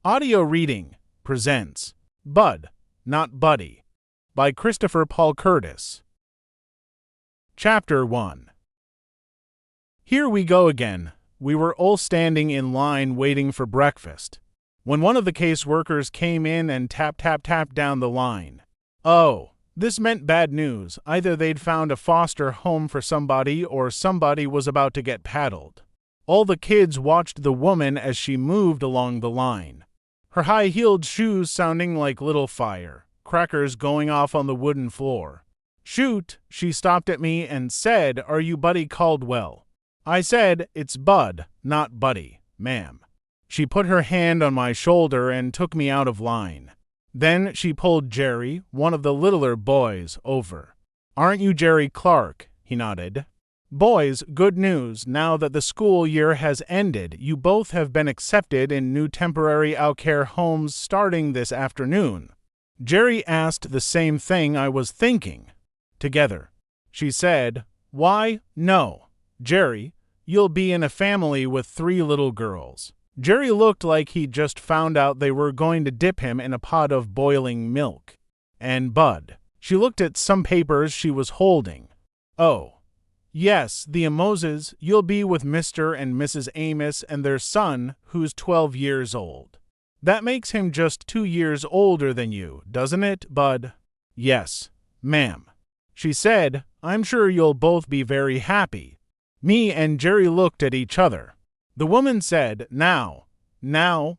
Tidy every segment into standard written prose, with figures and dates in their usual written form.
Audio Reading presents Bud, Not Buddy by Christopher Paul Curtis. Chapter 1. Here we go again. We were all standing in line waiting for breakfast, when one of the case workers came in and tapped down the line. Oh, this meant bad news. Either they'd found a foster home for somebody or somebody was about to get paddled. All the kids watched the woman as she moved along the line, her high-heeled shoes sounding like little firecrackers going off on the wooden floor. "Shoot," she stopped at me and said, "Are you Buddy Caldwell?" I said, "It's Bud, not Buddy, ma'am." She put her hand on my shoulder and took me out of line. Then she pulled Jerry, one of the littler boys, over. "Aren't you Jerry Clark?" He nodded. "Boys, good news. Now that the school year has ended, you both have been accepted in new temporary outcare homes starting this afternoon." Jerry asked the same thing I was thinking. Together. She said, "Why, no, Jerry, you'll be in a family with 3 little girls." Jerry looked like he'd just found out they were going to dip him in a pot of boiling milk. "And Bud." She looked at some papers she was holding. "Oh. Yes, the Amoses, you'll be with Mr. and Mrs. Amos and their son, who's 12 years old. That makes him just 2 years older than you, doesn't it, Bud?" "Yes, ma'am." She said, "I'm sure you'll both be very happy." Me and Jerry looked at each other. The woman said, Now,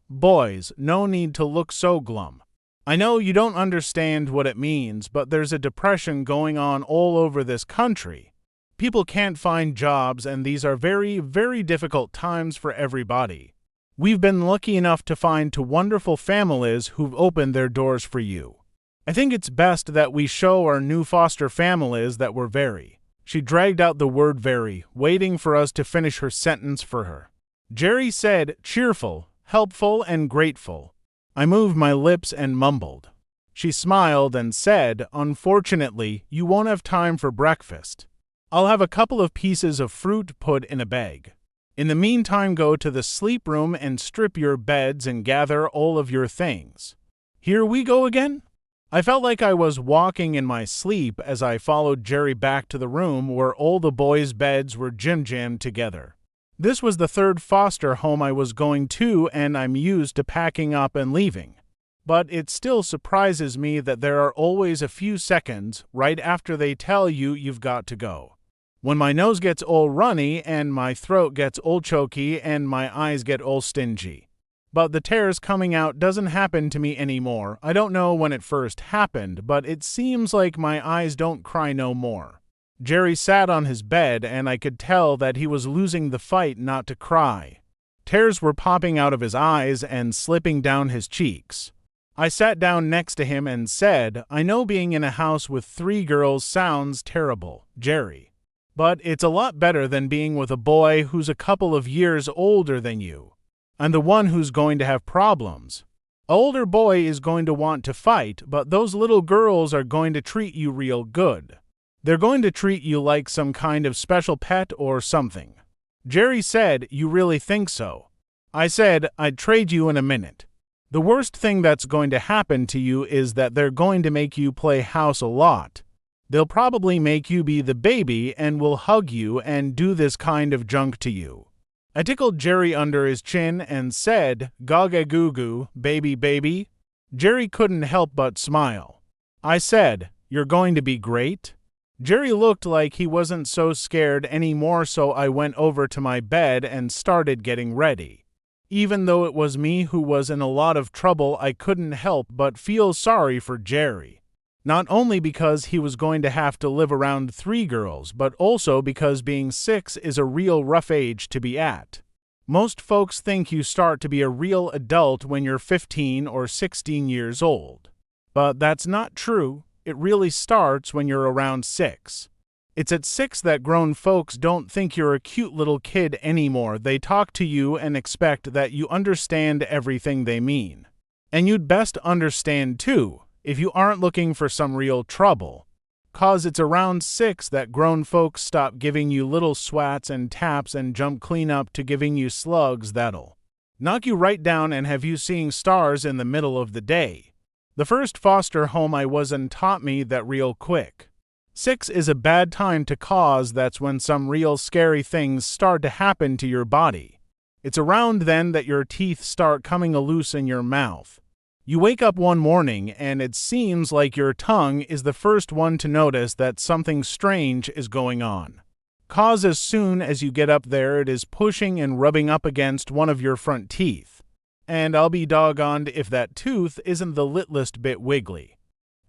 boys, no need to look so glum. I know you don't understand what it means, but there's a depression going on all over this country. People can't find jobs, and these are very, very difficult times for everybody. We've been lucky enough to find 2 wonderful families who've opened their doors for you. I think it's best that we show our new foster families that we're very." She dragged out the word very, waiting for us to finish her sentence for her. Jerry said, "Cheerful, helpful, and grateful." I moved my lips and mumbled. She smiled and said, "Unfortunately, you won't have time for breakfast. I'll have a couple of pieces of fruit put in a bag. In the meantime, go to the sleep room and strip your beds and gather all of your things." Here we go again? I felt like I was walking in my sleep as I followed Jerry back to the room where all the boys' beds were jammed together. This was the 3rd foster home I was going to, and I'm used to packing up and leaving. But it still surprises me that there are always a few seconds right after they tell you you've got to go, when my nose gets all runny and my throat gets all choky and my eyes get all stingy. But the tears coming out doesn't happen to me anymore. I don't know when it first happened, but it seems like my eyes don't cry no more. Jerry sat on his bed, and I could tell that he was losing the fight not to cry. Tears were popping out of his eyes and slipping down his cheeks. I sat down next to him and said, "I know being in a house with 3 girls sounds terrible, Jerry. But it's a lot better than being with a boy who's a couple of years older than you. And the one who's going to have problems. An older boy is going to want to fight, but those little girls are going to treat you real good. They're going to treat you like some kind of special pet or something." Jerry said, "You really think so?" I said, "I'd trade you in a minute. The worst thing that's going to happen to you is that they're going to make you play house a lot. They'll probably make you be the baby and will hug you and do this kind of junk to you." I tickled Jerry under his chin and said, "Gaga goo goo, baby baby." Jerry couldn't help but smile. I said, "You're going to be great?" Jerry looked like he wasn't so scared anymore, so I went over to my bed and started getting ready. Even though it was me who was in a lot of trouble, I couldn't help but feel sorry for Jerry. Not only because he was going to have to live around 3 girls, but also because being 6 is a real rough age to be at. Most folks think you start to be a real adult when you're 15 or 16 years old. But that's not true. It really starts when you're around 6. It's at 6 that grown folks don't think you're a cute little kid anymore. They talk to you and expect that you understand everything they mean. And you'd best understand too, if you aren't looking for some real trouble. 'Cause it's around 6 that grown folks stop giving you little swats and taps and jump clean up to giving you slugs that'll Knock you right down and have you seeing stars in the middle of the day. The first foster home I was in taught me that real quick. 6 is a bad time to cause. That's when some real scary things start to happen to your body. It's around then that your teeth start coming loose in your mouth. You wake up one morning and it seems like your tongue is the first one to notice that something strange is going on. Cause as soon as you get up there, it is pushing and rubbing up against one of your front teeth. And I'll be doggoned if that tooth isn't the littlest bit wiggly.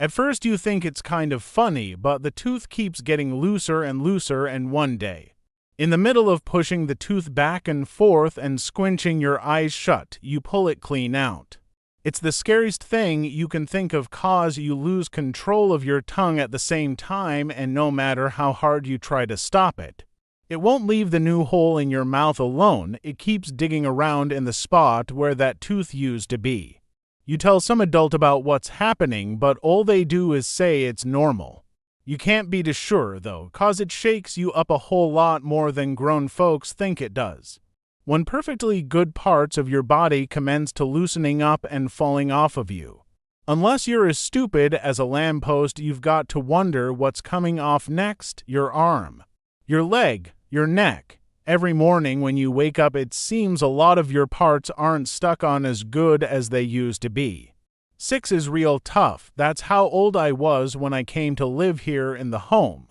At first you think it's kind of funny, but the tooth keeps getting looser and looser, and one day, in the middle of pushing the tooth back and forth and squinching your eyes shut, you pull it clean out. It's the scariest thing you can think of, cause you lose control of your tongue at the same time, and no matter how hard you try to stop it, it won't leave the new hole in your mouth alone. It keeps digging around in the spot where that tooth used to be. You tell some adult about what's happening, but all they do is say it's normal. You can't be too sure, though, cause it shakes you up a whole lot more than grown folks think it does. When perfectly good parts of your body commence to loosening up and falling off of you. Unless you're as stupid as a lamppost, you've got to wonder what's coming off next: your arm, your leg, your neck. Every morning when you wake up, it seems a lot of your parts aren't stuck on as good as they used to be. 6 is real tough. That's how old I was when I came to live here in the home.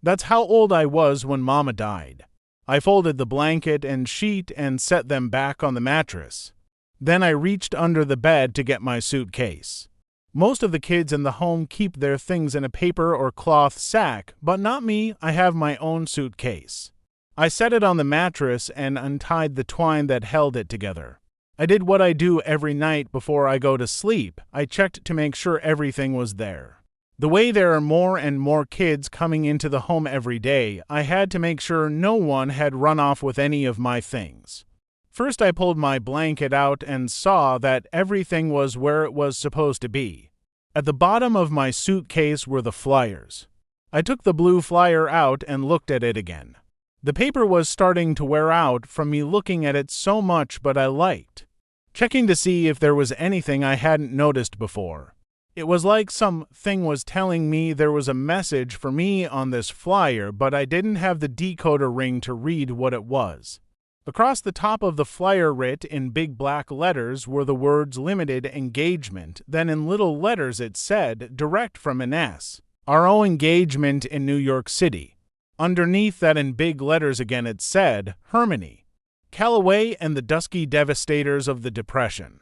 That's how old I was when Mama died. I folded the blanket and sheet and set them back on the mattress. Then I reached under the bed to get my suitcase. Most of the kids in the home keep their things in a paper or cloth sack, but not me. I have my own suitcase. I set it on the mattress and untied the twine that held it together. I did what I do every night before I go to sleep. I checked to make sure everything was there. The way there are more and more kids coming into the home every day, I had to make sure no one had run off with any of my things. First, I pulled my blanket out and saw that everything was where it was supposed to be. At the bottom of my suitcase were the flyers. I took the blue flyer out and looked at it again. The paper was starting to wear out from me looking at it so much, but I liked checking to see if there was anything I hadn't noticed before. It was like something was telling me there was a message for me on this flyer, but I didn't have the decoder ring to read what it was. Across the top of the flyer, writ in big black letters, were the words "limited engagement." Then in little letters it said, "Direct from Ines, our engagement in New York City." Underneath that in big letters again it said, "Hermione, Calloway and the Dusky Devastators of the Depression."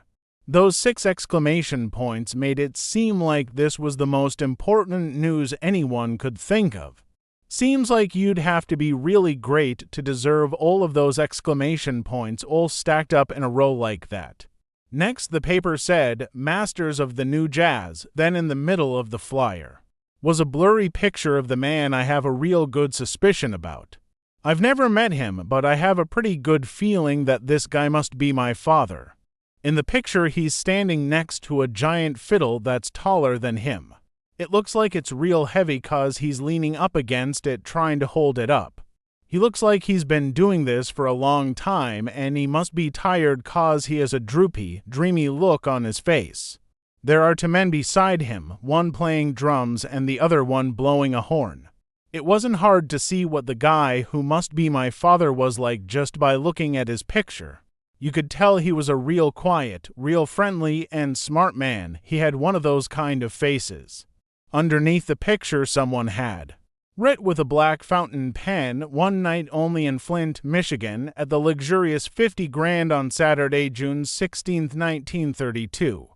Those 6 exclamation points made it seem like this was the most important news anyone could think of. Seems like you'd have to be really great to deserve all of those exclamation points all stacked up in a row like that. Next, the paper said, "Masters of the New Jazz." Then in the middle of the flyer was a blurry picture of the man I have a real good suspicion about. I've never met him, but I have a pretty good feeling that this guy must be my father. In the picture, he's standing next to a giant fiddle that's taller than him. It looks like it's real heavy cause he's leaning up against it trying to hold it up. He looks like he's been doing this for a long time, and he must be tired cause he has a droopy, dreamy look on his face. There are 2 men beside him, one playing drums and the other one blowing a horn. It wasn't hard to see what the guy who must be my father was like just by looking at his picture. You could tell he was a real quiet, real friendly and smart man. He had one of those kind of faces. Underneath the picture someone had writ with a black fountain pen, "One night only in Flint, Michigan, at the luxurious 50 grand on Saturday, June 16, 1932.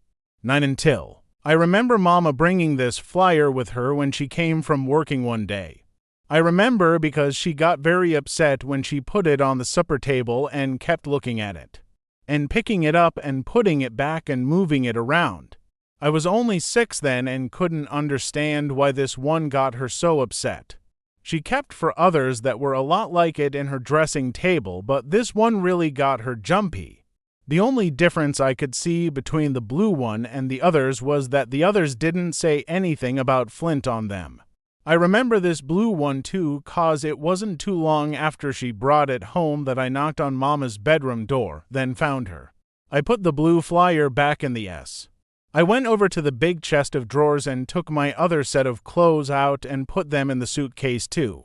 9 until." I remember Mama bringing this flyer with her when she came from working one day. I remember because she got very upset when she put it on the supper table and kept looking at it, and picking it up and putting it back and moving it around. I was only 6 then and couldn't understand why this one got her so upset. She kept for others that were a lot like it in her dressing table, but this one really got her jumpy. The only difference I could see between the blue one and the others was that the others didn't say anything about Flint on them. I remember this blue one too, cause it wasn't too long after she brought it home that I knocked on Mama's bedroom door, then found her I put the blue flyer back in the S. I went over to the big chest of drawers and took my other set of clothes out and put them in the suitcase too.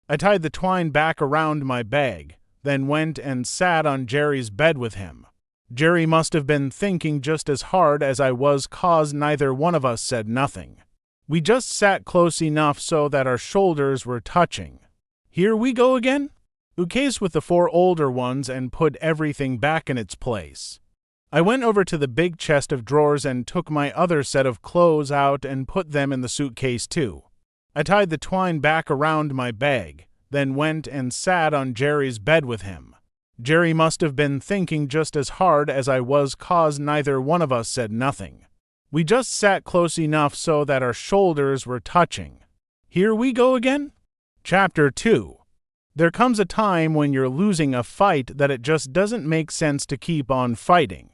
I tied the twine back around my bag, then went and sat on Jerry's bed with him. Jerry must have been thinking just as hard as I was, 'cause neither one of us said nothing. We just sat close enough so that our shoulders were touching. Here we go again? Ukase with the 4 older ones and put everything back in its place. I went over to the big chest of drawers and took my other set of clothes out and put them in the suitcase too. I tied the twine back around my bag, then went and sat on Jerry's bed with him. Jerry must have been thinking just as hard as I was, 'cause neither one of us said nothing. We just sat close enough so that our shoulders were touching. Here we go again? Chapter 2. There comes a time when you're losing a fight that it just doesn't make sense to keep on fighting.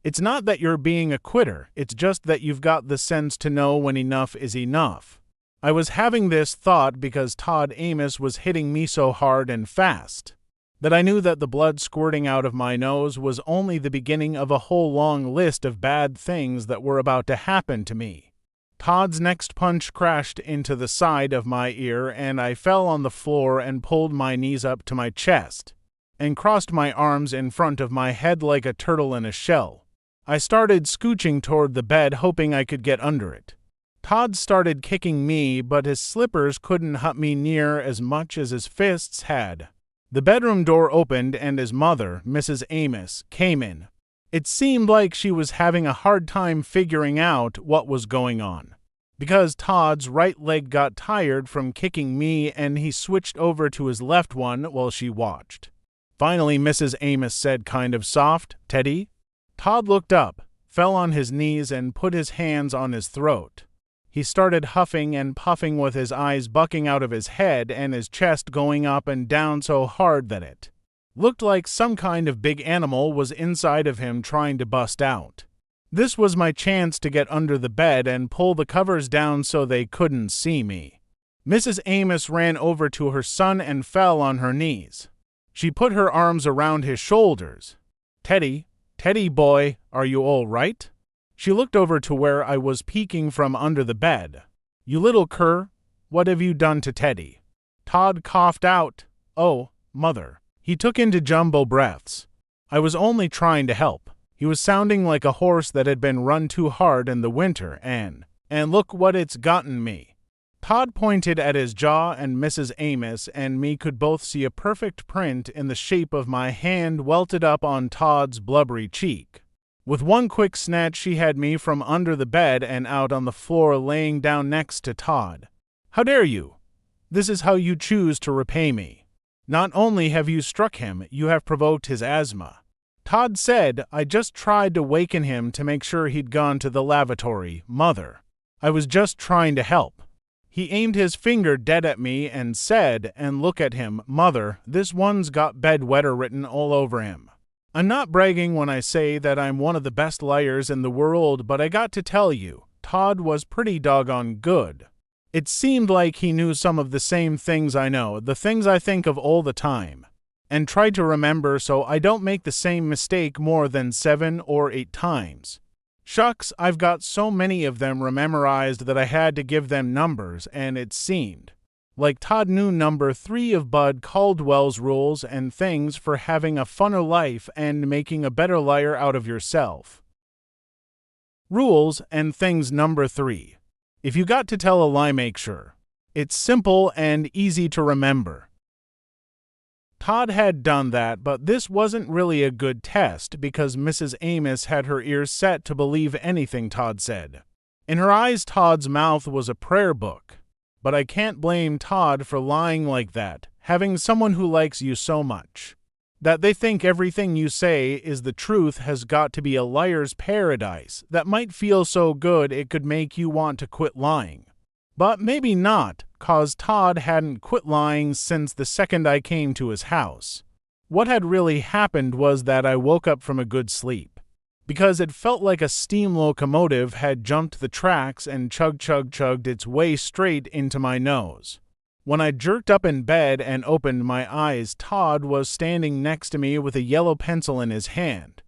It's not that you're being a quitter, it's just that you've got the sense to know when enough is enough. I was having this thought because Todd Amos was hitting me so hard and fast that I knew that the blood squirting out of my nose was only the beginning of a whole long list of bad things that were about to happen to me. Todd's next punch crashed into the side of my ear, and I fell on the floor and pulled my knees up to my chest and crossed my arms in front of my head like a turtle in a shell. I started scooching toward the bed, hoping I could get under it. Todd started kicking me, but his slippers couldn't hurt me near as much as his fists had. The bedroom door opened and his mother, Mrs. Amos, came in. It seemed like she was having a hard time figuring out what was going on, because Todd's right leg got tired from kicking me and he switched over to his left one while she watched. Finally, Mrs. Amos said kind of soft, "Teddy?" Todd looked up, fell on his knees, and put his hands on his throat. He started huffing and puffing with his eyes bucking out of his head and his chest going up and down so hard that it looked like some kind of big animal was inside of him trying to bust out. This was my chance to get under the bed and pull the covers down so they couldn't see me. Mrs. Amos ran over to her son and fell on her knees. She put her arms around his shoulders. Teddy boy, are you all right?" She looked over to where I was peeking from under the bed. "You little cur, what have you done to Teddy?" Todd coughed out, "Oh, mother." He took into jumbo breaths. "I was only trying to help." He was sounding like a horse that had been run too hard in the winter, and look what it's gotten me. Todd pointed at his jaw, and Mrs. Amos and me could both see a perfect print in the shape of my hand welted up on Todd's blubbery cheek. With one quick snatch, she had me from under the bed and out on the floor, laying down next to Todd. "How dare you? This is how you choose to repay me. Not only have you struck him, you have provoked his asthma." Todd said, "I just tried to waken him to make sure he'd gone to the lavatory, mother. I was just trying to help." He aimed his finger dead at me and said, "And look at him, mother, this one's got bedwetter written all over him." I'm not bragging when I say that I'm one of the best liars in the world, but I got to tell you, Todd was pretty doggone good. It seemed like he knew some of the same things I know, the things I think of all the time, and tried to remember so I don't make the same mistake more than 7 or 8 times. Shucks, I've got so many of them memorized that I had to give them numbers, and it seemed like Todd knew number 3 of Bud Caldwell's rules and things for having a funner life and making a better liar out of yourself. Rules and things number 3. If you got to tell a lie, make sure it's simple and easy to remember. Todd had done that, but this wasn't really a good test because Mrs. Amos had her ears set to believe anything Todd said. In her eyes, Todd's mouth was a prayer book. But I can't blame Todd for lying like that, having someone who likes you so much that they think everything you say is the truth has got to be a liar's paradise that might feel so good it could make you want to quit lying. But maybe not, 'cause Todd hadn't quit lying since the second I came to his house. What had really happened was that I woke up from a good sleep, because it felt like a steam locomotive had jumped the tracks and chugged its way straight into my nose. When I jerked up in bed and opened my eyes, Todd was standing next to me with a yellow pencil in his hand.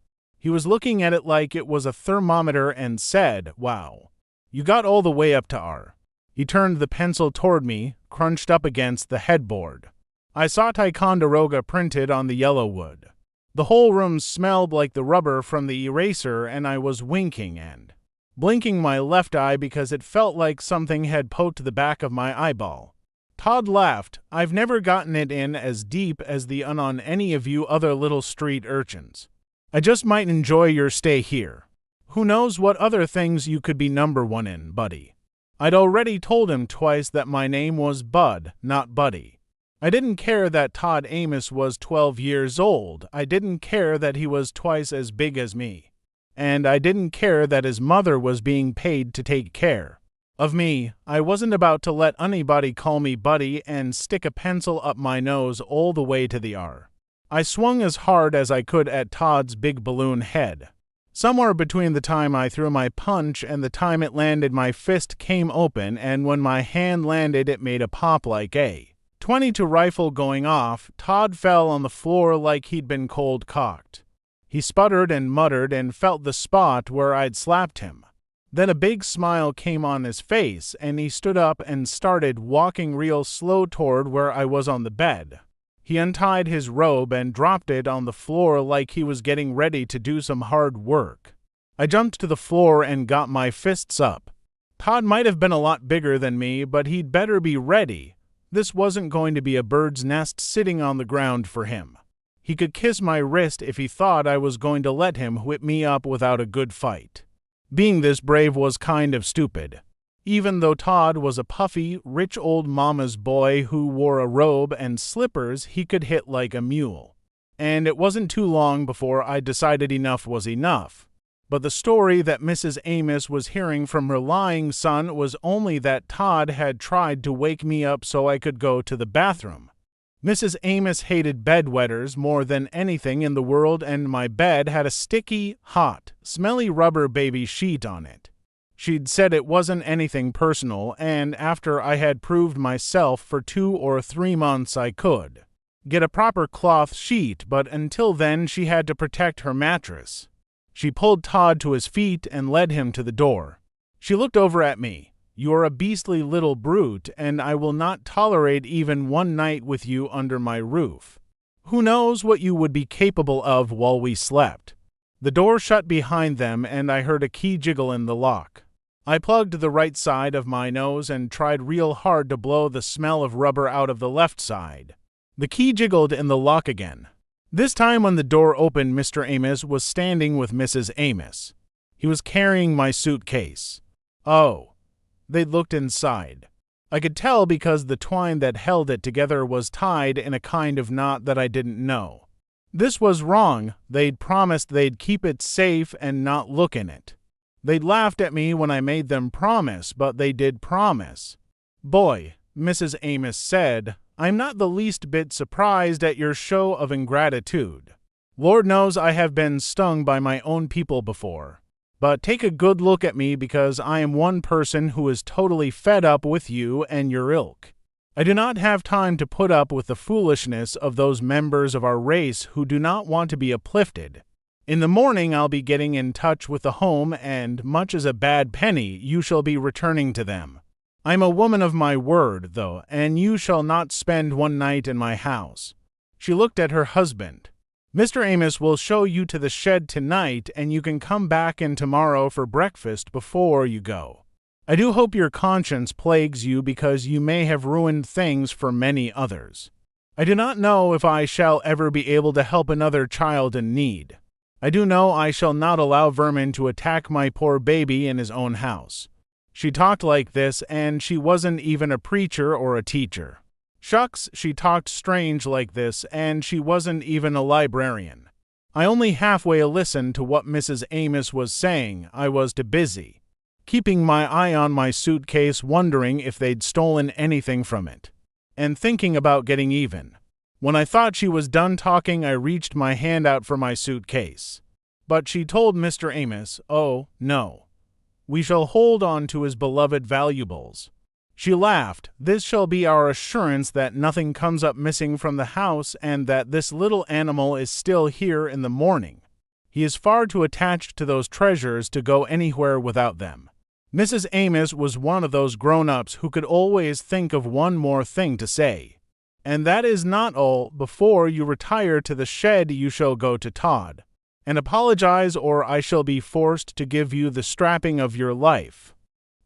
He was looking at it like it was a thermometer and said, "Wow, you got all the way up to R." He turned the pencil toward me, crunched up against the headboard. I saw Ticonderoga printed on the yellow wood. The whole room smelled like the rubber from the eraser, and I was winking and blinking my left eye because it felt like something had poked the back of my eyeball. Todd laughed. "I've never gotten it in as deep as the on any of you other little street urchins. I just might enjoy your stay here. Who knows what other things you could be number one in, buddy." I'd already told him twice that my name was Bud, not Buddy. I didn't care that Todd Amos was 12 years old. I didn't care that he was twice as big as me. And I didn't care that his mother was being paid to take care of me. I wasn't about to let anybody call me Buddy and stick a pencil up my nose all the way to the R. I swung as hard as I could at Todd's big balloon head. Somewhere between the time I threw my punch and the time it landed, my fist came open, and when my hand landed it made a pop like a .22 rifle going off. Todd fell on the floor like he'd been cold-cocked. He sputtered and muttered and felt the spot where I'd slapped him. Then a big smile came on his face, and he stood up and started walking real slow toward where I was on the bed. He untied his robe and dropped it on the floor like he was getting ready to do some hard work. I jumped to the floor and got my fists up. Todd might have been a lot bigger than me, but he'd better be ready. This wasn't going to be a bird's nest sitting on the ground for him. He could kiss my wrist if he thought I was going to let him whip me up without a good fight. Being this brave was kind of stupid. Even though Todd was a puffy, rich old mama's boy who wore a robe and slippers, he could hit like a mule. And it wasn't too long before I decided enough was enough. But the story that Mrs. Amos was hearing from her lying son was only that Todd had tried to wake me up so I could go to the bathroom. Mrs. Amos hated bedwetters more than anything in the world, and my bed had a sticky, hot, smelly rubber baby sheet on it. She'd said it wasn't anything personal, and after I had proved myself for 2 or 3 months I could get a proper cloth sheet, but until then she had to protect her mattress. She pulled Todd to his feet and led him to the door. She looked over at me. "You're a beastly little brute, and I will not tolerate even one night with you under my roof. Who knows what you would be capable of while we slept?" The door shut behind them, and I heard a key jiggle in the lock. I plugged the right side of my nose and tried real hard to blow the smell of rubber out of the left side. The key jiggled in the lock again. This time when the door opened, Mr. Amos was standing with Mrs. Amos. He was carrying my suitcase. Oh. They'd looked inside. I could tell because the twine that held it together was tied in a kind of knot that I didn't know. This was wrong. They'd promised they'd keep it safe and not look in it. They'd laughed at me when I made them promise, but they did promise. "Boy," Mrs. Amos said, "I'm not the least bit surprised at your show of ingratitude. Lord knows I have been stung by my own people before. But take a good look at me, because I am one person who is totally fed up with you and your ilk. I do not have time to put up with the foolishness of those members of our race who do not want to be uplifted. In the morning I'll be getting in touch with the home, and much as a bad penny, you shall be returning to them. I'm a woman of my word, though, and you shall not spend one night in my house." She looked at her husband. "Mr. Amos will show you to the shed tonight, and you can come back in tomorrow for breakfast before you go. I do hope your conscience plagues you, because you may have ruined things for many others. I do not know if I shall ever be able to help another child in need. I do know I shall not allow vermin to attack my poor baby in his own house." She talked like this, and she wasn't even a preacher or a teacher. Shucks, she talked strange like this, and she wasn't even a librarian. I only halfway listened to what Mrs. Amos was saying. I was too busy keeping my eye on my suitcase, wondering if they'd stolen anything from it, and thinking about getting even. When I thought she was done talking, I reached my hand out for my suitcase. But she told Mr. Amos, "Oh, no. We shall hold on to his beloved valuables." She laughed. "This shall be our assurance that nothing comes up missing from the house, and that this little animal is still here in the morning." He is far too attached to those treasures to go anywhere without them. Mrs. Amos was one of those grown-ups who could always think of one more thing to say. And that is not all. Before you retire to the shed, you shall go to Todd and apologize, or I shall be forced to give you the strapping of your life.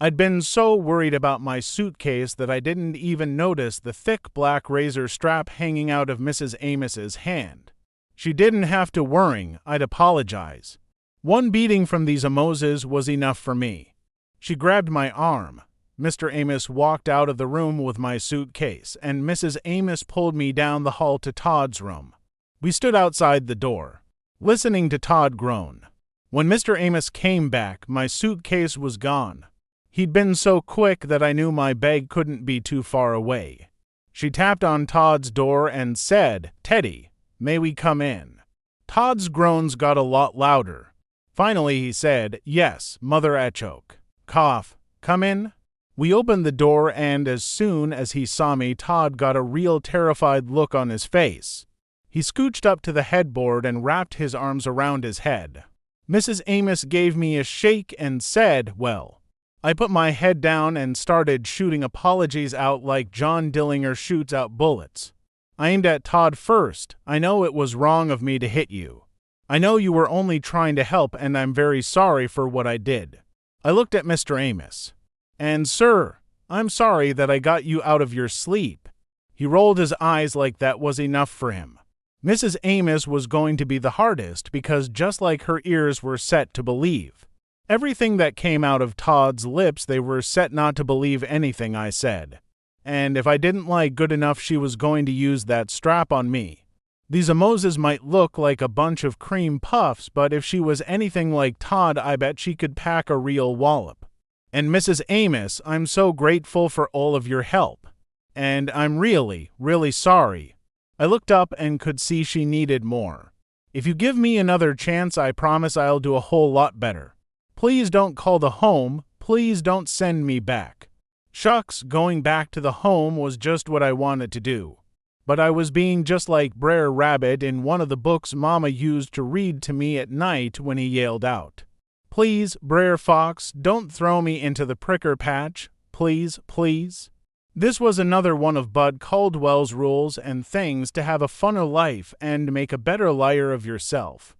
I'd been so worried about my suitcase that I didn't even notice the thick black razor strap hanging out of Mrs. Amos's hand. She didn't have to worry, I'd apologize. One beating from these Amoses was enough for me. She grabbed my arm. Mr. Amos walked out of the room with my suitcase, and Mrs. Amos pulled me down the hall to Todd's room. We stood outside the door, listening to Todd groan. When Mr. Amos came back, my suitcase was gone. He'd been so quick that I knew my bag couldn't be too far away. She tapped on Todd's door and said, "Teddy, may we come in?" Todd's groans got a lot louder. Finally he said, "Yes, Mother Achoke." Cough, "Come in?" We opened the door, and as soon as he saw me, Todd got a real terrified look on his face. He scooched up to the headboard and wrapped his arms around his head. Mrs. Amos gave me a shake and said, "Well." I put my head down and started shooting apologies out like John Dillinger shoots out bullets. I aimed at Todd first. "I know it was wrong of me to hit you. I know you were only trying to help, and I'm very sorry for what I did." I looked at Mr. Amos. "And sir, I'm sorry that I got you out of your sleep." He rolled his eyes like that was enough for him. Mrs. Amos was going to be the hardest because just like her ears were set to believe everything that came out of Todd's lips, they were set not to believe anything I said. And if I didn't like good enough, she was going to use that strap on me. These Amoses might look like a bunch of cream puffs, but if she was anything like Todd, I bet she could pack a real wallop. "And Mrs. Amos, I'm so grateful for all of your help. And I'm really, really sorry." I looked up and could see she needed more. "If you give me another chance, I promise I'll do a whole lot better. Please don't call the home. Please don't send me back." Shucks, going back to the home was just what I wanted to do. But I was being just like Brer Rabbit in one of the books Mama used to read to me at night when he yelled out, "Please, Brer Fox, don't throw me into the pricker patch. Please, please." This was another one of Bud Caldwell's rules and things to have a funner life and make a better liar of yourself.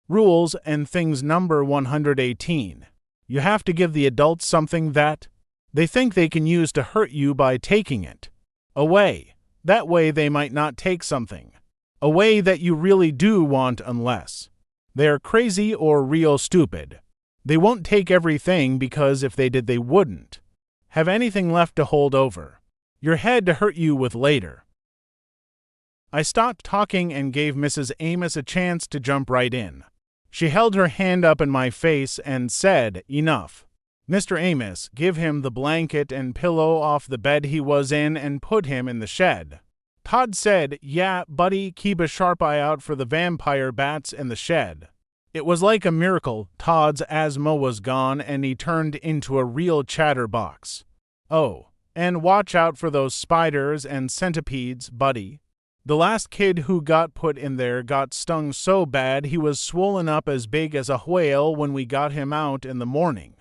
Rules and things number 118. You have to give the adults something that they think they can use to hurt you by taking it away. That way they might not take something away that you really do want unless they are crazy or real stupid. They won't take everything because if they did, they wouldn't have anything left to hold over your head to hurt you with later. I stopped talking and gave Mrs. Amos a chance to jump right in. She held her hand up in my face and said, "Enough. Mr. Amos, give him the blanket and pillow off the bed he was in and put him in the shed." Todd said, "Yeah, buddy, keep a sharp eye out for the vampire bats in the shed." It was like a miracle. Todd's asthma was gone and he turned into a real chatterbox. "Oh, and watch out for those spiders and centipedes, buddy. The last kid who got put in there got stung so bad he was swollen up as big as a whale when we got him out in the morning."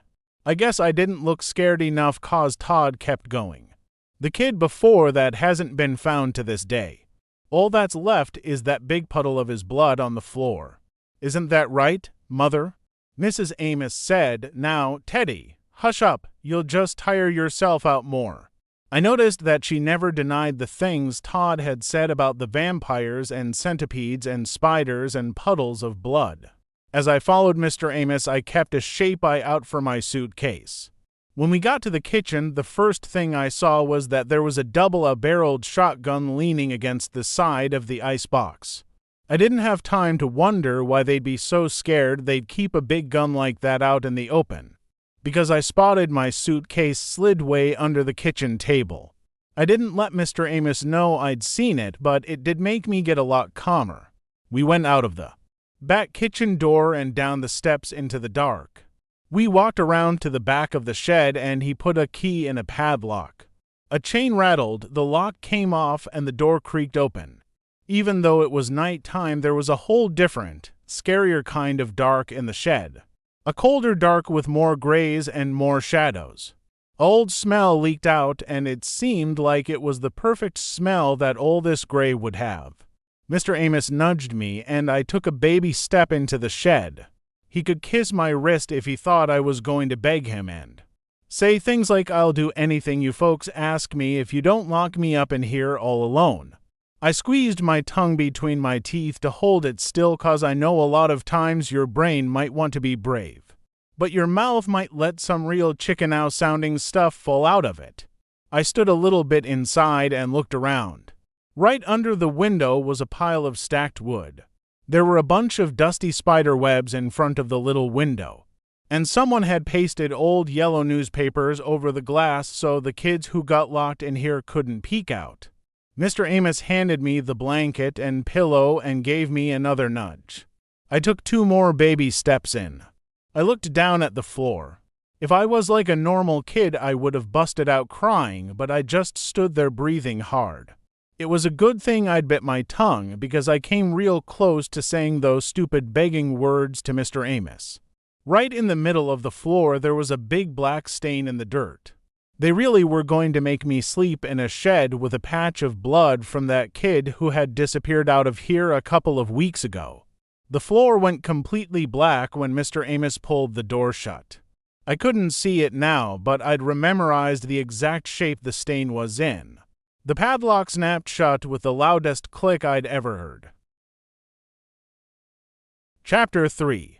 I guess I didn't look scared enough 'cause Todd kept going. "The kid before that hasn't been found to this day. All that's left is that big puddle of his blood on the floor. Isn't that right, Mother?" Mrs. Amos said, "Now, Teddy, hush up. You'll just tire yourself out more." I noticed that she never denied the things Todd had said about the vampires and centipedes and spiders and puddles of blood. As I followed Mr. Amos, I kept a shape eye out for my suitcase. When we got to the kitchen, the first thing I saw was that there was a double-barreled shotgun leaning against the side of the icebox. I didn't have time to wonder why they'd be so scared they'd keep a big gun like that out in the open, because I spotted my suitcase slid way under the kitchen table. I didn't let Mr. Amos know I'd seen it, but it did make me get a lot calmer. We went out of the back kitchen door and down the steps into the dark. We walked around to the back of the shed and he put a key in a padlock. A chain rattled, the lock came off, and the door creaked open. Even though it was night time, there was a whole different scarier kind of dark in the shed. A colder dark with more grays and more shadows. Old smell leaked out, and it seemed like it was the perfect smell that oldest gray would have. Mr. Amos nudged me, and I took a baby step into the shed. He could kiss my wrist if he thought I was going to beg him and say things like, "I'll do anything you folks ask me if you don't lock me up in here all alone." I squeezed my tongue between my teeth to hold it still, 'cause I know a lot of times your brain might want to be brave, but your mouth might let some real chicken-ow sounding stuff fall out of it. I stood a little bit inside and looked around. Right under the window was a pile of stacked wood. There were a bunch of dusty spider webs in front of the little window, and someone had pasted old yellow newspapers over the glass so the kids who got locked in here couldn't peek out. Mr. Amos handed me the blanket and pillow and gave me another nudge. I took 2 more baby steps in. I looked down at the floor. If I was like a normal kid, I would have busted out crying, but I just stood there breathing hard. It was a good thing I'd bit my tongue, because I came real close to saying those stupid begging words to Mr. Amos. Right in the middle of the floor there was a big black stain in the dirt. They really were going to make me sleep in a shed with a patch of blood from that kid who had disappeared out of here a couple of weeks ago. The floor went completely black when Mr. Amos pulled the door shut. I couldn't see it now, but I'd memorized the exact shape the stain was in. The padlock snapped shut with the loudest click I'd ever heard. Chapter 3.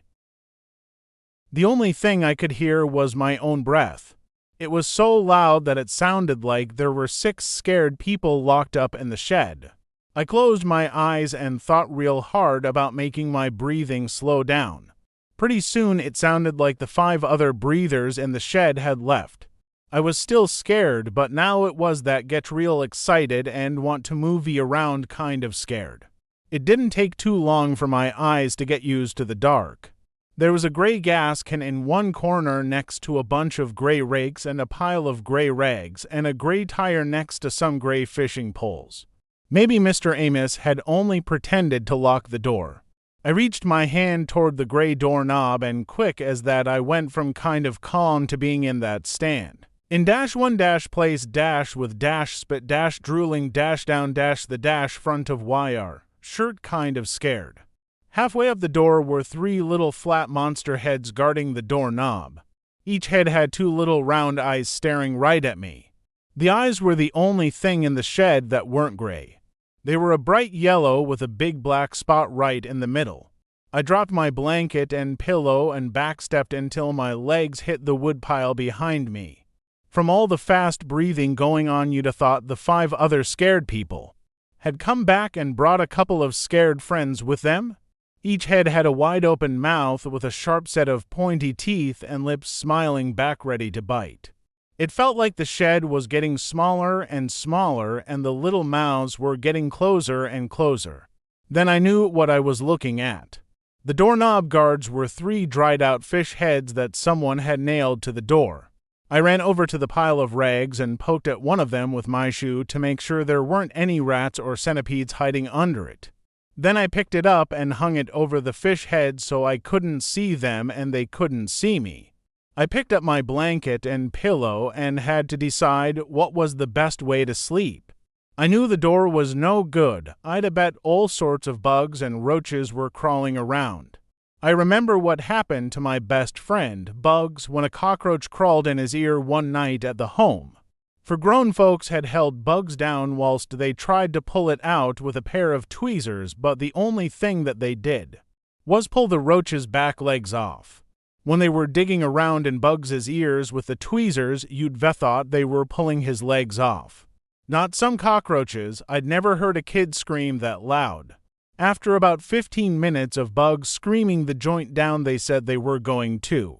The only thing I could hear was my own breath. It was so loud that it sounded like there were 6 scared people locked up in the shed. I closed my eyes and thought real hard about making my breathing slow down. Pretty soon it sounded like the 5 other breathers in the shed had left. I was still scared, but now it was that get real excited and want to movie around kind of scared. It didn't take too long for my eyes to get used to the dark. There was a gray gas can in one corner next to a bunch of gray rakes and a pile of gray rags and a gray tire next to some gray fishing poles. Maybe Mr. Amos had only pretended to lock the door. I reached my hand toward the gray doorknob, and quick as that I went from kind of calm to being in that stand. In -1 place with spit drooling down the front of YR, shirt kind of scared. Halfway up the door were 3 little flat monster heads guarding the doorknob. Each head had 2 little round eyes staring right at me. The eyes were the only thing in the shed that weren't gray. They were a bright yellow with a big black spot right in the middle. I dropped my blanket and pillow and backstepped until my legs hit the woodpile behind me. From all the fast breathing going on, you'd have thought the 5 other scared people had come back and brought a couple of scared friends with them. Each head had a wide-open mouth with a sharp set of pointy teeth and lips smiling back ready to bite. It felt like the shed was getting smaller and smaller, and the little mouths were getting closer and closer. Then I knew what I was looking at. The doorknob guards were 3 dried-out fish heads that someone had nailed to the door. I ran over to the pile of rags and poked at one of them with my shoe to make sure there weren't any rats or centipedes hiding under it. Then I picked it up and hung it over the fish heads so I couldn't see them and they couldn't see me. I picked up my blanket and pillow and had to decide what was the best way to sleep. I knew the door was no good. I'd bet all sorts of bugs and roaches were crawling around. I remember what happened to my best friend, Bugs, when a cockroach crawled in his ear one night at the home. For grown folks had held Bugs down whilst they tried to pull it out with a pair of tweezers, but the only thing that they did was pull the roach's back legs off. When they were digging around in Bugs's ears with the tweezers, you'd thought they were pulling his legs off. Not some cockroaches. I'd never heard a kid scream that loud. After about 15 minutes of Bugs screaming the joint down, they said they were going to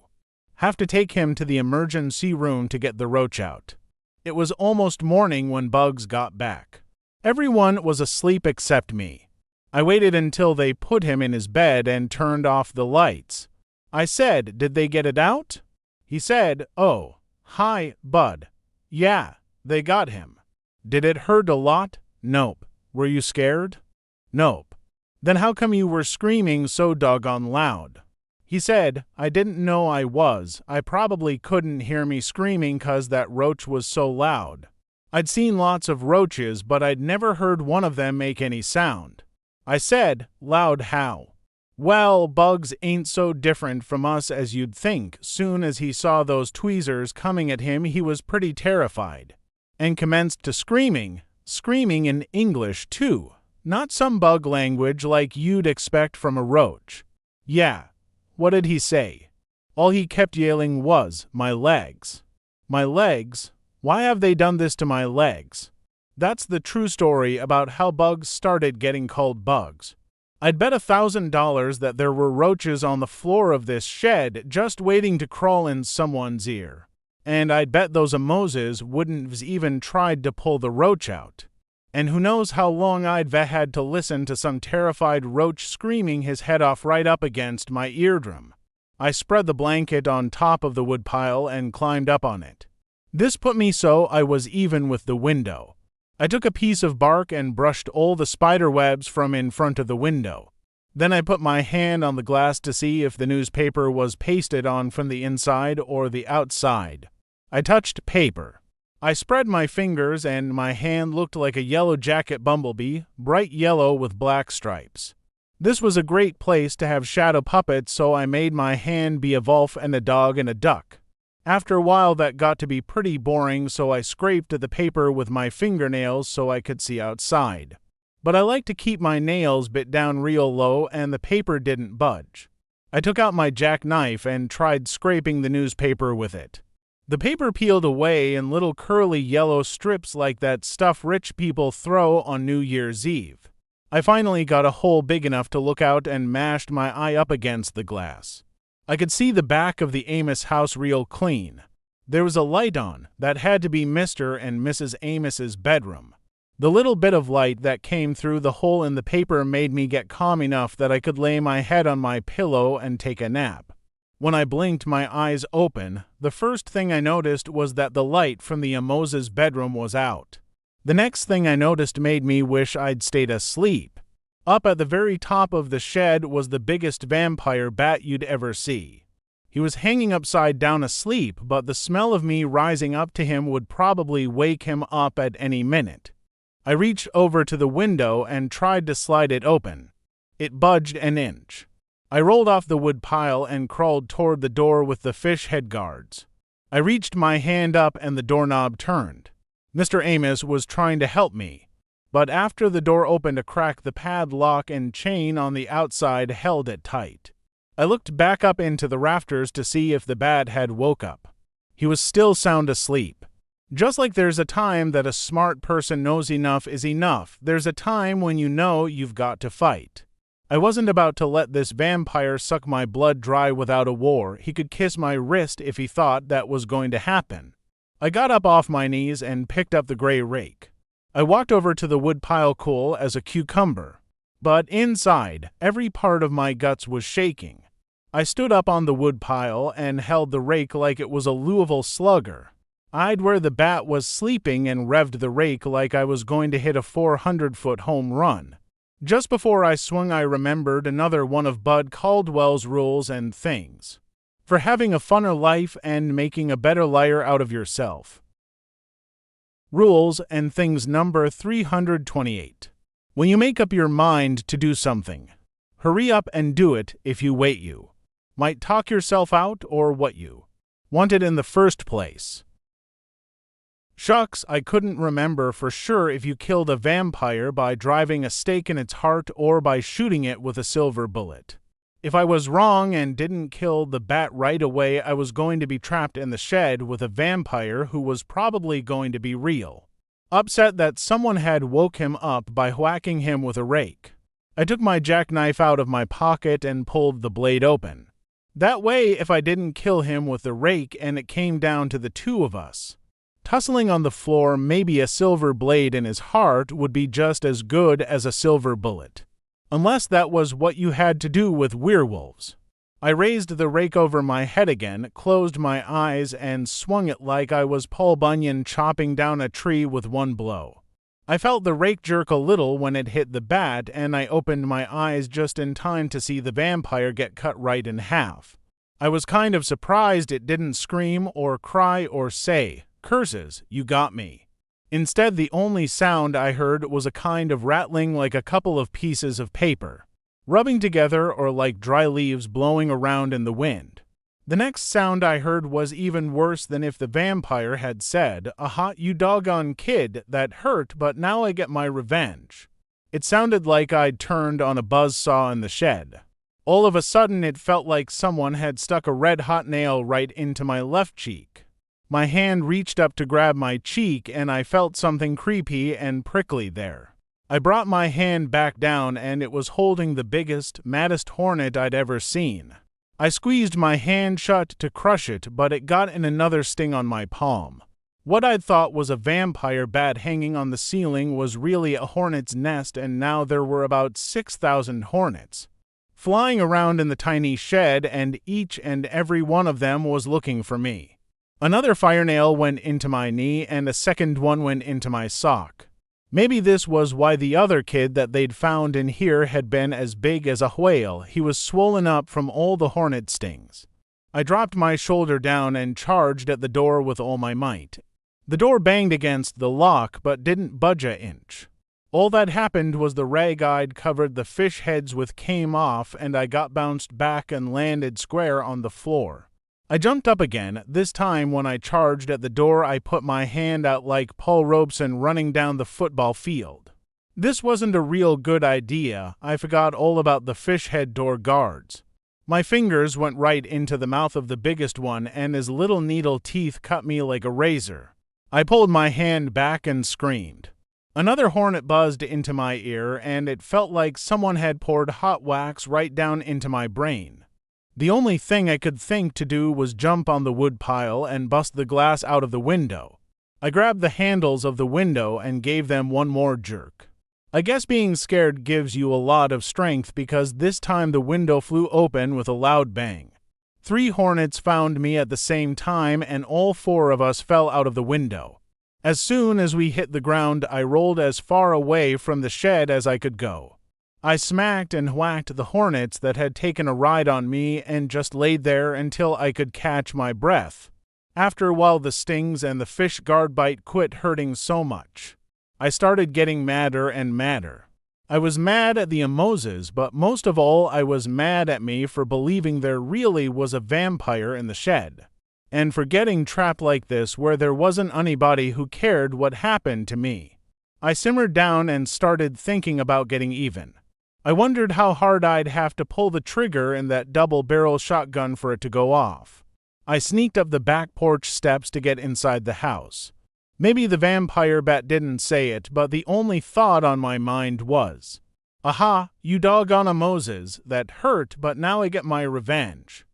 have to take him to the emergency room to get the roach out. It was almost morning when Bugs got back. Everyone was asleep except me. I waited until they put him in his bed and turned off the lights. I said, "Did they get it out?" He said, "Oh, hi, Bud. Yeah, they got him." "Did it hurt a lot?" "Nope." "Were you scared?" "Nope." "Then how come you were screaming so doggone loud?" He said, "I didn't know I was. I probably couldn't hear me screaming 'cause that roach was so loud. I'd seen lots of roaches, but I'd never heard one of them make any sound." I said, "Loud how?" "Well, bugs ain't so different from us as you'd think." Soon as he saw those tweezers coming at him, he was pretty terrified, and commenced to screaming in English too, not some bug language like you'd expect from a roach. Yeah, what did he say? All he kept yelling was, "My legs. My legs. Why have they done this to my legs?" That's the true story about how bugs started getting called bugs. I'd bet $1,000 that there were roaches on the floor of this shed just waiting to crawl in someone's ear. And I'd bet those Moses wouldn't have even tried to pull the roach out. And who knows how long I'd had to listen to some terrified roach screaming his head off right up against my eardrum. I spread the blanket on top of the woodpile and climbed up on it. This put me so I was even with the window. I took a piece of bark and brushed all the spider webs from in front of the window. Then I put my hand on the glass to see if the newspaper was pasted on from the inside or the outside. I touched paper. I spread my fingers and my hand looked like a yellow jacket bumblebee, bright yellow with black stripes. This was a great place to have shadow puppets, so I made my hand be a wolf and a dog and a duck. After a while that got to be pretty boring, so I scraped at the paper with my fingernails so I could see outside. But I like to keep my nails bit down real low and the paper didn't budge. I took out my jackknife and tried scraping the newspaper with it. The paper peeled away in little curly yellow strips like that stuff rich people throw on New Year's Eve. I finally got a hole big enough to look out and mashed my eye up against the glass. I could see the back of the Amos house real clean. There was a light on. That had to be Mr. and Mrs. Amos's bedroom. The little bit of light that came through the hole in the paper made me get calm enough that I could lay my head on my pillow and take a nap. When I blinked my eyes open, the first thing I noticed was that the light from the Amos's bedroom was out. The next thing I noticed made me wish I'd stayed asleep. Up at the very top of the shed was the biggest vampire bat you'd ever see. He was hanging upside down asleep, but the smell of me rising up to him would probably wake him up at any minute. I reached over to the window and tried to slide it open. It budged an inch. I rolled off the wood pile and crawled toward the door with the fish head guards. I reached my hand up and the doorknob turned. Mr. Amos was trying to help me, but after the door opened a crack, the padlock and chain on the outside held it tight. I looked back up into the rafters to see if the bat had woke up. He was still sound asleep. Just like there's a time that a smart person knows enough is enough, there's a time when you know you've got to fight. I wasn't about to let this vampire suck my blood dry without a war. He could kiss my wrist if he thought that was going to happen. I got up off my knees and picked up the gray rake. I walked over to the woodpile cool as a cucumber, but inside, every part of my guts was shaking. I stood up on the woodpile and held the rake like it was a Louisville Slugger. I'd where the bat was sleeping and revved the rake like I was going to hit a 400-foot home run. Just before I swung, I remembered another one of Bud Caldwell's rules and things for having a funner life and making a better liar out of yourself. Rules and things number 328. When you make up your mind to do something, hurry up and do it. If you wait, you might talk yourself out or what you wanted in the first place. Shucks, I couldn't remember for sure if you killed a vampire by driving a stake in its heart or by shooting it with a silver bullet. If I was wrong and didn't kill the bat right away, I was going to be trapped in the shed with a vampire who was probably going to be real. Upset that someone had woke him up by whacking him with a rake. I took my jackknife out of my pocket and pulled the blade open. That way, if I didn't kill him with the rake and it came down to the two of us, tussling on the floor, maybe a silver blade in his heart would be just as good as a silver bullet. Unless that was what you had to do with werewolves. I raised the rake over my head again, closed my eyes, and swung it like I was Paul Bunyan chopping down a tree with one blow. I felt the rake jerk a little when it hit the bat, and I opened my eyes just in time to see the vampire get cut right in half. I was kind of surprised it didn't scream or cry or say, "Curses, you got me." Instead, the only sound I heard was a kind of rattling like a couple of pieces of paper rubbing together or like dry leaves blowing around in the wind. The next sound I heard was even worse than if the vampire had said, "Aha, you doggone kid, that hurt, but now I get my revenge." It sounded like I'd turned on a buzzsaw in the shed. All of a sudden, it felt like someone had stuck a red-hot nail right into my left cheek. My hand reached up to grab my cheek, and I felt something creepy and prickly there. I brought my hand back down, and it was holding the biggest, maddest hornet I'd ever seen. I squeezed my hand shut to crush it, but it got in another sting on my palm. What I'd thought was a vampire bat hanging on the ceiling was really a hornet's nest, and now there were about 6,000 hornets flying around in the tiny shed, and each and every one of them was looking for me. Another fire nail went into my knee, and a second one went into my sock. Maybe this was why the other kid that they'd found in here had been as big as a whale. He was swollen up from all the hornet stings. I dropped my shoulder down and charged at the door with all my might. The door banged against the lock, but didn't budge an inch. All that happened was the rag I'd covered the fish heads with came off, and I got bounced back and landed square on the floor. I jumped up again. This time when I charged at the door, I put my hand out like Paul Robeson running down the football field. This wasn't a real good idea. I forgot all about the fish head door guards. My fingers went right into the mouth of the biggest one, and his little needle teeth cut me like a razor. I pulled my hand back and screamed. Another hornet buzzed into my ear, and it felt like someone had poured hot wax right down into my brain. The only thing I could think to do was jump on the wood pile and bust the glass out of the window. I grabbed the handles of the window and gave them one more jerk. I guess being scared gives you a lot of strength, because this time the window flew open with a loud bang. 3 hornets found me at the same time, and all 4 of us fell out of the window. As soon as we hit the ground, I rolled as far away from the shed as I could go. I smacked and whacked the hornets that had taken a ride on me and just laid there until I could catch my breath. After a while, the stings and the fish guard bite quit hurting so much. I started getting madder and madder. I was mad at the Emoses, but most of all I was mad at me for believing there really was a vampire in the shed, and for getting trapped like this where there wasn't anybody who cared what happened to me. I simmered down and started thinking about getting even. I wondered how hard I'd have to pull the trigger in that double-barrel shotgun for it to go off. I sneaked up the back porch steps to get inside the house. Maybe the vampire bat didn't say it, but the only thought on my mind was, "Aha, you doggone Emoses, that hurt, but now I get my revenge."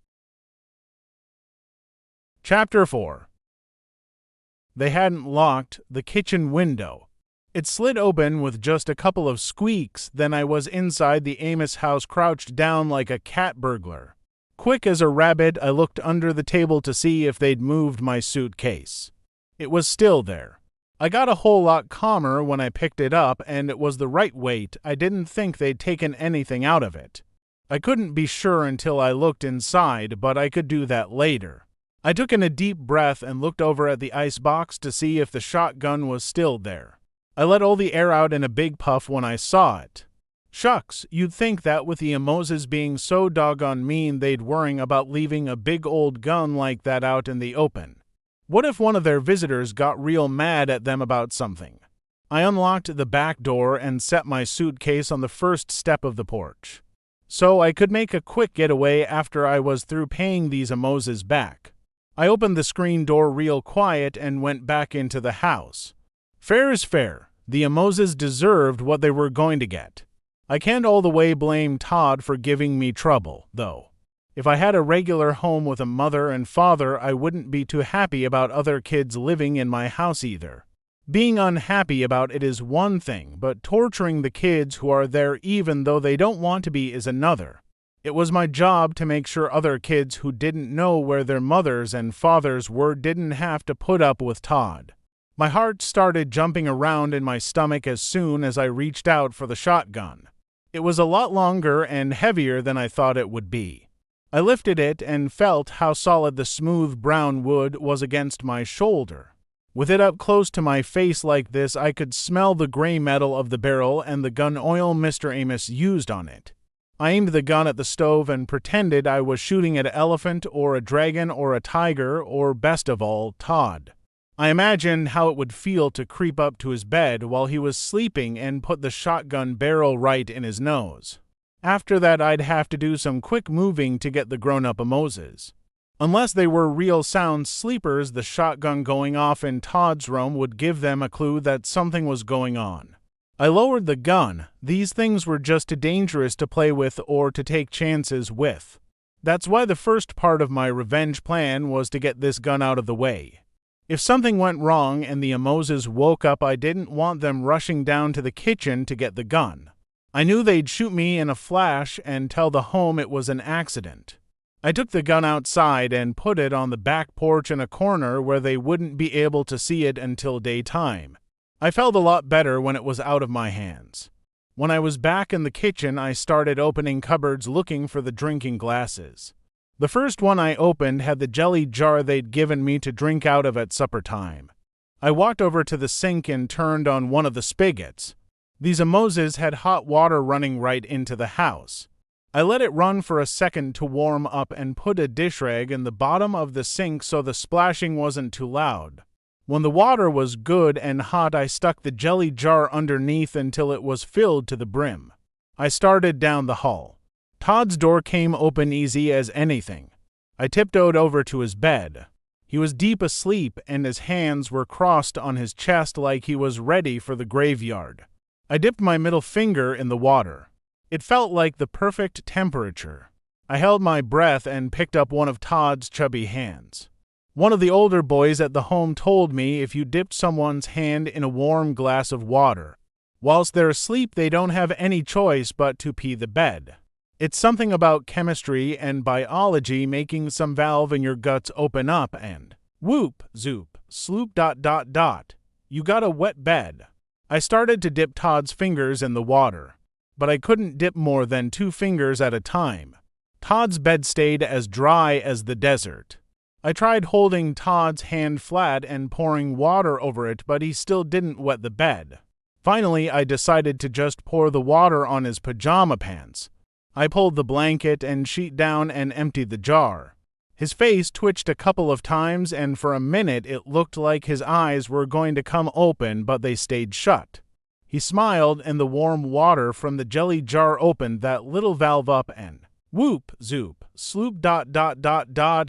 Chapter 4. They hadn't locked the kitchen window. It slid open with just a couple of squeaks, then I was inside the Amos house, crouched down like a cat burglar. Quick as a rabbit, I looked under the table to see if they'd moved my suitcase. It was still there. I got a whole lot calmer when I picked it up, and it was the right weight. I didn't think they'd taken anything out of it. I couldn't be sure until I looked inside, but I could do that later. I took in a deep breath and looked over at the icebox to see if the shotgun was still there. I let all the air out in a big puff when I saw it. Shucks, you'd think that with the Emoses being so doggone mean they'd worrying about leaving a big old gun like that out in the open. What if one of their visitors got real mad at them about something? I unlocked the back door and set my suitcase on the first step of the porch, so I could make a quick getaway after I was through paying these Emoses back. I opened the screen door real quiet and went back into the house. Fair is fair. The Emoses deserved what they were going to get. I can't all the way blame Todd for giving me trouble, though. If I had a regular home with a mother and father, I wouldn't be too happy about other kids living in my house either. Being unhappy about it is one thing, but torturing the kids who are there even though they don't want to be is another. It was my job to make sure other kids who didn't know where their mothers and fathers were didn't have to put up with Todd. My heart started jumping around in my stomach as soon as I reached out for the shotgun. It was a lot longer and heavier than I thought it would be. I lifted it and felt how solid the smooth brown wood was against my shoulder. With it up close to my face like this, I could smell the gray metal of the barrel and the gun oil Mr. Amos used on it. I aimed the gun at the stove and pretended I was shooting at an elephant or a dragon or a tiger or, best of all, Todd. I imagined how it would feel to creep up to his bed while he was sleeping and put the shotgun barrel right in his nose. After that, I'd have to do some quick moving to get the grown-up Moses. Unless they were real sound sleepers, the shotgun going off in Todd's room would give them a clue that something was going on. I lowered the gun. These things were just too dangerous to play with or to take chances with. That's why the first part of my revenge plan was to get this gun out of the way. If something went wrong and the Moses woke up, I didn't want them rushing down to the kitchen to get the gun. I knew they'd shoot me in a flash and tell the home it was an accident. I took the gun outside and put it on the back porch in a corner where they wouldn't be able to see it until daytime. I felt a lot better when it was out of my hands. When I was back in the kitchen, I started opening cupboards looking for the drinking glasses. The first one I opened had the jelly jar they'd given me to drink out of at supper time. I walked over to the sink and turned on one of the spigots. These Moses had hot water running right into the house. I let it run for a second to warm up and put a dish rag in the bottom of the sink so the splashing wasn't too loud. When the water was good and hot, I stuck the jelly jar underneath until it was filled to the brim. I started down the hall. Todd's door came open easy as anything. I tiptoed over to his bed. He was deep asleep and his hands were crossed on his chest like he was ready for the graveyard. I dipped my middle finger in the water. It felt like the perfect temperature. I held my breath and picked up one of Todd's chubby hands. One of the older boys at the home told me if you dipped someone's hand in a warm glass of water, whilst they're asleep, they don't have any choice but to pee the bed. It's something about chemistry and biology making some valve in your guts open up and whoop, zoop, sloop ... You got a wet bed. I started to dip Todd's fingers in the water, but I couldn't dip more than 2 fingers at a time. Todd's bed stayed as dry as the desert. I tried holding Todd's hand flat and pouring water over it, but he still didn't wet the bed. Finally, I decided to just pour the water on his pajama pants. I pulled the blanket and sheet down and emptied the jar. His face twitched a couple of times, and for a minute it looked like his eyes were going to come open, but they stayed shut. He smiled, and the warm water from the jelly jar opened that little valve up and whoop, zoop, sloop ...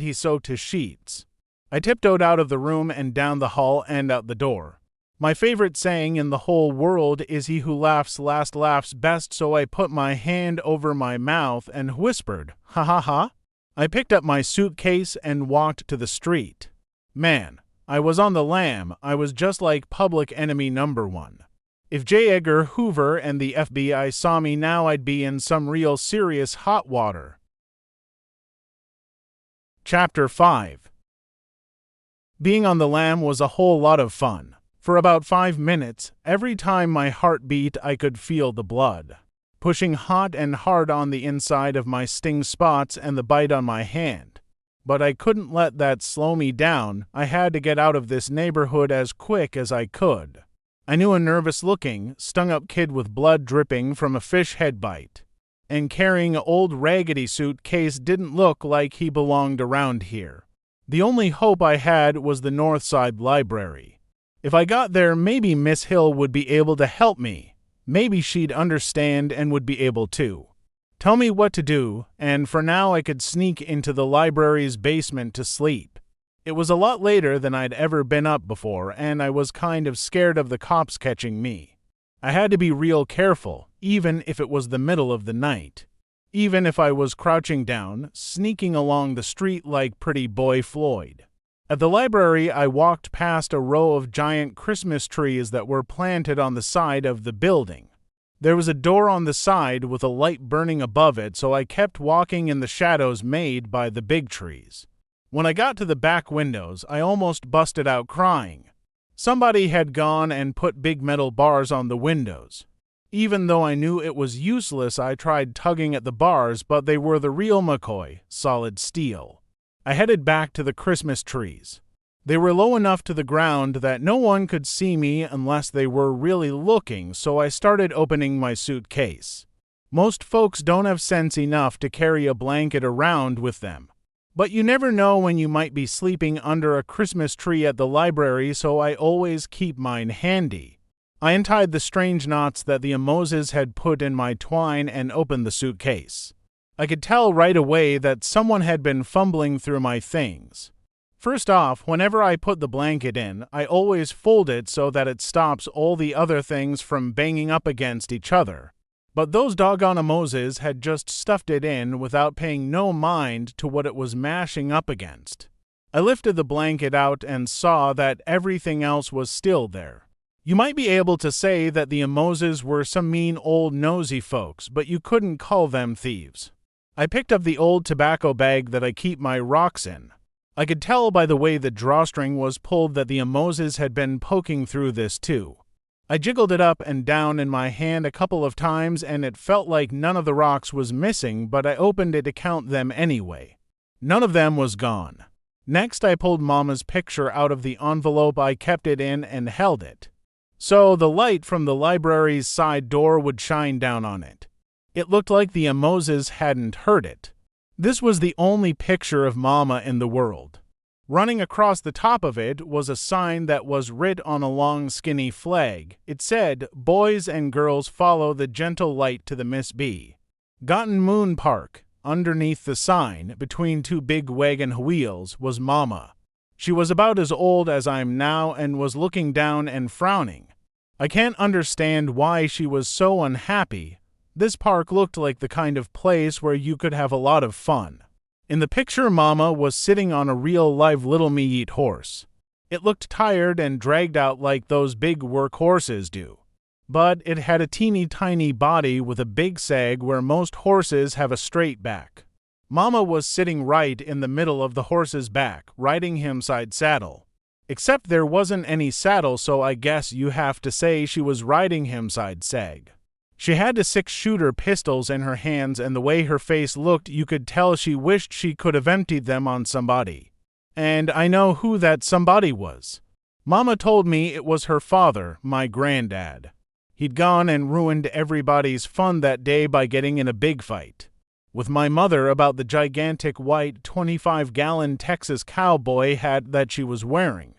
He soaked his sheets. I tiptoed out of the room and down the hall and out the door. My favorite saying in the whole world is "He who laughs last laughs best," so I put my hand over my mouth and whispered, "Ha ha ha." I picked up my suitcase and walked to the street. Man, I was on the lam. I was just like Public Enemy #1. If J. Edgar Hoover and the FBI saw me now, I'd be in some real serious hot water. Chapter 5. Being on the lam was a whole lot of fun. For about 5 minutes, every time my heart beat, I could feel the blood pushing hot and hard on the inside of my sting spots and the bite on my hand. But I couldn't let that slow me down. I had to get out of this neighborhood as quick as I could. I knew a nervous-looking, stung-up kid with blood dripping from a fish head bite, and carrying an old raggedy suitcase didn't look like he belonged around here. The only hope I had was the Northside Library. If I got there, maybe Miss Hill would be able to help me. Maybe she'd understand and would be able to tell me what to do, and for now I could sneak into the library's basement to sleep. It was a lot later than I'd ever been up before, and I was kind of scared of the cops catching me. I had to be real careful, even if it was the middle of the night. Even if I was crouching down, sneaking along the street like Pretty Boy Floyd. At the library, I walked past a row of giant Christmas trees that were planted on the side of the building. There was a door on the side with a light burning above it, so I kept walking in the shadows made by the big trees. When I got to the back windows, I almost busted out crying. Somebody had gone and put big metal bars on the windows. Even though I knew it was useless, I tried tugging at the bars, but they were the real McCoy, solid steel. I headed back to the Christmas trees. They were low enough to the ground that no one could see me unless they were really looking, so I started opening my suitcase. Most folks don't have sense enough to carry a blanket around with them. But you never know when you might be sleeping under a Christmas tree at the library, so I always keep mine handy. I untied the strange knots that the Moses had put in my twine and opened the suitcase. I could tell right away that someone had been fumbling through my things. First off, whenever I put the blanket in, I always fold it so that it stops all the other things from banging up against each other. But those doggone Moses had just stuffed it in without paying no mind to what it was mashing up against. I lifted the blanket out and saw that everything else was still there. You might be able to say that the Moses were some mean old nosy folks, but you couldn't call them thieves. I picked up the old tobacco bag that I keep my rocks in. I could tell by the way the drawstring was pulled that the Moses had been poking through this too. I jiggled it up and down in my hand a couple of times and it felt like none of the rocks was missing, but I opened it to count them anyway. None of them was gone. Next I pulled Mama's picture out of the envelope I kept it in and held it, so the light from the library's side door would shine down on it. It looked like the Moses hadn't heard it. This was the only picture of Mama in the world. Running across the top of it was a sign that was writ on a long skinny flag. It said, "Boys and girls follow the gentle light to the Miss B. Gotten Moon Park." Underneath the sign, between two big wagon wheels, was Mama. She was about as old as I'm now and was looking down and frowning. I can't understand why she was so unhappy. This park looked like the kind of place where you could have a lot of fun. In the picture, Mama was sitting on a real live little me-eat horse. It looked tired and dragged out like those big work horses do. But it had a teeny tiny body with a big sag where most horses have a straight back. Mama was sitting right in the middle of the horse's back, riding him side saddle. Except there wasn't any saddle, so I guess you have to say she was riding him side sag. She had the 6-shooter pistols in her hands, and the way her face looked, you could tell she wished she could have emptied them on somebody. And I know who that somebody was. Mama told me it was her father, my granddad. He'd gone and ruined everybody's fun that day by getting in a big fight with my mother about the gigantic white 25-gallon Texas cowboy hat that she was wearing.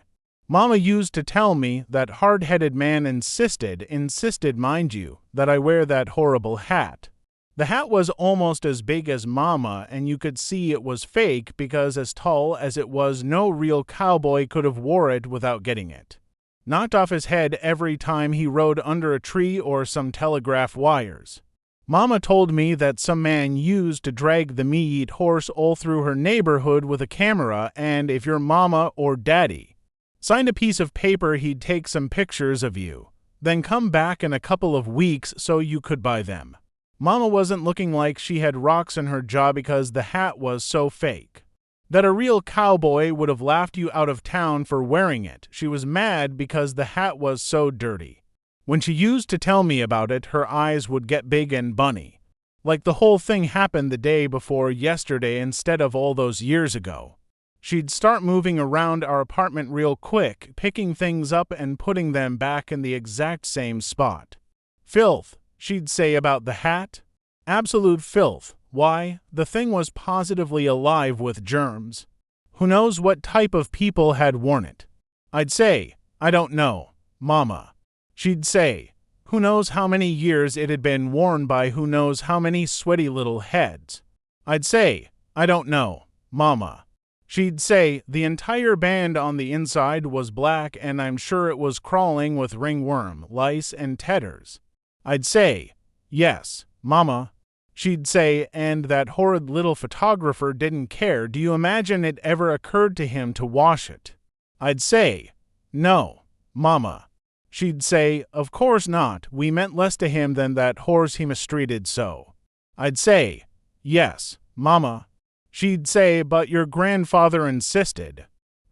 Mama used to tell me that hard-headed man insisted, mind you, that I wear that horrible hat. The hat was almost as big as Mama, and you could see it was fake because as tall as it was, no real cowboy could have wore it without getting it knocked off his head every time he rode under a tree or some telegraph wires. Mama told me that some man used to drag the me-eat horse all through her neighborhood with a camera, and if your mama or daddy signed a piece of paper, he'd take some pictures of you, then come back in a couple of weeks so you could buy them. Mama wasn't looking like she had rocks in her jaw because the hat was so fake that a real cowboy would have laughed you out of town for wearing it. She was mad because the hat was so dirty. When she used to tell me about it, her eyes would get big and bunny, like the whole thing happened the day before yesterday instead of all those years ago. She'd start moving around our apartment real quick, picking things up and putting them back in the exact same spot. "Filth," she'd say about the hat. Absolute filth. Why, the thing was positively alive with germs. Who knows what type of people had worn it? I'd say, "I don't know, Mama." She'd say, "Who knows how many years it had been worn by who knows how many sweaty little heads?" I'd say, "I don't know, Mama." She'd say, "The entire band on the inside was black and I'm sure it was crawling with ringworm, lice, and tetters." I'd say, "Yes, Mama." She'd say, "And that horrid little photographer didn't care. Do you imagine it ever occurred to him to wash it?" I'd say, "No, Mama." She'd say, "Of course not. We meant less to him than that horse he mistreated so." I'd say, "Yes, Mama." She'd say, "But your grandfather insisted."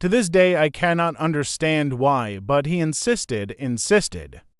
To this day I cannot understand why, but he insisted.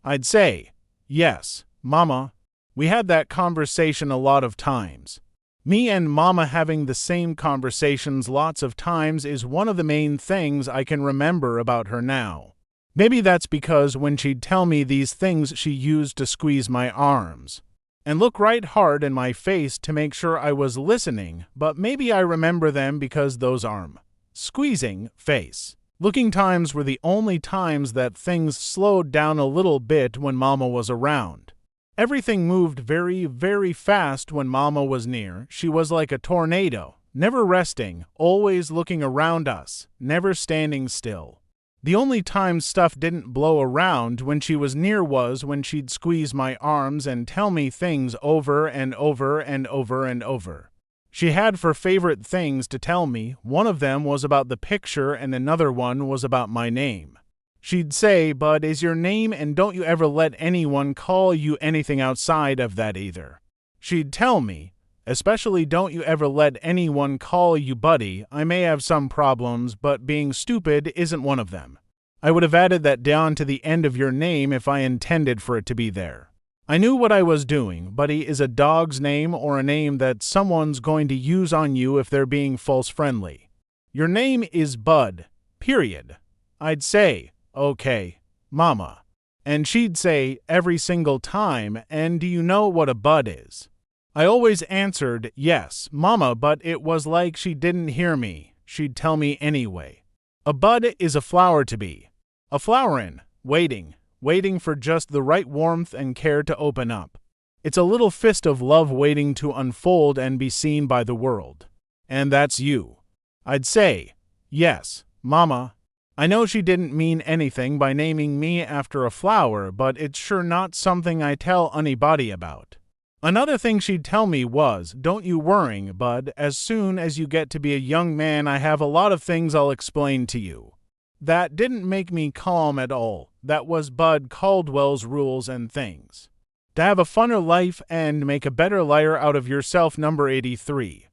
I'd say, "Yes, Mama." We had that conversation a lot of times. Me and Mama having the same conversations lots of times is one of the main things I can remember about her now. Maybe that's because when she'd tell me these things she used to squeeze my arms and look right hard in my face to make sure I was listening, but maybe I remember them because those arm squeezing, face looking times were the only times that things slowed down a little bit when Mama was around. Everything moved very, very fast when Mama was near. She was like a tornado, never resting, always looking around us, never standing still. The only time stuff didn't blow around when she was near was when she'd squeeze my arms and tell me things over and over and over and over. She had four favorite things to tell me. One of them was about the picture and another one was about my name. She'd say, "Bud is your name, and don't you ever let anyone call you anything outside of that either." She'd tell me, especially don't you ever let anyone call you Buddy. I may have some problems, but being stupid isn't one of them. I would have added that down to the end of your name if I intended for it to be there. I knew what I was doing. Buddy is a dog's name or a name that someone's going to use on you if they're being false friendly. Your name is Bud, period. I'd say, "Okay, Mama." And she'd say every single time, "And do you know what a bud is?" I always answered, "Yes, Mama," but it was like she didn't hear me. She'd tell me anyway. A bud is a flower to be. A flower in, waiting for just the right warmth and care to open up. It's a little fist of love waiting to unfold and be seen by the world. And that's you. I'd say, "Yes, Mama." I know she didn't mean anything by naming me after a flower, but it's sure not something I tell anybody about. Another thing she'd tell me was, "Don't you worry, Bud. As soon as you get to be a young man, I have a lot of things I'll explain to you." That didn't make me calm at all. That was Bud Caldwell's rules and things. To have a funner life and make a better liar out of yourself. Number 83.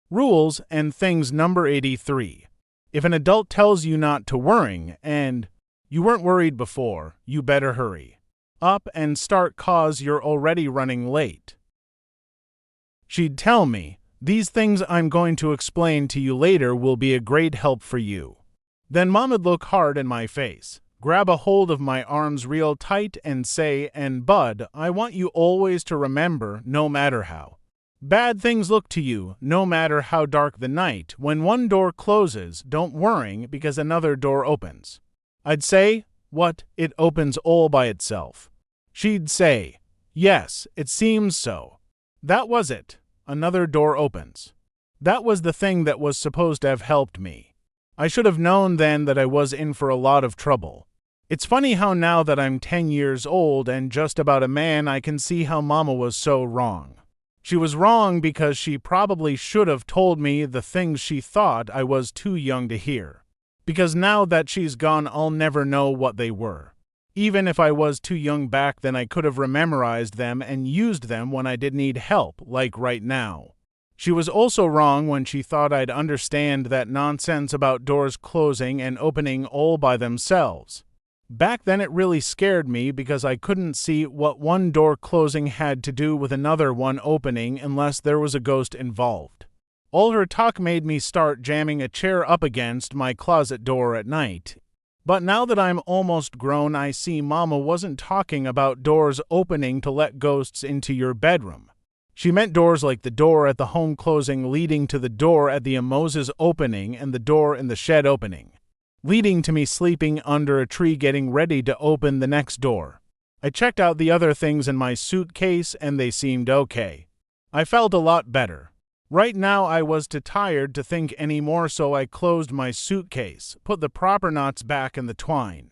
Rules and things. Number 83. If an adult tells you not to worry and you weren't worried before, you better hurry up and start 'cause you're already running late. She'd tell me, "These things I'm going to explain to you later will be a great help for you." Then Mom'd look hard in my face, grab a hold of my arms real tight and say, "And Bud, I want you always to remember, no matter how bad things look to you, no matter how dark the night, when one door closes, don't worry because another door opens." I'd say, "What? It opens all by itself." She'd say, "Yes, it seems so." That was it. Another door opens. That was the thing that was supposed to have helped me. I should have known then that I was in for a lot of trouble. It's funny how now that I'm 10 years old and just about a man, I can see how Mama was so wrong. She was wrong because she probably should have told me the things she thought I was too young to hear. Because now that she's gone, I'll never know what they were. Even if I was too young back then, I could have memorized them and used them when I did need help, like right now. She was also wrong when she thought I'd understand that nonsense about doors closing and opening all by themselves. Back then it really scared me because I couldn't see what one door closing had to do with another one opening unless there was a ghost involved. All her talk made me start jamming a chair up against my closet door at night. But now that I'm almost grown, I see Mama wasn't talking about doors opening to let ghosts into your bedroom. She meant doors like the door at the home closing leading to the door at the Moses opening and the door in the shed opening, leading to me sleeping under a tree getting ready to open the next door. I checked out the other things in my suitcase and they seemed okay. I felt a lot better. Right now I was too tired to think anymore, so I closed my suitcase, put the proper knots back in the twine,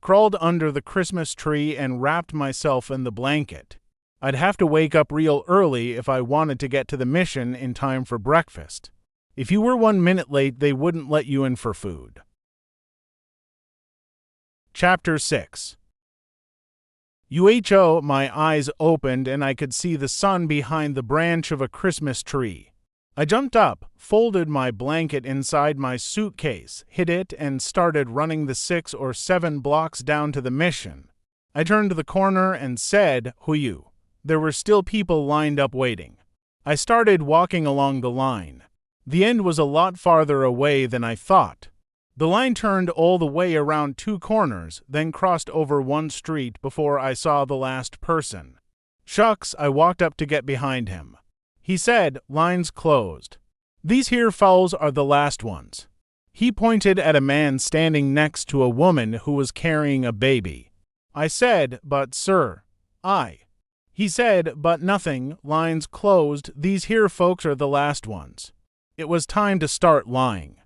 crawled under the Christmas tree and wrapped myself in the blanket. I'd have to wake up real early if I wanted to get to the mission in time for breakfast. If you were 1 minute late, they wouldn't let you in for food. Chapter 6. My eyes opened and I could see the sun behind the branch of a Christmas tree. I jumped up, folded my blanket inside my suitcase, hid it, and started running the 6 or 7 blocks down to the mission. I turned the corner and said, "Who you?" There were still people lined up waiting. I started walking along the line. The end was a lot farther away than I thought. The line turned all the way around 2 corners, then crossed over 1 street before I saw the last person. Shucks, I walked up to get behind him. He said, "Line's closed. These here fowls are the last ones." He pointed at a man standing next to a woman who was carrying a baby. I said, "But sir, He said, "But nothing, line's closed, these here folks are the last ones." It was time to start lying.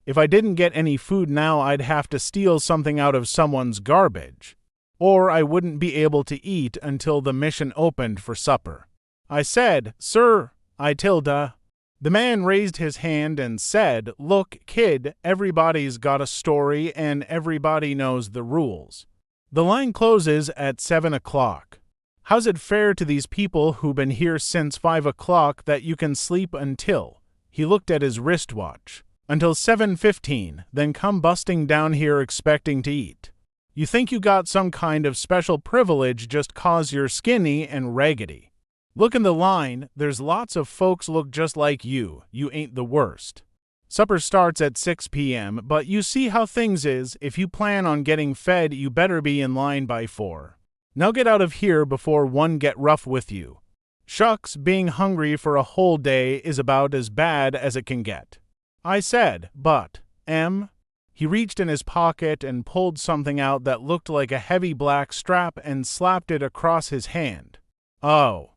If I didn't get any food now, I'd have to steal something out of someone's garbage, or I wouldn't be able to eat until the mission opened for supper. I said, "Sir, Tilda." The man raised his hand and said, "Look, kid, everybody's got a story and everybody knows the rules. The line closes at 7 o'clock. How's it fair to these people who've been here since 5 o'clock that you can sleep until," he looked at his wristwatch, "until 7:15, then come busting down here expecting to eat? You think you got some kind of special privilege just 'cause you're skinny and raggedy? Look in the line, there's lots of folks look just like you ain't the worst. Supper starts at 6 p.m., but you see how things is, if you plan on getting fed you better be in line by 4. Now get out of here before one get rough with you. Shucks, being hungry for a whole day is about as bad as it can get." I said, "But, He reached in his pocket and pulled something out that looked like a heavy black strap and slapped it across his hand. "Oh,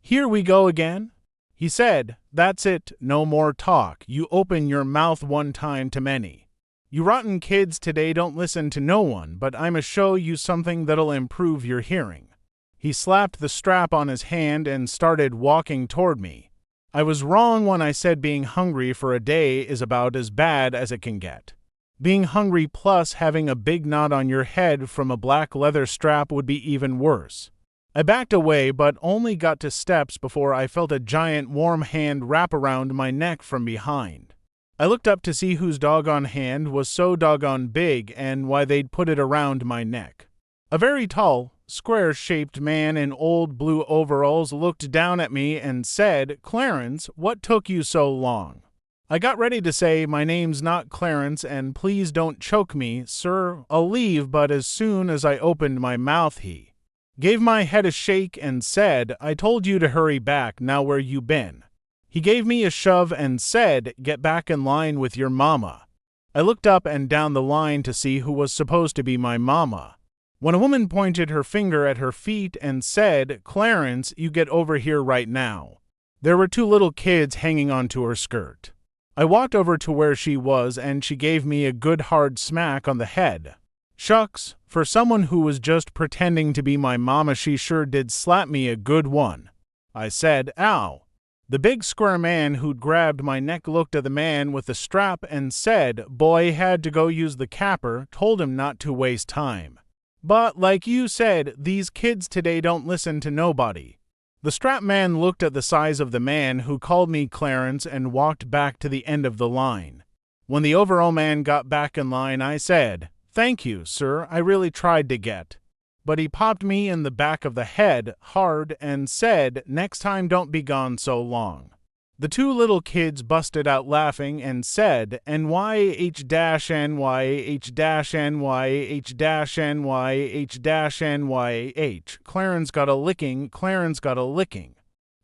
here we go again?" He said, "That's it, no more talk. You open your mouth one time too many. You rotten kids today don't listen to no one, but I'ma show you something that'll improve your hearing." He slapped the strap on his hand and started walking toward me. I was wrong when I said being hungry for a day is about as bad as it can get. Being hungry plus having a big knot on your head from a black leather strap would be even worse. I backed away but only got to steps before I felt a giant warm hand wrap around my neck from behind. I looked up to see whose doggone hand was so doggone big and why they'd put it around my neck. A very tall, square-shaped man in old blue overalls looked down at me and said, "Clarence, what took you so long?" I got ready to say, "My name's not Clarence and please don't choke me, sir, I'll leave," but as soon as I opened my mouth he gave my head a shake and said, "I told you to hurry back, now where you been?" He gave me a shove and said, "Get back in line with your mama." I looked up and down the line to see who was supposed to be my mama, when a woman pointed her finger at her feet and said, "Clarence, you get over here right now." There were 2 little kids hanging onto her skirt. I walked over to where she was and she gave me a good hard smack on the head. Shucks, for someone who was just pretending to be my mama she sure did slap me a good one. I said, "Ow." The big square man who'd grabbed my neck looked at the man with the strap and said, "Boy had to go use the capper, told him not to waste time. But like you said, these kids today don't listen to nobody." The strap man looked at the size of the man who called me Clarence and walked back to the end of the line. When the overall man got back in line, I said, "Thank you, sir, I really tried to get." But he popped me in the back of the head hard and said, "Next time don't be gone so long." The 2 little kids busted out laughing and said, "NYH-NYH-NYH-NYH-NYH. Clarence got a licking, Clarence got a licking."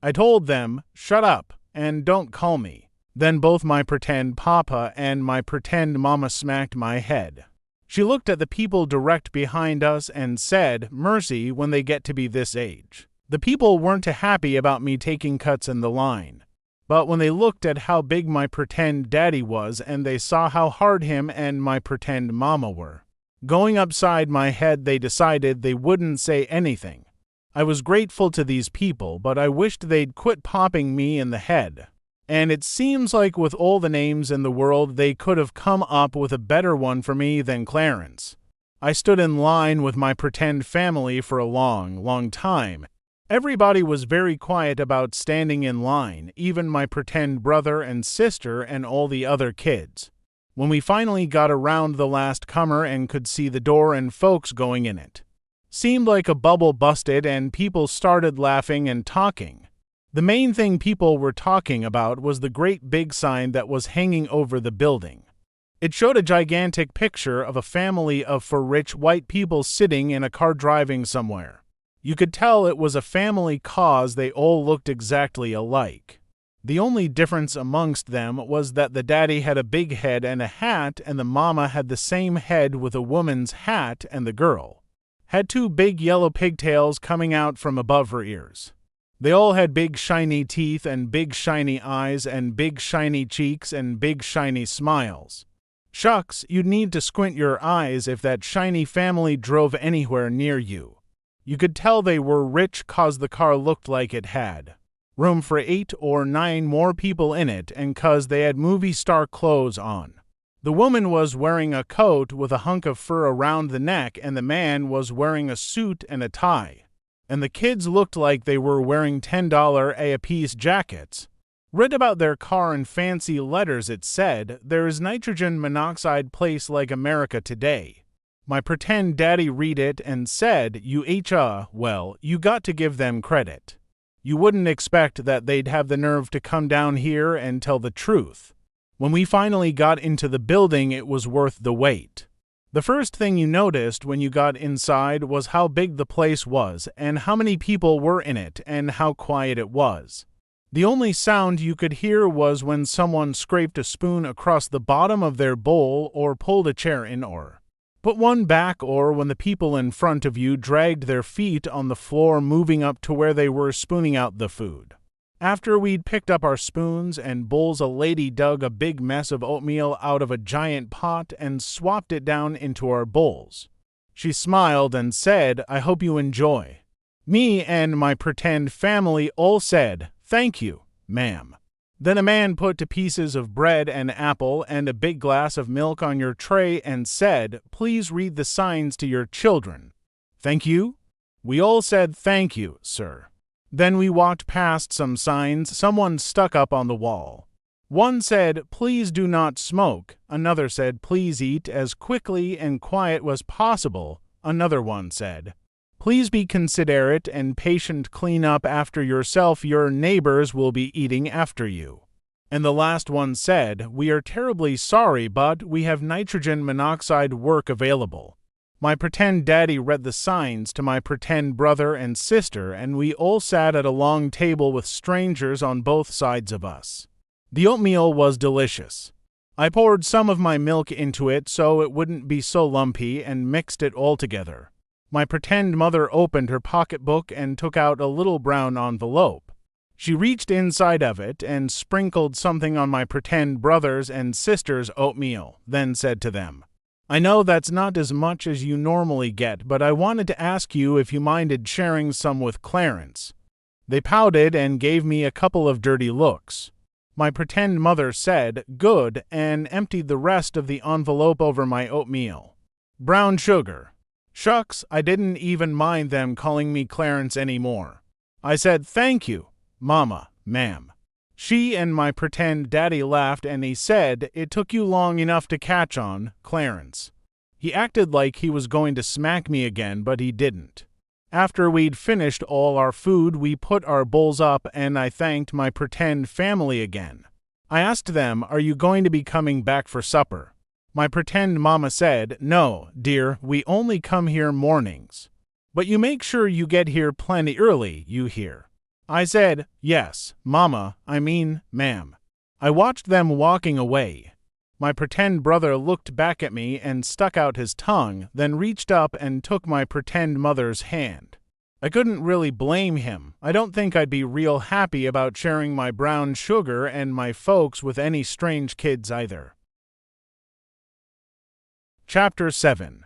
I told them, "Shut up, and don't call me." Then both my pretend papa and my pretend mama smacked my head. She looked at the people direct behind us and said, "Mercy when they get to be this age." The people weren't too happy about me taking cuts in the line. But when they looked at how big my pretend daddy was and they saw how hard him and my pretend mama were going upside my head, they decided they wouldn't say anything. I was grateful to these people, but I wished they'd quit popping me in the head. And it seems like with all the names in the world, they could have come up with a better one for me than Clarence. I stood in line with my pretend family for a long, long time, Everybody was very quiet about standing in line, even my pretend brother and sister and all the other kids. When we finally got around the last comer and could see the door and folks going in it, seemed like a bubble busted and people started laughing and talking. The main thing people were talking about was the great big sign that was hanging over the building. It showed a gigantic picture of a family of four rich white people sitting in a car driving somewhere. You could tell it was a family cause they all looked exactly alike. The only difference amongst them was that the daddy had a big head and a hat, and the mama had the same head with a woman's hat, and the girl had two big yellow pigtails coming out from above her ears. They all had big shiny teeth and big shiny eyes and big shiny cheeks and big shiny smiles. Shucks, you'd need to squint your eyes if that shiny family drove anywhere near you. You could tell they were rich 'cause the car looked like it had room for 8 or 9 more people in it, and 'cause they had movie star clothes on. The woman was wearing a coat with a hunk of fur around the neck, and the man was wearing a suit and a tie. And the kids looked like they were wearing $10 a-piece jackets. Read about their car in fancy letters. It said, "There is nitrogen monoxide place like America today." My pretend daddy read it and said, well, you got to give them credit. You wouldn't expect that they'd have the nerve to come down here and tell the truth. When we finally got into the building, it was worth the wait. The first thing you noticed when you got inside was how big the place was and how many people were in it and how quiet it was. The only sound you could hear was when someone scraped a spoon across the bottom of their bowl or pulled a chair in or put one back, or when the people in front of you dragged their feet on the floor moving up to where they were spooning out the food. After we'd picked up our spoons and bowls, a lady dug a big mess of oatmeal out of a giant pot and swapped it down into our bowls. She smiled and said, "I hope you enjoy." Me and my pretend family all said, "Thank you, ma'am." Then a man put two pieces of bread, an apple, and a big glass of milk on your tray and said, "Please read the signs to your children." "Thank you?" We all said, "Thank you, sir." Then we walked past some signs someone stuck up on the wall. One said, "Please do not smoke." Another said, "Please eat as quickly and quiet as possible." Another one said, "Please be considerate and patient, clean up after yourself, your neighbors will be eating after you." And the last one said, "We are terribly sorry, but we have nitrogen monoxide work available." My pretend daddy read the signs to my pretend brother and sister, and we all sat at a long table with strangers on both sides of us. The oatmeal was delicious. I poured some of my milk into it so it wouldn't be so lumpy and mixed it all together. My pretend mother opened her pocketbook and took out a little brown envelope. She reached inside of it and sprinkled something on my pretend brother's and sister's oatmeal, then said to them, "I know that's not as much as you normally get, but I wanted to ask you if you minded sharing some with Clarence." They pouted and gave me a couple of dirty looks. My pretend mother said, "Good," and emptied the rest of the envelope over my oatmeal. Brown sugar. Shucks, I didn't even mind them calling me Clarence anymore. I said, "Thank you, Mama, ma'am." She and my pretend daddy laughed, and he said, "It took you long enough to catch on, Clarence." He acted like he was going to smack me again, but he didn't. After we'd finished all our food, we put our bowls up, and I thanked my pretend family again. I asked them, "Are you going to be coming back for supper?" My pretend mama said, "No, dear, we only come here mornings. But you make sure you get here plenty early, you hear." I said, "Yes, ma'am." I watched them walking away. My pretend brother looked back at me and stuck out his tongue, then reached up and took my pretend mother's hand. I couldn't really blame him. I don't think I'd be real happy about sharing my brown sugar and my folks with any strange kids either. Chapter 7.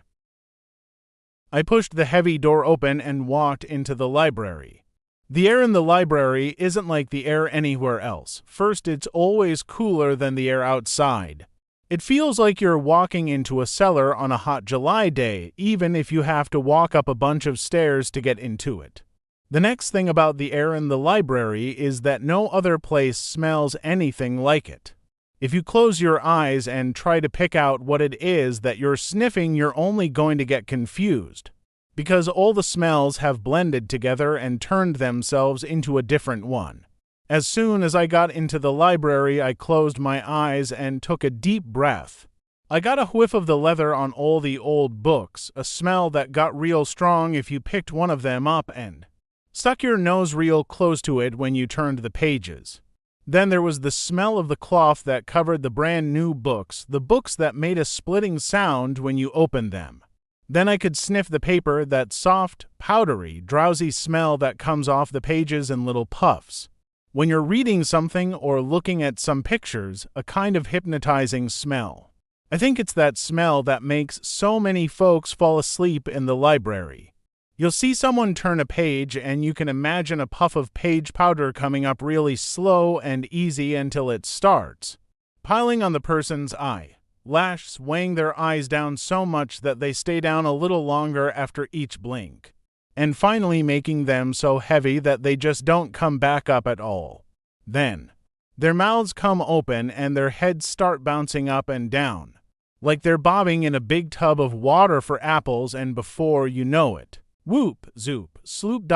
I pushed the heavy door open and walked into the library. The air in the library isn't like the air anywhere else. First, it's always cooler than the air outside. It feels like you're walking into a cellar on a hot July day, even if you have to walk up a bunch of stairs to get into it. The next thing about the air in the library is that no other place smells anything like it. If you close your eyes and try to pick out what it is that you're sniffing, you're only going to get confused, because all the smells have blended together and turned themselves into a different one. As soon as I got into the library, I closed my eyes and took a deep breath. I got a whiff of the leather on all the old books, a smell that got real strong if you picked one of them up and stuck your nose real close to it when you turned the pages. Then there was the smell of the cloth that covered the brand new books, the books that made a splitting sound when you opened them. Then I could sniff the paper, that soft, powdery, drowsy smell that comes off the pages in little puffs. When you're reading something or looking at some pictures, a kind of hypnotizing smell. I think it's that smell that makes so many folks fall asleep in the library. You'll see someone turn a page and you can imagine a puff of page powder coming up really slow and easy until it starts piling on the person's eyelash, swaying their eyes down so much that they stay down a little longer after each blink, and finally making them so heavy that they just don't come back up at all. Then, their mouths come open and their heads start bouncing up and down, like they're bobbing in a big tub of water for apples, and before you know it, whoop, zoop, sloop,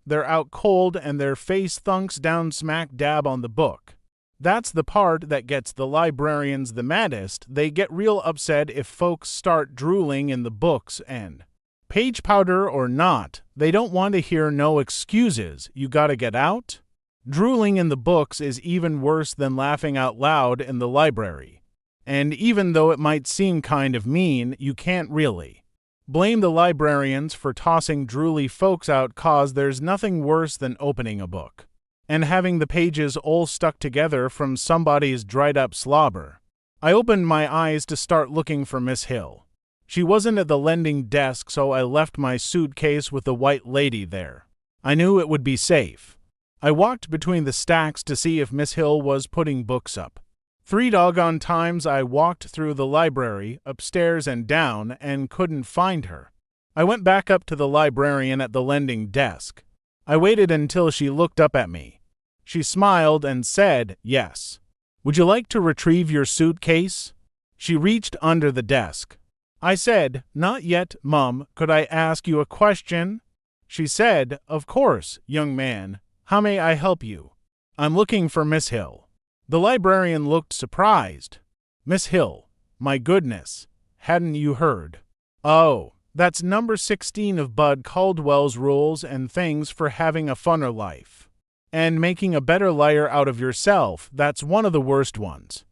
they're out cold and their face thunks down smack dab on the book. That's the part that gets the librarians the maddest. They get real upset if folks start drooling in the books, and page powder or not, they don't want to hear no excuses. You gotta get out? Drooling in the books is even worse than laughing out loud in the library. And even though it might seem kind of mean, you can't really blame the librarians for tossing drooly folks out, 'cause there's nothing worse than opening a book and having the pages all stuck together from somebody's dried up slobber. I opened my eyes to start looking for Miss Hill. She wasn't at the lending desk, so I left my suitcase with the white lady there. I knew it would be safe. I walked between the stacks to see if Miss Hill was putting books up. 3 doggone times I walked through the library, upstairs and down, and couldn't find her. I went back up to the librarian at the lending desk. I waited until she looked up at me. She smiled and said, "Yes. Would you like to retrieve your suitcase?" She reached under the desk. I said, "Not yet, Mum. Could I ask you a question?" She said, "Of course, young man. How may I help you?" "I'm looking for Miss Hill." The librarian looked surprised. "Miss Hill? My goodness. Hadn't you heard?" "Oh, that's number 16 of Bud Caldwell's Rules and Things for Having a Funner Life. And making a better liar out of yourself, that's one of the worst ones."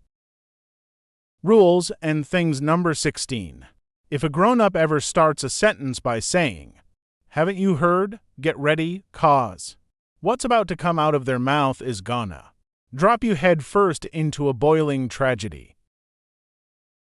Rules and Things number 16. If a grown-up ever starts a sentence by saying, "Haven't you heard? Get ready, 'cause what's about to come out of their mouth is gonna drop you head first into a boiling tragedy."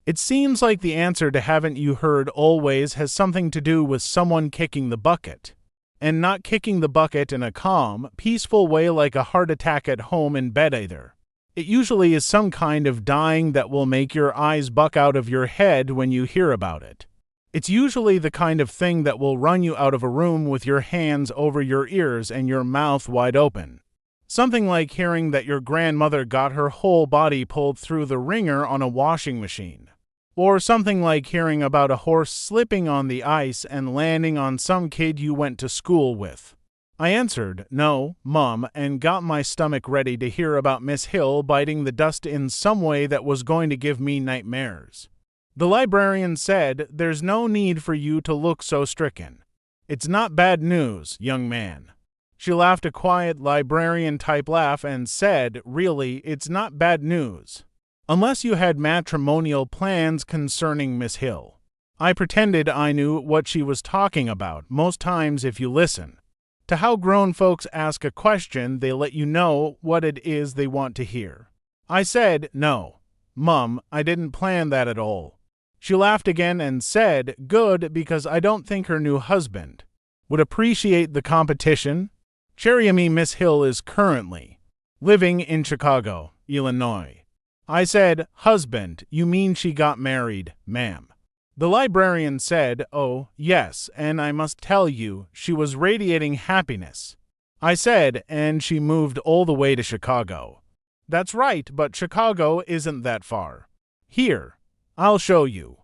It seems like the answer to "haven't you heard" always has something to do with someone kicking the bucket, and not kicking the bucket in a calm, peaceful way like a heart attack at home in bed either. It usually is some kind of dying that will make your eyes buck out of your head when you hear about it. It's usually the kind of thing that will run you out of a room with your hands over your ears and your mouth wide open. Something like hearing that your grandmother got her whole body pulled through the wringer on a washing machine. Or something like hearing about a horse slipping on the ice and landing on some kid you went to school with. I answered, "No, Mum," and got my stomach ready to hear about Miss Hill biting the dust in some way that was going to give me nightmares. The librarian said, "There's no need for you to look so stricken. It's not bad news, young man." She laughed a quiet librarian-type laugh and said, "Really, it's not bad news. Unless you had matrimonial plans concerning Miss Hill." I pretended I knew what she was talking about. Most times, if you listen to how grown folks ask a question, they let you know what it is they want to hear. I said, "No, Mum, I didn't plan that at all." She laughed again and said, "Good, because I don't think her new husband would appreciate the competition." Cherry Miss Hill is currently living in Chicago, Illinois. I said, "Husband, you mean she got married, ma'am." The librarian said, "Oh, yes, and I must tell you, she was radiating happiness." I said, "And she moved all the way to Chicago." "That's right, but Chicago isn't that far. Here, I'll show you."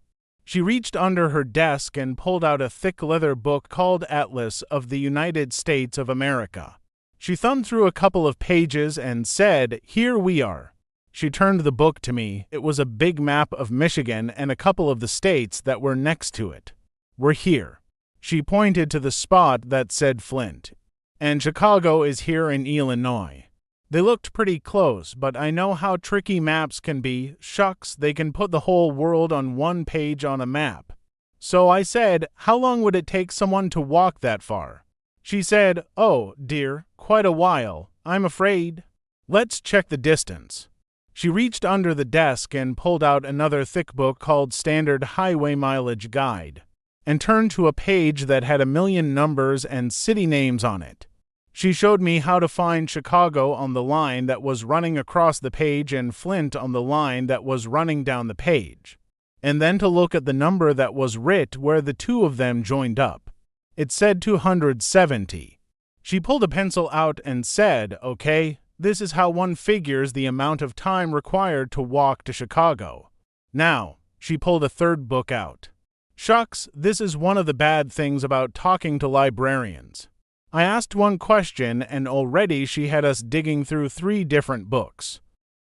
She reached under her desk and pulled out a thick leather book called Atlas of the United States of America. She thumbed through a couple of pages and said, "Here we are." She turned the book to me. It was a big map of Michigan and a couple of the states that were next to it. "We're here." She pointed to the spot that said Flint. "And Chicago is here in Illinois." They looked pretty close, but I know how tricky maps can be. Shucks, they can put the whole world on one page on a map. So I said, "How long would it take someone to walk that far?" She said, "Oh, dear, quite a while, I'm afraid." "Let's check the distance." She reached under the desk and pulled out another thick book called Standard Highway Mileage Guide, and turned to a page that had 1,000,000 numbers and city names on it. She showed me how to find Chicago on the line that was running across the page and Flint on the line that was running down the page, and then to look at the number that was writ where the two of them joined up. It said 270. She pulled a pencil out and said, "Okay, this is how one figures the amount of time required to walk to Chicago." Now, she pulled a third book out. Shucks, this is one of the bad things about talking to librarians. I asked one question and already she had us digging through 3 different books.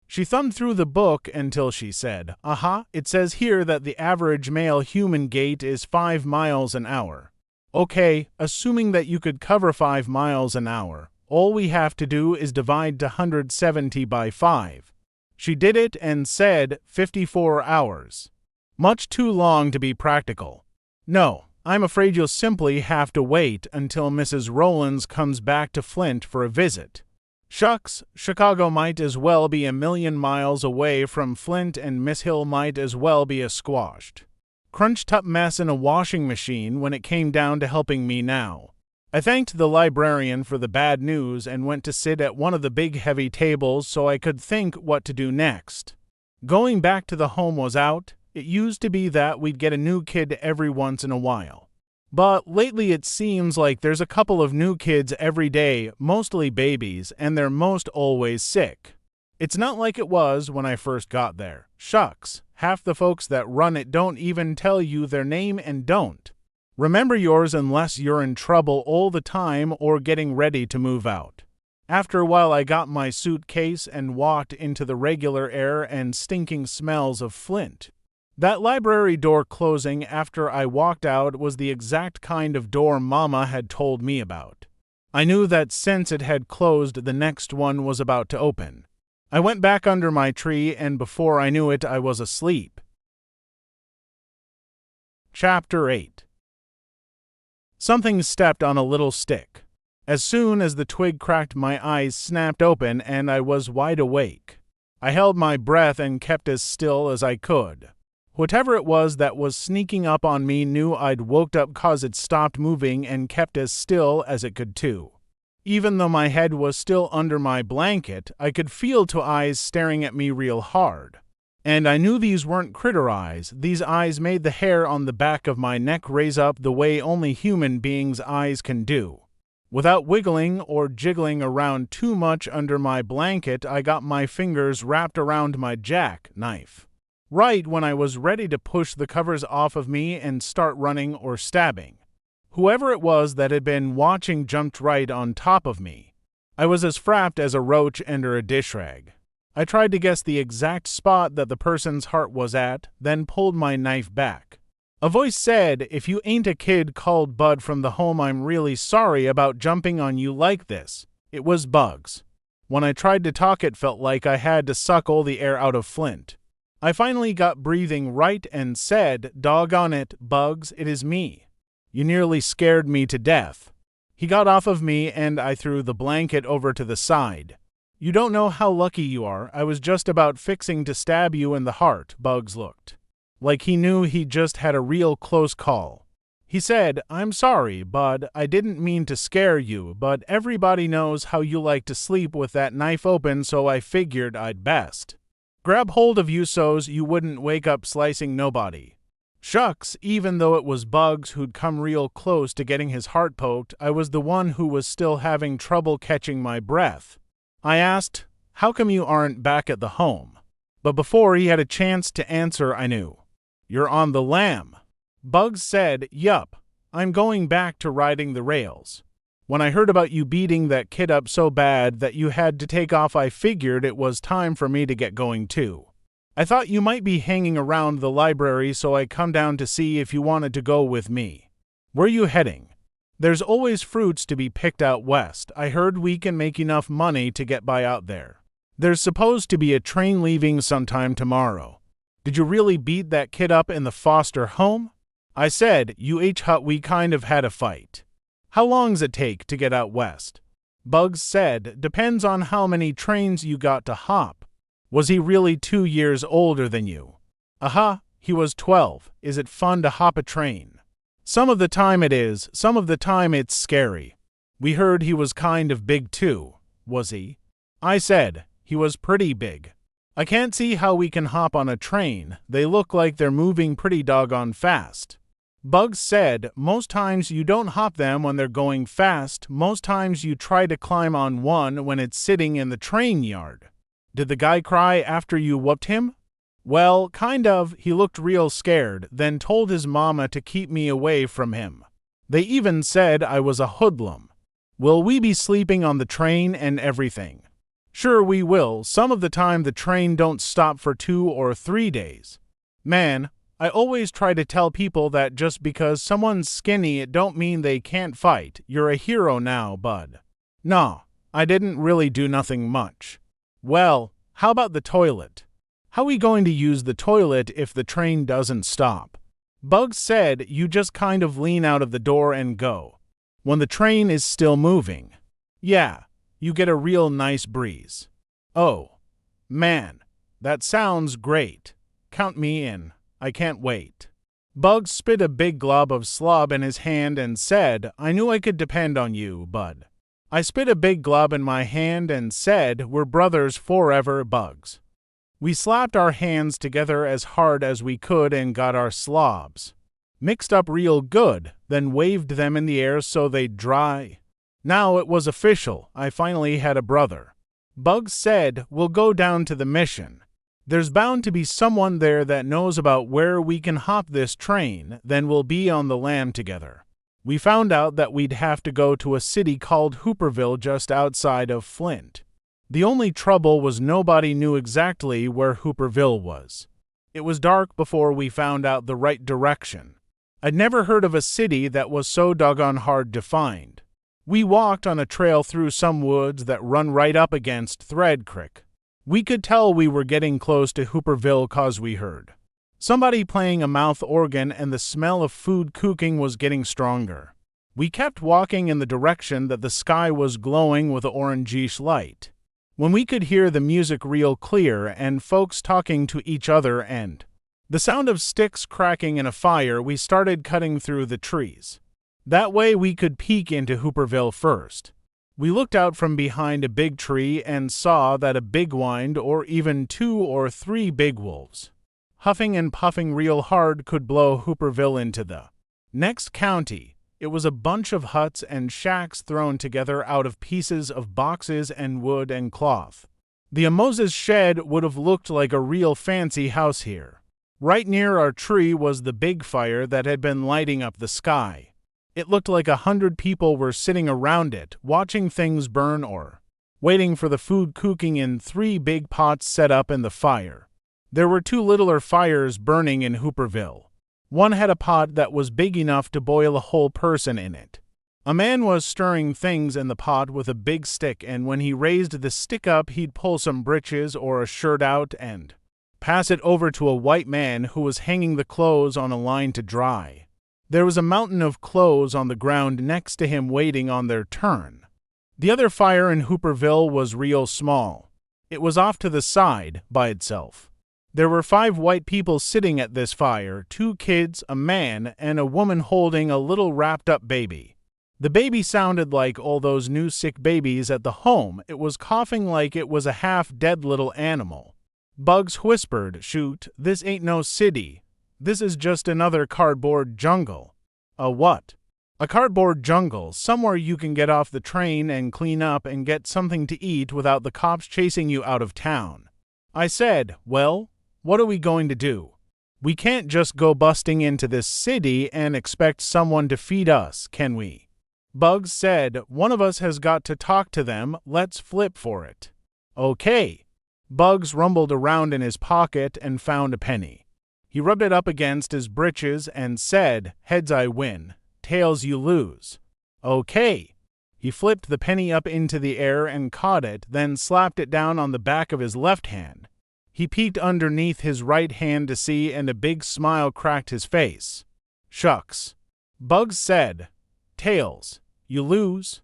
She thumbed through the book until she said, "Aha, it says here that the average male human gait is 5 miles an hour. Okay, assuming that you could cover 5 miles an hour, all we have to do is divide 270 by 5. She did it and said 54 hours. Much too long to be practical. No, I'm afraid you'll simply have to wait until Mrs. Rowlands comes back to Flint for a visit. Shucks, Chicago might as well be 1,000,000 miles away from Flint and Miss Hill might as well be a squashed, crunched-up mess in a washing machine when it came down to helping me now. I thanked the librarian for the bad news and went to sit at one of the big heavy tables so I could think what to do next. Going back to the home was out. It used to be that we'd get a new kid every once in a while. But lately it seems like there's a couple of new kids every day, mostly babies, and they're most always sick. It's not like it was when I first got there. Shucks, half the folks that run it don't even tell you their name and don't remember yours unless you're in trouble all the time or getting ready to move out. After a while I got my suitcase and walked into the regular air and stinking smells of Flint. That library door closing after I walked out was the exact kind of door Mama had told me about. I knew that since it had closed, the next one was about to open. I went back under my tree, and before I knew it, I was asleep. Chapter 8. Something stepped on a little stick. As soon as the twig cracked, my eyes snapped open, and I was wide awake. I held my breath and kept as still as I could. Whatever it was that was sneaking up on me knew I'd woke up 'cause it stopped moving and kept as still as it could too. Even though my head was still under my blanket, I could feel 2 eyes staring at me real hard. And I knew these weren't critter eyes. These eyes made the hair on the back of my neck raise up the way only human beings' eyes can do. Without wiggling or jiggling around too much under my blanket, I got my fingers wrapped around my jackknife. Right when I was ready to push the covers off of me and start running or stabbing. Whoever it was that had been watching jumped right on top of me. I was as frapped as a roach under a dish rag. I tried to guess the exact spot that the person's heart was at, then pulled my knife back. A voice said, "If you ain't a kid called Bud from the home, I'm really sorry about jumping on you like this." It was Bugs. When I tried to talk, it felt like I had to suck all the air out of Flint. I finally got breathing right and said, "Doggone it, Bugs, it is me. You nearly scared me to death." He got off of me and I threw the blanket over to the side. "You don't know how lucky you are. I was just about fixing to stab you in the heart." Bugs looked like he knew he just had a real close call. He said, "I'm sorry, Bud. I didn't mean to scare you, but everybody knows how you like to sleep with that knife open, so I figured I'd best grab hold of you so's you wouldn't wake up slicing nobody." Shucks, even though it was Bugs who'd come real close to getting his heart poked, I was the one who was still having trouble catching my breath. I asked, "How come you aren't back at the home?" But before he had a chance to answer, I knew. "You're on the lam." Bugs said, "Yup, I'm going back to riding the rails. When I heard about you beating that kid up so bad that you had to take off, I figured it was time for me to get going too. I thought you might be hanging around the library, so I come down to see if you wanted to go with me. Where you heading?" "There's always fruits to be picked out west. I heard we can make enough money to get by out there. There's supposed to be a train leaving sometime tomorrow." "Did you really beat that kid up in the foster home?" I said, we kind of had a fight." "How long's it take to get out west?" Bugs said, "Depends on how many trains you got to hop." "Was he really 2 years older than you?" He was 12. "Is it fun to hop a train?" "Some of the time it is, some of the time it's scary." "We heard he was kind of big too. Was he?" I said, "He was pretty big." "I can't see how we can hop on a train. They look like they're moving pretty doggone fast." Bugs said, "Most times you don't hop them when they're going fast. Most times you try to climb on one when it's sitting in the train yard." "Did the guy cry after you whooped him?" "Well, kind of. He looked real scared, then told his mama to keep me away from him. They even said I was a hoodlum." "Will we be sleeping on the train and everything?" "Sure we will. Some of the time the train don't stop for 2 or 3 days. Man, I always try to tell people that just because someone's skinny it don't mean they can't fight. You're a hero now, Bud." "Nah, I didn't really do nothing much." "Well, how about the toilet? How we going to use the toilet if the train doesn't stop?" Bugs said, "You just kind of lean out of the door and go. When the train is still moving. Yeah, you get a real nice breeze." "Oh, man, that sounds great. Count me in. I can't wait." Bugs spit a big glob of slob in his hand and said, "I knew I could depend on you, Bud." I spit a big glob in my hand and said, "We're brothers forever, Bugs." We slapped our hands together as hard as we could and got our slobs mixed up real good, then waved them in the air so they'd dry. Now it was official. I finally had a brother. Bugs said, "We'll go down to the mission. There's bound to be someone there that knows about where we can hop this train, then we'll be on the lam together." We found out that we'd have to go to a city called Hooperville just outside of Flint. The only trouble was nobody knew exactly where Hooperville was. It was dark before we found out the right direction. I'd never heard of a city that was so doggone hard to find. We walked on a trail through some woods that run right up against Thread Creek. We could tell we were getting close to Hooperville 'cause we heard somebody playing a mouth organ and the smell of food cooking was getting stronger. We kept walking in the direction that the sky was glowing with an orangish light. When we could hear the music real clear and folks talking to each other and the sound of sticks cracking in a fire, we started cutting through the trees. That way we could peek into Hooperville first. We looked out from behind a big tree and saw that a big wind, or even 2 or 3 big wolves, huffing and puffing real hard, could blow Hooperville into the next county. It was a bunch of huts and shacks thrown together out of pieces of boxes and wood and cloth. The Moses shed would have looked like a real fancy house here. Right near our tree was the big fire that had been lighting up the sky. It looked like 100 people were sitting around it, watching things burn or waiting for the food cooking in 3 big pots set up in the fire. There were 2 littler fires burning in Hooperville. One had a pot that was big enough to boil a whole person in it. A man was stirring things in the pot with a big stick, and when he raised the stick up, he'd pull some breeches or a shirt out and pass it over to a white man who was hanging the clothes on a line to dry. There was a mountain of clothes on the ground next to him waiting on their turn. The other fire in Hooperville was real small. It was off to the side, by itself. There were 5 white people sitting at this fire, 2 kids, a man, and a woman holding a little wrapped-up baby. The baby sounded like all those new sick babies at the home. It was coughing like it was a half-dead little animal. Bugs whispered, "Shoot, this ain't no city. this is just another cardboard jungle. A what? A cardboard jungle, somewhere you can get off the train and clean up and get something to eat without the cops chasing you out of town. I said, well, what are we going to do? We can't just go busting into this city and expect someone to feed us, can we? Bugs said, one of us has got to talk to them, let's flip for it. Okay. Bugs rumbled around in his pocket and found a penny. He rubbed it up against his britches and said, heads I win, tails you lose. Okay. He flipped the penny up into the air and caught it, then slapped it down on the back of his left hand. He peeked underneath his right hand to see, and a big smile cracked his face. Shucks. Bugs said, tails, you lose.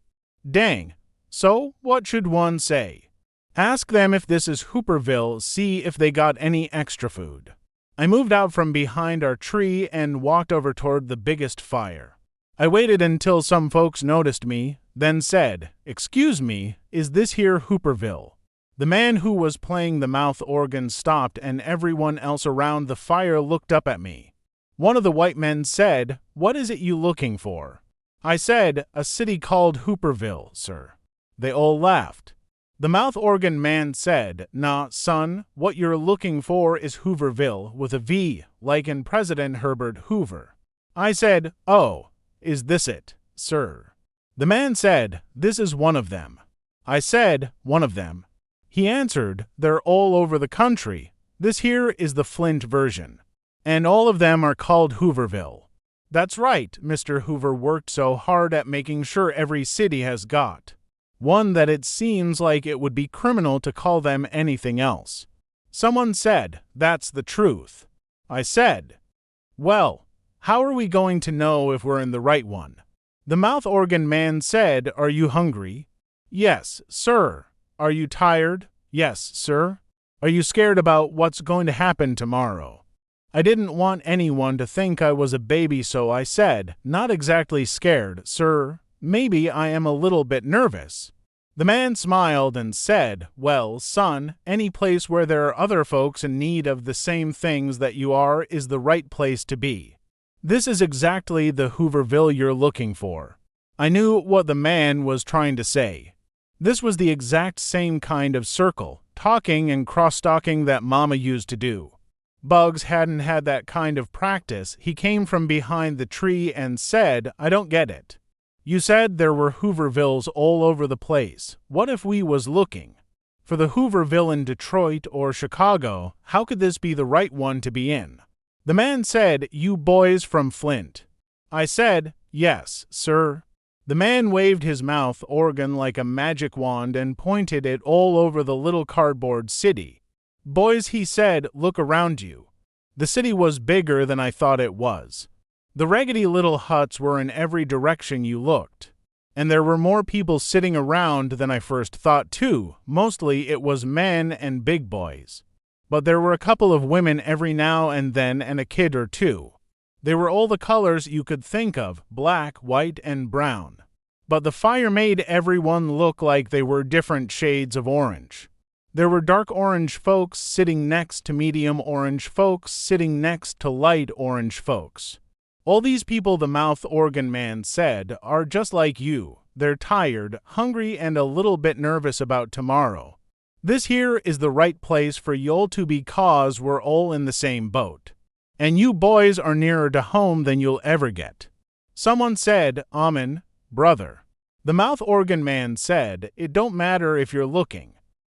Dang. So, what should one say? Ask them if this is Hooperville, see if they got any extra food. I moved out from behind our tree and walked over toward the biggest fire. I waited until some folks noticed me, then said, excuse me, is this here Hooperville? The man who was playing the mouth organ stopped and everyone else around the fire looked up at me. One of the white men said, what is it you looking for? I said, a city called Hooperville, sir. They all laughed. The mouth organ man said, nah, son, what you're looking for is Hooverville with a V, like in President Herbert Hoover. I said, oh, is this it, sir? The man said, this is one of them. I said, one of them. He answered, they're all over the country. This here is the Flint version. And all of them are called Hooverville. That's right, Mr. Hoover worked so hard at making sure every city has got one that it seems like it would be criminal to call them anything else. Someone said, that's the truth. I said, well, how are we going to know if we're in the right one? The mouth organ man said, are you hungry? Yes, sir. Are you tired? Yes, sir. Are you scared about what's going to happen tomorrow? I didn't want anyone to think I was a baby, so I said, not exactly scared, sir. Maybe I am a little bit nervous. The man smiled and said, well, son, any place where there are other folks in need of the same things that you are is the right place to be. This is exactly the Hooverville you're looking for. I knew what the man was trying to say. This was the exact same kind of circle, talking and cross-talking that Mama used to do. Bugs hadn't had that kind of practice. He came from behind the tree and said, I don't get it. You said there were Hoovervilles all over the place. What if we was looking for the Hooverville in Detroit or Chicago? How could this be the right one to be in? The man said, you boys from Flint. I said, yes, sir. The man waved his mouth organ like a magic wand and pointed it all over the little cardboard city. Boys, he said, look around you. The city was bigger than I thought it was. The raggedy little huts were in every direction you looked. And there were more people sitting around than I first thought, too. Mostly it was men and big boys. But there were a couple of women every now and then and a kid or two. They were all the colors you could think of, black, white, and brown. But the fire made everyone look like they were different shades of orange. There were dark orange folks sitting next to medium orange folks sitting next to light orange folks. All these people, the mouth organ man said, are just like you. They're tired, hungry, and a little bit nervous about tomorrow. This here is the right place for y'all to be, 'cause we're all in the same boat. And you boys are nearer to home than you'll ever get. Someone said, Amen, brother. The mouth organ man said, it don't matter if you're looking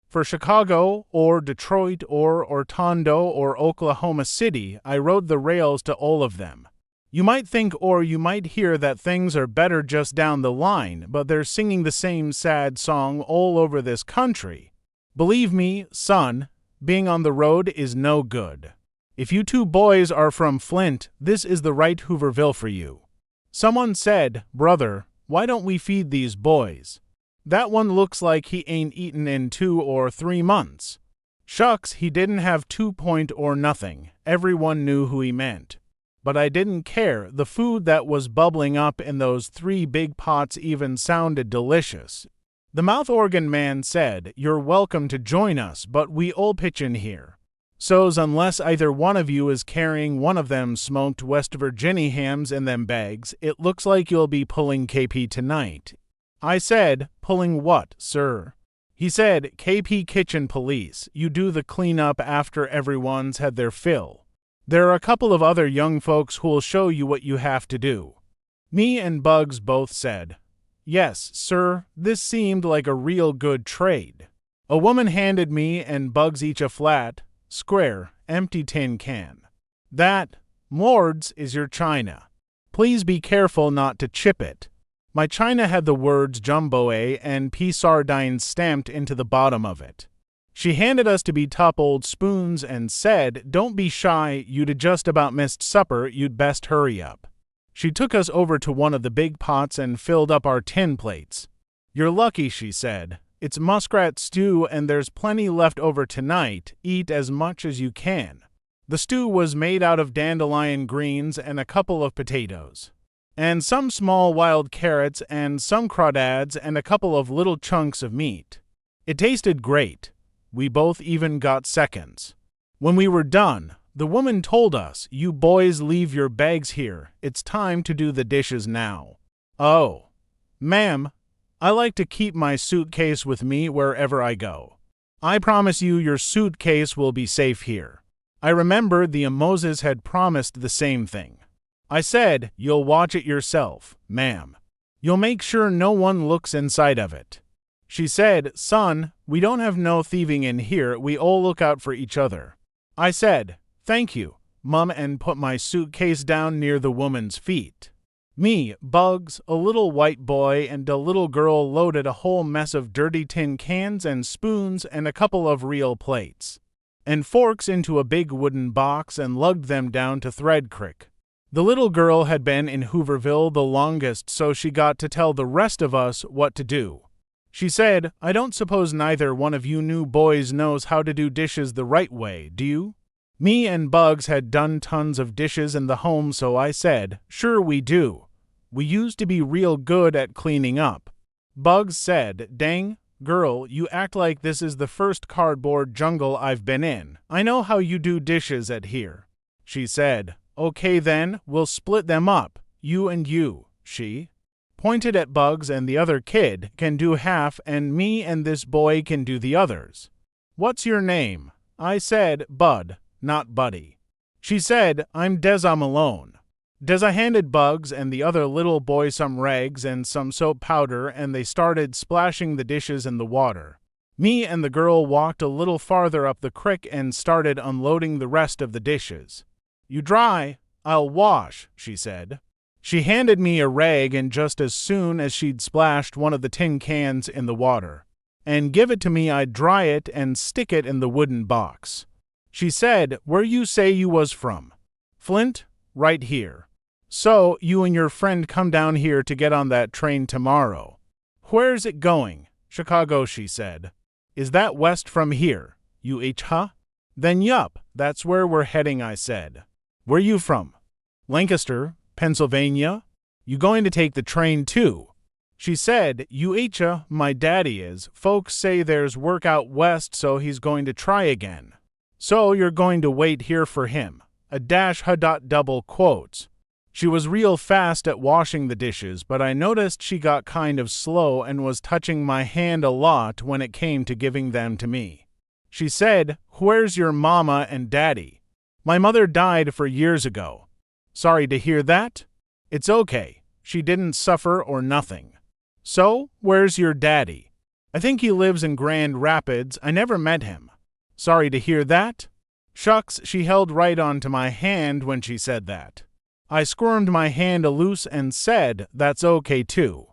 for Chicago or Detroit or Orlando or Oklahoma City. I rode the rails to all of them. You might think or you might hear that things are better just down the line, but they're singing the same sad song all over this country. Believe me, son, being on the road is no good. If you two boys are from Flint, this is the right Hooverville for you. Someone said, brother, why don't we feed these boys? That one looks like he ain't eaten in 2 or 3 months. Shucks, he didn't have 2 point or nothing. Everyone knew who he meant. But I didn't care. The food that was bubbling up in those 3 big pots even sounded delicious. The mouth organ man said, you're welcome to join us, but we all pitch in here. So's unless either one of you is carrying one of them smoked West Virginia hams in them bags, it looks like you'll be pulling KP tonight. I said, pulling what, sir? He said, KP Kitchen Police. You do the cleanup after everyone's had their fill. There are a couple of other young folks who'll show you what you have to do. Me and Bugs both said, yes, sir, this seemed like a real good trade. A woman handed me and Bugs each a flat, square, empty tin can. That, Lords, is your china. Please be careful not to chip it. My china had the words Jumbo A and P sardines stamped into the bottom of it. She handed us to be top old spoons and said, don't be shy, you'd just about missed supper, you'd best hurry up. She took us over to one of the big pots and filled up our tin plates. You're lucky, she said. It's muskrat stew and there's plenty left over tonight. Eat as much as you can. The stew was made out of dandelion greens and a couple of potatoes, and some small wild carrots and some crawdads and a couple of little chunks of meat. It tasted great. We both even got seconds. When we were done, the woman told us, you boys leave your bags here. It's time to do the dishes now. Oh, ma'am, I like to keep my suitcase with me wherever I go. I promise you your suitcase will be safe here. I remembered the Moses had promised the same thing. I said, you'll watch it yourself, ma'am. You'll make sure no one looks inside of it. She said, son, we don't have no thieving in here, we all look out for each other. I said, thank you, Mum, and put my suitcase down near the woman's feet. Me, Bugs, a little white boy, and a little girl loaded a whole mess of dirty tin cans and spoons and a couple of real plates and forks into a big wooden box and lugged them down to Thread Creek. The little girl had been in Hooverville the longest, so she got to tell the rest of us what to do. She said, I don't suppose neither one of you new boys knows how to do dishes the right way, do you? Me and Bugs had done tons of dishes in the home, so I said, sure we do. We used to be real good at cleaning up. Bugs said, dang, girl, you act like this is the first cardboard jungle I've been in. I know how you do dishes at here. She said, okay then, we'll split them up, you and you. She pointed at Bugs, and the other kid can do half and me and this boy can do the others. What's your name? I said, Bud, not Buddy. She said, I'm Deza Malone. Deza handed Bugs and the other little boy some rags and some soap powder, and they started splashing the dishes in the water. Me and the girl walked a little farther up the creek and started unloading the rest of the dishes. You dry, I'll wash, she said. She handed me a rag, and just as soon as she'd splashed one of the tin cans in the water and give it to me, I'd dry it and stick it in the wooden box. She said, where you say you was from? Flint? Right here. So, you and your friend come down here to get on that train tomorrow. Where's it going? Chicago, she said. Is that west from here? You huh? Then yup, that's where we're heading, I said. Where you from? Lancaster, Pennsylvania? You going to take the train too? She said, you my daddy is. Folks say there's work out west, so he's going to try again. So you're going to wait here for him. A dash double quotes. She was real fast at washing the dishes, but I noticed she got kind of slow and was touching my hand a lot when it came to giving them to me. She said, where's your mama and daddy? My mother died 4 years ago. Sorry to hear that. It's okay. She didn't suffer or nothing. So, where's your daddy? I think he lives in Grand Rapids. I never met him. Sorry to hear that. Shucks, she held right onto my hand when she said that. I squirmed my hand loose and said, that's okay too.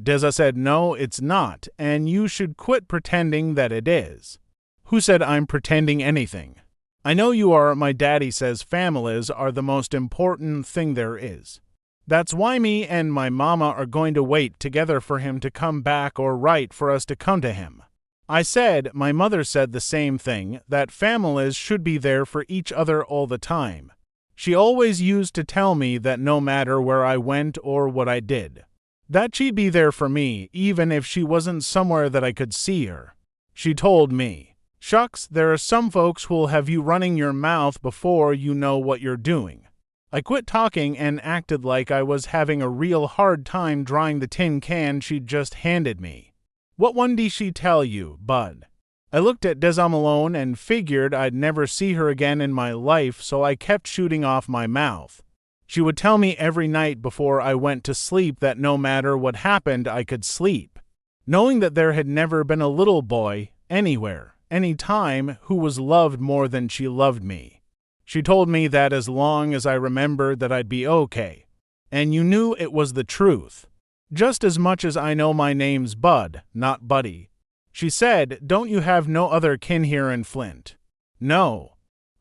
Deza said, no, it's not, and you should quit pretending that it is. Who said I'm pretending anything? I know you are. My daddy says families are the most important thing there is. That's why me and my mama are going to wait together for him to come back, or write for us to come to him. I said, my mother said the same thing, that families should be there for each other all the time. She always used to tell me that no matter where I went or what I did, that she'd be there for me, even if she wasn't somewhere that I could see her. She told me. Shucks, there are some folks who'll have you running your mouth before you know what you're doing. I quit talking and acted like I was having a real hard time drying the tin can she'd just handed me. What one did she tell you, Bud? I looked at Malone and figured I'd never see her again in my life, so I kept shooting off my mouth. She would tell me every night before I went to sleep that no matter what happened, I could sleep, knowing that there had never been a little boy, anywhere, anytime, who was loved more than she loved me. She told me that as long as I remembered that I'd be okay. And you knew it was the truth. Just as much as I know my name's Bud, not Buddy. She said, don't you have no other kin here in Flint? No.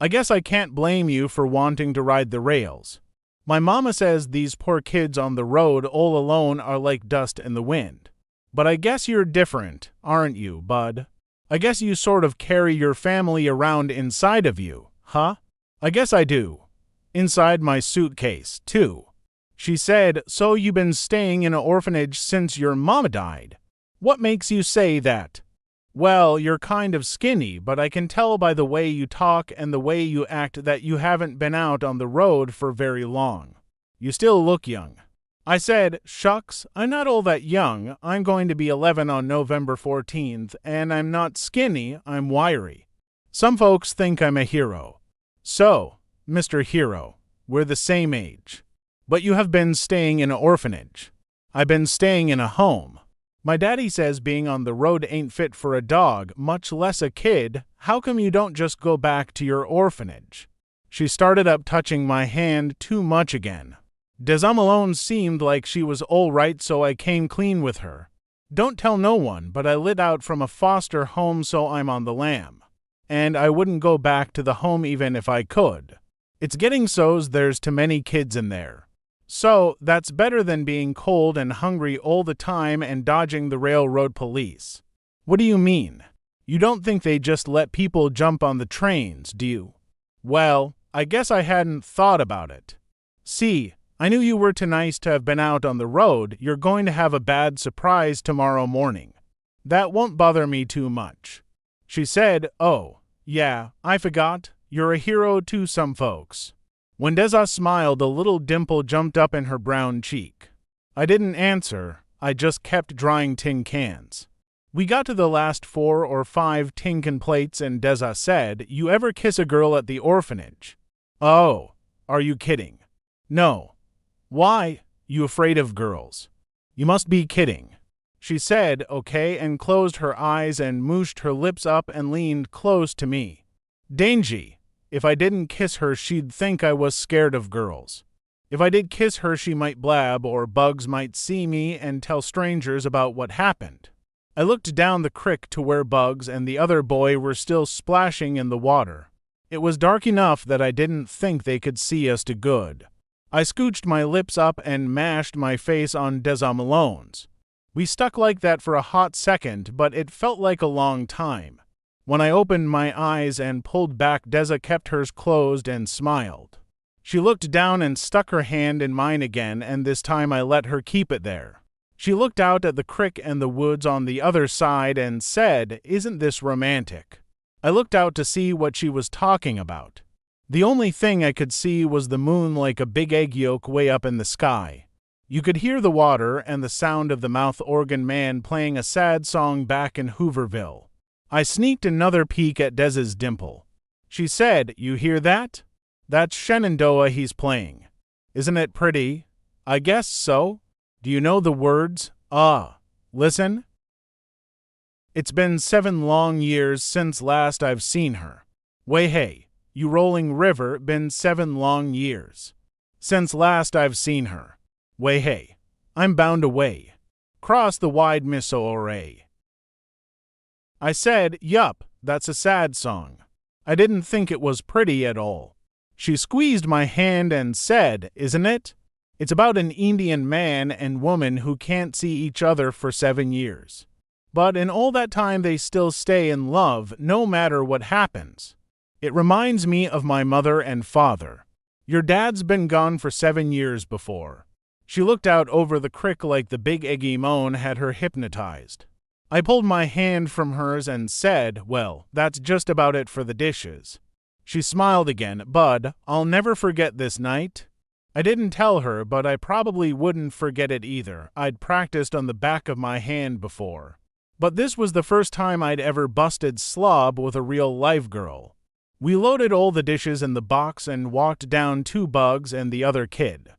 I guess I can't blame you for wanting to ride the rails. My mama says these poor kids on the road all alone are like dust in the wind. But I guess you're different, aren't you, Bud? I guess you sort of carry your family around inside of you, huh? I guess I do. Inside my suitcase, too. She said, so you've been staying in an orphanage since your mama died. What makes you say that? Well, you're kind of skinny, but I can tell by the way you talk and the way you act that you haven't been out on the road for very long. You still look young. I said, shucks, I'm not all that young. I'm going to be 11 on November 14th, and I'm not skinny, I'm wiry. Some folks think I'm a hero. So, Mr. Hero, we're the same age. But you have been staying in an orphanage. I've been staying in a home. My daddy says being on the road ain't fit for a dog, much less a kid. How come you don't just go back to your orphanage? She started up touching my hand too much again. Malone seemed like she was all right, so I came clean with her. Don't tell no one, but I lit out from a foster home, so I'm on the lam. And I wouldn't go back to the home even if I could. It's getting so's there's too many kids in there. So, that's better than being cold and hungry all the time and dodging the railroad police. What do you mean? You don't think they just let people jump on the trains, do you? Well, I guess I hadn't thought about it. See, I knew you were too nice to have been out on the road. You're going to have a bad surprise tomorrow morning. That won't bother me too much. She said, oh, yeah, I forgot. You're a hero to some folks. When Deza smiled, a little dimple jumped up in her brown cheek. I didn't answer. I just kept drying tin cans. We got to the last 4 or 5 tin can plates and Deza said, you ever kiss a girl at the orphanage? Oh, are you kidding? No. Why? You afraid of girls? You must be kidding. She said, okay, and closed her eyes and mooshed her lips up and leaned close to me. Dangy. If I didn't kiss her, she'd think I was scared of girls. If I did kiss her, she might blab, or bugs might see me and tell strangers about what happened. I looked down the creek to where Bugs and the other boy were still splashing in the water. It was dark enough that I didn't think they could see us to good. I scooched my lips up and mashed my face on Deza Malone's. We stuck like that for a hot second, but it felt like a long time. When I opened my eyes and pulled back, Deza kept hers closed and smiled. She looked down and stuck her hand in mine again, and this time I let her keep it there. She looked out at the creek and the woods on the other side and said, isn't this romantic? I looked out to see what she was talking about. The only thing I could see was the moon like a big egg yolk way up in the sky. You could hear the water and the sound of the mouth organ man playing a sad song back in Hooverville. I sneaked another peek at Deza's dimple. She said, you hear that? That's Shenandoah he's playing. Isn't it pretty? I guess so. Do you know the words? Listen. It's been 7 long years since last I've seen her. Way hey, you rolling river, been 7 long years. Since last I've seen her. Way hey, I'm bound away. Cross the wide Missouri. I said, yup, that's a sad song. I didn't think it was pretty at all. She squeezed my hand and said, isn't it? It's about an Indian man and woman who can't see each other for 7 years. But in all that time they still stay in love, no matter what happens. It reminds me of my mother and father. Your dad's been gone for 7 years before. She looked out over the creek like the big eggy moan had her hypnotized. I pulled my hand from hers and said, "Well, that's just about it for the dishes." She smiled again. "Bud, I'll never forget this night." I didn't tell her, but I probably wouldn't forget it either. I'd practiced on the back of my hand before. But this was the first time I'd ever busted slob with a real-life girl. We loaded all the dishes in the box and walked down to Bugs and the other kid.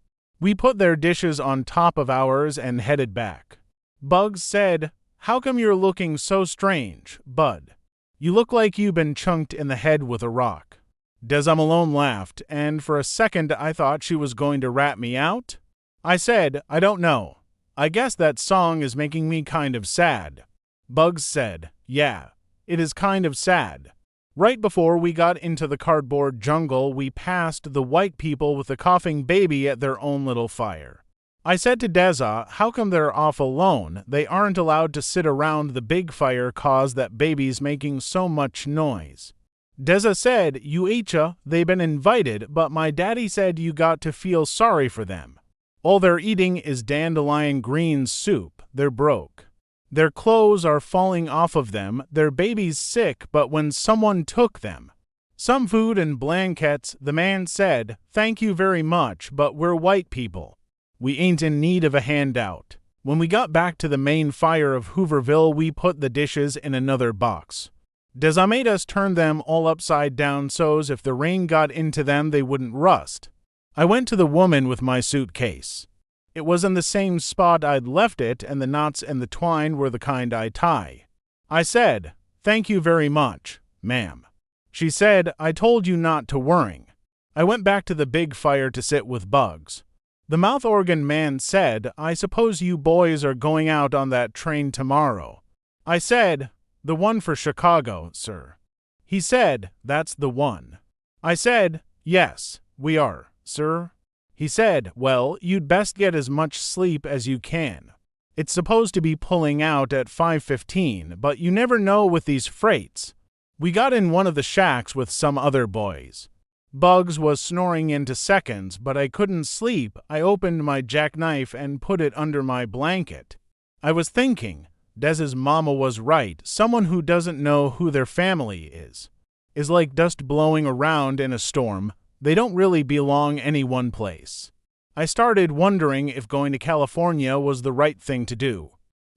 We put their dishes on top of ours and headed back. Bugs said, "How come you're looking so strange, Bud? You look like you've been chunked in the head with a rock." Des Malone laughed, and for a second I thought she was going to rat me out. I said, "I don't know. I guess that song is making me kind of sad." Bugs said, "Yeah, it is kind of sad." Right before we got into the cardboard jungle, we passed the white people with the coughing baby at their own little fire. I said to Deza, "How come they're off alone? They aren't allowed to sit around the big fire 'cause that baby's making so much noise." Deza said, "You they been invited, but my daddy said you got to feel sorry for them. All they're eating is dandelion green soup. They're broke. Their clothes are falling off of them. Their baby's sick, but when someone took them. Some food and blankets." The man said, "Thank you very much, but we're white people. We ain't in need of a handout." When we got back to the main fire of Hooverville, we put the dishes in another box. Deza made us turn them all upside down so's if the rain got into them they wouldn't rust. I went to the woman with my suitcase. It was in the same spot I'd left it, and the knots and the twine were the kind I tie. I said, "Thank you very much, ma'am." She said, "I told you not to worry." I went back to the big fire to sit with Bugs. The mouth organ man said, "I suppose you boys are going out on that train tomorrow." I said, "The one for Chicago, sir." He said, "That's the one." I said, "Yes, we are, sir." He said, "Well, you'd best get as much sleep as you can. It's supposed to be pulling out at 5:15, but you never know with these freights." We got in one of the shacks with some other boys. Bugs was snoring into seconds, but I couldn't sleep. I opened my jackknife and put it under my blanket. I was thinking, Dez's mama was right. Someone who doesn't know who their family is like dust blowing around in a storm. They don't really belong any one place. I started wondering if going to California was the right thing to do.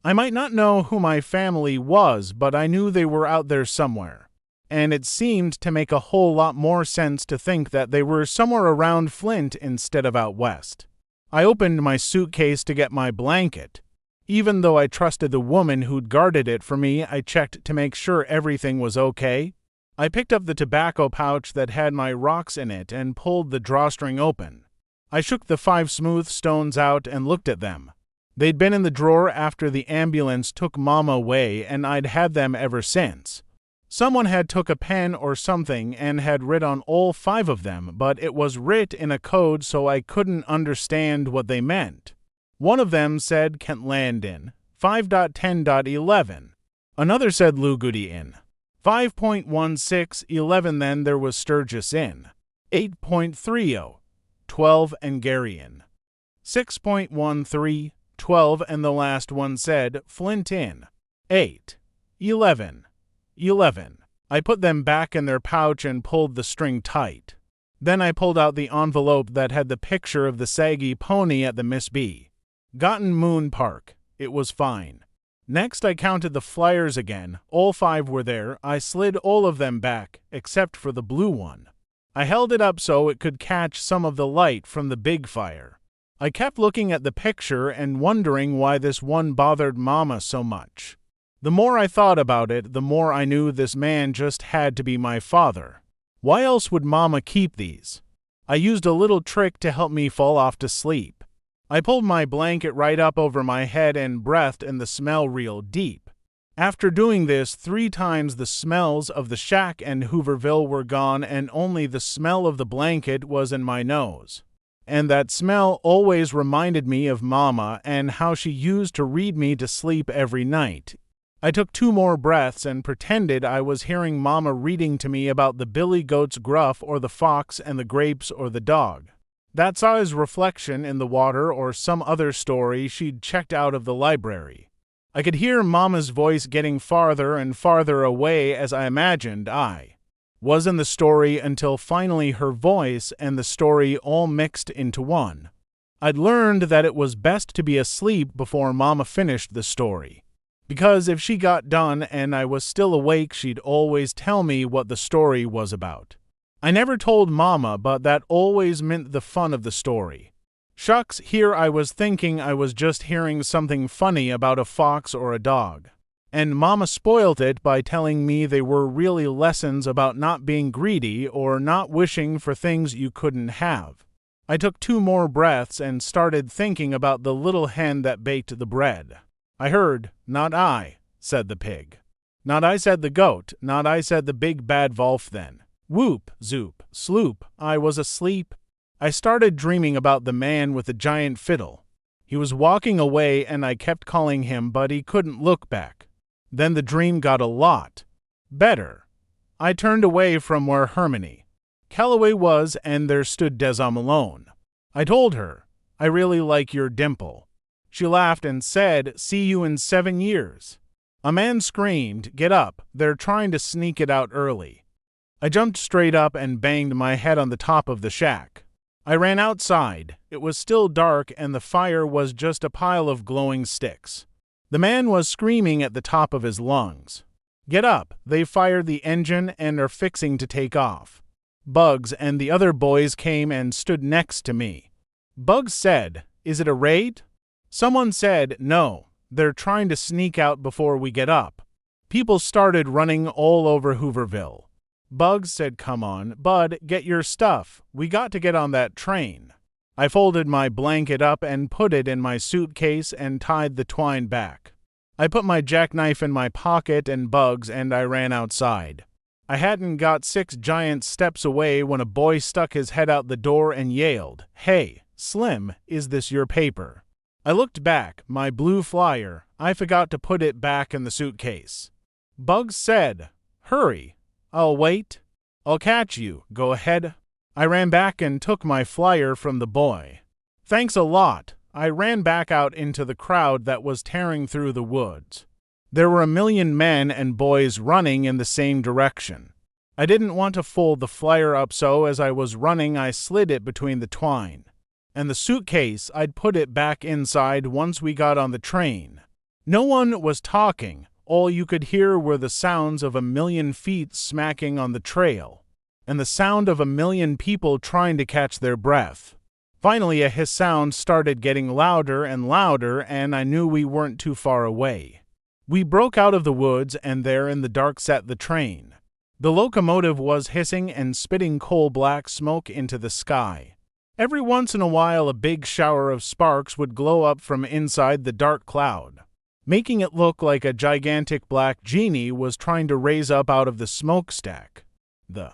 I might not know who my family was, but I knew they were out there somewhere. And it seemed to make a whole lot more sense to think that they were somewhere around Flint instead of out west. I opened my suitcase to get my blanket. Even though I trusted the woman who'd guarded it for me, I checked to make sure everything was okay. I picked up the tobacco pouch that had my rocks in it and pulled the drawstring open. I shook the 5 smooth stones out and looked at them. They'd been in the drawer after the ambulance took Mama away, and I'd had them ever since. Someone had took a pen or something and had writ on all 5 of them, but it was writ in a code so I couldn't understand what they meant. One of them said Kent Land Inn, 5.10.11. Another said Lou Goody Inn, 5.16.11. Then there was Sturgis Inn, 8.30, 12 and Gary Inn, 6.13, 12, and the last one said Flint Inn, 8, 11, 11. I put them back in their pouch and pulled the string tight. Then I pulled out the envelope that had the picture of the saggy pony at the Miss B. Gotten Moon Park. It was fine. Next I counted the flyers again. All 5 were there. I slid all of them back, except for the blue one. I held it up so it could catch some of the light from the big fire. I kept looking at the picture and wondering why this one bothered Mama so much. The more I thought about it, the more I knew this man just had to be my father. Why else would Mama keep these? I used a little trick to help me fall off to sleep. I pulled my blanket right up over my head and breathed in the smell real deep. After doing this 3 times, the smells of the shack and Hooverville were gone, and only the smell of the blanket was in my nose. And that smell always reminded me of Mama and how she used to read me to sleep every night. I took 2 more breaths and pretended I was hearing Mama reading to me about the billy goat's gruff or the fox and the grapes or the dog. That saw his reflection in the water or some other story she'd checked out of the library. I could hear Mama's voice getting farther and farther away as I imagined I was in the story until finally her voice and the story all mixed into one. I'd learned that it was best to be asleep before Mama finished the story, because if she got done and I was still awake, she'd always tell me what the story was about. I never told Mama, but that always meant the fun of the story. Shucks, here I was thinking I was just hearing something funny about a fox or a dog, and Mama spoiled it by telling me they were really lessons about not being greedy or not wishing for things you couldn't have. I took 2 more breaths and started thinking about the little hen that baked the bread. I heard, "Not I," said the pig. "Not I," said the goat. "Not I," said the big bad wolf then. Whoop, zoop, sloop, I was asleep. I started dreaming about the man with the giant fiddle. He was walking away and I kept calling him, but he couldn't look back. Then the dream got a lot better. I turned away from where Hermione Calloway was, and there stood Desa Malone. I told her, "I really like your dimple." She laughed and said, "See you in 7 years." A man screamed, "Get up, they're trying to sneak it out early." I jumped straight up and banged my head on the top of the shack. I ran outside. It was still dark and the fire was just a pile of glowing sticks. The man was screaming at the top of his lungs. "Get up, they fired the engine and are fixing to take off." Bugs and the other boys came and stood next to me. Bugs said, "Is it a raid?" Someone said, "No, they're trying to sneak out before we get up." People started running all over Hooverville. Bugs said, "Come on, Bud, get your stuff. We got to get on that train." I folded my blanket up and put it in my suitcase and tied the twine back. I put my jackknife in my pocket and Bugs and I ran outside. I hadn't got 6 giant steps away when a boy stuck his head out the door and yelled, "Hey, Slim, is this your paper?" I looked back, my blue flyer. I forgot to put it back in the suitcase. Bugs said, "Hurry. I'll wait." "I'll catch you. Go ahead." I ran back and took my flyer from the boy. "Thanks a lot." I ran back out into the crowd that was tearing through the woods. There were 1,000,000 men and boys running in the same direction. I didn't want to fold the flyer up, so as I was running I slid it between the twine. And the suitcase, I'd put it back inside once we got on the train. No one was talking. All you could hear were the sounds of 1,000,000 feet smacking on the trail, and the sound of 1,000,000 people trying to catch their breath. Finally, his sound started getting louder and louder, and I knew we weren't too far away. We broke out of the woods, and there in the dark sat the train. The locomotive was hissing and spitting coal-black smoke into the sky. Every once in a while a big shower of sparks would glow up from inside the dark cloud, making it look like a gigantic black genie was trying to raise up out of the smokestack. The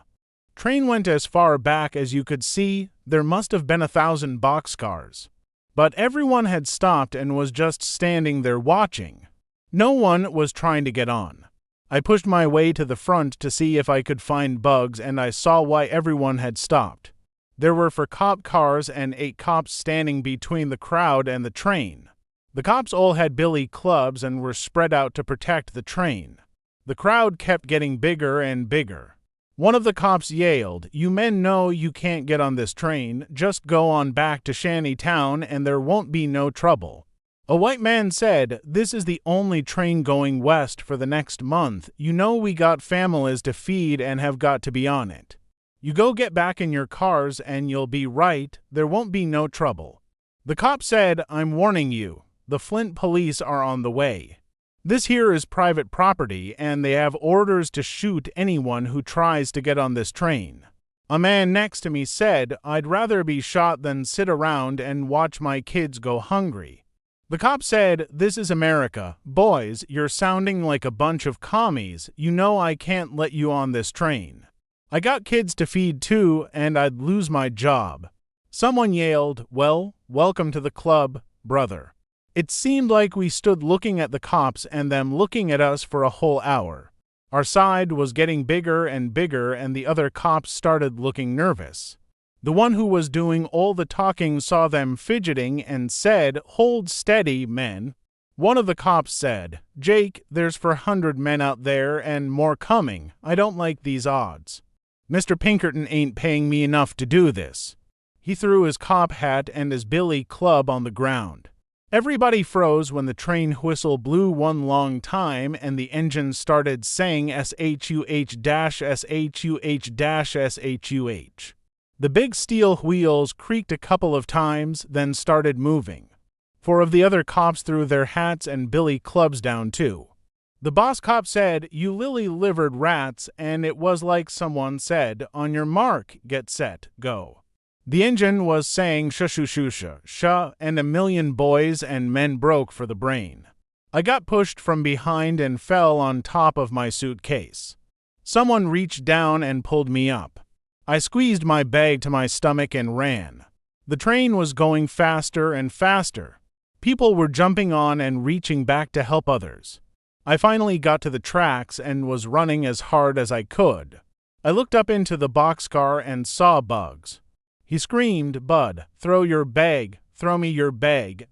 train went as far back as you could see. There must have been 1,000 boxcars. But everyone had stopped and was just standing there watching. No one was trying to get on. I pushed my way to the front to see if I could find Bugs, and I saw why everyone had stopped. There were 4 cop cars and 8 cops standing between the crowd and the train. The cops all had billy clubs and were spread out to protect the train. The crowd kept getting bigger and bigger. One of the cops yelled, "You men know you can't get on this train. Just go on back to Shanty Town and there won't be no trouble." A white man said, "This is the only train going west for the next month. You know we got families to feed and have got to be on it. You go get back in your cars and you'll be right. There won't be no trouble." The cop said, "I'm warning you. The Flint police are on the way. This here is private property and they have orders to shoot anyone who tries to get on this train." A man next to me said, "I'd rather be shot than sit around and watch my kids go hungry." The cop said, "This is America. Boys, you're sounding like a bunch of commies. You know I can't let you on this train. I got kids to feed too, and I'd lose my job." Someone yelled, "Well, welcome to the club, brother." It seemed like we stood looking at the cops and them looking at us for a whole hour. Our side was getting bigger and bigger, and the other cops started looking nervous. The one who was doing all the talking saw them fidgeting and said, "Hold steady, men." One of the cops said, "Jake, there's 400 men out there and more coming. I don't like these odds. Mr. Pinkerton ain't paying me enough to do this." He threw his cop hat and his billy club on the ground. Everybody froze when the train whistle blew one long time and the engine started saying SHUH-SHUH-SHUH. The big steel wheels creaked a couple of times, then started moving. 4 of the other cops threw their hats and billy clubs down too. The boss cop said, "You lily-livered rats," and it was like someone said, "On your mark, get set, go." The engine was saying sha-shoo-shoo-sha, and a million boys and men broke for the brain. I got pushed from behind and fell on top of my suitcase. Someone reached down and pulled me up. I squeezed my bag to my stomach and ran. The train was going faster and faster. People were jumping on and reaching back to help others. I finally got to the tracks and was running as hard as I could. I looked up into the boxcar and saw Bugs. He screamed, "Bud, throw your bag, throw me your bag."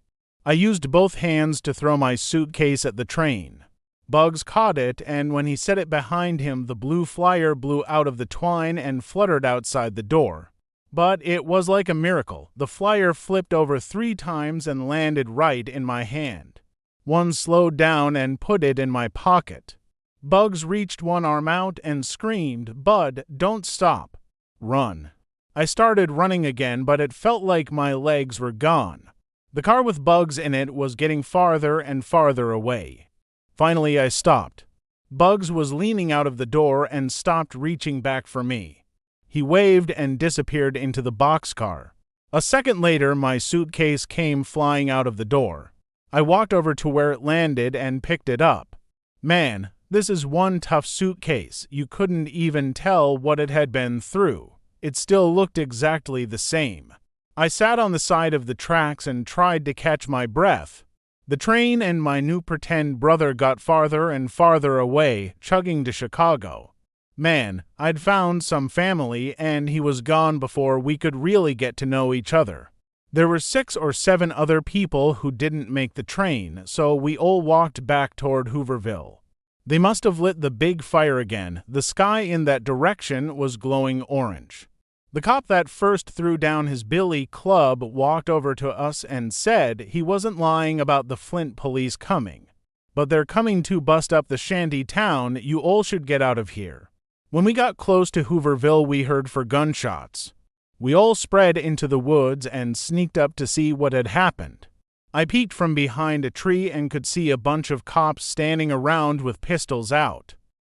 I used both hands to throw my suitcase at the train. Bugs caught it, and when he set it behind him, the blue flyer blew out of the twine and fluttered outside the door. But it was like a miracle. The flyer flipped over 3 times and landed right in my hand. One slowed down and put it in my pocket. Bugs reached one arm out and screamed, "Bud, don't stop. Run." I started running again, but it felt like my legs were gone. The car with Bugs in it was getting farther and farther away. Finally, I stopped. Bugs was leaning out of the door and stopped reaching back for me. He waved and disappeared into the boxcar. A second later, my suitcase came flying out of the door. I walked over to where it landed and picked it up. Man, this is one tough suitcase. You couldn't even tell what it had been through. It still looked exactly the same. I sat on the side of the tracks and tried to catch my breath. The train and my new pretend brother got farther and farther away, chugging to Chicago. Man, I'd found some family, and he was gone before we could really get to know each other. There were 6 or 7 other people who didn't make the train, so we all walked back toward Hooverville. They must have lit the big fire again. The sky in that direction was glowing orange. The cop that first threw down his billy club walked over to us and said he wasn't lying about the Flint police coming. "But they're coming to bust up the shanty town. You all should get out of here." When we got close to Hooverville, we heard for gunshots. We all spread into the woods and sneaked up to see what had happened. I peeked from behind a tree and could see a bunch of cops standing around with pistols out.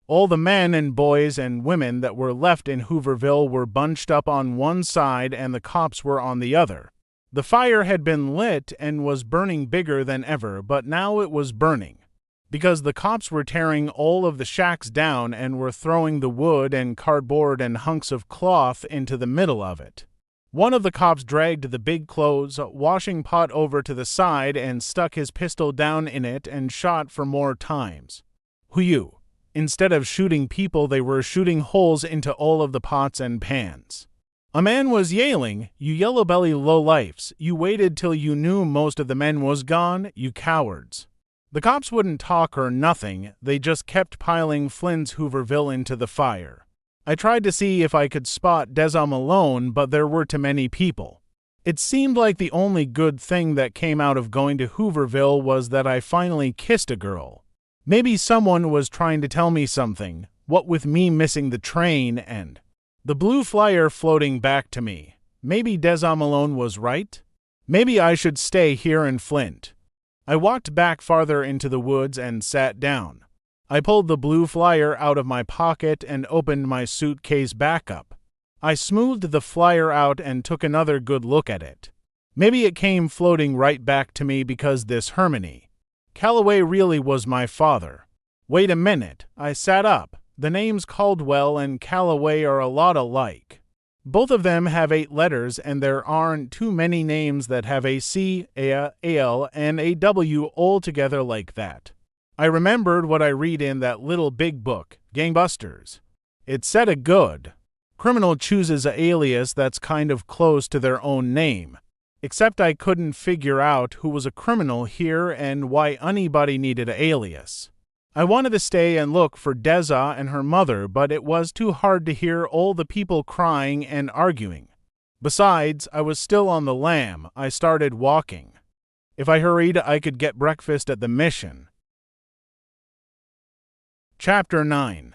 All the men and boys and women that were left in Hooverville were bunched up on one side and the cops were on the other. The fire had been lit and was burning bigger than ever, but now it was burning, because the cops were tearing all of the shacks down and were throwing the wood and cardboard and hunks of cloth into the middle of it. One of the cops dragged the big clothes washing pot over to the side and stuck his pistol down in it and shot for more times. Whew! Instead of shooting people, they were shooting holes into all of the pots and pans. A man was yelling, "You yellow-belly lowlifes, you waited till you knew most of the men was gone, you cowards." The cops wouldn't talk or nothing, they just kept piling Flynn's Hooverville into the fire. I tried to see if I could spot Deza Malone, but there were too many people. It seemed like the only good thing that came out of going to Hooverville was that I finally kissed a girl. Maybe someone was trying to tell me something, what with me missing the train and the blue flyer floating back to me. Maybe Deza Malone was right? Maybe I should stay here in Flint. I walked back farther into the woods and sat down. I pulled the blue flyer out of my pocket and opened my suitcase back up. I smoothed the flyer out and took another good look at it. Maybe it came floating right back to me because this Hermione Calloway really was my father. Wait a minute, I sat up. The names Caldwell and Calloway are a lot alike. Both of them have 8 letters, and there aren't too many names that have a C, a L, and a W all together like that. I remembered what I read in that little big book, Gangbusters. It said a good criminal chooses a alias that's kind of close to their own name. except I couldn't figure out who was a criminal here and why anybody needed an alias. I wanted to stay and look for Deza and her mother, but it was too hard to hear all the people crying and arguing. Besides, I was still on the lam. I started walking. If I hurried, I could get breakfast at the mission. Chapter 9.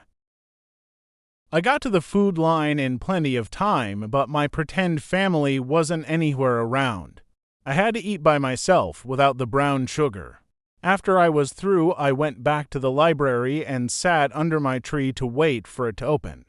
I got to the food line in plenty of time, but my pretend family wasn't anywhere around. I had to eat by myself without the brown sugar. After I was through, I went back to the library and sat under my tree to wait for it to open.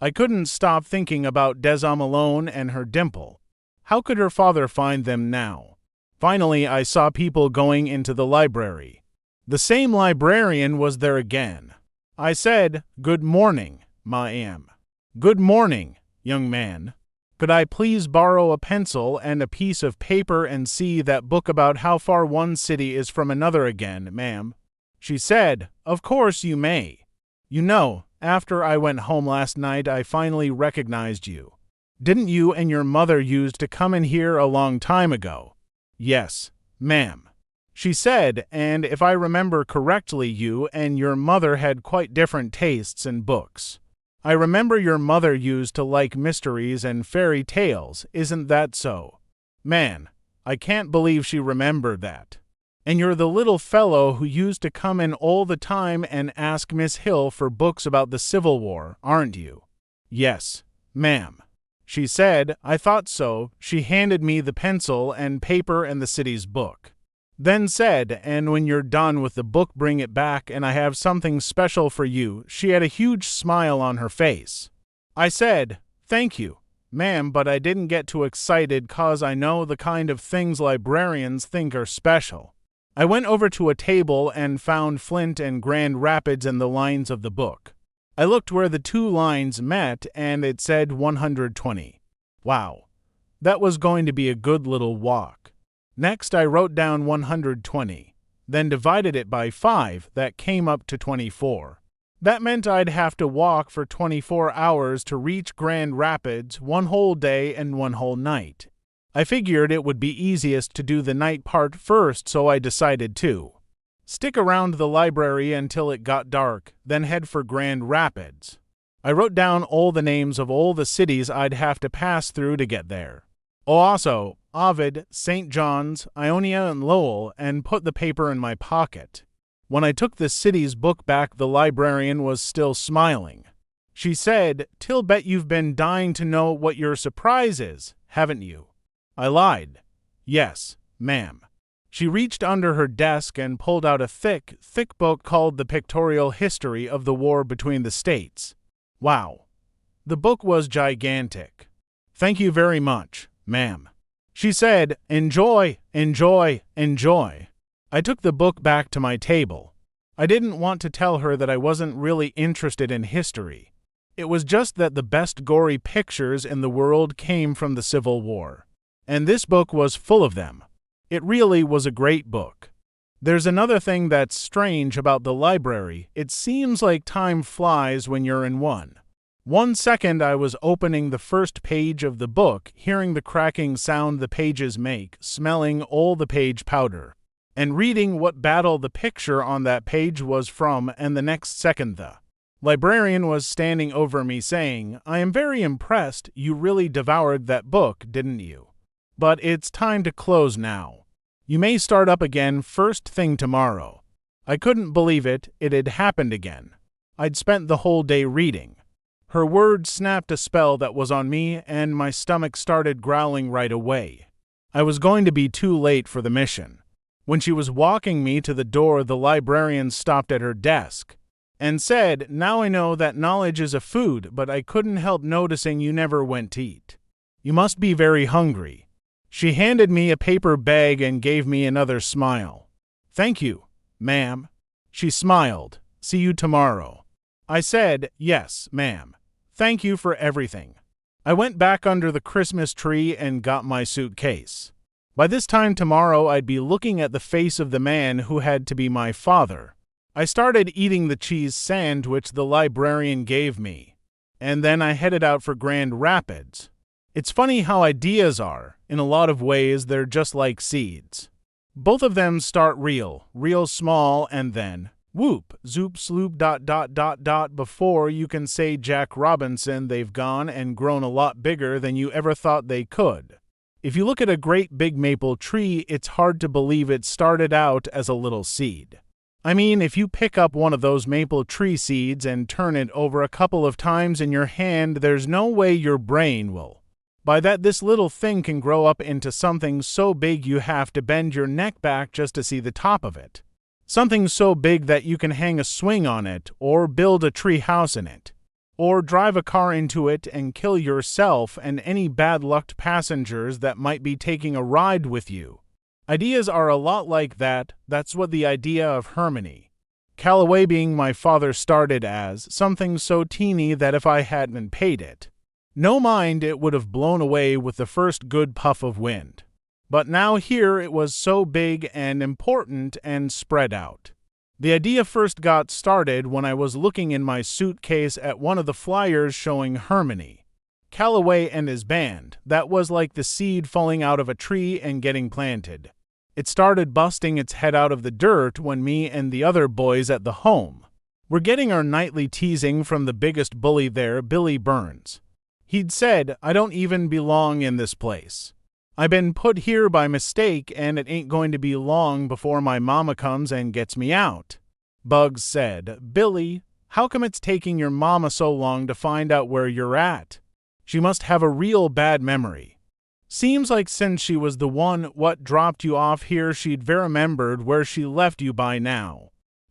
I couldn't stop thinking about Deza Malone and her dimple. How could her father find them now? Finally, I saw people going into the library. The same librarian was there again. I said, "Good morning, ma'am." "Good morning, young man. Could I please borrow a pencil and a piece of paper and see that book about how far one city is from another again, ma'am?" She said, "Of course you may. You know, after I went home last night, I finally recognized you. Didn't you and your mother used to come in here a long time ago?" "Yes, ma'am," she said, "and if I remember correctly, you and your mother had quite different tastes in books. I remember your mother used to like mysteries and fairy tales, isn't that so?" Man, I can't believe she remembered that. "And you're the little fellow who used to come in all the time and ask Miss Hill for books about the Civil War, aren't you?" "Yes, ma'am," she said. "I thought so." She handed me the pencil and paper and the city's book. Then said, "And when you're done with the book, bring it back and I have something special for you." She had a huge smile on her face. I said, "Thank you, ma'am, but I didn't get too excited 'cause I know the kind of things librarians think are special." I went over to a table and found Flint and Grand Rapids in the lines of the book. I looked where the two lines met and it said 120. Wow, that was going to be a good little walk. Next, I wrote down 120, then divided it by 5. That came up to 24. That meant I'd have to walk for 24 hours to reach Grand Rapids, 1 whole day and 1 whole night. I figured it would be easiest to do the night part first, so I decided to stick around the library until it got dark, then head for Grand Rapids. I wrote down all the names of all the cities I'd have to pass through to get there. Also, Ovid, St. John's, Ionia, and Lowell, and put the paper in my pocket. When I took the city's book back, the librarian was still smiling. She said, "Till bet you've been dying to know what your surprise is, haven't you?" I lied. "Yes, ma'am." She reached under her desk and pulled out a thick book called The Pictorial History of the War Between the States. Wow. The book was gigantic. "Thank you very much, ma'am." She said, "Enjoy, enjoy, enjoy." I took the book back to my table. I didn't want to tell her that I wasn't really interested in history. It was just that the best gory pictures in the world came from the Civil War. And this book was full of them. It really was a great book. There's another thing that's strange about the library. It seems like time flies when you're in one. 1 second I was opening the first page of the book, hearing the cracking sound the pages make, smelling all the page powder, and reading what battle the picture on that page was from, and the next second the librarian was standing over me saying, "I am very impressed. You really devoured that book, didn't you? But it's time to close now. You may start up again first thing tomorrow." I couldn't believe it. It had happened again. I'd spent the whole day reading. Her words snapped a spell that was on me, and my stomach started growling right away. I was going to be too late for the mission. When she was walking me to the door, the librarian stopped at her desk and said, "Now I know that knowledge is a food, but I couldn't help noticing you never went to eat. You must be very hungry." She handed me a paper bag and gave me another smile. "Thank you, ma'am." She smiled. "See you tomorrow." I said, "Yes, ma'am. Thank you for everything." I went back under the Christmas tree and got my suitcase. By this time tomorrow, I'd be looking at the face of the man who had to be my father. I started eating the cheese sandwich the librarian gave me, and then I headed out for Grand Rapids. It's funny how ideas are. In a lot of ways, they're just like seeds. Both of them start real small, and then whoop, zoop, sloop, ... Before you can say Jack Robinson, they've gone and grown a lot bigger than you ever thought they could. If you look at a great big maple tree, it's hard to believe it started out as a little seed. I mean, if you pick up one of those maple tree seeds and turn it over a couple of times in your hand, there's no way your brain will. By that, this little thing can grow up into something so big you have to bend your neck back just to see the top of it. Something so big that you can hang a swing on it, or build a tree house in it, or drive a car into it and kill yourself and any bad-lucked passengers that might be taking a ride with you. Ideas are a lot like that. That's what the idea of harmony. Callaway being my father started as something so teeny that if I hadn't paid it no mind, it would have blown away with the first good puff of wind. But now here it was so big and important and spread out. The idea first got started when I was looking in my suitcase at one of the flyers showing harmony. Callaway and his band. That was like the seed falling out of a tree and getting planted. It started busting its head out of the dirt when me and the other boys at the home were getting our nightly teasing from the biggest bully there, Billy Burns. He'd said, "I don't even belong in this place. I've been put here by mistake, and it ain't going to be long before my mama comes and gets me out." Bugs said, "Billy, how come it's taking your mama so long to find out where you're at? She must have a real bad memory. Seems like since she was the one what dropped you off here, she'd remembered where she left you by now."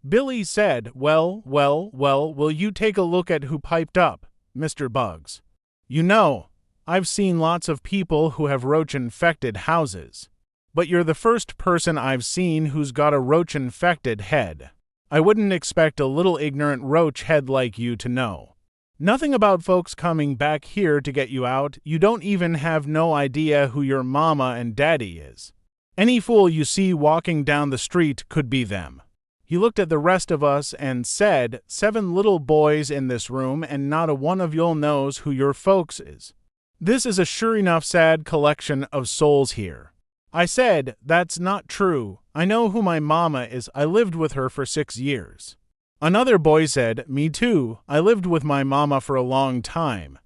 Billy said, well, will you take a look at who piped up, Mr. Bugs? You know, I've seen lots of people who have roach-infected houses, but you're the first person I've seen who's got a roach-infected head. I wouldn't expect a little ignorant roach head like you to know nothing about folks coming back here to get you out. You don't even have no idea who your mama and daddy is. Any fool you see walking down the street could be them." He looked at the rest of us and said, 7 little boys in this room, and not a one of you'll knows who your folks is. This is a sure enough sad collection of souls here. I said, "That's not true. I know who my mama is. I lived with her for 6 years. Another boy said, "Me too. I lived with my mama for a long time."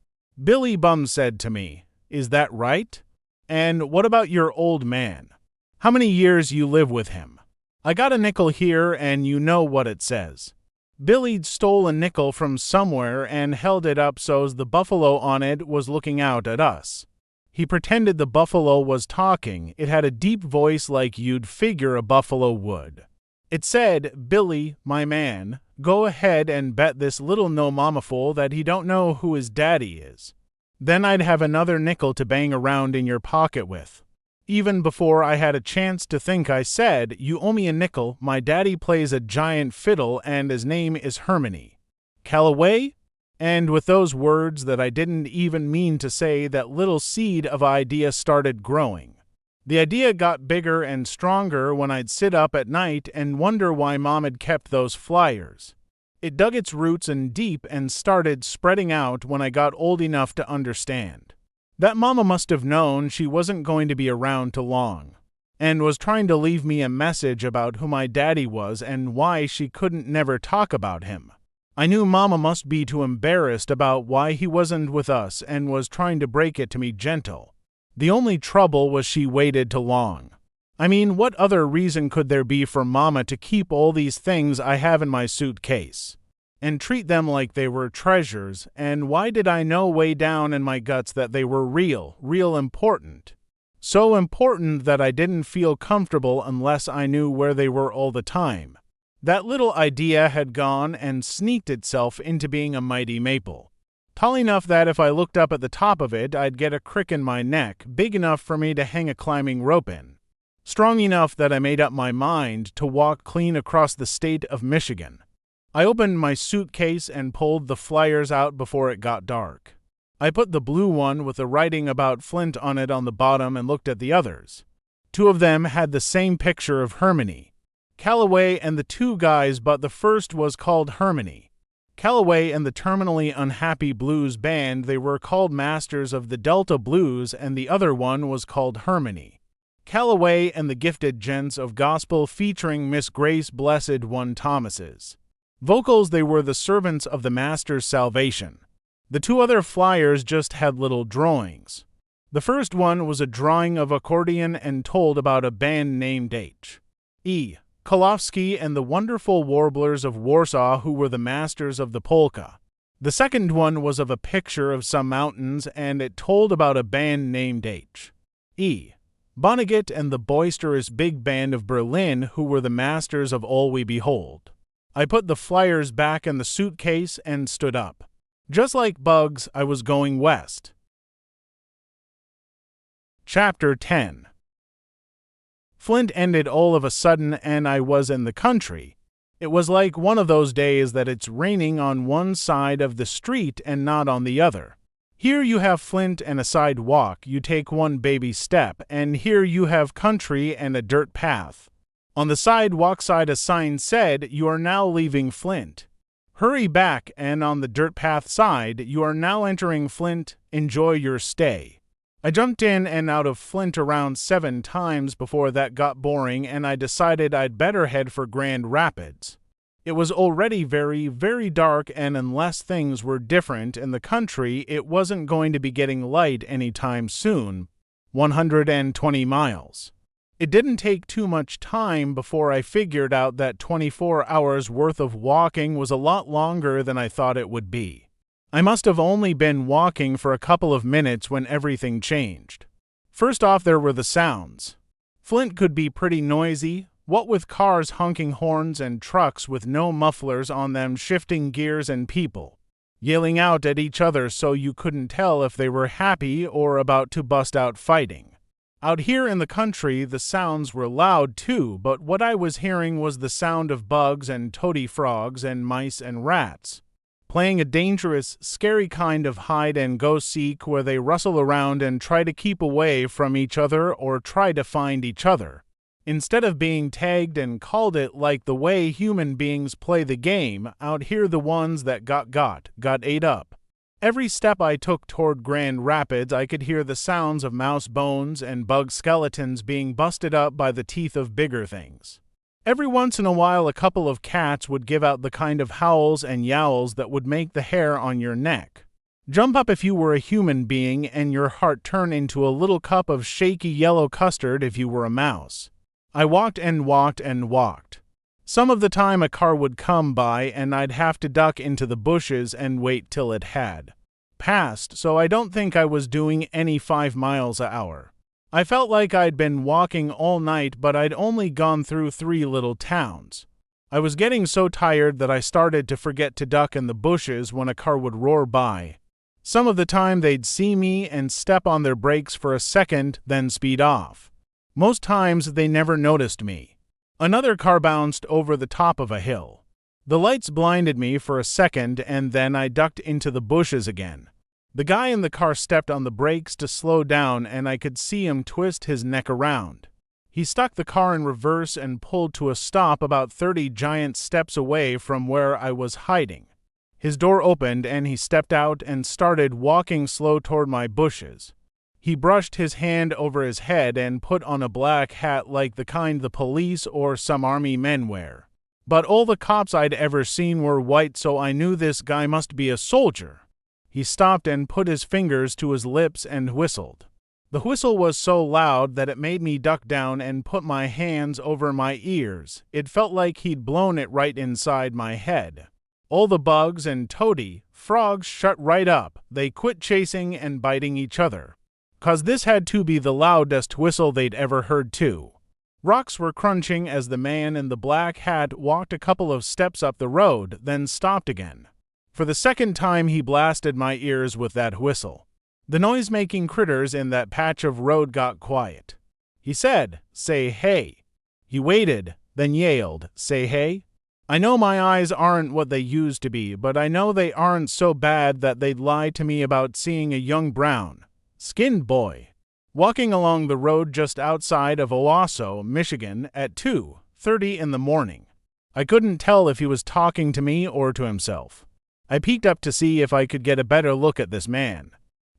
Billy Bum said to me, "Is that right? And what about your old man? How many years you live with him?" I got a nickel here, and you know what it says. Billy stole a nickel from somewhere and held it up so's the buffalo on it was looking out at us. He pretended the buffalo was talking. It had a deep voice like you'd figure a buffalo would. It said, "Billy, my man, go ahead and bet this little no-mama-fool that he don't know who his daddy is. Then I'd have another nickel to bang around in your pocket with." Even before I had a chance to think, I said, "You owe me a nickel. My daddy plays a giant fiddle, and his name is Harmony." Callaway? And with those words that I didn't even mean to say, that little seed of idea started growing. The idea got bigger and stronger when I'd sit up at night and wonder why Mom had kept those flyers. It dug its roots in deep and started spreading out when I got old enough to understand that Mama must have known she wasn't going to be around too long, and was trying to leave me a message about who my daddy was and why she couldn't never talk about him. I knew Mama must be too embarrassed about why he wasn't with us and was trying to break it to me gentle. The only trouble was she waited too long. I mean, what other reason could there be for Mama to keep all these things I have in my suitcase and treat them like they were treasures? And why did I know way down in my guts that they were real important? So important that I didn't feel comfortable unless I knew where they were all the time. That little idea had gone and sneaked itself into being a mighty maple. Tall enough that if I looked up at the top of it, I'd get a crick in my neck, big enough for me to hang a climbing rope in. Strong enough that I made up my mind to walk clean across the state of Michigan. I opened my suitcase and pulled the flyers out before it got dark. I put the blue one with the writing about Flint on it on the bottom and looked at the others. 2 of them had the same picture of Harmony, Callaway and the 2 guys, but the first was called Harmony. Calloway and the terminally unhappy blues band, they were called Masters of the Delta Blues, and the other one was called Harmony. Calloway and the Gifted Gents of Gospel featuring Miss Grace Blessed One Thomas's vocals, they were the servants of the Master's salvation. The two other flyers just had little drawings. The first one was a drawing of accordion and told about a band named H.E. Kolofsky and the wonderful warblers of Warsaw, who were the masters of the polka. The second one was of a picture of some mountains, and it told about a band named H.E. Vonnegut and the boisterous big band of Berlin, who were the masters of all we behold. I put the flyers back in the suitcase and stood up. Just like bugs, I was going west. Chapter 10. Flint ended all of a sudden, and I was in the country. It was like one of those days that it's raining on one side of the street and not on the other. Here you have Flint and a sidewalk, you take one baby step, and here you have country and a dirt path. On the sidewalk side a sign said, "You are now leaving Flint. Hurry back," and on the dirt path side, "You are now entering Flint. Enjoy your stay." I jumped in and out of Flint around 7 times before that got boring, and I decided I'd better head for Grand Rapids. It was already very, very dark, and unless things were different in the country, it wasn't going to be getting light anytime soon. 120 miles. It didn't take too much time before I figured out that 24 hours worth of walking was a lot longer than I thought it would be. I must have only been walking for a couple of minutes when everything changed. First off, there were the sounds. Flint could be pretty noisy, what with cars honking horns and trucks with no mufflers on them shifting gears and people yelling out at each other so you couldn't tell if they were happy or about to bust out fighting. Out here in the country, the sounds were loud too, but what I was hearing was the sound of bugs and toady frogs and mice and rats, playing a dangerous, scary kind of hide-and-go-seek where they rustle around and try to keep away from each other or try to find each other, instead of being tagged and called it like the way human beings play the game. Out here the ones that got ate up. Every step I took toward Grand Rapids, I could hear the sounds of mouse bones and bug skeletons being busted up by the teeth of bigger things. Every once in a while, a couple of cats would give out the kind of howls and yowls that would make the hair on your neck jump up if you were a human being, and your heart turn into a little cup of shaky yellow custard if you were a mouse. I walked and walked and walked. Some of the time a car would come by and I'd have to duck into the bushes and wait till it had passed, so I don't think I was doing any 5 miles an hour. I felt like I'd been walking all night, but I'd only gone through 3 little towns. I was getting so tired that I started to forget to duck in the bushes when a car would roar by. Some of the time they'd see me and step on their brakes for a second, then speed off. Most times they never noticed me. Another car bounced over the top of a hill. The lights blinded me for a second, and then I ducked into the bushes again. The guy in the car stepped on the brakes to slow down, and I could see him twist his neck around. He stuck the car in reverse and pulled to a stop about 30 giant steps away from where I was hiding. His door opened, and he stepped out and started walking slow toward my bushes. He brushed his hand over his head and put on a black hat like the kind the police or some army men wear. But all the cops I'd ever seen were white, so I knew this guy must be a soldier. He stopped and put his fingers to his lips and whistled. The whistle was so loud that it made me duck down and put my hands over my ears. It felt like he'd blown it right inside my head. All the bugs and toady frogs shut right up. They quit chasing and biting each other, 'cause this had to be the loudest whistle they'd ever heard too. Rocks were crunching as the man in the black hat walked a couple of steps up the road, then stopped again. For the second time he blasted my ears with that whistle. The noise-making critters in that patch of road got quiet. He said, "Say hey." He waited, then yelled, "Say hey." I know my eyes aren't what they used to be, but I know they aren't so bad that they'd lie to me about seeing a young brown-skinned boy walking along the road just outside of Owasso, Michigan at 2:30 in the morning. I couldn't tell if he was talking to me or to himself. I peeked up to see if I could get a better look at this man.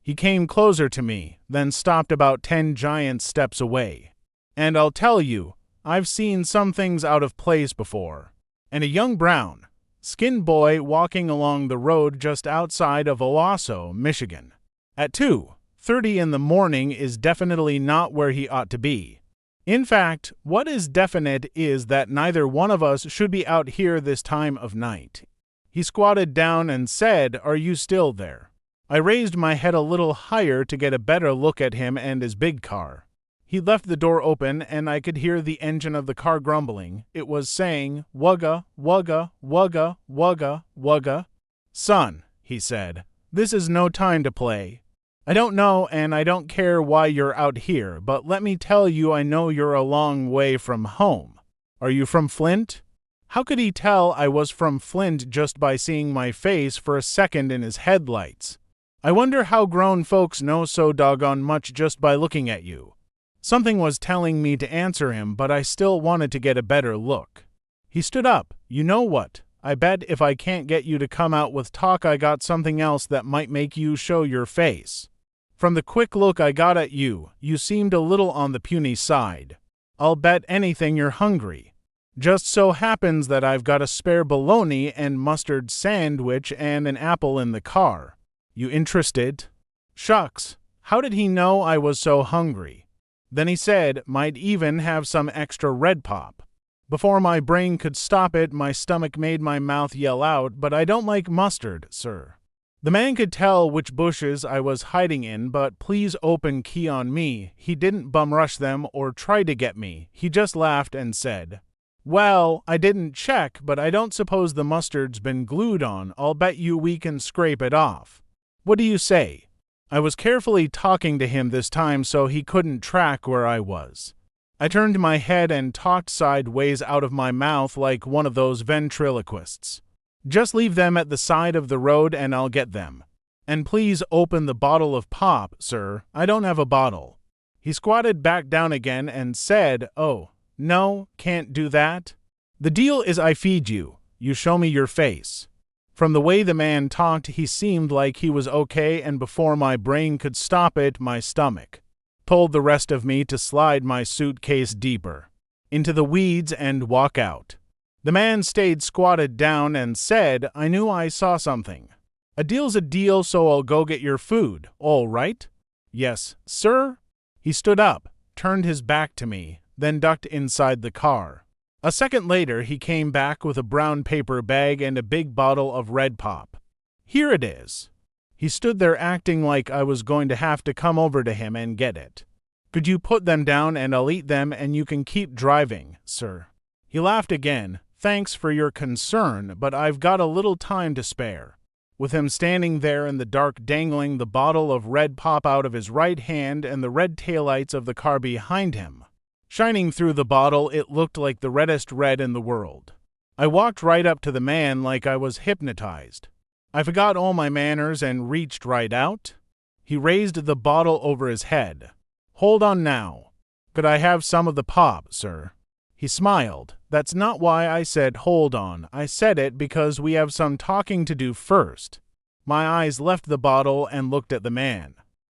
He came closer to me, then stopped about 10 giant steps away. And I'll tell you, I've seen some things out of place before. And a young brown, skinned boy walking along the road just outside of Owasso, Michigan, at 2:30 in the morning is definitely not where he ought to be. In fact, what is definite is that neither one of us should be out here this time of night. He squatted down and said, "Are you still there?" I raised my head a little higher to get a better look at him and his big car. He left the door open and I could hear the engine of the car grumbling. It was saying, "Wugga, wugga, wugga, wugga, wugga." "Son," he said, "this is no time to play. I don't know and I don't care why you're out here, but let me tell you I know you're a long way from home. Are you from Flint?" How could he tell I was from Flint just by seeing my face for a second in his headlights? I wonder how grown folks know so doggone much just by looking at you. Something was telling me to answer him, but I still wanted to get a better look. He stood up. "You know what? I bet if I can't get you to come out with talk, I got something else that might make you show your face. From the quick look I got at you, you seemed a little on the puny side. I'll bet anything you're hungry. Just so happens that I've got a spare bologna and mustard sandwich and an apple in the car. You interested?" Shucks, how did he know I was so hungry? Then he said, "Might even have some extra red pop." Before my brain could stop it, my stomach made my mouth yell out, "But I don't like mustard, sir." The man could tell which bushes I was hiding in, but please open key on me. He didn't bum rush them or try to get me. He just laughed and said, "Well, I didn't check, but I don't suppose the mustard's been glued on. I'll bet you we can scrape it off. What do you say?" I was carefully talking to him this time so he couldn't track where I was. I turned my head and talked sideways out of my mouth like one of those ventriloquists. "Just leave them at the side of the road and I'll get them. And please open the bottle of pop, sir. I don't have a bottle." He squatted back down again and said, "Oh, no, can't do that. The deal is I feed you. You show me your face." From the way the man talked, he seemed like he was okay, and before my brain could stop it, my stomach told the rest of me to slide my suitcase deeper into the weeds and walk out. The man stayed squatted down and said, "I knew I saw something. A deal's a deal, so I'll go get your food, all right?" "Yes, sir." He stood up, turned his back to me, then ducked inside the car. A second later, he came back with a brown paper bag and a big bottle of red pop. "Here it is." He stood there acting like I was going to have to come over to him and get it. "Could you put them down and I'll eat them and you can keep driving, sir." He laughed again. "Thanks for your concern, but I've got a little time to spare." With him standing there in the dark dangling the bottle of red pop out of his right hand and the red taillights of the car behind him shining through the bottle, it looked like the reddest red in the world. I walked right up to the man like I was hypnotized. I forgot all my manners and reached right out. He raised the bottle over his head. "Hold on now. Could I have some of the pop, sir?" He smiled. "That's not why I said hold on. I said it because we have some talking to do first." My eyes left the bottle and looked at the man.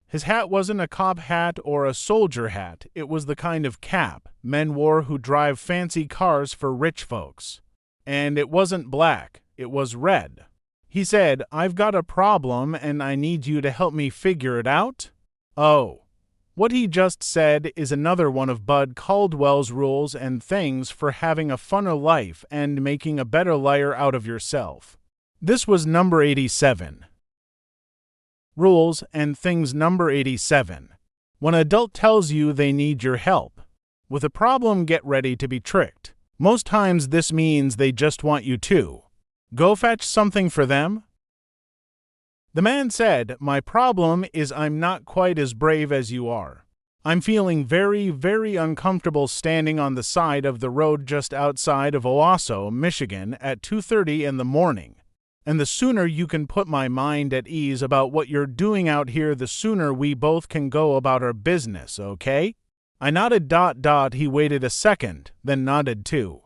His hat wasn't a cop hat or a soldier hat. It was the kind of cap men wore who drive fancy cars for rich folks. And it wasn't black. It was red. He said, "I've got a problem and I need you to help me figure it out." Oh. What he just said is another one of Bud Caldwell's rules and things for having a funner life and making a better liar out of yourself. This was number 87. Rules and things number 87. When an adult tells you they need your help with a problem, get ready to be tricked. Most times this means they just want you to go fetch something for them. The man said, "My problem is I'm not quite as brave as you are. I'm feeling very, very uncomfortable standing on the side of the road just outside of Owasso, Michigan at 2:30 in the morning. And the sooner you can put my mind at ease about what you're doing out here, the sooner we both can go about our business, okay?" I nodded. He waited a second, then nodded too.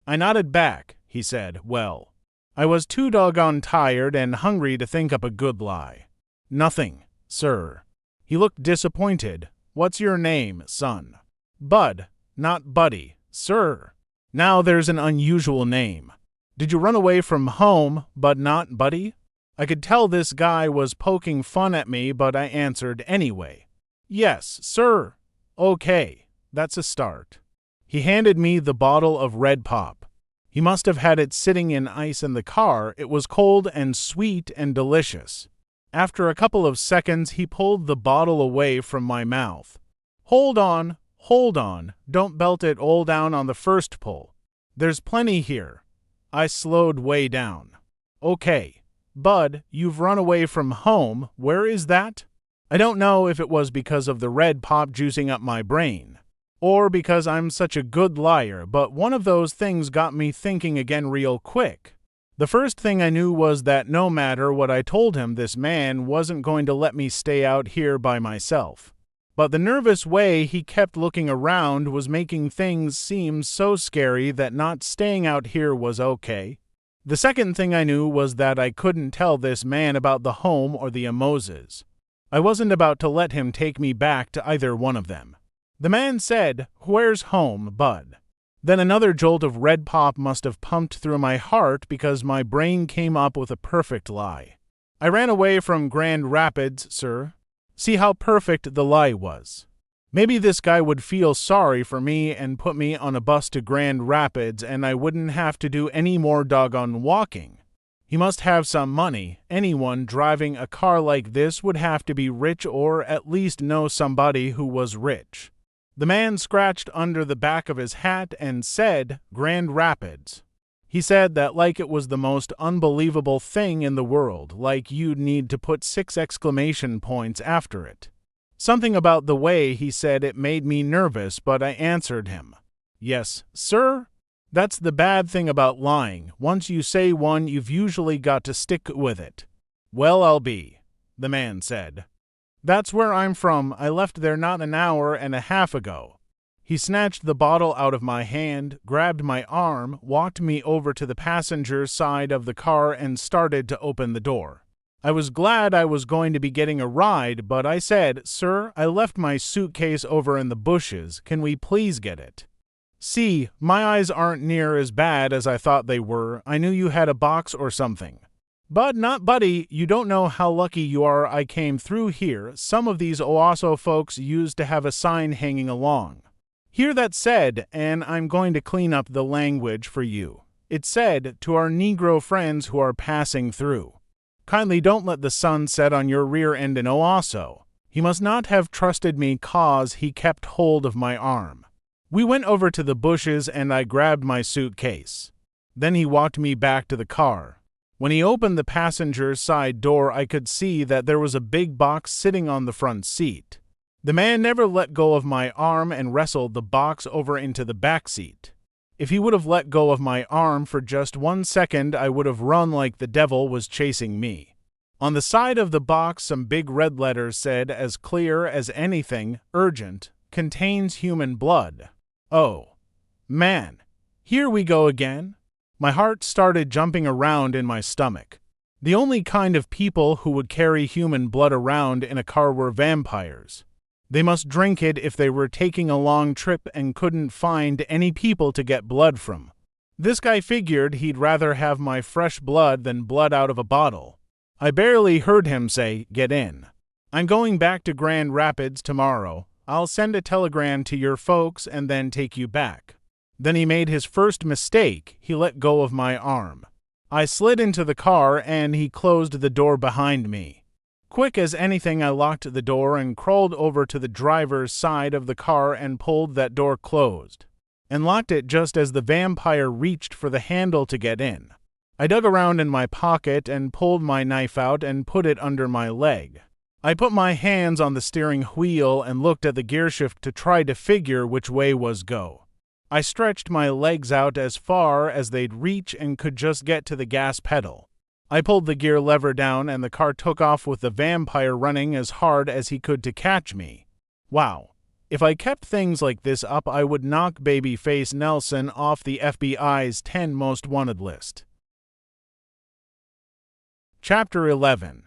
I nodded back. He said, "Well." I was too doggone tired and hungry to think up a good lie. Nothing, sir. He looked disappointed. What's your name, son? Bud, not Buddy, sir. Now there's an unusual name. Did you run away from home, but not Buddy? I could tell this guy was poking fun at me, but I answered anyway. Yes, sir. Okay, that's a start. He handed me the bottle of red pop. He must have had it sitting in ice in the car. It was cold and sweet and delicious. After a couple of seconds, he pulled the bottle away from my mouth. Hold on, don't belt it all down on the first pull. There's plenty here. I slowed way down. Okay, Bud, you've run away from home. Where is that? I don't know if it was because of the red pop juicing up my brain, or because I'm such a good liar, but one of those things got me thinking again real quick. The first thing I knew was that no matter what I told him, this man wasn't going to let me stay out here by myself. But the nervous way he kept looking around was making things seem so scary that not staying out here was okay. The second thing I knew was that I couldn't tell this man about the home or the Amoses. I wasn't about to let him take me back to either one of them. The man said, "Where's home, Bud?" Then another jolt of red pop must have pumped through my heart because my brain came up with a perfect lie. I ran away from Grand Rapids, sir. See how perfect the lie was. Maybe this guy would feel sorry for me and put me on a bus to Grand Rapids and I wouldn't have to do any more doggone walking. He must have some money. Anyone driving a car like this would have to be rich or at least know somebody who was rich. The man scratched under the back of his hat and said, Grand Rapids. He said that like it was the most unbelievable thing in the world, like you'd need to put 6 exclamation points after it. Something about the way he said it made me nervous, but I answered him. Yes, sir? That's the bad thing about lying. Once you say one, you've usually got to stick with it. Well, I'll be, the man said. That's where I'm from. I left there not an hour and a half ago. He snatched the bottle out of my hand, grabbed my arm, walked me over to the passenger side of the car and started to open the door. I was glad I was going to be getting a ride, but I said, Sir, I left my suitcase over in the bushes. Can we please get it? See, my eyes aren't near as bad as I thought they were. I knew you had a box or something. But not Buddy, you don't know how lucky you are I came through here. Some of these Owasso folks used to have a sign hanging along. Hear that said, and I'm going to clean up the language for you. It said, to our Negro friends who are passing through. Kindly don't let the sun set on your rear end in Owasso. He must not have trusted me cause he kept hold of my arm. We went over to the bushes and I grabbed my suitcase. Then he walked me back to the car. When he opened the passenger side door, I could see that there was a big box sitting on the front seat. The man never let go of my arm and wrestled the box over into the back seat. If he would have let go of my arm for just 1 second, I would have run like the devil was chasing me. On the side of the box, some big red letters said, as clear as anything, urgent, contains human blood. Oh, man, here we go again. My heart started jumping around in my stomach. The only kind of people who would carry human blood around in a car were vampires. They must drink it if they were taking a long trip and couldn't find any people to get blood from. This guy figured he'd rather have my fresh blood than blood out of a bottle. I barely heard him say, "Get in. I'm going back to Grand Rapids tomorrow. I'll send a telegram to your folks and then take you back." Then he made his first mistake. He let go of my arm. I slid into the car and he closed the door behind me. Quick as anything, I locked the door and crawled over to the driver's side of the car and pulled that door closed, and locked it just as the vampire reached for the handle to get in. I dug around in my pocket and pulled my knife out and put it under my leg. I put my hands on the steering wheel and looked at the gearshift to try to figure which way was go. I stretched my legs out as far as they'd reach and could just get to the gas pedal. I pulled the gear lever down and the car took off with the vampire running as hard as he could to catch me. Wow. If I kept things like this up, I would knock Babyface Nelson off the FBI's 10 most wanted list. Chapter 11.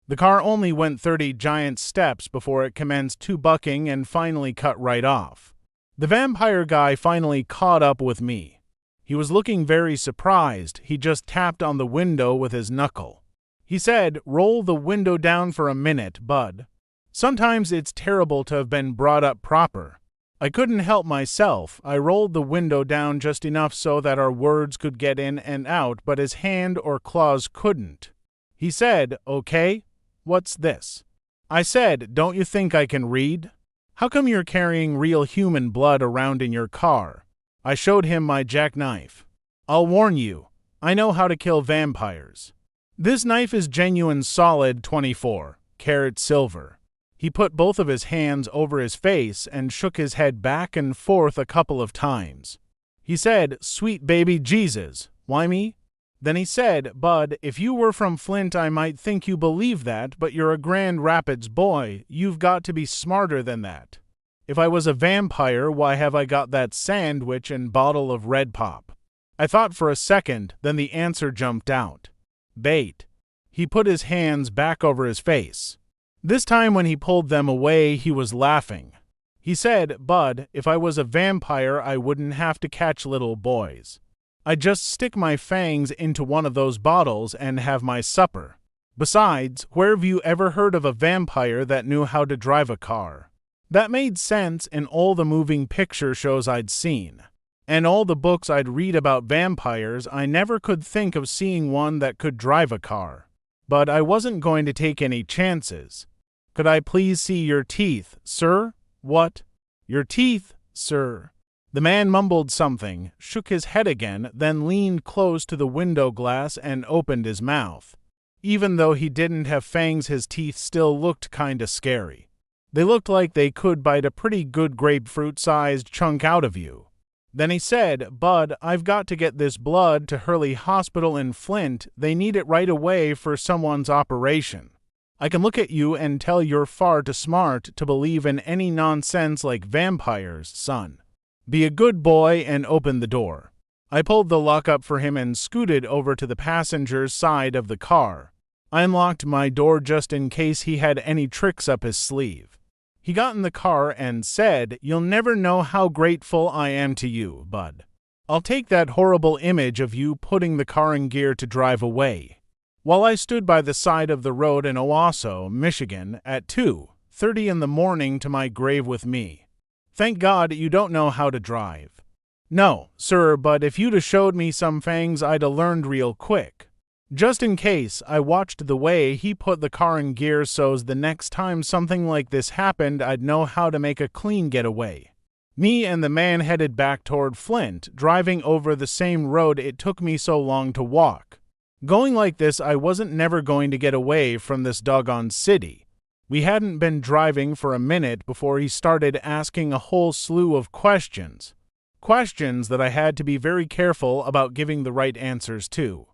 The car only went 30 giant steps before it commenced to bucking and finally cut right off. The vampire guy finally caught up with me. He was looking very surprised. He just tapped on the window with his knuckle. He said, "Roll the window down for a minute, Bud. Sometimes it's terrible to have been brought up proper." I couldn't help myself. I rolled the window down just enough so that our words could get in and out, but his hand or claws couldn't. He said, "Okay, what's this?" I said, "Don't you think I can read? How come you're carrying real human blood around in your car?" I showed him my jackknife. "I'll warn you, I know how to kill vampires. This knife is genuine solid 24-karat silver." He put both of his hands over his face and shook his head back and forth a couple of times. He said, "Sweet baby Jesus, why me?" Then he said, "Bud, if you were from Flint I might think you believe that, but you're a Grand Rapids boy. You've got to be smarter than that. If I was a vampire, why have I got that sandwich and bottle of Red Pop?" I thought for a second, then the answer jumped out. Bait. He put his hands back over his face. This time when he pulled them away, he was laughing. He said, "Bud, if I was a vampire, I wouldn't have to catch little boys. I'd just stick my fangs into one of those bottles and have my supper. Besides, where have you ever heard of a vampire that knew how to drive a car?" That made sense in all the moving picture shows I'd seen. And all the books I'd read about vampires, I never could think of seeing one that could drive a car. But I wasn't going to take any chances. "Could I please see your teeth, sir?" "What?" "Your teeth, sir." The man mumbled something, shook his head again, then leaned close to the window glass and opened his mouth. Even though he didn't have fangs, his teeth still looked kinda scary. They looked like they could bite a pretty good grapefruit-sized chunk out of you. Then he said, "Bud, I've got to get this blood to Hurley Hospital in Flint. They need it right away for someone's operation. I can look at you and tell you're far too smart to believe in any nonsense like vampires, son. Be a good boy and open the door." I pulled the lock up for him and scooted over to the passenger's side of the car. I unlocked my door just in case he had any tricks up his sleeve. He got in the car and said, "You'll never know how grateful I am to you, Bud. I'll take that horrible image of you putting the car in gear to drive away." While I stood by the side of the road in Owasso, Michigan, at 2:30 in the morning to my grave with me. "Thank God you don't know how to drive." "No, sir, but if you'd 'a' showed me some fangs I'd 'a' learned real quick." Just in case, I watched the way he put the car in gear so's the next time something like this happened I'd know how to make a clean getaway. Me and the man headed back toward Flint, driving over the same road it took me so long to walk. Going like this, I wasn't never going to get away from this doggone city. We hadn't been driving for a minute before he started asking a whole slew of questions. Questions that I had to be very careful about giving the right answers to.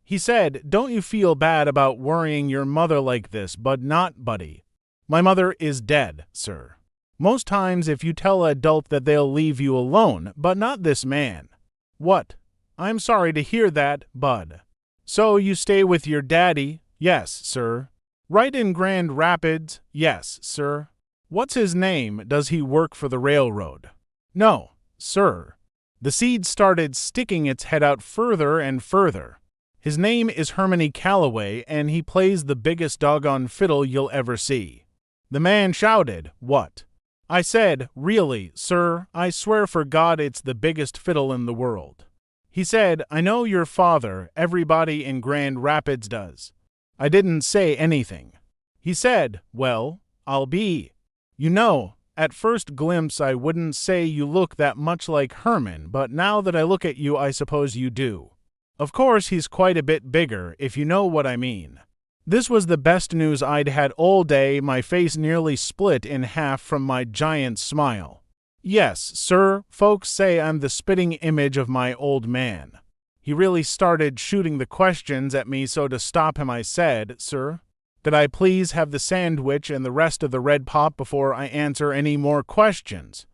He said, "Don't you feel bad about worrying your mother like this, but not, buddy. My mother is dead, sir. Most times if you tell an adult that they'll leave you alone, but not this man." "What? I'm sorry to hear that, Bud. So you stay with your daddy?" "Yes, sir." "Right in Grand Rapids?" "Yes, sir." "What's his name? Does he work for the railroad?" "No, sir." The seed started sticking its head out further and further. "His name is Hermione Calloway, and he plays the biggest doggone fiddle you'll ever see." The man shouted, "What?" I said, "Really, sir, I swear for God it's the biggest fiddle in the world." He said, "I know your father, everybody in Grand Rapids does." I didn't say anything. He said, "Well, I'll be. You know, at first glimpse I wouldn't say you look that much like Herman, but now that I look at you I suppose you do. Of course he's quite a bit bigger, if you know what I mean." This was the best news I'd had all day. My face nearly split in half from my giant smile. "Yes, sir, folks say I'm the spitting image of my old man." He really started shooting the questions at me, so to stop him I said, "Sir, could I please have the sandwich and the rest of the Red Pop before I answer any more questions?"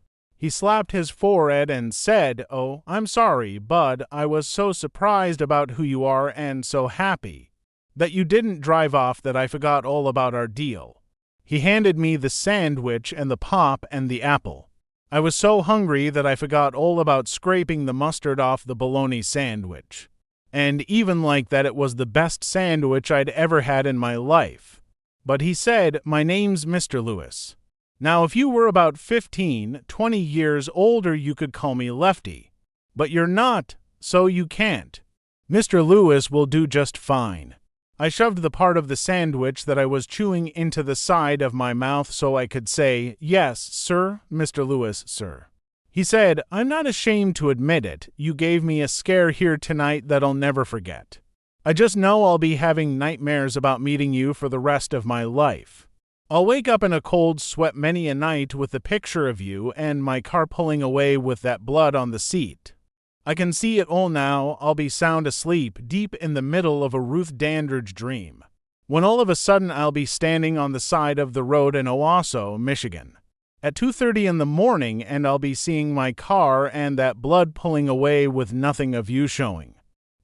He slapped his forehead and said, "Oh, I'm sorry, Bud. I was so surprised about who you are and so happy. That you didn't drive off, that I forgot all about our deal. He handed me the sandwich and the pop and the apple. I was so hungry that I forgot all about scraping the mustard off the bologna sandwich. And even like that, it was the best sandwich I'd ever had in my life. But he said, "My name's Mr. Lewis. Now, if you were about 15, 20 years older, you could call me Lefty. But you're not, so you can't. Mr. Lewis will do just fine." I shoved the part of the sandwich that I was chewing into the side of my mouth so I could say, "Yes, sir, Mr. Lewis, sir." He said, "I'm not ashamed to admit it. You gave me a scare here tonight that I'll never forget. I just know I'll be having nightmares about meeting you for the rest of my life. I'll wake up in a cold sweat many a night with the picture of you and my car pulling away with that blood on the seat. I can see it all now. I'll be sound asleep, deep in the middle of a Ruth Dandridge dream, when all of a sudden I'll be standing on the side of the road in Owasso, Michigan, at 2:30 in the morning, and I'll be seeing my car and that blood pulling away with nothing of you showing,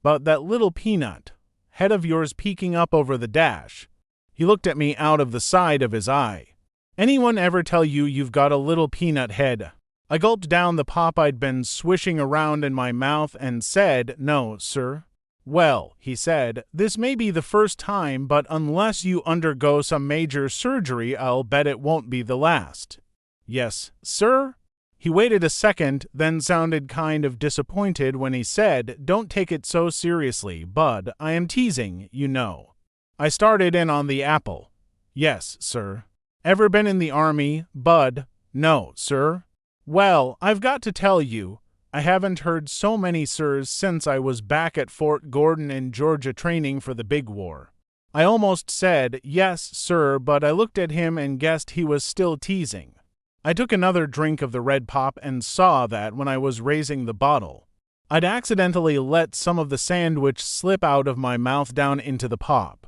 but that little peanut head of yours peeking up over the dash." He looked at me out of the side of his eye. "Anyone ever tell you you've got a little peanut head?" I gulped down the pop I'd been swishing around in my mouth and said, "No, sir." "Well," he said, "this may be the first time, but unless you undergo some major surgery, I'll bet it won't be the last." "Yes, sir?" He waited a second, then sounded kind of disappointed when he said, "Don't take it so seriously, Bud. I am teasing, you know." I started in on the apple. "Yes, sir." "Ever been in the Army, Bud?" "No, sir." "Well, I've got to tell you, I haven't heard so many sirs since I was back at Fort Gordon in Georgia training for the big war." I almost said, "Yes, sir," but I looked at him and guessed he was still teasing. I took another drink of the red pop and saw that when I was raising the bottle, I'd accidentally let some of the sandwich slip out of my mouth down into the pop.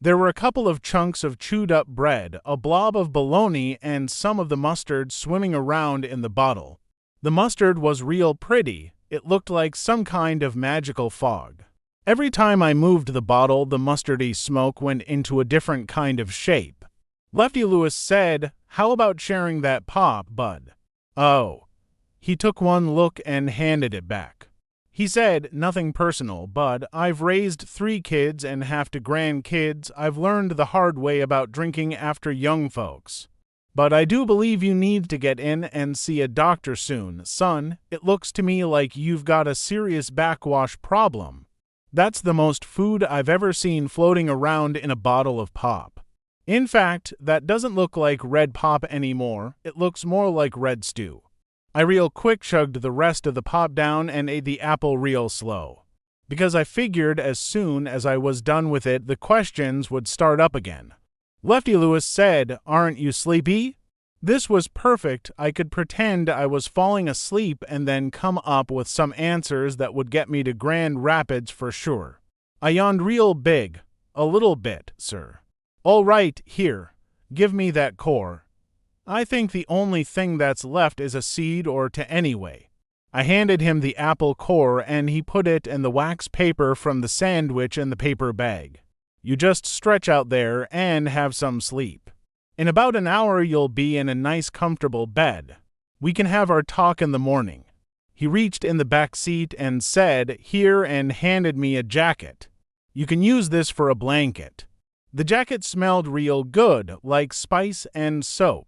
There were a couple of chunks of chewed-up bread, a blob of bologna, and some of the mustard swimming around in the bottle. The mustard was real pretty. It looked like some kind of magical fog. Every time I moved the bottle, the mustardy smoke went into a different kind of shape. Lefty Lewis said, "How about sharing that pop, Bud?" "Oh." He took one look and handed it back. He said, "Nothing personal, Bud. I've raised 3 kids and half to grandkids. I've learned the hard way about drinking after young folks. But I do believe you need to get in and see a doctor soon, son. It looks to me like you've got a serious backwash problem. That's the most food I've ever seen floating around in a bottle of pop. In fact, that doesn't look like red pop anymore. It looks more like red stew." I real quick chugged the rest of the pop down and ate the apple real slow, because I figured as soon as I was done with it, the questions would start up again. Lefty Lewis said, "Aren't you sleepy?" This was perfect. I could pretend I was falling asleep and then come up with some answers that would get me to Grand Rapids for sure. I yawned real big. "A little bit, sir." "All right, here. Give me that core. I think the only thing that's left is a seed or to anyway." I handed him the apple core and he put it and the wax paper from the sandwich in the paper bag. "You just stretch out there and have some sleep. In about an hour you'll be in a nice comfortable bed. We can have our talk in the morning." He reached in the back seat and said, "Here," and handed me a jacket. "You can use this for a blanket." The jacket smelled real good, like spice and soap.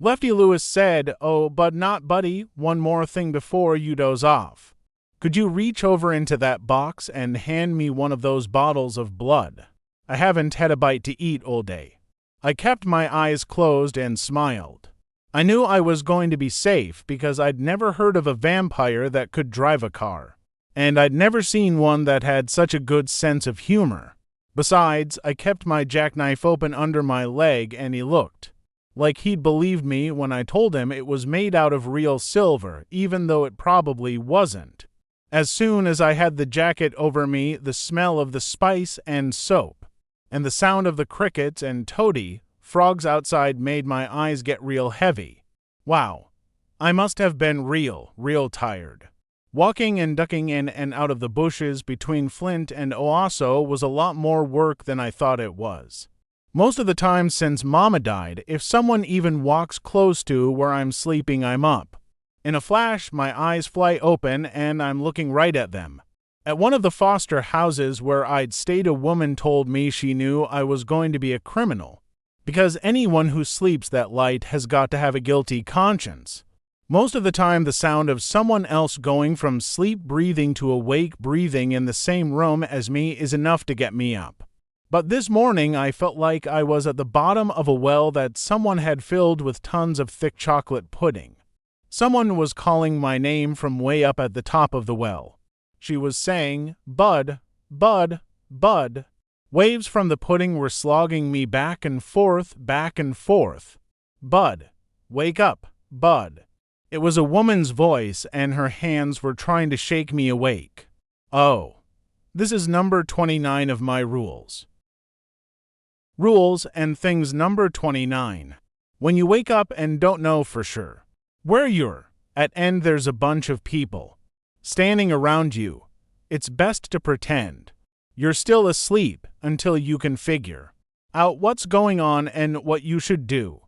Lefty Lewis said, "Oh, but not Buddy, one more thing before you doze off. Could you reach over into that box and hand me one of those bottles of blood? I haven't had a bite to eat all day." I kept my eyes closed and smiled. I knew I was going to be safe because I'd never heard of a vampire that could drive a car, and I'd never seen one that had such a good sense of humor. Besides, I kept my jackknife open under my leg and he looked like he'd believed me when I told him it was made out of real silver, even though it probably wasn't. As soon as I had the jacket over me, the smell of the spice and soap, and the sound of the crickets and toady frogs outside made my eyes get real heavy. Wow, I must have been real tired. Walking and ducking in and out of the bushes between Flint and Owasso was a lot more work than I thought it was. Most of the time since Mama died, if someone even walks close to where I'm sleeping, I'm up. In a flash, my eyes fly open and I'm looking right at them. At one of the foster houses where I'd stayed, a woman told me she knew I was going to be a criminal, because anyone who sleeps that light has got to have a guilty conscience. Most of the time, the sound of someone else going from sleep breathing to awake breathing in the same room as me is enough to get me up. But this morning, I felt like I was at the bottom of a well that someone had filled with tons of thick chocolate pudding. Someone was calling my name from way up at the top of the well. She was saying, "Bud, Bud, Bud." Waves from the pudding were slogging me back and forth, back and forth. "Bud, wake up, Bud." It was a woman's voice, and her hands were trying to shake me awake. Oh, this is number 29 of my rules. Rules and things number 29. When you wake up and don't know for sure where you're at, and there's a bunch of people standing around you, it's best to pretend you're still asleep until you can figure out what's going on and what you should do.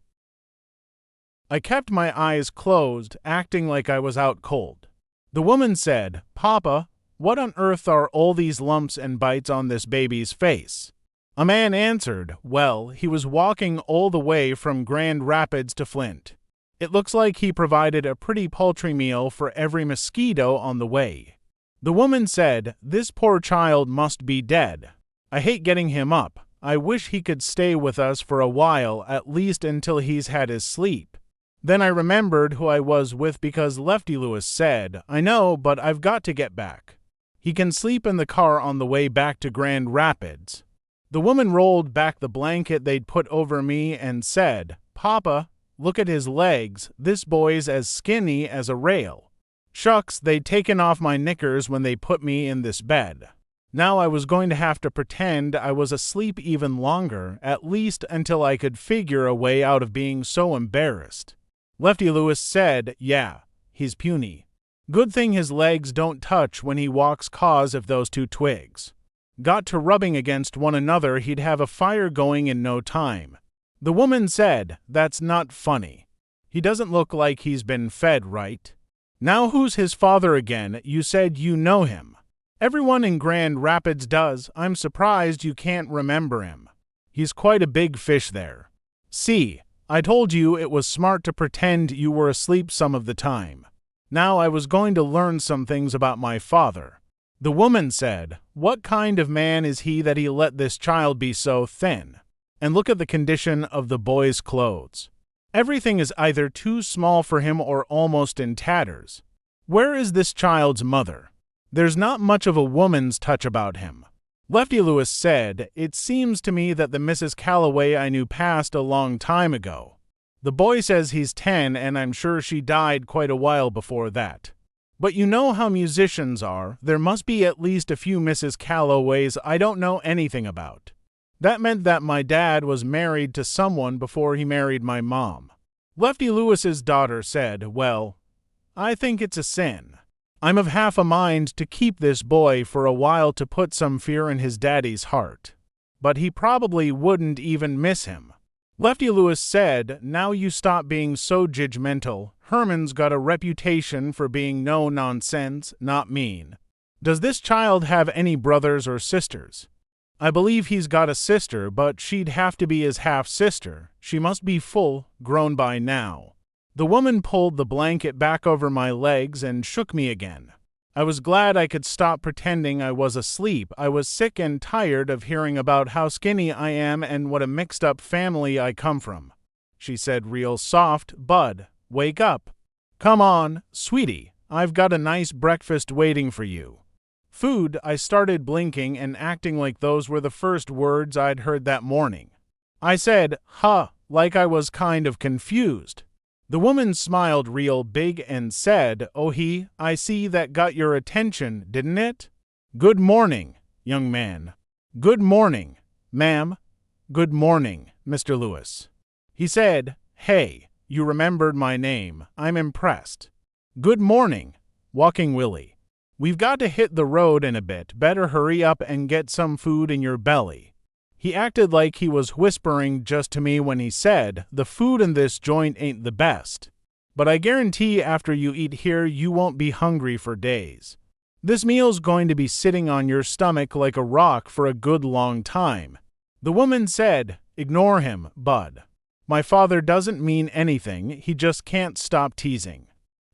I kept my eyes closed, acting like I was out cold. The woman said, "Papa, what on earth are all these lumps and bites on this baby's face?" A man answered, "Well, he was walking all the way from Grand Rapids to Flint. It looks like he provided a pretty paltry meal for every mosquito on the way." The woman said, "This poor child must be dead. I hate getting him up. I wish he could stay with us for a while, at least until he's had his sleep." Then I remembered who I was with, because Lefty Lewis said, "I know, but I've got to get back. He can sleep in the car on the way back to Grand Rapids." The woman rolled back the blanket they'd put over me and said, "Papa, look at his legs. This boy's as skinny as a rail." Shucks, they'd taken off my knickers when they put me in this bed. Now I was going to have to pretend I was asleep even longer, at least until I could figure a way out of being so embarrassed. Lefty Lewis said, "Yeah, he's puny. Good thing his legs don't touch when he walks, 'cause if those two twigs got to rubbing against one another, he'd have a fire going in no time." The woman said, "That's not funny. He doesn't look like he's been fed right. Now who's his father again? You said you know him." "Everyone in Grand Rapids does. I'm surprised you can't remember him. He's quite a big fish there. See, I told you it was smart to pretend you were asleep some of the time. Now I was going to learn some things about my father." The woman said, "What kind of man is he that he let this child be so thin? And look at the condition of the boy's clothes. Everything is either too small for him or almost in tatters. Where is this child's mother? There's not much of a woman's touch about him." Lefty Lewis said, "It seems to me that the Mrs. Calloway I knew passed a long time ago. The boy says he's 10, and I'm sure she died quite a while before that. But you know how musicians are. There must be at least a few Mrs. Calloways I don't know anything about. That meant that my dad was married to someone before he married my mom." Lefty Lewis's daughter said, "Well, I think it's a sin. I'm of half a mind to keep this boy for a while to put some fear in his daddy's heart. But he probably wouldn't even miss him." Lefty Lewis said, "Now you stop being so judgmental. Herman's got a reputation for being no nonsense, not mean. Does this child have any brothers or sisters?" "I believe he's got a sister, but she'd have to be his half-sister. She must be full grown by now." The woman pulled the blanket back over my legs and shook me again. I was glad I could stop pretending I was asleep. I was sick and tired of hearing about how skinny I am and what a mixed-up family I come from. She said real soft, "Bud, wake up. Come on, sweetie, I've got a nice breakfast waiting for you." "Food?" I started blinking and acting like those were the first words I'd heard that morning. I said, "Huh," like I was kind of confused. The woman smiled real big and said, "Oh, I see that got your attention, didn't it? Good morning, young man." "Good morning, ma'am." "Good morning, Mr. Lewis." He said, "Hey, you remembered my name. I'm impressed." "Good morning, Walking Willie." We've got to hit the road in a bit. Better hurry up and get some food in your belly. He acted like he was whispering just to me when he said, the food in this joint ain't the best. But I guarantee after you eat here, you won't be hungry for days. This meal's going to be sitting on your stomach like a rock for a good long time. The woman said, ignore him, Bud. My father doesn't mean anything, he just can't stop teasing.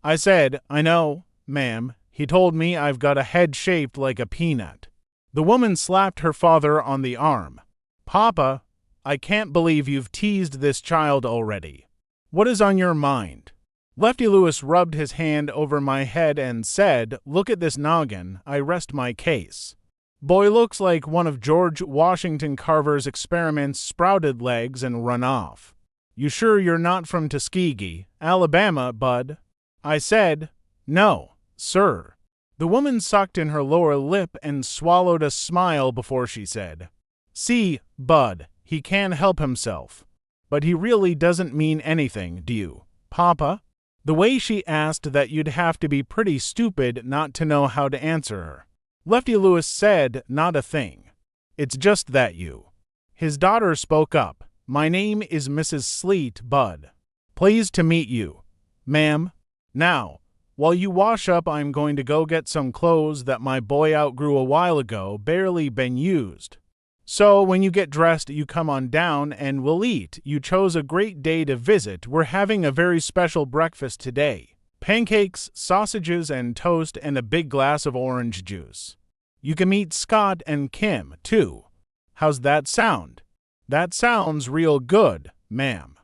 I said, I know, ma'am. He told me I've got a head shaped like a peanut. The woman slapped her father on the arm. Papa, I can't believe you've teased this child already. What is on your mind? Lefty Lewis rubbed his hand over my head and said, look at this noggin, I rest my case. Boy looks like one of George Washington Carver's experiments sprouted legs and run off. You sure you're not from Tuskegee, Alabama, Bud? I said, no, sir. The woman sucked in her lower lip and swallowed a smile before she said, see, Bud, he can't help himself. But he really doesn't mean anything, do you, Papa? The way she asked that you'd have to be pretty stupid not to know how to answer her. Lefty Lewis said, not a thing. It's just that you. His daughter spoke up. My name is Mrs. Sleet, Bud. Pleased to meet you, ma'am. Now, while you wash up, I'm going to go get some clothes that my boy outgrew a while ago, barely been used. So when you get dressed, you come on down and we'll eat. You chose a great day to visit. We're having a very special breakfast today. Pancakes, sausages, and toast, and a big glass of orange juice. You can meet Scott and Kim, too. How's that sound? That sounds real good, ma'am.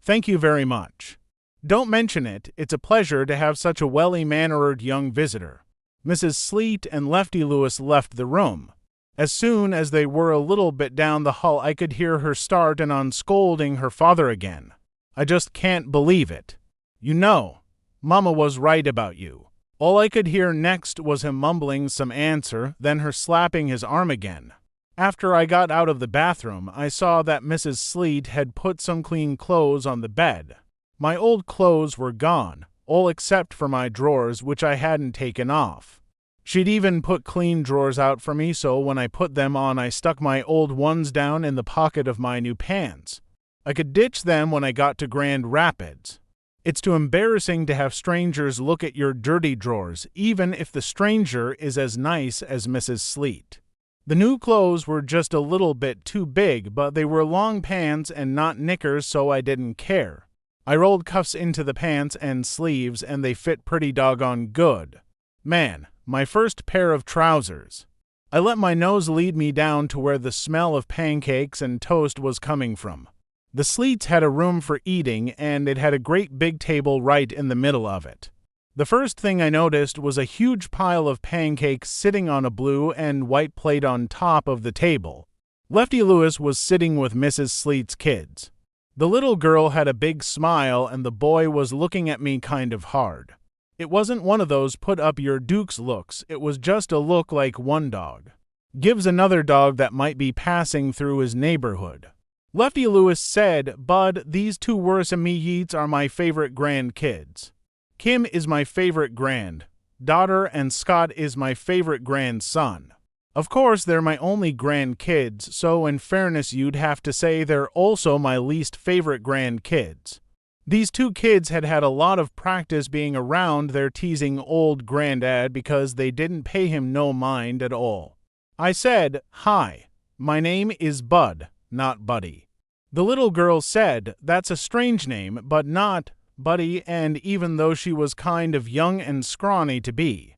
Thank you very much. Don't mention it. It's a pleasure to have such a well-mannered young visitor. Mrs. Sleet and Lefty Lewis left the room. As soon as they were a little bit down the hall, I could hear her start in on scolding her father again. I just can't believe it. You know, Mama was right about you. All I could hear next was him mumbling some answer, then her slapping his arm again. After I got out of the bathroom, I saw that Mrs. Sleet had put some clean clothes on the bed. My old clothes were gone, all except for my drawers, which I hadn't taken off. She'd even put clean drawers out for me, so when I put them on, I stuck my old ones down in the pocket of my new pants. I could ditch them when I got to Grand Rapids. It's too embarrassing to have strangers look at your dirty drawers, even if the stranger is as nice as Mrs. Sleet. The new clothes were just a little bit too big, but they were long pants and not knickers, so I didn't care. I rolled cuffs into the pants and sleeves, and they fit pretty doggone good. Man, my first pair of trousers. I let my nose lead me down to where the smell of pancakes and toast was coming from. The Sleets had a room for eating, and it had a great big table right in the middle of it. The first thing I noticed was a huge pile of pancakes sitting on a blue and white plate on top of the table. Lefty Lewis was sitting with Mrs. Sleet's kids. The little girl had a big smile, and the boy was looking at me kind of hard. It wasn't one of those put-up-your-dukes looks. It was just a look like one dog gives another dog that might be passing through his neighborhood. Lefty Lewis said, Bud, these two worrisome me yeets are my favorite grandkids. Kim is my favorite granddaughter, and Scott is my favorite grandson. Of course, they're my only grandkids, so in fairness you'd have to say they're also my least favorite grandkids. These two kids had had a lot of practice being around their teasing old granddad because they didn't pay him no mind at all. I said, Hi, my name is Bud, not Buddy. The little girl said, That's a strange name, but not Buddy, and even though she was kind of young and scrawny to be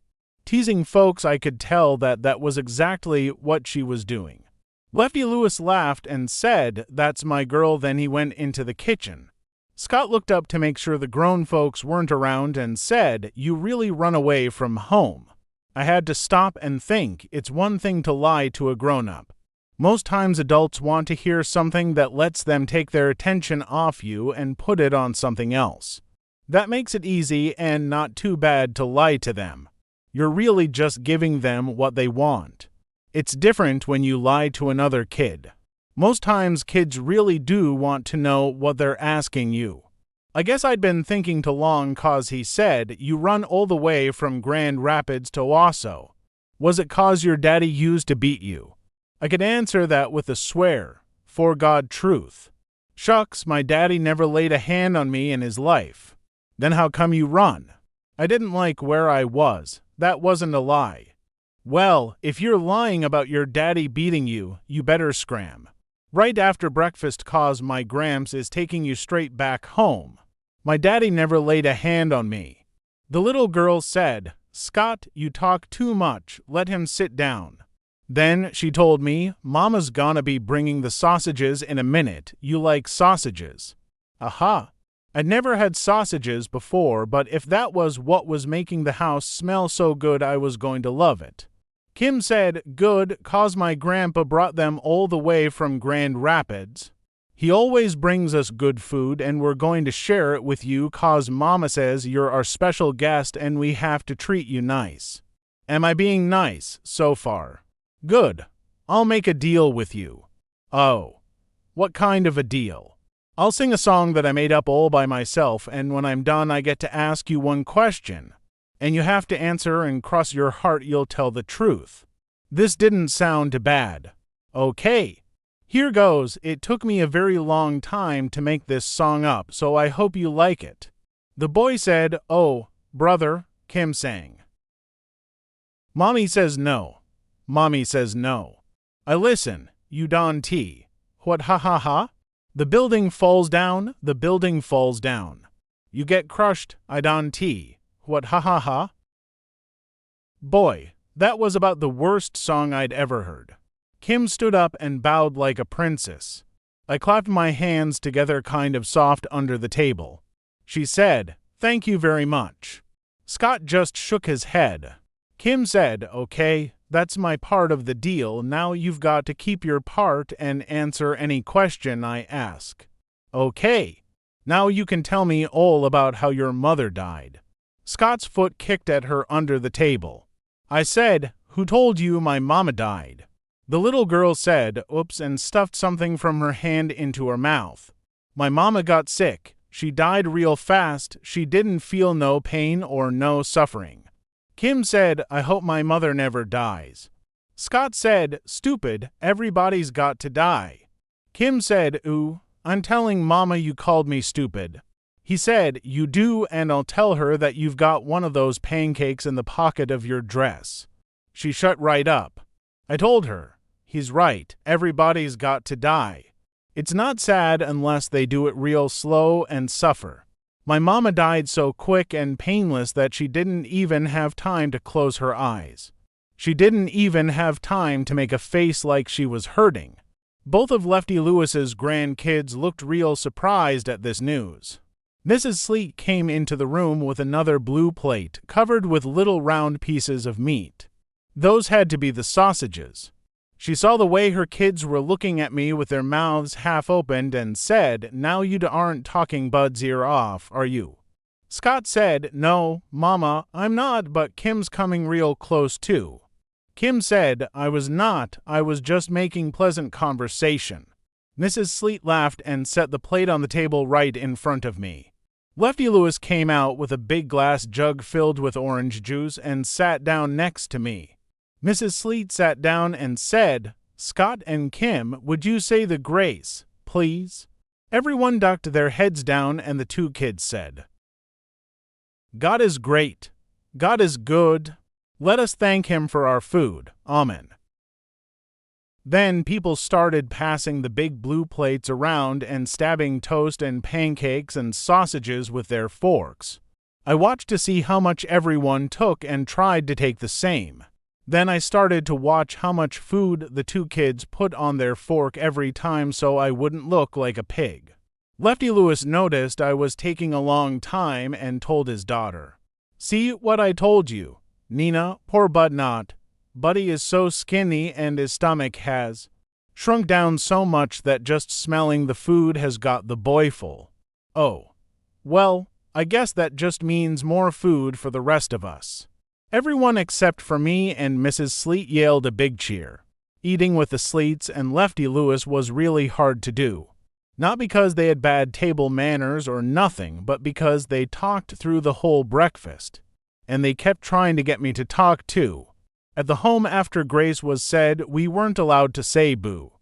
teasing folks, I could tell that was exactly what she was doing. Lefty Lewis laughed and said, That's my girl. Then he went into the kitchen. Scott looked up to make sure the grown folks weren't around and said, You really run away from home. I had to stop and think. It's one thing to lie to a grown-up. Most times adults want to hear something that lets them take their attention off you and put it on something else. That makes it easy and not too bad to lie to them. You're really just giving them what they want. It's different when you lie to another kid. Most times kids really do want to know what they're asking you. I guess I'd been thinking too long 'cause he said, you run all the way from Grand Rapids to Wasso. Was it 'cause your daddy used to beat you? I could answer that with a swear, for God truth. Shucks, my daddy never laid a hand on me in his life. Then how come you run? I didn't like where I was. That wasn't a lie. Well, if you're lying about your daddy beating you, you better scram. Right after breakfast 'cause my Gramps is taking you straight back home. My daddy never laid a hand on me. The little girl said, Scott, you talk too much, let him sit down. Then she told me, Mama's gonna be bringing the sausages in a minute, you like sausages. Aha! I'd never had sausages before, but if that was what was making the house smell so good I was going to love it. Kim said, good, 'cause my grandpa brought them all the way from Grand Rapids. He always brings us good food and we're going to share it with you 'cause Mama says you're our special guest and we have to treat you nice. Am I being nice so far? Good. I'll make a deal with you. Oh. What kind of a deal? I'll sing a song that I made up all by myself, and when I'm done I get to ask you one question. And you have to answer and cross your heart you'll tell the truth. This didn't sound too bad. Okay. Here goes. It took me a very long time to make this song up, so I hope you like it. The boy said, oh, brother, Kim sang. Mommy says no. Mommy says no. I listen, you don tea. What ha ha ha? The building falls down, the building falls down. You get crushed, I don tea. What ha ha ha? Boy, that was about the worst song I'd ever heard. Kim stood up and bowed like a princess. I clapped my hands together kind of soft under the table. She said, thank you very much. Scott just shook his head. Kim said, okay, that's my part of the deal. Now you've got to keep your part and answer any question I ask. Okay. Now you can tell me all about how your mother died. Scott's foot kicked at her under the table. I said, who told you my mama died? The little girl said, oops, and stuffed something from her hand into her mouth. My mama got sick. She died real fast. She didn't feel no pain or no suffering. Kim said, I hope my mother never dies. Scott said, stupid, everybody's got to die. Kim said, ooh, I'm telling Mama you called me stupid. He said, you do, and I'll tell her that you've got one of those pancakes in the pocket of your dress. She shut right up. I told her, he's right, everybody's got to die. It's not sad unless they do it real slow and suffer. My mama died so quick and painless that she didn't even have time to close her eyes. She didn't even have time to make a face like she was hurting. Both of Lefty Lewis's grandkids looked real surprised at this news. Mrs. Sleet came into the room with another blue plate covered with little round pieces of meat. Those had to be the sausages. She saw the way her kids were looking at me with their mouths half opened and said, now you aren't talking Bud's ear off, are you? Scott said, no, Mama, I'm not, but Kim's coming real close too. Kim said, I was not, I was just making pleasant conversation. Mrs. Sleet laughed and set the plate on the table right in front of me. Lefty Lewis came out with a big glass jug filled with orange juice and sat down next to me. Mrs. Sleet sat down and said, Scott and Kim, would you say the grace, please? Everyone ducked their heads down and the two kids said, God is great. God is good. Let us thank him for our food. Amen. Then people started passing the big blue plates around and stabbing toast and pancakes and sausages with their forks. I watched to see how much everyone took and tried to take the same. Then I started to watch how much food the two kids put on their fork every time so I wouldn't look like a pig. Lefty Lewis noticed I was taking a long time and told his daughter, see what I told you, Nina, poor Bud not. Buddy is so skinny and his stomach has shrunk down so much that just smelling the food has got the boy full. Oh, well, I guess that just means more food for the rest of us. Everyone except for me and Mrs. Sleet yelled a big cheer. Eating with the Sleets and Lefty Lewis was really hard to do. Not because they had bad table manners or nothing, but because they talked through the whole breakfast. And they kept trying to get me to talk too. At the home after grace was said, we weren't allowed to say boo.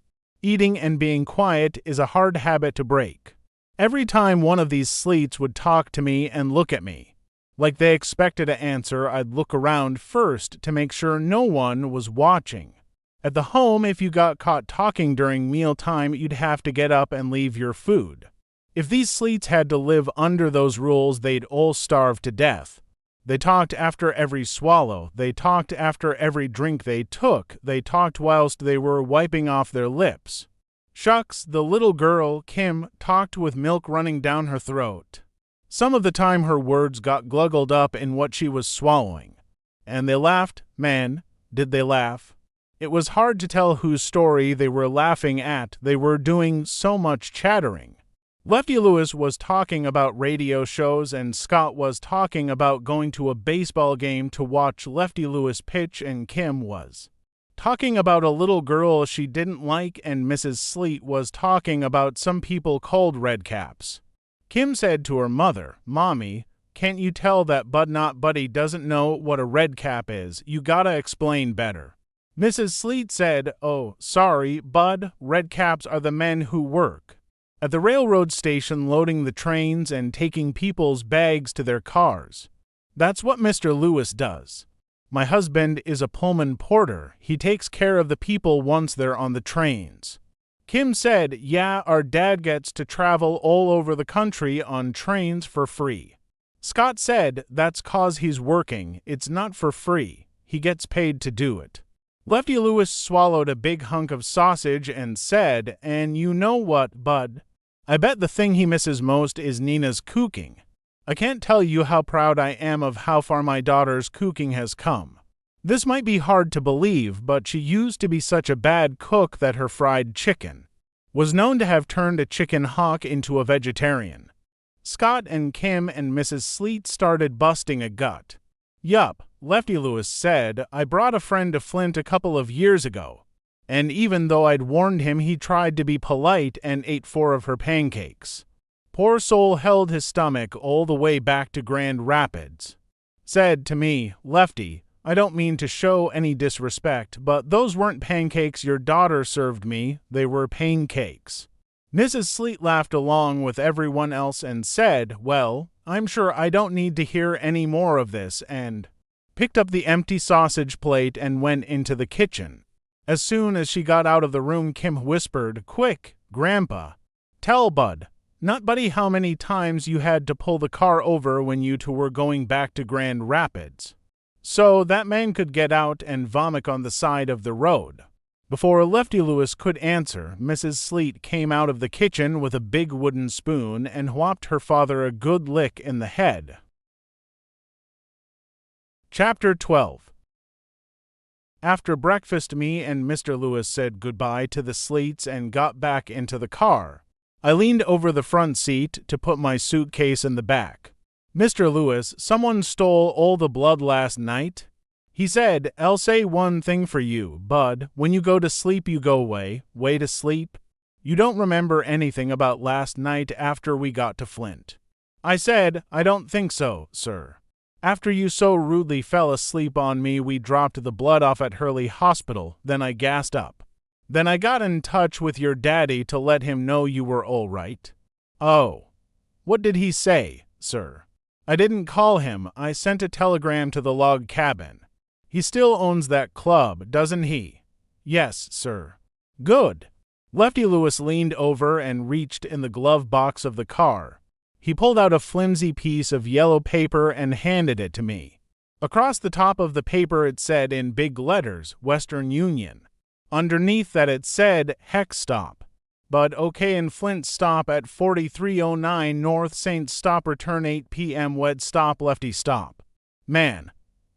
Eating and being quiet is a hard habit to break. Every time one of these sleets would talk to me and look at me, like they expected an answer, I'd look around first to make sure no one was watching. At the home, if you got caught talking during mealtime, you'd have to get up and leave your food. If these sleets had to live under those rules, they'd all starve to death. They talked after every swallow. They talked after every drink they took. They talked whilst they were wiping off their lips. Shucks, the little girl, Kim, talked with milk running down her throat. Some of the time her words got gluggled up in what she was swallowing. And they laughed. Man, did they laugh. It was hard to tell whose story they were laughing at. They were doing so much chattering. Lefty Lewis was talking about radio shows, and Scott was talking about going to a baseball game to watch Lefty Lewis pitch, and Kim was talking about a little girl she didn't like, and Mrs. Sleet was talking about some people called redcaps. Kim said to her mother, "Mommy, can't you tell that Bud not Buddy doesn't know what a redcap is? You gotta explain better." Mrs. Sleet said, "Oh, sorry, Bud, redcaps are the men who work at the railroad station loading the trains and taking people's bags to their cars. That's what Mr. Lewis does. My husband is a Pullman porter. He takes care of the people once they're on the trains." Kim said, "Yeah, our dad gets to travel all over the country on trains for free." Scott said, "That's 'cause he's working. It's not for free. He gets paid to do it." Lefty Lewis swallowed a big hunk of sausage and said, "And you know what, Bud? I bet the thing he misses most is Nina's cooking. I can't tell you how proud I am of how far my daughter's cooking has come. This might be hard to believe, but she used to be such a bad cook that her fried chicken was known to have turned a chicken hawk into a vegetarian." Scott and Kim and Mrs. Sleet started busting a gut. "Yup," Lefty Lewis said, "I brought a friend to Flint a couple of years ago. And even though I'd warned him, he tried to be polite and ate 4 of her pancakes. Poor soul held his stomach all the way back to Grand Rapids. Said to me, 'Lefty, I don't mean to show any disrespect, but those weren't pancakes your daughter served me, they were pancakes.'" Mrs. Sleet laughed along with everyone else and said, "Well, I'm sure I don't need to hear any more of this," and picked up the empty sausage plate and went into the kitchen. As soon as she got out of the room, Kim whispered, "Quick, Grandpa, tell Bud, not Buddy, how many times you had to pull the car over when you two were going back to Grand Rapids, so that man could get out and vomit on the side of the road." Before Lefty Lewis could answer, Mrs. Sleet came out of the kitchen with a big wooden spoon and whopped her father a good lick in the head. Chapter 12. After breakfast, me and Mr. Lewis said goodbye to the Sleets and got back into the car. I leaned over the front seat to put my suitcase in the back. "Mr. Lewis, someone stole all the blood last night?" He said, "I'll say one thing for you, Bud. When you go to sleep, you go way to sleep. You don't remember anything about last night after we got to Flint." I said, "I don't think so, sir. After you so rudely fell asleep on me, we dropped the blood off at Hurley Hospital, then I gassed up. Then I got in touch with your daddy to let him know you were all right." "Oh. What did he say, sir?" "I didn't call him. I sent a telegram to the log cabin. He still owns that club, doesn't he?" "Yes, sir." "Good." Lefty Lewis leaned over and reached in the glove box of the car. He pulled out a flimsy piece of yellow paper and handed it to me. Across the top of the paper it said in big letters, Western Union. Underneath that it said, Hex Stop. Bud OK in Flint stop at 4309 North St. Stop return 8 p.m. Wed stop Lefty stop. Man,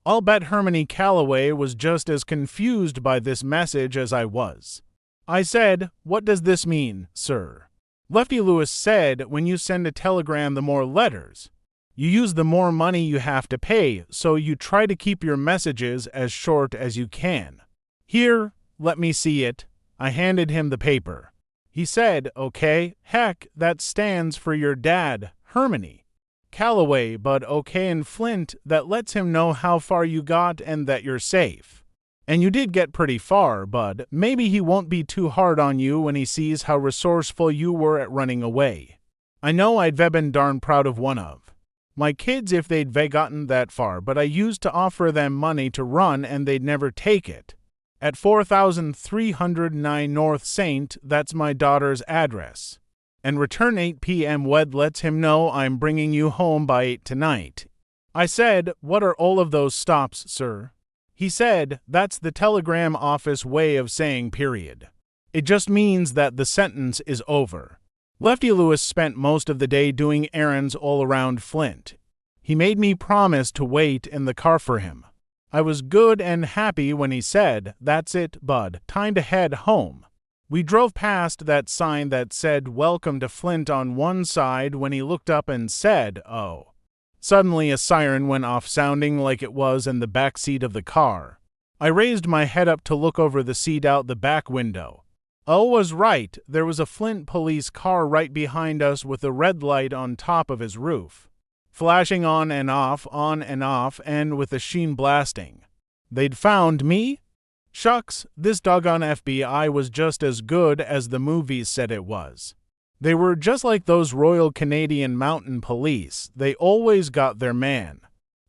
I'll bet Hermione Calloway was just as confused by this message as I was. I said, "What does this mean, sir?" Lefty Lewis said, "When you send a telegram, the more letters you use, the more money you have to pay, so you try to keep your messages as short as you can. Here, let me see it." I handed him the paper. He said, okay, heck, that stands for your dad, Hermione. Calloway, but okay in Flint, that lets him know how far you got and that you're safe. And you did get pretty far, Bud. Maybe he won't be too hard on you when he sees how resourceful you were at running away. I know I'd been darn proud of one of my kids if they'd gotten that far, but I used to offer them money to run and they'd never take it. At 4309 North St., that's my daughter's address. And return 8 p.m. Wed lets him know I'm bringing you home by 8 tonight. I said, what are all of those stops, sir? He said, that's the telegram office way of saying period. It just means that the sentence is over. Lefty Lewis spent most of the day doing errands all around Flint. He made me promise to wait in the car for him. I was good and happy when he said, that's it, Bud, time to head home. We drove past that sign that said, welcome to Flint on one side when he looked up and said, oh. Suddenly a siren went off sounding like it was in the back seat of the car. I raised my head up to look over the seat out the back window. Oh was right, there was a Flint police car right behind us with a red light on top of his roof, flashing on and off, and with the sheen blasting. They'd found me? Shucks, this doggone FBI was just as good as the movies said it was. They were just like those Royal Canadian Mounted Police. They always got their man.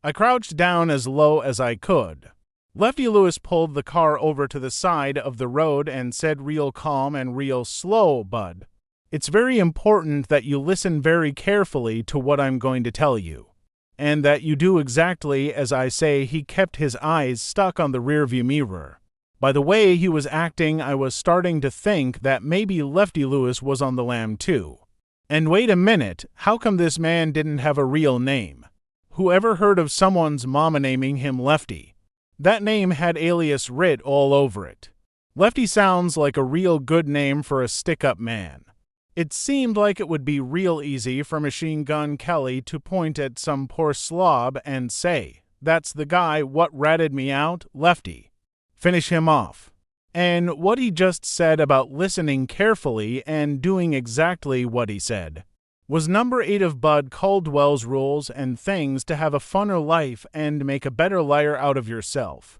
I crouched down as low as I could. Lefty Lewis pulled the car over to the side of the road and said real calm and real slow, Bud. It's very important that you listen very carefully to what I'm going to tell you, and that you do exactly as I say. He kept his eyes stuck on the rearview mirror. By the way he was acting, I was starting to think that maybe Lefty Lewis was on the lam too. And wait a minute, how come this man didn't have a real name? Who ever heard of someone's mama naming him Lefty? That name had alias writ all over it. Lefty sounds like a real good name for a stick-up man. It seemed like it would be real easy for Machine Gun Kelly to point at some poor slob and say, that's the guy what ratted me out, Lefty. Finish him off. And what he just said about listening carefully and doing exactly what he said was number 8 of Bud Caldwell's rules and things to have a funner life and make a better liar out of yourself.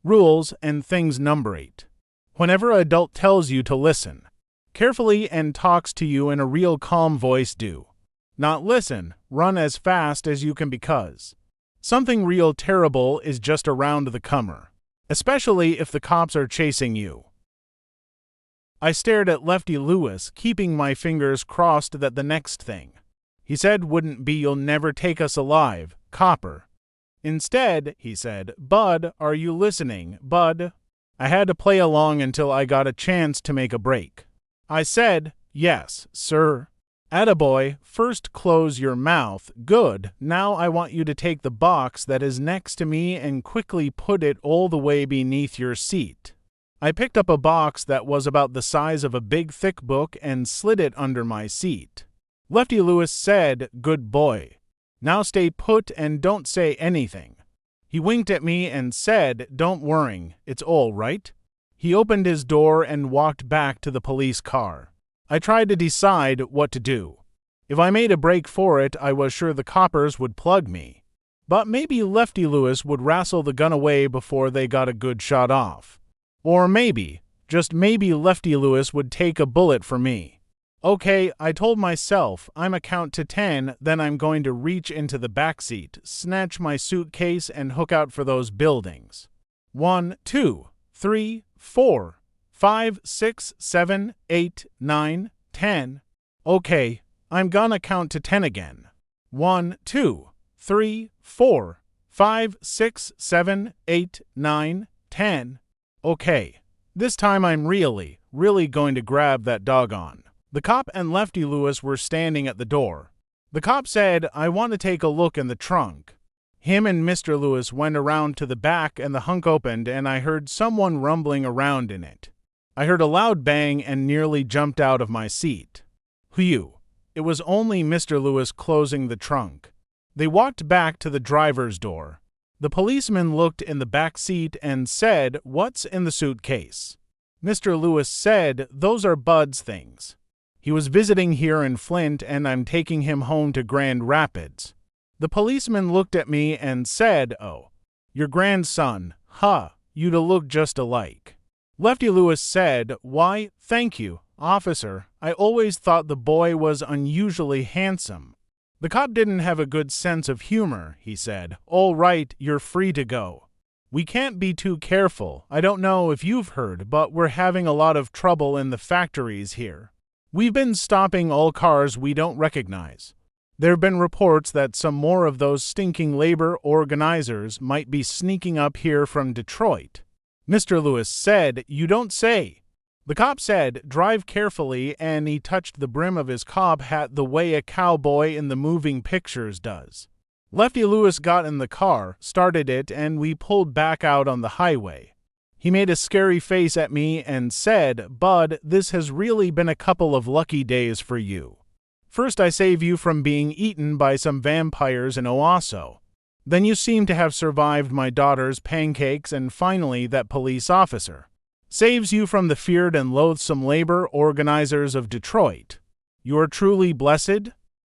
Rules and things number 8. Whenever an adult tells you to listen carefully and talks to you in a real calm voice, do not listen, run as fast as you can because something real terrible is just around the corner, especially if the cops are chasing you. I stared at Lefty Lewis, keeping my fingers crossed that the next thing he said wouldn't be, you'll never take us alive, copper. Instead, he said, Bud, are you listening, Bud? I had to play along until I got a chance to make a break. I said, yes, sir. Attaboy, first close your mouth. Good. Now I want you to take the box that is next to me and quickly put it all the way beneath your seat. I picked up a box that was about the size of a big thick book and slid it under my seat. Lefty Lewis said, good boy. Now stay put and don't say anything. He winked at me and said, don't worry, it's all right. He opened his door and walked back to the police car. I tried to decide what to do. If I made a break for it, I was sure the coppers would plug me. But maybe Lefty Lewis would wrestle the gun away before they got a good shot off. Or maybe, just maybe, Lefty Lewis would take a bullet for me. Okay, I told myself, I'm a count to 10, then I'm going to reach into the backseat, snatch my suitcase, and hook out for those buildings. 1, 2, 3, 4, 5, 6, 7, 8, 9, 10. Okay, I'm gonna count to 10 again. 1, 2, 3, 4, 5, 6, 7, 8, 9, 10. Okay, this time I'm really going to grab that doggone. The cop and Lefty Lewis were standing at the door. The cop said, I want to take a look in the trunk. Him and Mr. Lewis went around to the back and the hunk opened and I heard someone rumbling around in it. I heard a loud bang and nearly jumped out of my seat. Whew, it was only Mr. Lewis closing the trunk. They walked back to the driver's door. The policeman looked in the back seat and said, what's in the suitcase? Mr. Lewis said, "Those are Bud's things. He was visiting here in Flint and I'm taking him home to Grand Rapids." The policeman looked at me and said, "Oh, your grandson, huh, you'd look just alike." Lefty Lewis said, "Why, thank you, officer. I always thought the boy was unusually handsome." The cop didn't have a good sense of humor, he said. "All right, you're free to go. We can't be too careful. I don't know if you've heard, but we're having a lot of trouble in the factories here. We've been stopping all cars we don't recognize. There have been reports that some more of those stinking labor organizers might be sneaking up here from Detroit." Mr. Lewis said, "You don't say." The cop said, "Drive carefully," and he touched the brim of his cob hat the way a cowboy in the moving pictures does. Lefty Lewis got in the car, started it, and we pulled back out on the highway. He made a scary face at me and said, "Bud, this has really been a couple of lucky days for you. First I save you from being eaten by some vampires in Owasso. Then you seem to have survived my daughter's pancakes, and finally that police officer saves you from the feared and loathsome labor organizers of Detroit. You are truly blessed."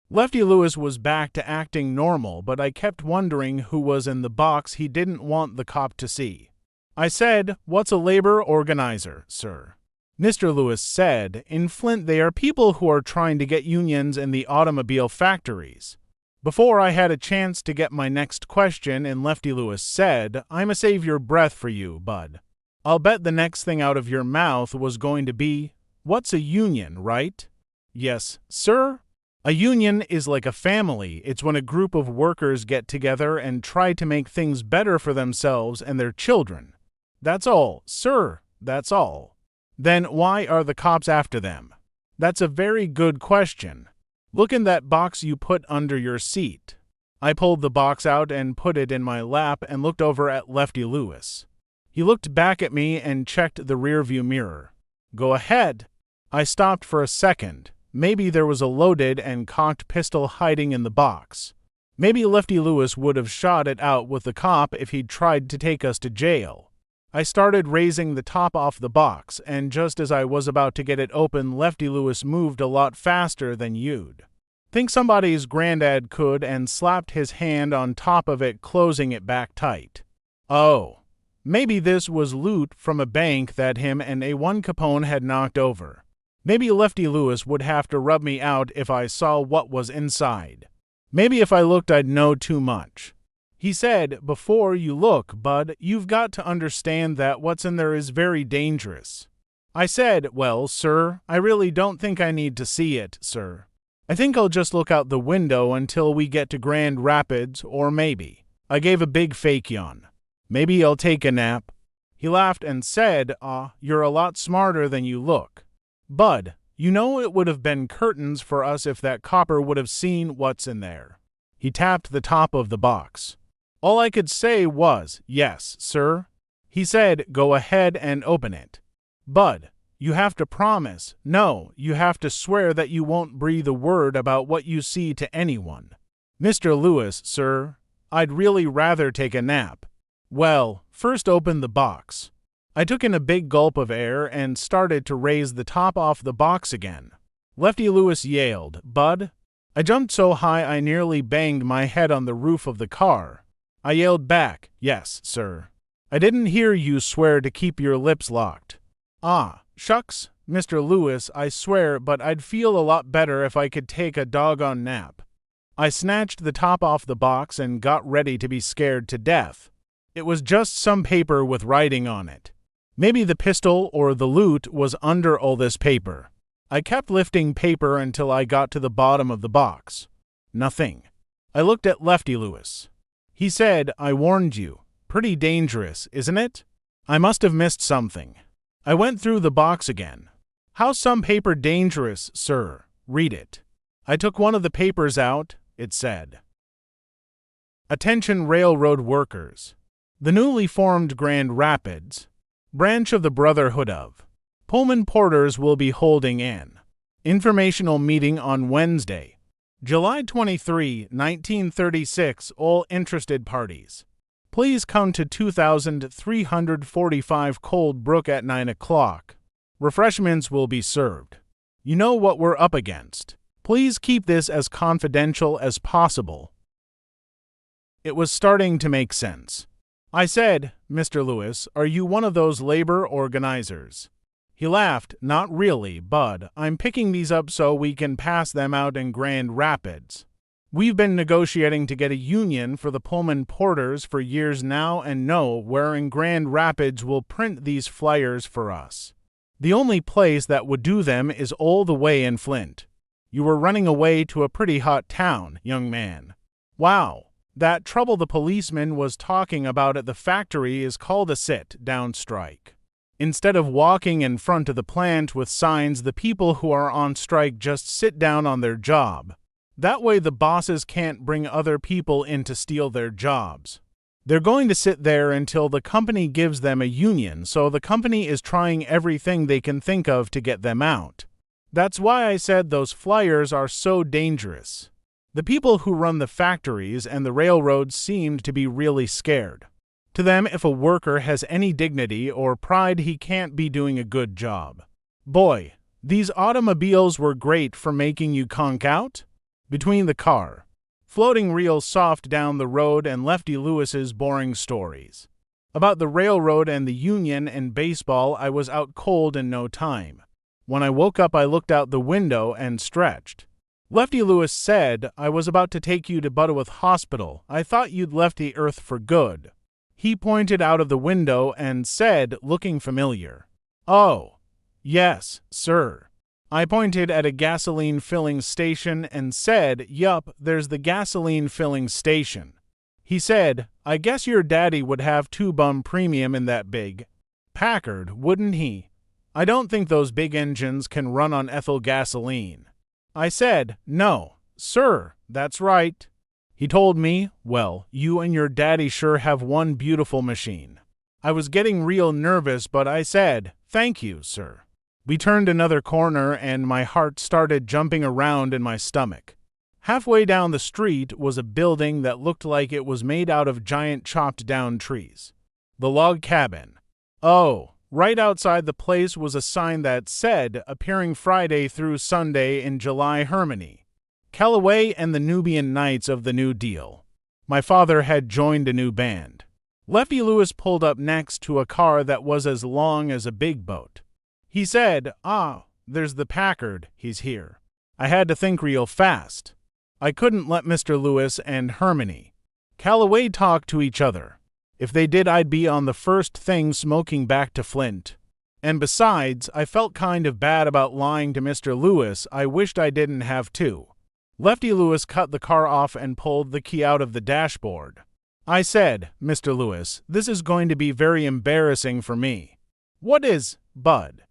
Lefty Lewis was back to acting normal, but I kept wondering who was in the box he didn't want the cop to see. I said, "What's a labor organizer, sir?" Mr. Lewis said, "In Flint they are people who are trying to get unions in the automobile factories." Before I had a chance to get my next question in, Lefty Lewis said, "I'ma save your breath for you, Bud. I'll bet the next thing out of your mouth was going to be, 'What's a union, right?'" "Yes, sir. A union is like a family. It's when a group of workers get together and try to make things better for themselves and their children. That's all, sir, that's all." "Then why are the cops after them?" "That's a very good question. Look in that box you put under your seat." I pulled the box out and put it in my lap and looked over at Lefty Lewis. He looked back at me and checked the rearview mirror. "Go ahead." I stopped for a second. Maybe there was a loaded and cocked pistol hiding in the box. Maybe Lefty Lewis would have shot it out with the cop if he'd tried to take us to jail. I started raising the top off the box, and just as I was about to get it open, Lefty Lewis moved a lot faster than you'd think somebody's granddad could and slapped his hand on top of it, closing it back tight. Oh, maybe this was loot from a bank that him and A1 Capone had knocked over. Maybe Lefty Lewis would have to rub me out if I saw what was inside. Maybe if I looked I'd know too much. He said, "Before you look, Bud, you've got to understand that what's in there is very dangerous." I said, "Well, sir, I really don't think I need to see it, sir. I think I'll just look out the window until we get to Grand Rapids, or maybe." I gave a big fake yawn. "Maybe I'll take a nap." He laughed and said, "You're a lot smarter than you look. Bud, you know it would have been curtains for us if that copper would have seen what's in there." He tapped the top of the box. All I could say was, "Yes, sir." He said, "Go ahead and open it. Bud, you have to promise. No, you have to swear that you won't breathe a word about what you see to anyone." "Mr. Lewis, sir, I'd really rather take a nap." "Well, first open the box." I took in a big gulp of air and started to raise the top off the box again. Lefty Lewis yelled, "Bud!" I jumped so high I nearly banged my head on the roof of the car. I yelled back, "Yes, sir." "I didn't hear you swear to keep your lips locked." Shucks, Mr. Lewis, I swear, but I'd feel a lot better if I could take a doggone nap. I snatched the top off the box and got ready to be scared to death. It was just some paper with writing on it. Maybe the pistol or the loot was under all this paper. I kept lifting paper until I got to the bottom of the box. Nothing. I looked at Lefty Lewis. He said, "I warned you. Pretty dangerous, isn't it?" I must have missed something. I went through the box again. "How's some paper dangerous, sir? Read it." I took one of the papers out. It said, "Attention railroad workers. The newly formed Grand Rapids branch of the Brotherhood of Pullman Porters will be holding an informational meeting on Wednesday, July 23, 1936. All interested parties, please come to 2345 Cold Brook at 9 o'clock. Refreshments will be served. You know what we're up against. Please keep this as confidential as possible." It was starting to make sense. I said, "Mr. Lewis, are you one of those labor organizers?" He laughed. "Not really, Bud. I'm picking these up so we can pass them out in Grand Rapids. We've been negotiating to get a union for the Pullman porters for years now and know where in Grand Rapids will print these flyers for us. The only place that would do them is all the way in Flint. You were running away to a pretty hot town, young man. Wow. That trouble the policeman was talking about at the factory is called a sit-down strike. Instead of walking in front of the plant with signs, the people who are on strike just sit down on their job. That way the bosses can't bring other people in to steal their jobs. They're going to sit there until the company gives them a union, so the company is trying everything they can think of to get them out. That's why I said those flyers are so dangerous. The people who run the factories and the railroads seemed to be really scared. To them, if a worker has any dignity or pride, he can't be doing a good job. Boy, these automobiles were great for making you conk out. Between the car, floating real soft down the road, and Lefty Lewis's boring stories about the railroad and the union and baseball, I was out cold in no time. When I woke up, I looked out the window and stretched. Lefty Lewis said, "I was about to take you to Butterworth Hospital. I thought you'd left the earth for good." He pointed out of the window and said, looking familiar, "Oh, yes, sir." I pointed at a gasoline filling station and said, "Yup, there's the gasoline filling station." He said, "I guess your daddy would have 2-bum premium in that big Packard, wouldn't he? I don't think those big engines can run on ethyl gasoline." I said, "No, sir, that's right." He told me, "Well, you and your daddy sure have one beautiful machine." I was getting real nervous, but I said, "Thank you, sir." We turned another corner and my heart started jumping around in my stomach. Halfway down the street was a building that looked like it was made out of giant chopped down trees. The Log Cabin. Oh, right outside the place was a sign that said, "Appearing Friday through Sunday in July Harmony. Callaway and the Nubian Knights of the New Deal." My father had joined a new band. Lefty Lewis pulled up next to a car that was as long as a big boat. He said, "Ah, there's the Packard, he's here." I had to think real fast. I couldn't let Mr. Lewis and Harmony Callaway talk to each other. If they did, I'd be on the first thing smoking back to Flint. And besides, I felt kind of bad about lying to Mr. Lewis. I wished I didn't have to. Lefty Lewis cut the car off and pulled the key out of the dashboard. I said, "Mr. Lewis, this is going to be very embarrassing for me." "What is, Bud?"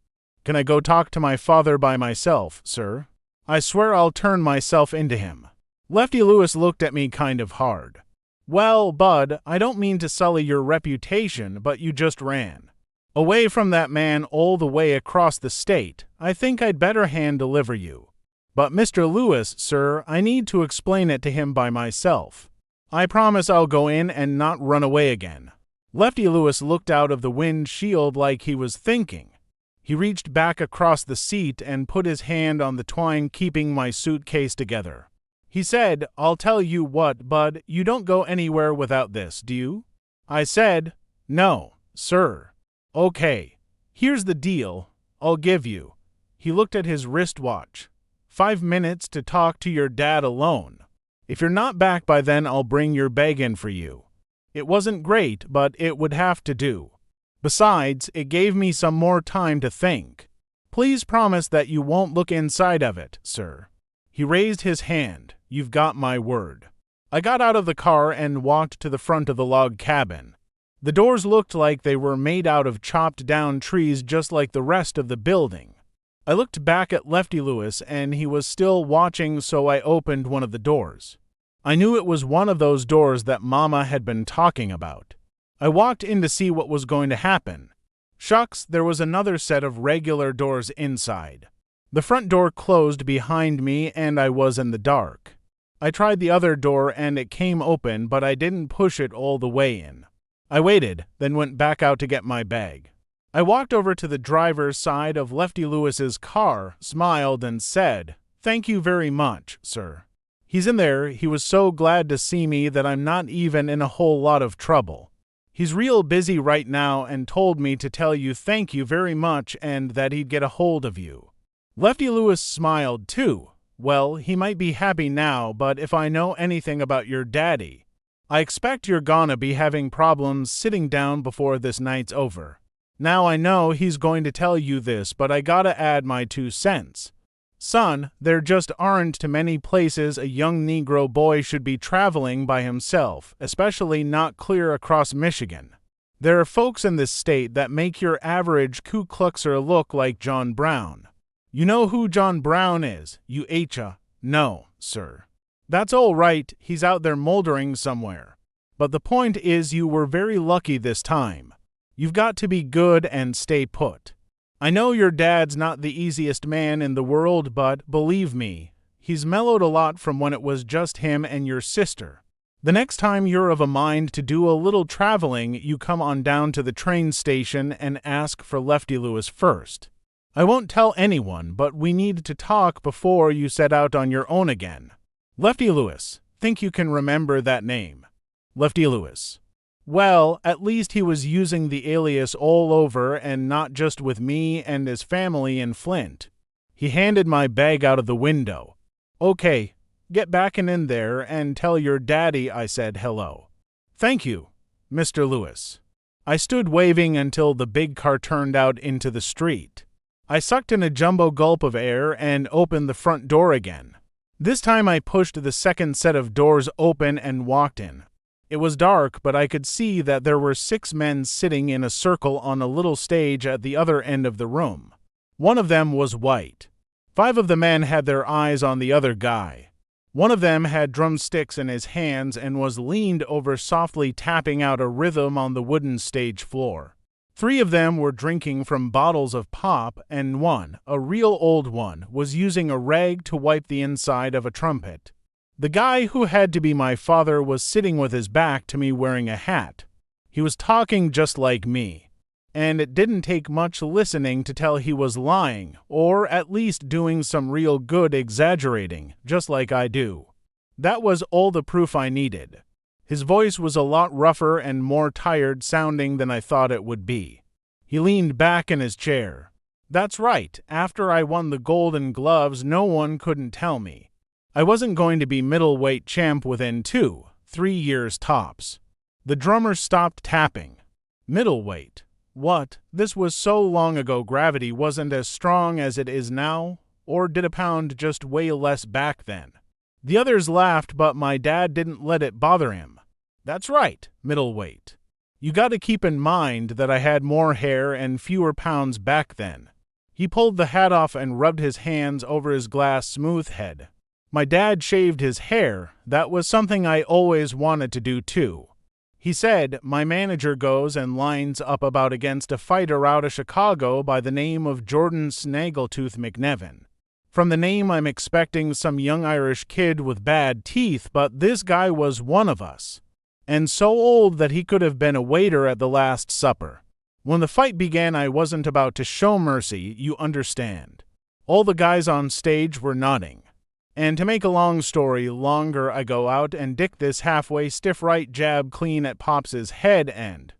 "Can I go talk to my father by myself, sir? I swear I'll turn myself into him." Lefty Lewis looked at me kind of hard. "Well, Bud, I don't mean to sully your reputation, but you just ran away from that man all the way across the state. I think I'd better hand-deliver you." "But Mr. Lewis, sir, I need to explain it to him by myself. I promise I'll go in and not run away again." Lefty Lewis looked out of the windshield like he was thinking. He reached back across the seat and put his hand on the twine keeping my suitcase together. He said, "I'll tell you what, Bud, you don't go anywhere without this, do you?" I said, "No, sir." "Okay, here's the deal I'll give you." He looked at his wristwatch. 5 minutes to talk to your dad alone. If you're not back by then, I'll bring your bag in for you. It wasn't great, but it would have to do. Besides, it gave me some more time to think. "Please promise that you won't look inside of it, sir." He raised his hand. "You've got my word." I got out of the car and walked to the front of the log cabin. The doors looked like they were made out of chopped down trees, just like the rest of the building. I looked back at Lefty Lewis and he was still watching, so I opened one of the doors. I knew it was one of those doors that Mama had been talking about. I walked in to see what was going to happen. Shucks, there was another set of regular doors inside. The front door closed behind me and I was in the dark. I tried the other door and it came open, but I didn't push it all the way in. I waited, then went back out to get my bag. I walked over to the driver's side of Lefty Lewis's car, smiled, and said, "Thank you very much, sir. He's in there. He was so glad to see me that I'm not even in a whole lot of trouble. He's real busy right now and told me to tell you thank you very much and that he'd get a hold of you." Lefty Lewis smiled too. "Well, he might be happy now, but if I know anything about your daddy, I expect you're gonna be having problems sitting down before this night's over. Now I know he's going to tell you this, but I gotta add my 2 cents. Son, there just aren't too many places a young Negro boy should be traveling by himself, especially not clear across Michigan. There are folks in this state that make your average Ku Kluxer look like John Brown. You know who John Brown is, you H'a? No, sir. That's all right, he's out there moldering somewhere. But the point is you were very lucky this time. You've got to be good and stay put. I know your dad's not the easiest man in the world, but believe me, he's mellowed a lot from when it was just him and your sister. The next time you're of a mind to do a little traveling, you come on down to the train station and ask for Lefty Lewis first. I won't tell anyone, but we need to talk before you set out on your own again. Lefty Lewis, think you can remember that name? Lefty Lewis. Well, at least he was using the alias all over and not just with me and his family in Flint. He handed my bag out of the window. Okay, get back in there and tell your daddy I said hello. Thank you, Mr. Lewis. I stood waving until the big car turned out into the street. I sucked in a jumbo gulp of air and opened the front door again. This time I pushed the second set of doors open and walked in. It was dark, but I could see that there were 6 men sitting in a circle on a little stage at the other end of the room. One of them was white. 5 of the men had their eyes on the other guy. One of them had drumsticks in his hands and was leaned over softly tapping out a rhythm on the wooden stage floor. 3 of them were drinking from bottles of pop, and one, a real old one, was using a rag to wipe the inside of a trumpet. The guy who had to be my father was sitting with his back to me wearing a hat. He was talking just like me, and it didn't take much listening to tell he was lying, or at least doing some real good exaggerating, just like I do. That was all the proof I needed. His voice was a lot rougher and more tired sounding than I thought it would be. He leaned back in his chair. That's right, after I won the Golden Gloves, no one couldn't tell me. I wasn't going to be middleweight champ within 2-3 years tops. The drummer stopped tapping. Middleweight? What? This was so long ago gravity wasn't as strong as it is now? Or did a pound just weigh less back then? The others laughed, but my dad didn't let it bother him. That's right, middleweight. You got to keep in mind that I had more hair and fewer pounds back then. He pulled the hat off and rubbed his hands over his glass smooth head. My dad shaved his hair. That was something I always wanted to do too. He said, my manager goes and lines up about against a fighter out of Chicago by the name of Jordan Snaggletooth McNevin. From the name I'm expecting some young Irish kid with bad teeth, but this guy was one of us. And so old that he could have been a waiter at the Last Supper. When the fight began, I wasn't about to show mercy, you understand. All the guys on stage were nodding. And to make a long story longer, I go out and dick this halfway stiff right jab clean at Pops's head end.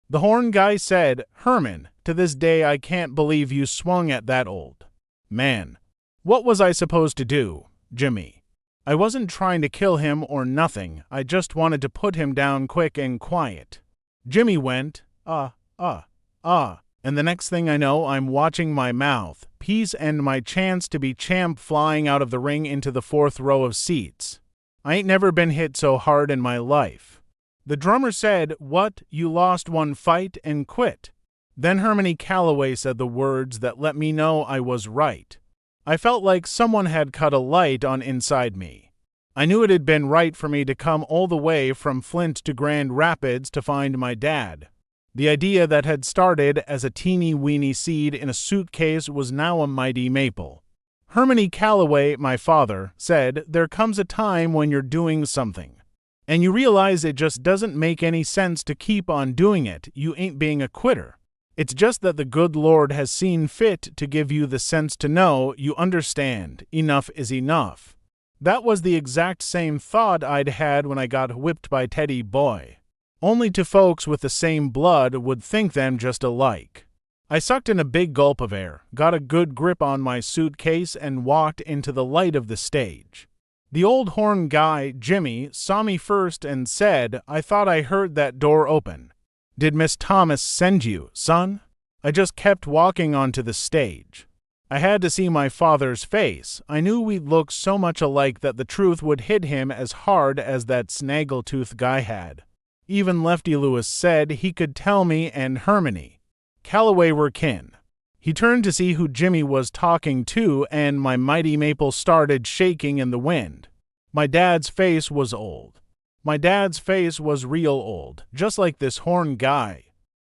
The horn guy said, Herman, to this day I can't believe you swung at that old man. What was I supposed to do, Jimmy? I wasn't trying to kill him or nothing, I just wanted to put him down quick and quiet. Jimmy went, and the next thing I know, I'm watching my mouth, piece and my chance to be champ flying out of the ring into the 4th row of seats. I ain't never been hit so hard in my life. The drummer said, what, you lost one fight and quit? Then Hermione Calloway said the words that let me know I was right. I felt like someone had cut a light on inside me. I knew it had been right for me to come all the way from Flint to Grand Rapids to find my dad. The idea that had started as a teeny-weeny seed in a suitcase was now a mighty maple. Hermione Calloway, my father, said, there comes a time when you're doing something, and you realize it just doesn't make any sense to keep on doing it. You ain't being a quitter. It's just that the good Lord has seen fit to give you the sense to know you understand. Enough is enough. That was the exact same thought I'd had when I got whipped by Teddy Boy. Only to folks with the same blood would think them just alike. I sucked in a big gulp of air, got a good grip on my suitcase, and walked into the light of the stage. The old horn guy, Jimmy, saw me first and said, "I thought I heard that door open. Did Miss Thomas send you, son?" I just kept walking onto the stage. I had to see my father's face. I knew we'd look so much alike that the truth would hit him as hard as that snaggletooth guy had. Even Lefty Lewis said he could tell me and Hermione Calloway were kin. He turned to see who Jimmy was talking to, and my mighty maple started shaking in the wind. My dad's face was old. My dad's face was real old, just like this horn guy.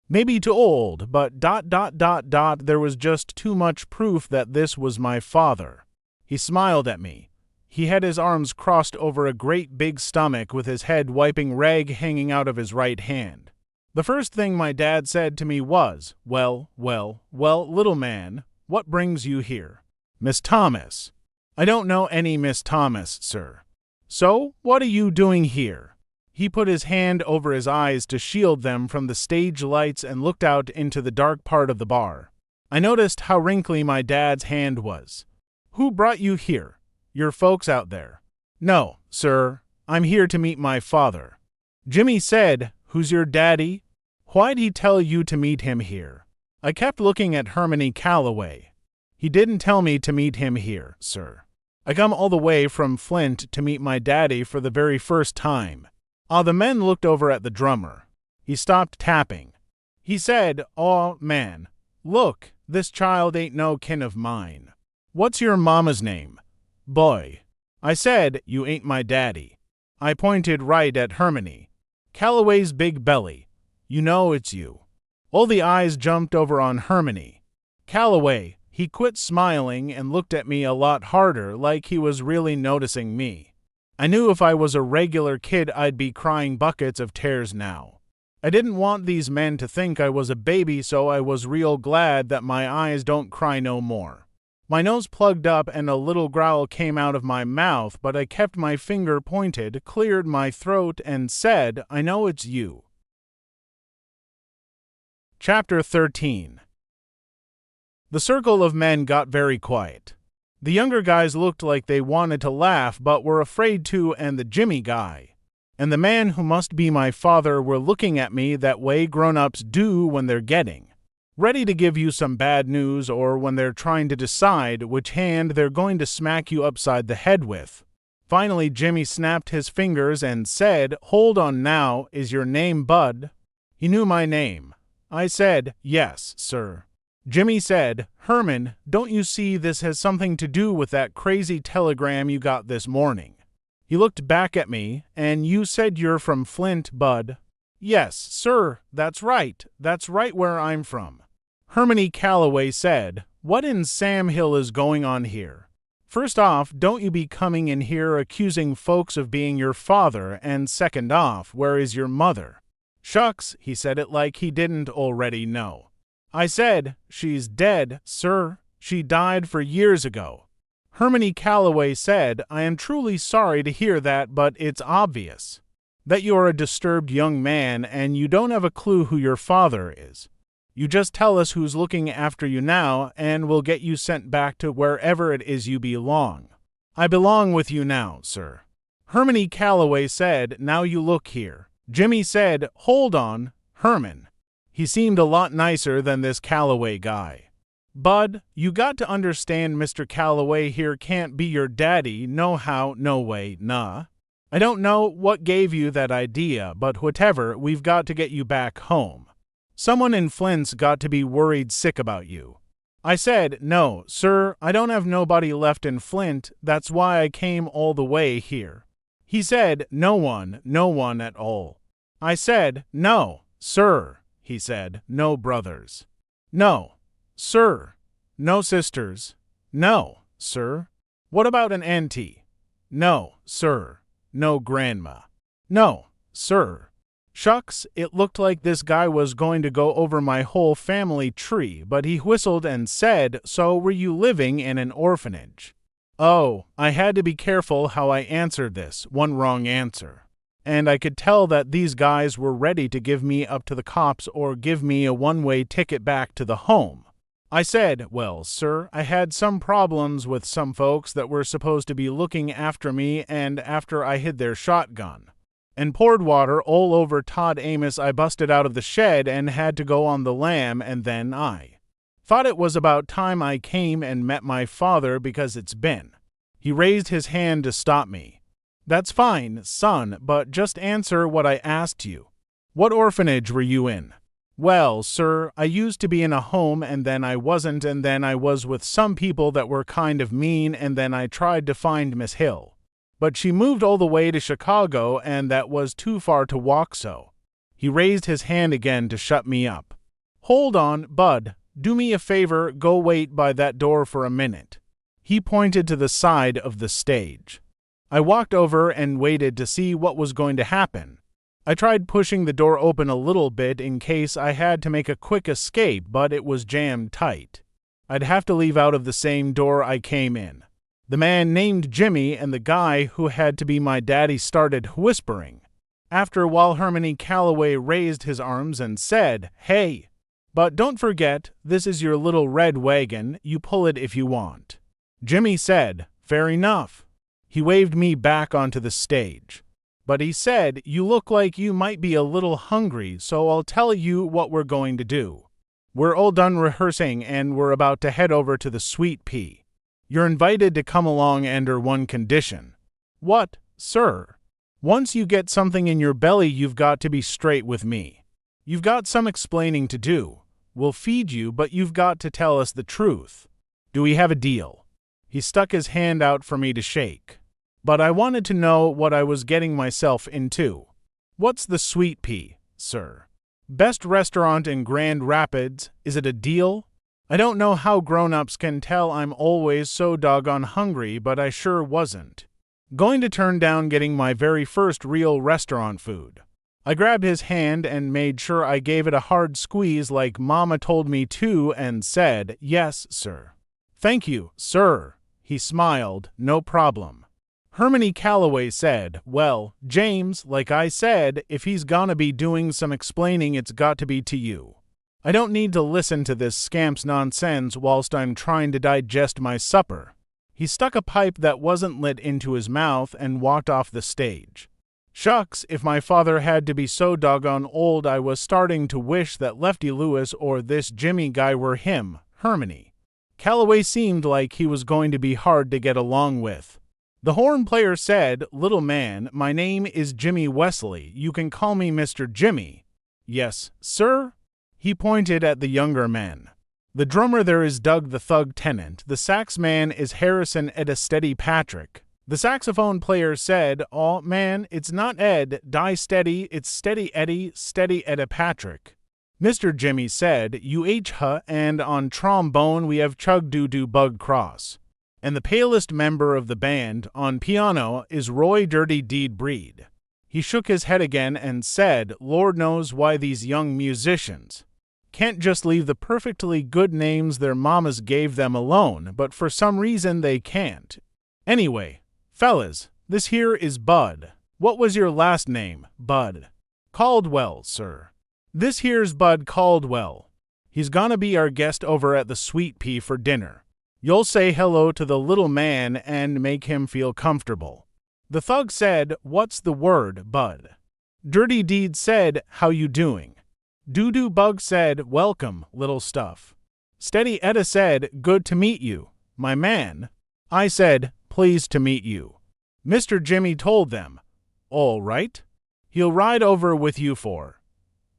Maybe too old, but ... there was just too much proof that this was my father. He smiled at me. He had his arms crossed over a great big stomach with his head wiping rag hanging out of his right hand. The first thing my dad said to me was, well, little man, what brings you here?" "Miss Thomas." "I don't know any Miss Thomas, sir." "So, what are you doing here?" He put his hand over his eyes to shield them from the stage lights and looked out into the dark part of the bar. I noticed how wrinkly my dad's hand was. "Who brought you here? Your folks out there?" "No, sir, I'm here to meet my father." Jimmy said, "Who's your daddy? Why'd he tell you to meet him here?" I kept looking at Hermione Calloway. "He didn't tell me to meet him here, sir. I come all the way from Flint to meet my daddy for the very first time." The men looked over at the drummer. He stopped tapping. He said, "Aw, man, look, this child ain't no kin of mine. What's your mama's name?" "Boy." I said, "You ain't my daddy." I pointed right at Hermione Calloway's big belly. "You know it's you." All the eyes jumped over on Hermione Calloway. He quit smiling and looked at me a lot harder, like he was really noticing me. I knew if I was a regular kid I'd be crying buckets of tears now. I didn't want these men to think I was a baby, so I was real glad that my eyes don't cry no more. My nose plugged up and a little growl came out of my mouth, but I kept my finger pointed, cleared my throat, and said, "I know it's you." Chapter 13. The circle of men got very quiet. The younger guys looked like they wanted to laugh but were afraid to, and the Jimmy guy and the man who must be my father were looking at me that way grown-ups do when they're getting ready to give you some bad news or when they're trying to decide which hand they're going to smack you upside the head with. Finally, Jimmy snapped his fingers and said, "Hold on now, is your name Bud?" He knew my name. I said, "Yes, sir." Jimmy said, "Herman, don't you see this has something to do with that crazy telegram you got this morning?" He looked back at me, "And you said you're from Flint, Bud?" "Yes, sir, that's right where I'm from." Hermione Calloway said, "What in Sam Hill is going on here? First off, don't you be coming in here accusing folks of being your father, and second off, where is your mother?" "Shucks," he said it like he didn't already know. I said, "She's dead, sir. She died 4 years ago." Hermione Calloway said, "I am truly sorry to hear that, but it's obvious that you're a disturbed young man and you don't have a clue who your father is. You just tell us who's looking after you now and we'll get you sent back to wherever it is you belong." "I belong with you now, sir." Hermione Calloway said, "Now you look here." Jimmy said, "Hold on, Herman." He seemed a lot nicer than this Calloway guy. "Bud, you got to understand Mr. Calloway here can't be your daddy, no how, no way, nah. I don't know what gave you that idea, but whatever, we've got to get you back home. Someone in Flint's got to be worried sick about you." I said, "No, sir, I don't have nobody left in Flint, that's why I came all the way here." He said, no one at all." I said, "No, sir." He said, "No brothers." "No, sir." "No sisters." "No, sir." "What about an auntie?" "No, sir." "No grandma." "No, sir." Shucks, it looked like this guy was going to go over my whole family tree, but he whistled and said, "So were you living in an orphanage?" Oh, I had to be careful how I answered this, one wrong answer. And I could tell that these guys were ready to give me up to the cops or give me a one-way ticket back to the home. I said, "Well, sir, I had some problems with some folks that were supposed to be looking after me, and after I hid their shotgun and poured water all over Todd Amos, I busted out of the shed and had to go on the lam, and then I thought it was about time I came and met my father because it's been." He raised his hand to stop me. "That's fine, son, but just answer what I asked you. What orphanage were you in?" "Well, sir, I used to be in a home, and then I wasn't, and then I was with some people that were kind of mean, and then I tried to find Miss Hill. But she moved all the way to Chicago, and that was too far to walk so." He raised his hand again to shut me up. "Hold on, Bud. Do me a favor, go wait by that door for a minute." He pointed to the side of the stage. I walked over and waited to see what was going to happen. I tried pushing the door open a little bit in case I had to make a quick escape, but it was jammed tight. I'd have to leave out of the same door I came in. The man named Jimmy and the guy who had to be my daddy started whispering. After a while, Hermione Calloway raised his arms and said, "Hey, but don't forget, this is your little red wagon. You pull it if you want." Jimmy said, "Fair enough." He waved me back onto the stage. But he said, "You look like you might be a little hungry, so I'll tell you what we're going to do. We're all done rehearsing and we're about to head over to the Sweet Pea. You're invited to come along under one condition." "What, sir?" "Once you get something in your belly, you've got to be straight with me. You've got some explaining to do. We'll feed you, but you've got to tell us the truth. Do we have a deal?" He stuck his hand out for me to shake. But I wanted to know what I was getting myself into. "What's the Sweet Pea, sir?" "Best restaurant in Grand Rapids. Is it a deal?" I don't know how grown-ups can tell I'm always so doggone hungry, but I sure wasn't going to turn down getting my very first real restaurant food. I grabbed his hand and made sure I gave it a hard squeeze like Mama told me to and said, "Yes, sir." "Thank you, sir." He smiled, "No problem." Hermione Calloway said, "Well, James, like I said, if he's gonna be doing some explaining, it's got to be to you. I don't need to listen to this scamp's nonsense whilst I'm trying to digest my supper." He stuck a pipe that wasn't lit into his mouth and walked off the stage. Shucks, if my father had to be so doggone old, I was starting to wish that Lefty Lewis or this Jimmy guy were him, Hermione. Calloway seemed like he was going to be hard to get along with. The horn player said, "Little man, my name is Jimmy Wesley. You can call me Mr. Jimmy." "Yes, sir?" He pointed at the younger men. "The drummer there is Doug the Thug Tennant. The sax man is Harrison Ed Steady Patrick." The saxophone player said, "Aw, man, it's not Ed, die steady, it's Steady Eddie, Steady Edda Patrick." Mr. Jimmy said, "UH, and on trombone we have Chug Doo Doo Bug Cross. And the palest member of the band, on piano, is Roy Dirty Deed Breed." He shook his head again and said, "Lord knows why these young musicians can't just leave the perfectly good names their mamas gave them alone, but for some reason they can't. Anyway, fellas, this here is Bud. What was your last name, Bud?" "Caldwell, sir." "This here's Bud Caldwell. He's gonna be our guest over at the Sweet Pea for dinner. You'll say hello to the little man and make him feel comfortable." The thug said, "What's the word, Bud?" Dirty Deed said, "How you doing?" Doo-Doo Bug said, "Welcome, little stuff." Steady Edda said, "Good to meet you, my man." I said, "Pleased to meet you." Mr. Jimmy told them, "All right. He'll ride over with you for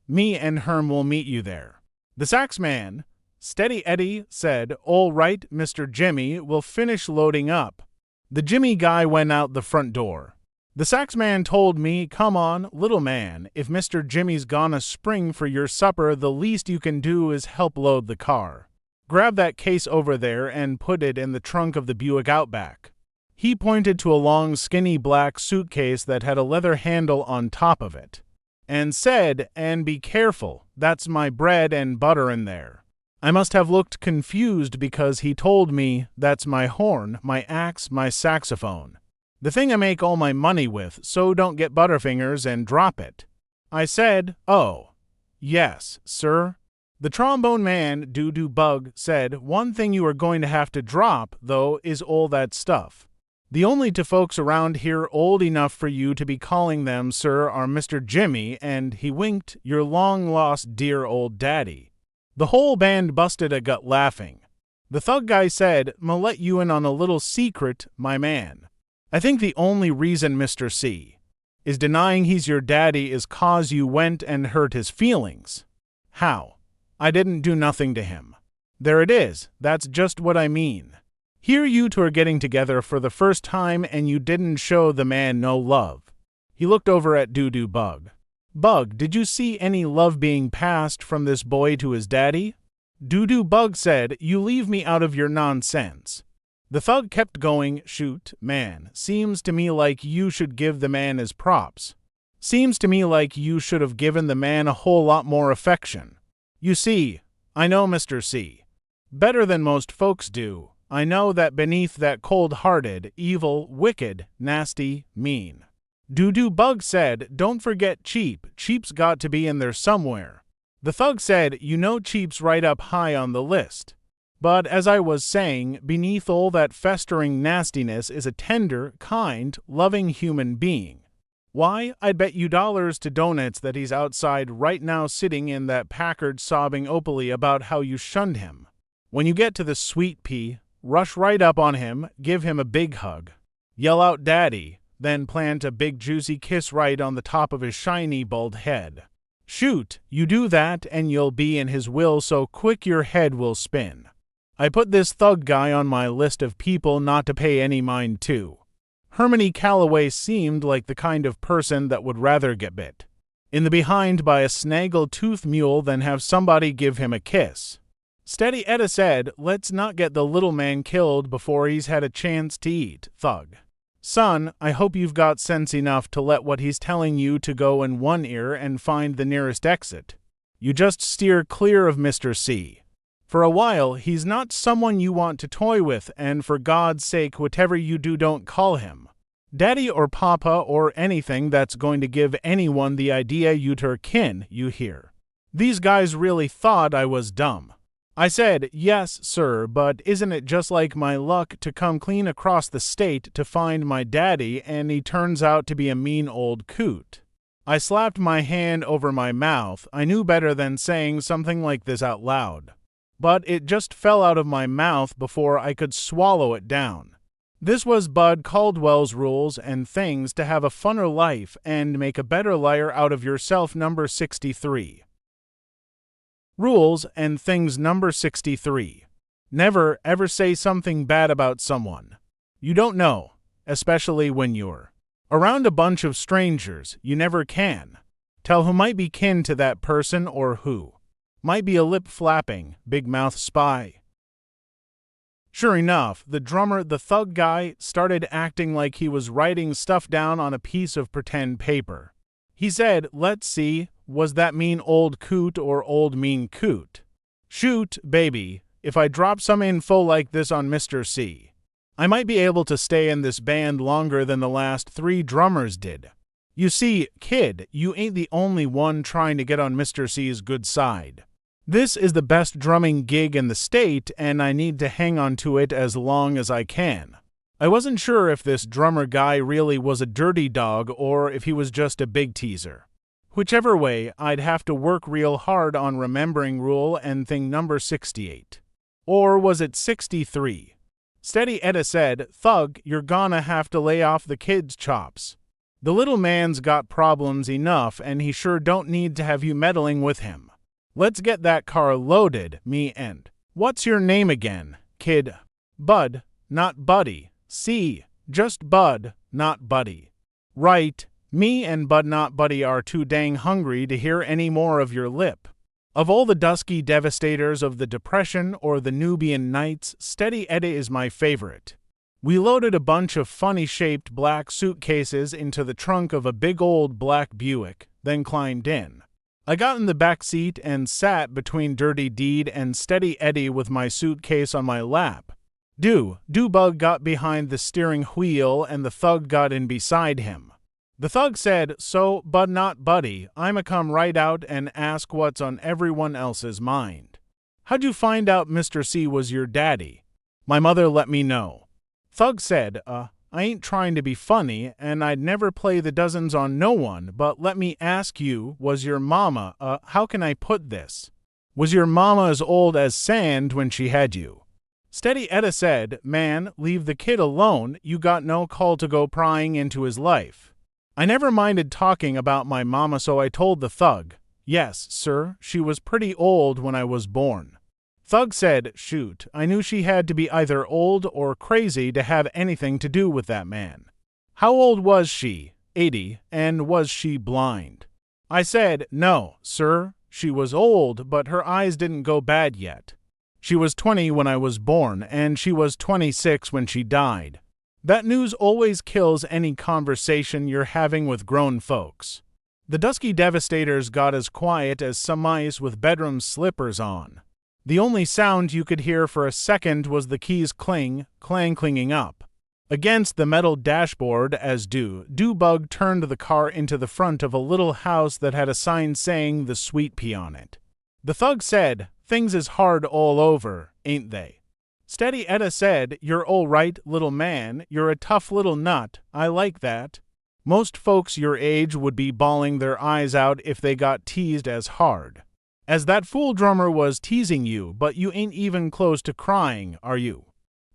me and Herm will meet you there." The sax man, Steady Eddie, said, "All right, Mr. Jimmy, we'll finish loading up." The Jimmy guy went out the front door. The sax man told me, "Come on, little man, if Mr. Jimmy's gonna spring for your supper, the least you can do is help load the car. Grab that case over there and put it in the trunk of the Buick Outback." He pointed to a long, skinny black suitcase that had a leather handle on top of it. and said, "And be careful, that's my bread and butter in there." I must have looked confused because he told me, "That's my horn, my axe, my saxophone. The thing I make all my money with, so don't get butterfingers and drop it." I said, "Oh, yes, sir." The trombone man, Doo-Doo Bug, said, "One thing you are going to have to drop, though, is all that stuff. The only two folks around here old enough for you to be calling them, sir, are Mr. Jimmy and," he winked, "your long-lost dear old daddy." The whole band busted a gut laughing. The thug guy said, "M'll let you in on a little secret, my man. I think the only reason Mr. C is denying he's your daddy is 'cause you went and hurt his feelings." How? I didn't do nothing to him. There it is, that's just what I mean. Here you two are getting together for the first time and you didn't show the man no love. He looked over at Doo-Doo Bug. "Bug, did you see any love being passed from this boy to his daddy?" Doo-Doo Bug said, "You leave me out of your nonsense." The thug kept going, "Shoot, man, seems to me like you should give the man his props. Seems to me like you should have given the man a whole lot more affection. You see, I know Mr. C better than most folks do. I know that beneath that cold-hearted, evil, wicked, nasty, mean." Doo-Doo Bug said, "Don't forget Cheap. Cheap's got to be in there somewhere." The thug said, "You know Cheap's right up high on the list. But as I was saying, beneath all that festering nastiness is a tender, kind, loving human being. Why, I'd bet you dollars to donuts that he's outside right now sitting in that Packard sobbing opally about how you shunned him. When you get to the sweet pea, rush right up on him, give him a big hug, yell out 'Daddy,' then plant a big juicy kiss right on the top of his shiny bald head. Shoot, you do that and you'll be in his will so quick your head will spin." I put this thug guy on my list of people not to pay any mind to. Hermione Calloway seemed like the kind of person that would rather get bit in the behind by a snaggle-tooth mule than have somebody give him a kiss. Steady Edda said, "Let's not get the little man killed before he's had a chance to eat, thug. Son, I hope you've got sense enough to let what he's telling you to go in one ear and find the nearest exit. You just steer clear of Mr. C. For a while, he's not someone you want to toy with, and for God's sake, whatever you do, don't call him Daddy or Papa or anything that's going to give anyone the idea you're kin, you hear." These guys really thought I was dumb. I said, "Yes, sir, but isn't it just like my luck to come clean across the state to find my daddy and he turns out to be a mean old coot?" I slapped my hand over my mouth. I knew better than saying something like this out loud. But it just fell out of my mouth before I could swallow it down. This was Bud Caldwell's rules and things to have a funner life and make a better liar out of yourself, number 63. Rules and things number 63. Never ever say something bad about someone you don't know, especially when you're around a bunch of strangers. You never can tell who might be kin to that person or who might be a lip-flapping, big-mouth spy. Sure enough, the drummer, the thug guy, started acting like he was writing stuff down on a piece of pretend paper. He said, "Let's see, was that mean old coot or old mean coot? Shoot, baby, if I drop some info like this on Mr. C, I might be able to stay in this band longer than the last 3 drummers did. You see, kid, you ain't the only one trying to get on Mr. C's good side. This is the best drumming gig in the state, and I need to hang on to it as long as I can." I wasn't sure if this drummer guy really was a dirty dog or if he was just a big teaser. Whichever way, I'd have to work real hard on remembering rule and thing number 68. Or was it 63? Steady Edda said, "Thug, you're gonna have to lay off the kid's chops. The little man's got problems enough, and he sure don't need to have you meddling with him. Let's get that car loaded, me and what's your name again, kid?" "Bud, not Buddy. See, just Bud, not Buddy." "Right, me and Bud not Buddy are too dang hungry to hear any more of your lip." Of all the dusky devastators of the Depression or the Nubian Nights, Steady Edda is my favorite. We loaded a bunch of funny-shaped black suitcases into the trunk of a big old black Buick, then climbed in. I got in the back seat and sat between Dirty Deed and Steady Eddie with my suitcase on my lap. Bug got behind the steering wheel and the thug got in beside him. The thug said, "So, Bud not Buddy, I'ma come right out and ask what's on everyone else's mind. How'd you find out Mr. C was your daddy?" "My mother let me know." Thug said, I ain't trying to be funny, and I'd never play the dozens on no one, but let me ask you, was your mama, how can I put this? Was your mama as old as sand when she had you?" Steady Edda said, "Man, leave the kid alone, you got no call to go prying into his life." I never minded talking about my mama, so I told the thug, "Yes, sir, she was pretty old when I was born." Thug said, "Shoot, I knew she had to be either old or crazy to have anything to do with that man." "How old was she?" 80, and was she blind?" I said, "No, sir, she was old, but her eyes didn't go bad yet. She was 20 when I was born, and she was 26 when she died." That news always kills any conversation you're having with grown folks. The dusky devastators got as quiet as some mice with bedroom slippers on. The only sound you could hear for a second was the keys clanging up against the metal dashboard as Bug turned the car into the front of a little house that had a sign saying "The Sweet Pea" on it. The thug said, "Things is hard all over, ain't they?" Steady Edda said, "You're all right, little man, you're a tough little nut, I like that. Most folks your age would be bawling their eyes out if they got teased as hard as that fool drummer was teasing you, but you ain't even close to crying, are you?"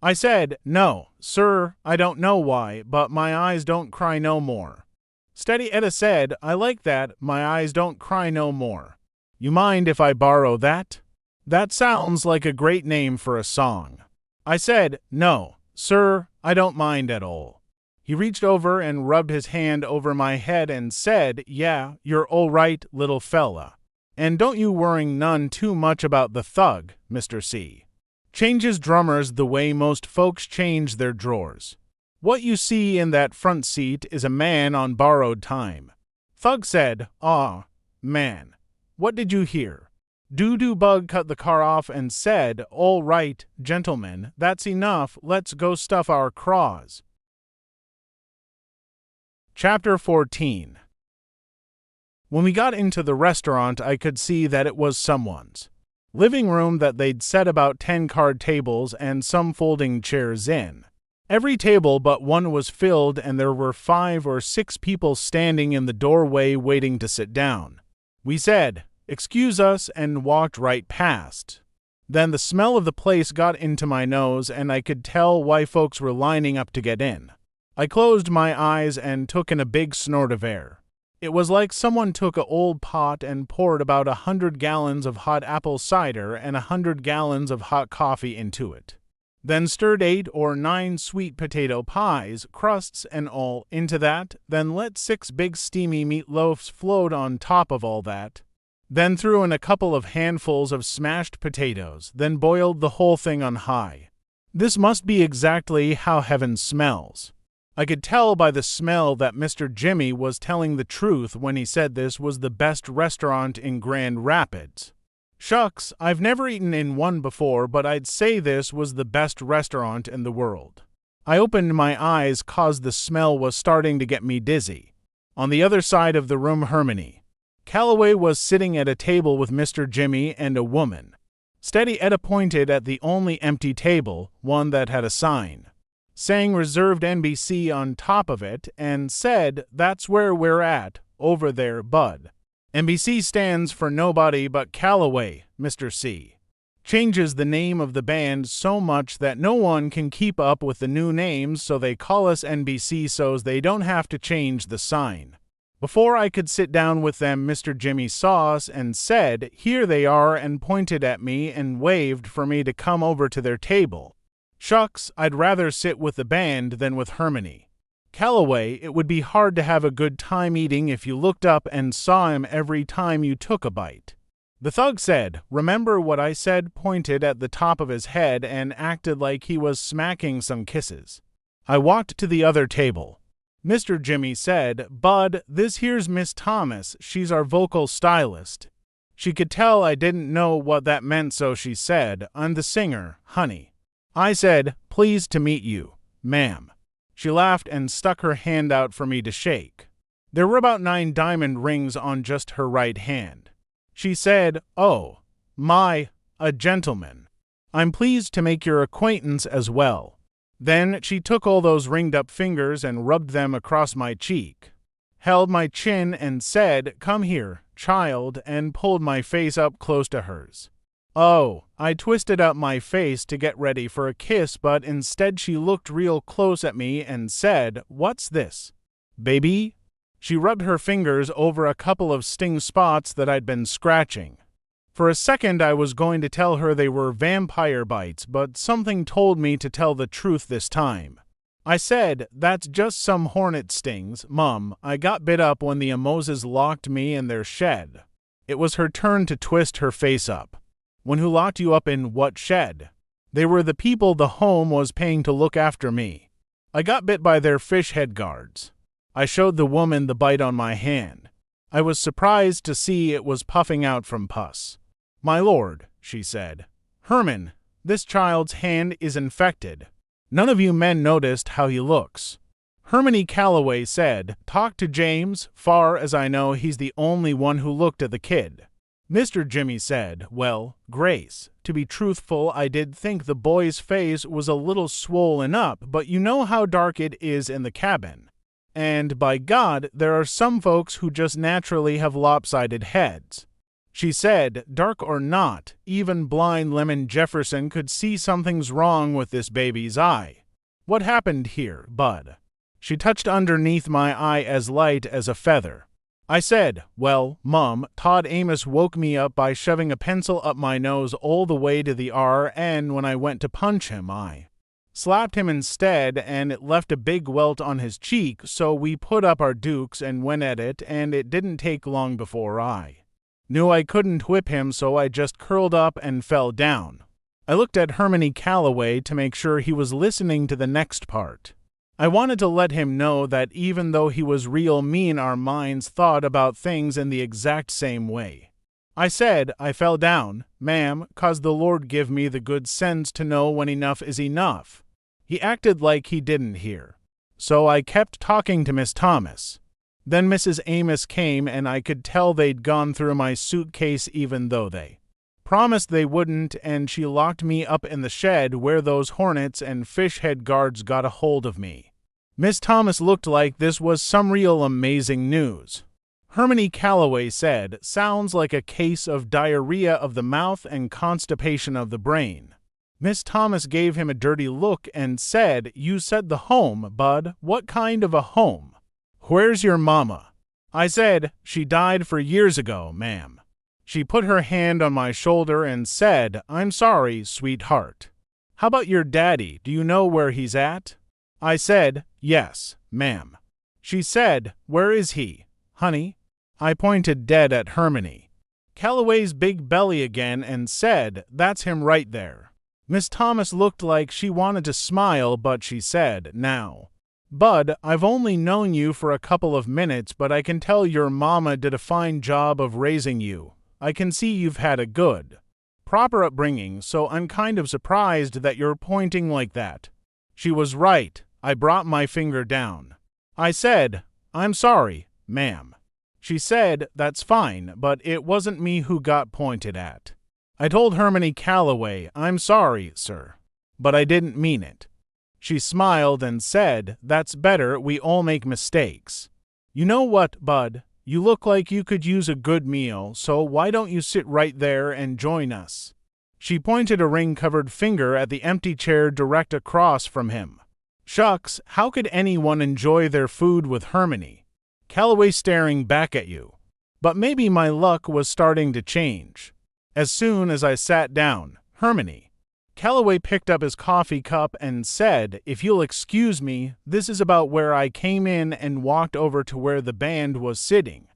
I said, "No, sir, I don't know why, but my eyes don't cry no more." Steady Edda said, "I like that, my eyes don't cry no more. You mind if I borrow that? That sounds like a great name for a song." I said, "No, sir, I don't mind at all." He reached over and rubbed his hand over my head and said, "Yeah, you're all right, little fella. And don't you worrying none too much about the thug, Mr. C. Changes drummers the way most folks change their drawers. What you see in that front seat is a man on borrowed time." Thug said, "Aw, man, what did you hear?" Bug cut the car off and said, "All right, gentlemen, that's enough, let's go stuff our craws." Chapter 14. When we got into the restaurant, I could see that it was someone's living room, that they'd set about 10 card tables and some folding chairs in. Every table but one was filled, and there were 5 or 6 people standing in the doorway waiting to sit down. We said, "Excuse us," and walked right past. Then the smell of the place got into my nose, and I could tell why folks were lining up to get in. I closed my eyes and took in a big snort of air. It was like someone took an old pot and poured about 100 gallons of hot apple cider and 100 gallons of hot coffee into it. Then stirred 8 or 9 sweet potato pies, crusts and all, into that, then let 6 big steamy meat loaves float on top of all that. Then threw in a couple of handfuls of smashed potatoes, then boiled the whole thing on high. This must be exactly how heaven smells. I could tell by the smell that Mr. Jimmy was telling the truth when he said this was the best restaurant in Grand Rapids. Shucks, I've never eaten in one before, but I'd say this was the best restaurant in the world. I opened my eyes 'cause the smell was starting to get me dizzy. On the other side of the room, Hermione Calloway was sitting at a table with Mr. Jimmy and a woman. Steady Edda pointed at the only empty table, one that had a sign saying "Reserved NBC" on top of it, and said, "That's where we're at, over there, Bud. NBC stands for Nobody But Calloway, Mr. C. Changes the name of the band so much that no one can keep up with the new names, so they call us NBC so's they don't have to change the sign." Before I could sit down with them, Mr. Jimmy saw us and said, "Here they are," and pointed at me and waved for me to come over to their table. Shucks, I'd rather sit with the band than with Hermione Calloway. It would be hard to have a good time eating if you looked up and saw him every time you took a bite. The thug said, "Remember what I said," pointed at the top of his head and acted like he was smacking some kisses. I walked to the other table. Mr. Jimmy said, "Bud, this here's Miss Thomas. She's our vocal stylist." She could tell I didn't know what that meant, so she said, "I'm the singer, honey." I said, "Pleased to meet you, ma'am." She laughed and stuck her hand out for me to shake. There were about 9 diamond rings on just her right hand. She said, "Oh, a gentleman. I'm pleased to make your acquaintance as well." Then she took all those ringed-up fingers and rubbed them across my cheek, held my chin and said, "Come here, child," and pulled my face up close to hers. Oh, I twisted up my face to get ready for a kiss, but instead she looked real close at me and said, "What's this, baby?" She rubbed her fingers over a couple of sting spots that I'd been scratching. For a second I was going to tell her they were vampire bites, but something told me to tell the truth this time. I said, "That's just some hornet stings, Mum. I got bit up when the Amoses locked me in their shed." It was her turn to twist her face up. "When who locked you up in what shed?" "They were the people the home was paying to look after me. I got bit by their fish head guards." I showed the woman the bite on my hand. I was surprised to see it was puffing out from pus. "My lord," she said, "Herman, this child's hand is infected. None of you men noticed how he looks." Hermione Calloway said, "Talk to James. Far as I know, he's the only one who looked at the kid." Mr. Jimmy said, "Well, Grace, to be truthful, I did think the boy's face was a little swollen up, but you know how dark it is in the cabin. And, by God, there are some folks who just naturally have lopsided heads." She said, "Dark or not, even blind Lemon Jefferson could see something's wrong with this baby's eye. What happened here, Bud?" She touched underneath my eye as light as a feather. I said, "Well, Mum, Todd Amos woke me up by shoving a pencil up my nose all the way to the R, and when I went to punch him, I slapped him instead, and it left a big welt on his cheek, so we put up our dukes and went at it, and it didn't take long before I knew I couldn't whip him, so I just curled up and fell down." I looked at Hermione Calloway to make sure he was listening to the next part. I wanted to let him know that even though he was real mean, our minds thought about things in the exact same way. I said, "I fell down, ma'am, 'cause the Lord give me the good sense to know when enough is enough." He acted like he didn't hear. So I kept talking to Miss Thomas. Then Mrs. Amos came, and I could tell they'd gone through my suitcase even though they promised they wouldn't, and she locked me up in the shed where those hornets and fish head guards got a hold of me. Miss Thomas looked like this was some real amazing news. Hermione Calloway said, "Sounds like a case of diarrhea of the mouth and constipation of the brain." Miss Thomas gave him a dirty look and said, "You said the home, Bud. What kind of a home? Where's your mama?" I said, "She died 4 years ago, ma'am." She put her hand on my shoulder and said, "I'm sorry, sweetheart." "How about your daddy? Do you know where he's at?" I said, "Yes, ma'am." She said, "Where is he, honey?" I pointed dead at Hermione Calloway's big belly again and said, "That's him right there." Miss Thomas looked like she wanted to smile, but she said, "Now, Bud, I've only known you for a couple of minutes, but I can tell your mama did a fine job of raising you. I can see you've had a good, proper upbringing, so I'm kind of surprised that you're pointing like that." She was right. I brought my finger down. I said, "I'm sorry, ma'am." She said, "That's fine, but it wasn't me who got pointed at." I told Hermione Calloway, "I'm sorry, sir, but I didn't mean it." She smiled and said, "That's better, we all make mistakes. You know what, Bud? You look like you could use a good meal, so why don't you sit right there and join us?" She pointed a ring-covered finger at the empty chair direct across from him. Shucks, how could anyone enjoy their food with Hermione Calloway staring back at you? But maybe my luck was starting to change. As soon as I sat down, Hermione Calloway picked up his coffee cup and said, "If you'll excuse me, this is about where I came in," and walked over to where the band was sitting.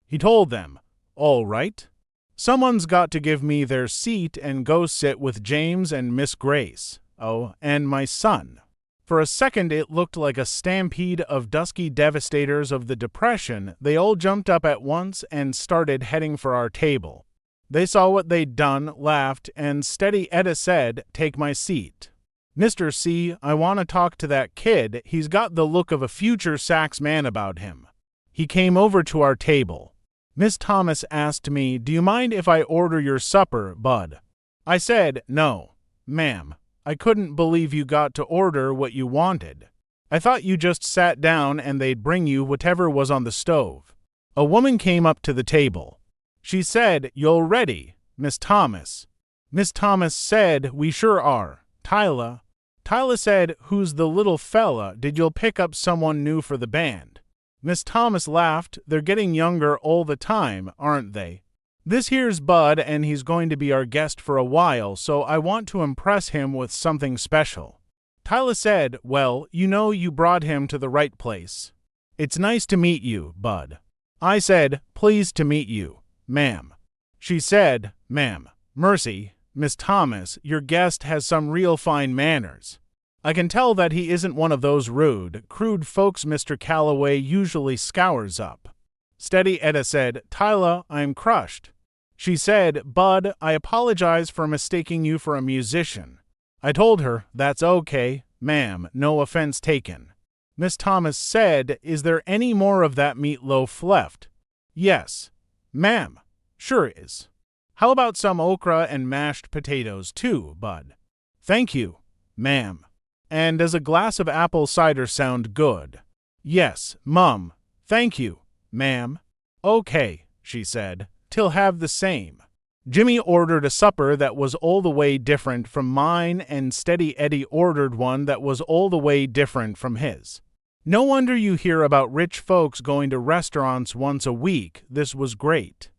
He told them, "All right. Someone's got to give me their seat and go sit with James and Miss Grace. Oh, and my son." For a second it looked like a stampede of dusky devastators of the Depression. They all jumped up at once and started heading for our table. They saw what they'd done, laughed, and Steady Edda said, "Take my seat. Mr. C, I want to talk to that kid. He's got the look of a future sax man about him." He came over to our table. Miss Thomas asked me, "Do you mind if I order your supper, Bud?" I said, "No, ma'am. I couldn't believe you got to order what you wanted. I thought you just sat down and they'd bring you whatever was on the stove." A woman came up to the table. She said, "You're ready, Miss Thomas." Miss Thomas said, "We sure are. Tyla." Tyla said, "Who's the little fella? Did you pick up someone new for the band?" Miss Thomas laughed. "They're getting younger all the time, aren't they? This here's Bud, and he's going to be our guest for a while, so I want to impress him with something special." Tyla said, "Well, you know you brought him to the right place. It's nice to meet you, Bud." I said, "Pleased to meet you, ma'am." She said, "Ma'am, mercy, Miss Thomas, your guest has some real fine manners. I can tell that he isn't one of those rude, crude folks Mr. Calloway usually scours up." Steady Edda said, "Tyla, I'm crushed." She said, "Bud, I apologize for mistaking you for a musician." I told her, "That's okay, ma'am, no offense taken." Miss Thomas said, "Is there any more of that meatloaf left?" "Yes, ma'am, sure is." "How about some okra and mashed potatoes too, Bud?" "Thank you, ma'am." "And does a glass of apple cider sound good?" "Yes, mum. Thank you, ma'am." "Okay," she said. "'Till have the same." Jimmy ordered a supper that was all the way different from mine, and Steady Eddie ordered one that was all the way different from his. No wonder you hear about rich folks going to restaurants once a week. This was great.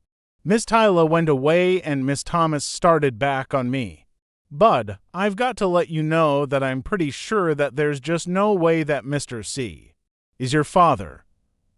Miss Tyla went away and Miss Thomas started back on me. "Bud, I've got to let you know that I'm pretty sure that there's just no way that Mr. C is your father.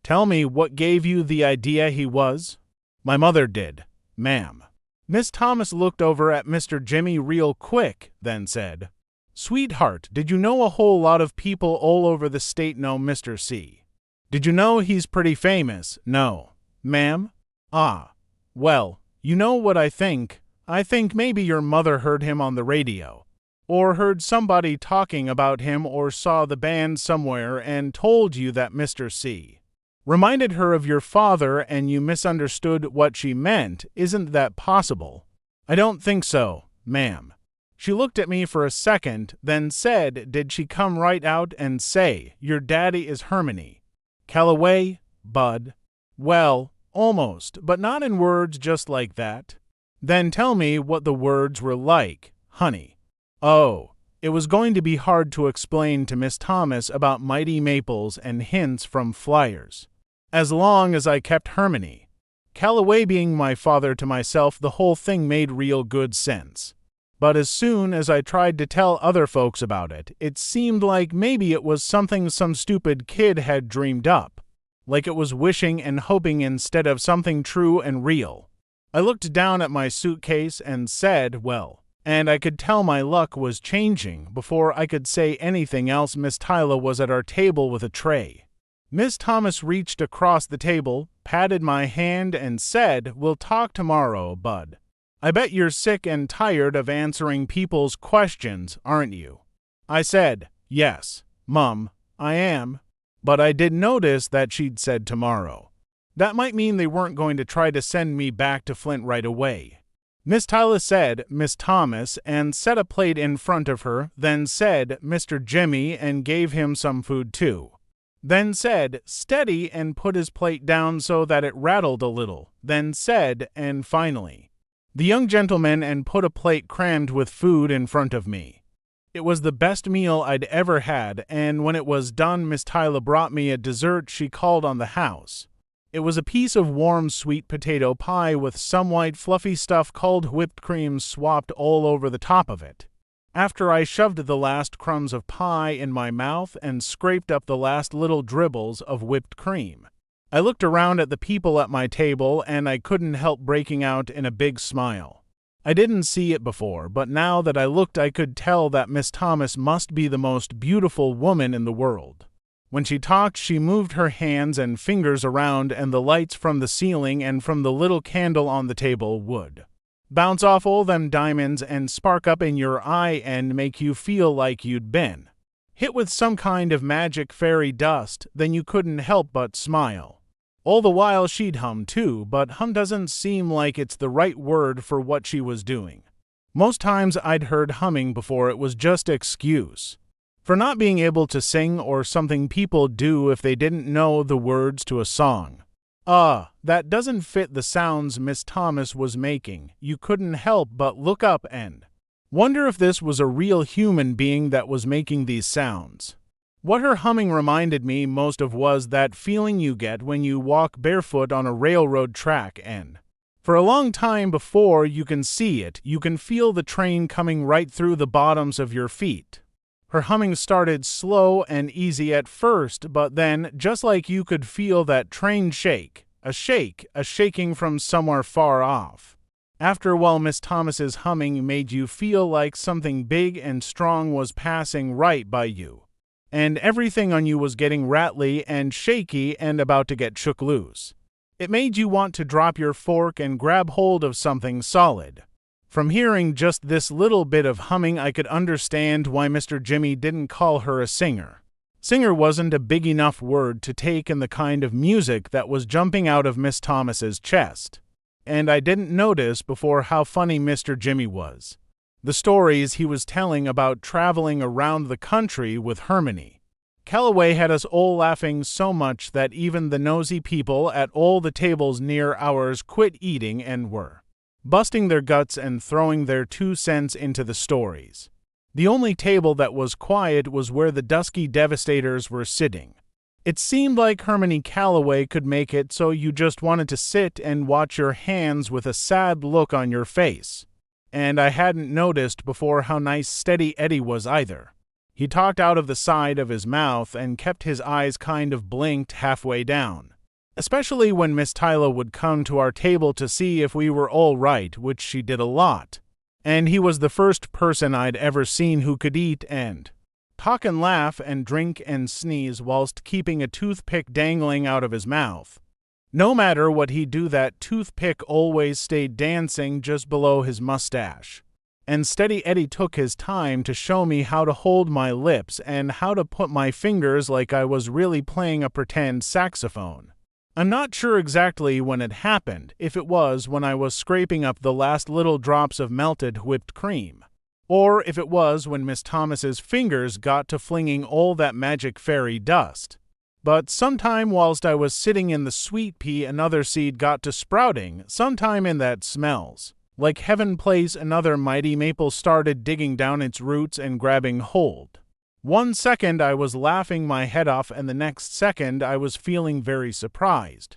Tell me what gave you the idea he was?" "My mother did, ma'am." Miss Thomas looked over at Mr. Jimmy real quick, then said, "Sweetheart, did you know a whole lot of people all over the state know Mr. C? Did you know he's pretty famous?" "No, ma'am." "Ah, well, you know what I think? I think maybe your mother heard him on the radio, or heard somebody talking about him, or saw the band somewhere and told you that Mr. C reminded her of your father and you misunderstood what she meant. Isn't that possible?" "I don't think so, ma'am." She looked at me for a second, then said, "Did she come right out and say, 'Your daddy is Hermione Calloway, Bud?'" "Well, almost, but not in words just like that." "Then tell me what the words were like, honey." Oh, it was going to be hard to explain to Miss Thomas about Mighty Maples and hints from flyers. As long as I kept Hermione Calloway being my father to myself, the whole thing made real good sense. But as soon as I tried to tell other folks about it, it seemed like maybe it was something some stupid kid had dreamed up, like it was wishing and hoping instead of something true and real. I looked down at my suitcase and said, "Well," and I could tell my luck was changing. Before I could say anything else, Miss Tyla was at our table with a tray. Miss Thomas reached across the table, patted my hand, and said, "We'll talk tomorrow, Bud. I bet you're sick and tired of answering people's questions, aren't you?" I said, "Yes, Mum, I am." But I did notice that she'd said tomorrow. That might mean they weren't going to try to send me back to Flint right away. Miss Tyla said, "Miss Thomas," and set a plate in front of her, then said, "Mr. Jimmy," and gave him some food too. Then said, "Steady," and put his plate down so that it rattled a little, then said, and finally, "The young gentleman," and put a plate crammed with food in front of me. It was the best meal I'd ever had, and when it was done, Miss Tyla brought me a dessert she called on the house. It was a piece of warm sweet potato pie with some white fluffy stuff called whipped cream swapped all over the top of it. After I shoved the last crumbs of pie in my mouth and scraped up the last little dribbles of whipped cream, I looked around at the people at my table and I couldn't help breaking out in a big smile. I didn't see it before, but now that I looked I could tell that Miss Thomas must be the most beautiful woman in the world. When she talked, she moved her hands and fingers around, and the lights from the ceiling and from the little candle on the table would bounce off all them diamonds and spark up in your eye and make you feel like you'd been hit with some kind of magic fairy dust. Then you couldn't help but smile. All the while she'd hum too, but hum doesn't seem like it's the right word for what she was doing. Most times I'd heard humming before it was just excuse for not being able to sing, or something people do if they didn't know the words to a song. That doesn't fit the sounds Miss Thomas was making. You couldn't help but look up and wonder if this was a real human being that was making these sounds. What her humming reminded me most of was that feeling you get when you walk barefoot on a railroad track and, for a long time before you can see it, you can feel the train coming right through the bottoms of your feet. Her humming started slow and easy at first, but then, just like you could feel that train shake, a shaking from somewhere far off. After a while, Miss Thomas's humming made you feel like something big and strong was passing right by you, and everything on you was getting rattly and shaky and about to get shook loose. It made you want to drop your fork and grab hold of something solid. From hearing just this little bit of humming, I could understand why Mr. Jimmy didn't call her a singer. Singer wasn't a big enough word to take in the kind of music that was jumping out of Miss Thomas's chest. And I didn't notice before how funny Mr. Jimmy was. The stories he was telling about traveling around the country with Hermione Calloway had us all laughing so much that even the nosy people at all the tables near ours quit eating and were busting their guts and throwing their 2 cents into the stories. The only table that was quiet was where the dusky devastators were sitting. It seemed like Hermione Calloway could make it so you just wanted to sit and watch your hands with a sad look on your face. And I hadn't noticed before how nice Steady Eddie was either. He talked out of the side of his mouth and kept his eyes kind of blinked halfway down. Especially when Miss Tyler would come to our table to see if we were all right, which she did a lot. And he was the first person I'd ever seen who could eat and talk and laugh and drink and sneeze whilst keeping a toothpick dangling out of his mouth. No matter what he'd do, that toothpick always stayed dancing just below his mustache. And Steady Eddie took his time to show me how to hold my lips and how to put my fingers like I was really playing a pretend saxophone. I'm not sure exactly when it happened, if it was when I was scraping up the last little drops of melted whipped cream, or if it was when Miss Thomas's fingers got to flinging all that magic fairy dust. But sometime whilst I was sitting in the sweet pea, another seed got to sprouting. Sometime in that smells like heaven place, another mighty maple started digging down its roots and grabbing hold. 1 second I was laughing my head off, and the next second I was feeling very surprised,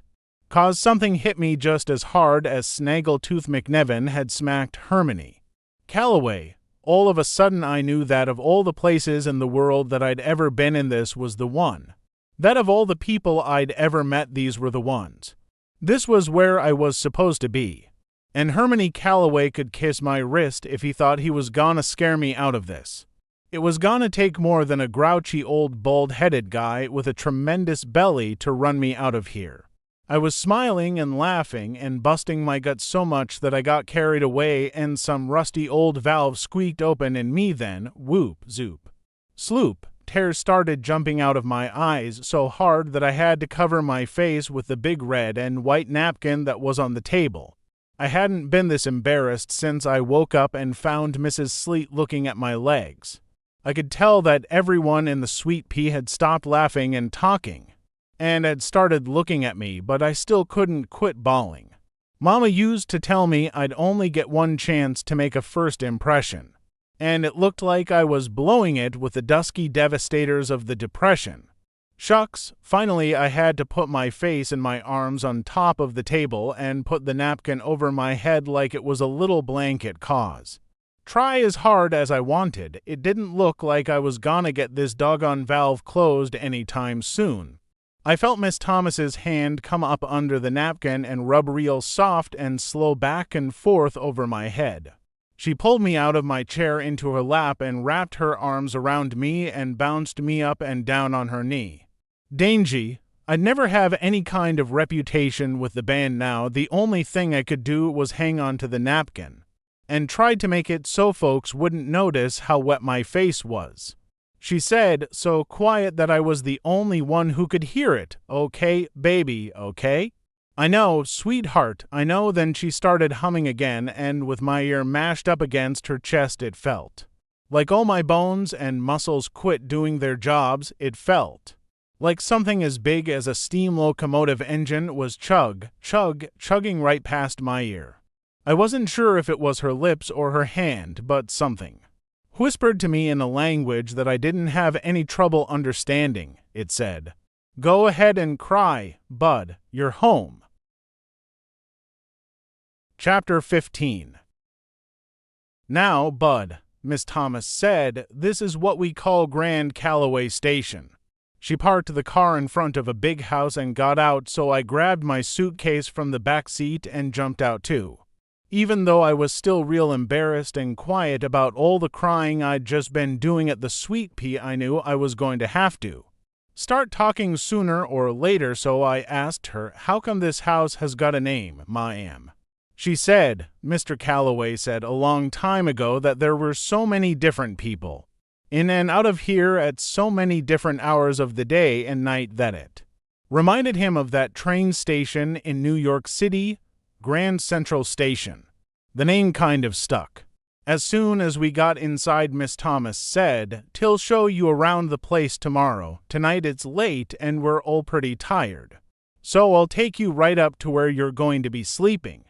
'cause something hit me just as hard as Snaggletooth McNevin had smacked Hermione Calloway. All of a sudden I knew that of all the places in the world that I'd ever been in, this was the one. That of all the people I'd ever met, these were the ones. This was where I was supposed to be. And Hermione Calloway could kiss my wrist if he thought he was gonna scare me out of this. It was gonna take more than a grouchy old bald-headed guy with a tremendous belly to run me out of here. I was smiling and laughing and busting my guts so much that I got carried away, and some rusty old valve squeaked open in me. Then, whoop, zoop, sloop, tears started jumping out of my eyes so hard that I had to cover my face with the big red and white napkin that was on the table. I hadn't been this embarrassed since I woke up and found Mrs. Sleet looking at my legs. I could tell that everyone in the sweet pea had stopped laughing and talking, and had started looking at me, but I still couldn't quit bawling. Mama used to tell me I'd only get one chance to make a first impression, and it looked like I was blowing it with the dusky devastators of the Depression. Shucks, finally I had to put my face and my arms on top of the table and put the napkin over my head like it was a little blanket, 'cause try as hard as I wanted, it didn't look like I was gonna get this doggone valve closed anytime soon. I felt Miss Thomas's hand come up under the napkin and rub real soft and slow back and forth over my head. She pulled me out of my chair into her lap and wrapped her arms around me and bounced me up and down on her knee. Dangy, I'd never have any kind of reputation with the band now. The only thing I could do was hang on to the napkin, and tried to make it so folks wouldn't notice how wet my face was. She said, so quiet that I was the only one who could hear it, "Okay, baby, okay?" "I know, sweetheart, I know." Then she started humming again, and with my ear mashed up against her chest it felt like all my bones and muscles quit doing their jobs. It felt like something as big as a steam locomotive engine was chugging right past my ear. I wasn't sure if it was her lips or her hand, but something whispered to me in a language that I didn't have any trouble understanding. It said, "Go ahead and cry, Bud, you're home." Chapter 15. "Now, Bud," Miss Thomas said, "this is what we call Grand Calloway Station." She parked the car in front of a big house and got out, so I grabbed my suitcase from the back seat and jumped out too. Even though I was still real embarrassed and quiet about all the crying I'd just been doing at the Sweet Pea, I knew I was going to have to start talking sooner or later, so I asked her, "How come this house has got a name, ma'am?" She said, "Mr. Calloway said a long time ago that there were so many different people in and out of here at so many different hours of the day and night that it reminded him of that train station in New York City, Grand Central Station." The name kind of stuck. As soon as we got inside, Miss Thomas said, "Till show you around the place tomorrow. Tonight it's late and we're all pretty tired, so I'll take you right up to where you're going to be sleeping."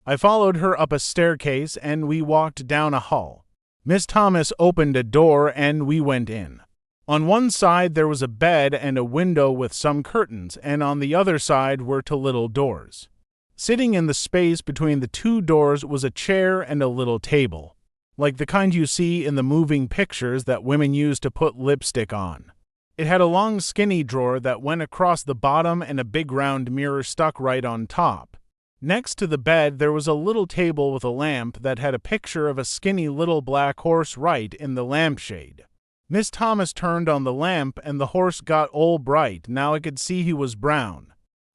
I followed her up a staircase and we walked down a hall. Miss Thomas opened a door and we went in. On one side there was a bed and a window with some curtains, and on the other side were two little doors. Sitting in the space between the two doors was a chair and a little table, like the kind you see in the moving pictures that women use to put lipstick on. It had a long skinny drawer that went across the bottom and a big round mirror stuck right on top. Next to the bed there was a little table with a lamp that had a picture of a skinny little black horse right in the lampshade. Miss Thomas turned on the lamp and the horse got all bright. Now I could see he was brown.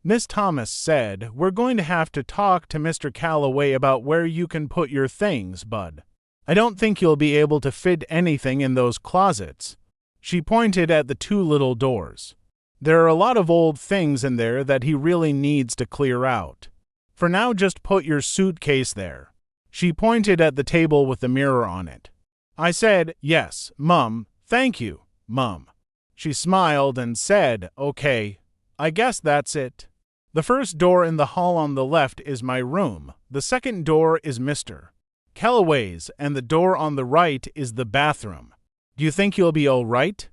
Miss Thomas said, "We're going to have to talk to Mr. Calloway about where you can put your things, Bud. I don't think you'll be able to fit anything in those closets." She pointed at the two little doors. "There are a lot of old things in there that he really needs to clear out. For now, just put your suitcase there." She pointed at the table with the mirror on it. I said, "Yes, Mum, thank you, Mum." She smiled and said, "Okay, I guess that's it. The first door in the hall on the left is my room. The second door is Mr. Calloway's, and the door on the right is the bathroom. Do you think you'll be all right?"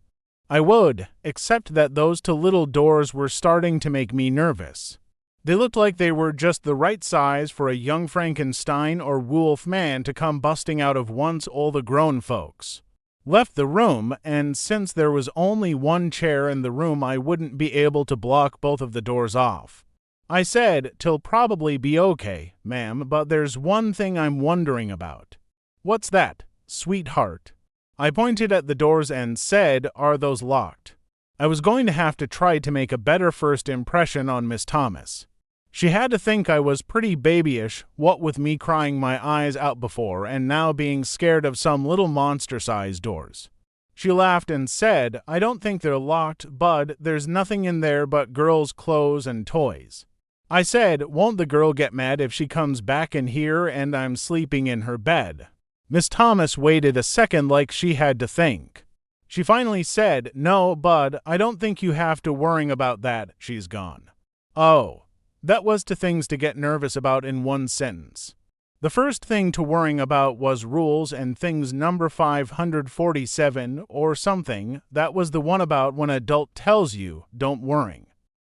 I would, except that those two little doors were starting to make me nervous. They looked like they were just the right size for a young Frankenstein or wolf man to come busting out of once all the grown folks left the room, and since there was only one chair in the room, I wouldn't be able to block both of the doors off. I said, "'Till probably be okay, ma'am, but there's one thing I'm wondering about." "What's that, sweetheart?" I pointed at the doors and said, "Are those locked?" I was going to have to try to make a better first impression on Miss Thomas. She had to think I was pretty babyish, what with me crying my eyes out before and now being scared of some little monster-sized doors. She laughed and said, "I don't think they're locked, Bud. There's nothing in there but girls' clothes and toys." I said, "Won't the girl get mad if she comes back in here and I'm sleeping in her bed?" Miss Thomas waited a second like she had to think. She finally said, "No, Bud, I don't think you have to worry about that. She's gone." Oh, that was two things to get nervous about in one sentence. The first thing to worrying about was rules and things number 547 or something. That was the one about when an adult tells you, don't worry.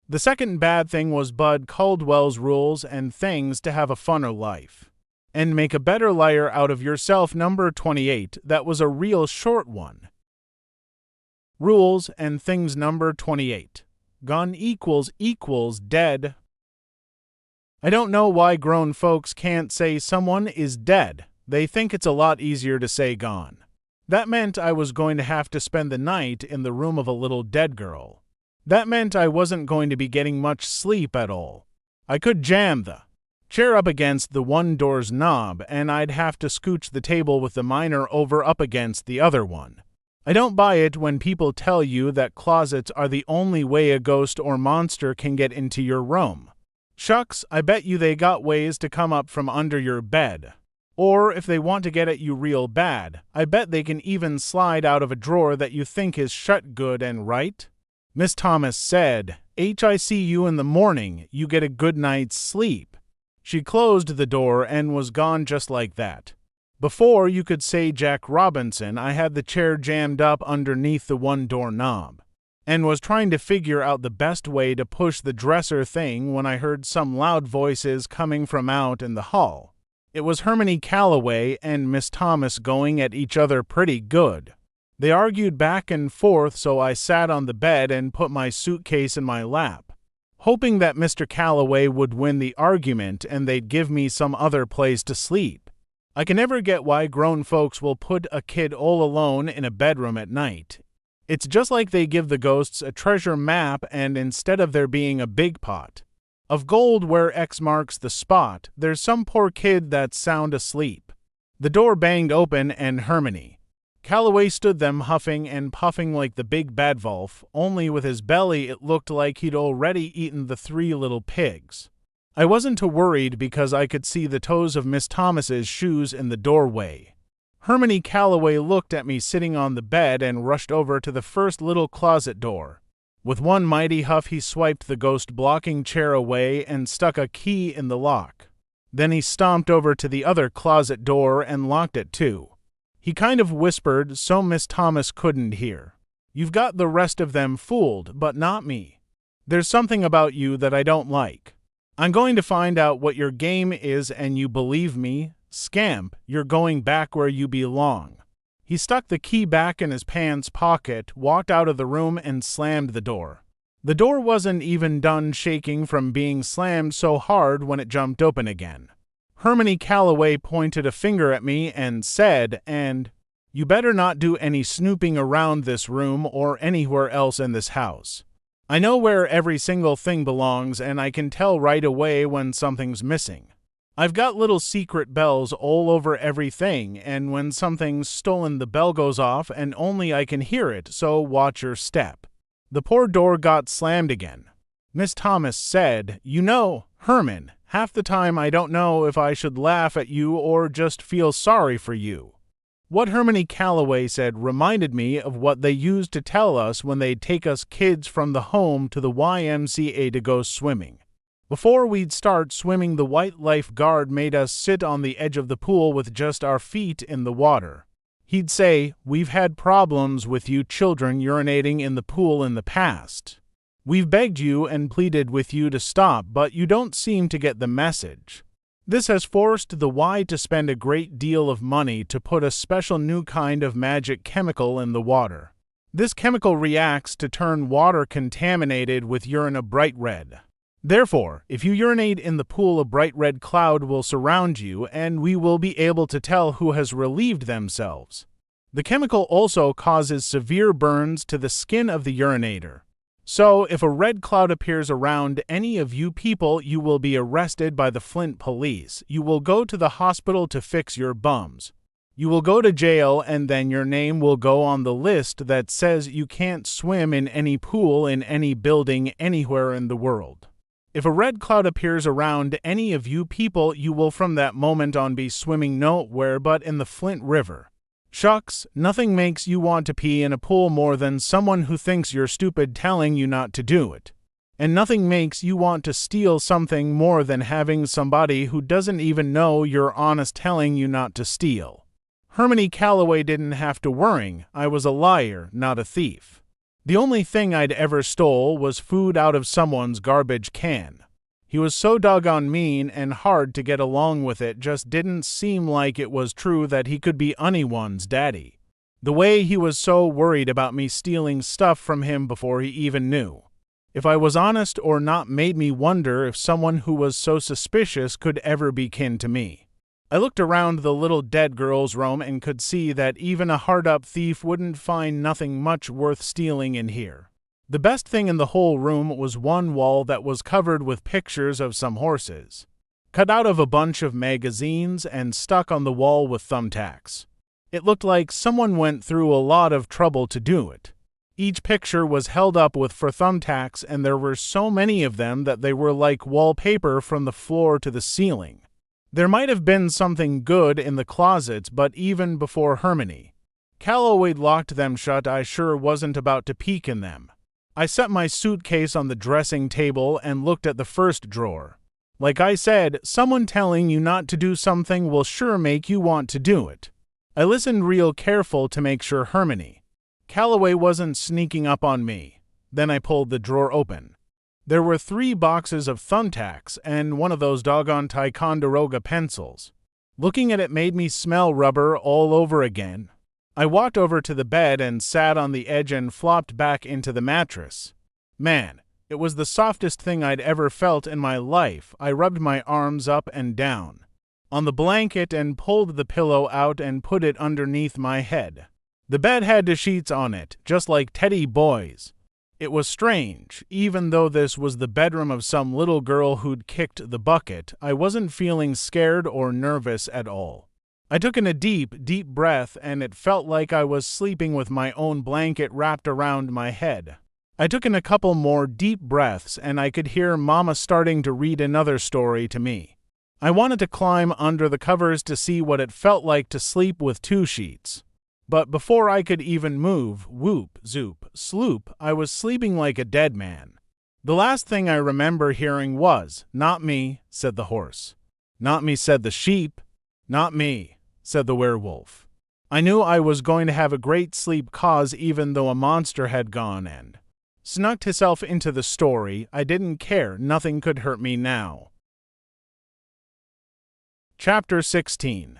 The second bad thing was Bud Caldwell's rules and things to have a funner life and make a better liar out of yourself, number 28. That was a real short one. Rules and things number 28. Gone equals dead. I don't know why grown folks can't say someone is dead. They think it's a lot easier to say gone. That meant I was going to have to spend the night in the room of a little dead girl. That meant I wasn't going to be getting much sleep at all. I could jam the chair up against the one door's knob, and I'd have to scooch the table with the minor over up against the other one. I don't buy it when people tell you that closets are the only way a ghost or monster can get into your room. Shucks, I bet you they got ways to come up from under your bed. Or if they want to get at you real bad, I bet they can even slide out of a drawer that you think is shut good and right. Miss Thomas said, "I see you in the morning, you get a good night's sleep." She closed the door and was gone just like that. Before you could say Jack Robinson, I had the chair jammed up underneath the one door knob, and was trying to figure out the best way to push the dresser thing when I heard some loud voices coming from out in the hall. It was Hermione Calloway and Miss Thomas going at each other pretty good. They argued back and forth, so I sat on the bed and put my suitcase in my lap, hoping that Mr. Calloway would win the argument and they'd give me some other place to sleep. I can never get why grown folks will put a kid all alone in a bedroom at night. It's just like they give the ghosts a treasure map, and instead of there being a big pot of gold where X marks the spot, there's some poor kid that's sound asleep. The door banged open and Hermione Calloway stood them huffing and puffing like the big bad wolf, only with his belly it looked like he'd already eaten the 3 little pigs. I wasn't too worried because I could see the toes of Miss Thomas's shoes in the doorway. Hermione Calloway looked at me sitting on the bed and rushed over to the first little closet door. With one mighty huff he swiped the ghost-blocking chair away and stuck a key in the lock. Then he stomped over to the other closet door and locked it too. He kind of whispered so Miss Thomas couldn't hear. "You've got the rest of them fooled, but not me. There's something about you that I don't like. I'm going to find out what your game is, and you believe me? Scamp, you're going back where you belong." He stuck the key back in his pants pocket, walked out of the room, and slammed the door. The door wasn't even done shaking from being slammed so hard when it jumped open again. Hermione Calloway pointed a finger at me and said, "And you better not do any snooping around this room or anywhere else in this house. I know where every single thing belongs, and I can tell right away when something's missing. I've got little secret bells all over everything, and when something's stolen the bell goes off and only I can hear it, so watch your step." The poor door got slammed again. Miss Thomas said, "You know, Herman, half the time I don't know if I should laugh at you or just feel sorry for you." What Hermione Calloway said reminded me of what they used to tell us when they'd take us kids from the home to the YMCA to go swimming. Before we'd start swimming, the white lifeguard made us sit on the edge of the pool with just our feet in the water. He'd say, "We've had problems with you children urinating in the pool in the past. We've begged you and pleaded with you to stop, but you don't seem to get the message. This has forced the Y to spend a great deal of money to put a special new kind of magic chemical in the water. This chemical reacts to turn water contaminated with urine a bright red. Therefore, if you urinate in the pool, a bright red cloud will surround you, and we will be able to tell who has relieved themselves. The chemical also causes severe burns to the skin of the urinator. So, if a red cloud appears around any of you people, you will be arrested by the Flint police. You will go to the hospital to fix your bums. You will go to jail, and then your name will go on the list that says you can't swim in any pool in any building anywhere in the world. If a red cloud appears around any of you people, you will from that moment on be swimming nowhere but in the Flint River. Shucks, nothing makes you want to pee in a pool more than someone who thinks you're stupid telling you not to do it. And nothing makes you want to steal something more than having somebody who doesn't even know you're honest telling you not to steal. Hermione Calloway didn't have to worry. I was a liar, not a thief. The only thing I'd ever stole was food out of someone's garbage can. He was so doggone mean and hard to get along with, it just didn't seem like it was true that he could be anyone's daddy. The way he was so worried about me stealing stuff from him before he even knew. If I was honest or not made me wonder if someone who was so suspicious could ever be kin to me. I looked around the little dead girl's room and could see that even a hard-up thief wouldn't find nothing much worth stealing in here. The best thing in the whole room was one wall that was covered with pictures of some horses, cut out of a bunch of magazines and stuck on the wall with thumbtacks. It looked like someone went through a lot of trouble to do it. Each picture was held up for thumbtacks, and there were so many of them that they were like wallpaper from the floor to the ceiling. There might have been something good in the closets, but even before Hermione Calloway locked them shut, I sure wasn't about to peek in them. I set my suitcase on the dressing table and looked at the first drawer. Like I said, someone telling you not to do something will sure make you want to do it. I listened real careful to make sure Hermione Calloway wasn't sneaking up on me. Then I pulled the drawer open. There were 3 boxes of thumbtacks and one of those doggone Ticonderoga pencils. Looking at it made me smell rubber all over again. I walked over to the bed and sat on the edge and flopped back into the mattress. Man, it was the softest thing I'd ever felt in my life. I rubbed my arms up and down on the blanket and pulled the pillow out and put it underneath my head. The bed had the sheets on it, just like Teddy Boy's. It was strange. Even though this was the bedroom of some little girl who'd kicked the bucket, I wasn't feeling scared or nervous at all. I took in a deep, deep breath, and it felt like I was sleeping with my own blanket wrapped around my head. I took in a couple more deep breaths, and I could hear Mama starting to read another story to me. I wanted to climb under the covers to see what it felt like to sleep with 2 sheets. But before I could even move, whoop, zoop, sloop, I was sleeping like a dead man. The last thing I remember hearing was, "Not me," said the horse. "Not me," said the sheep. "Not me," said the werewolf. I knew I was going to have a great sleep, cause even though a monster had gone and snuck himself into the story, I didn't care. Nothing could hurt me now. Chapter 16.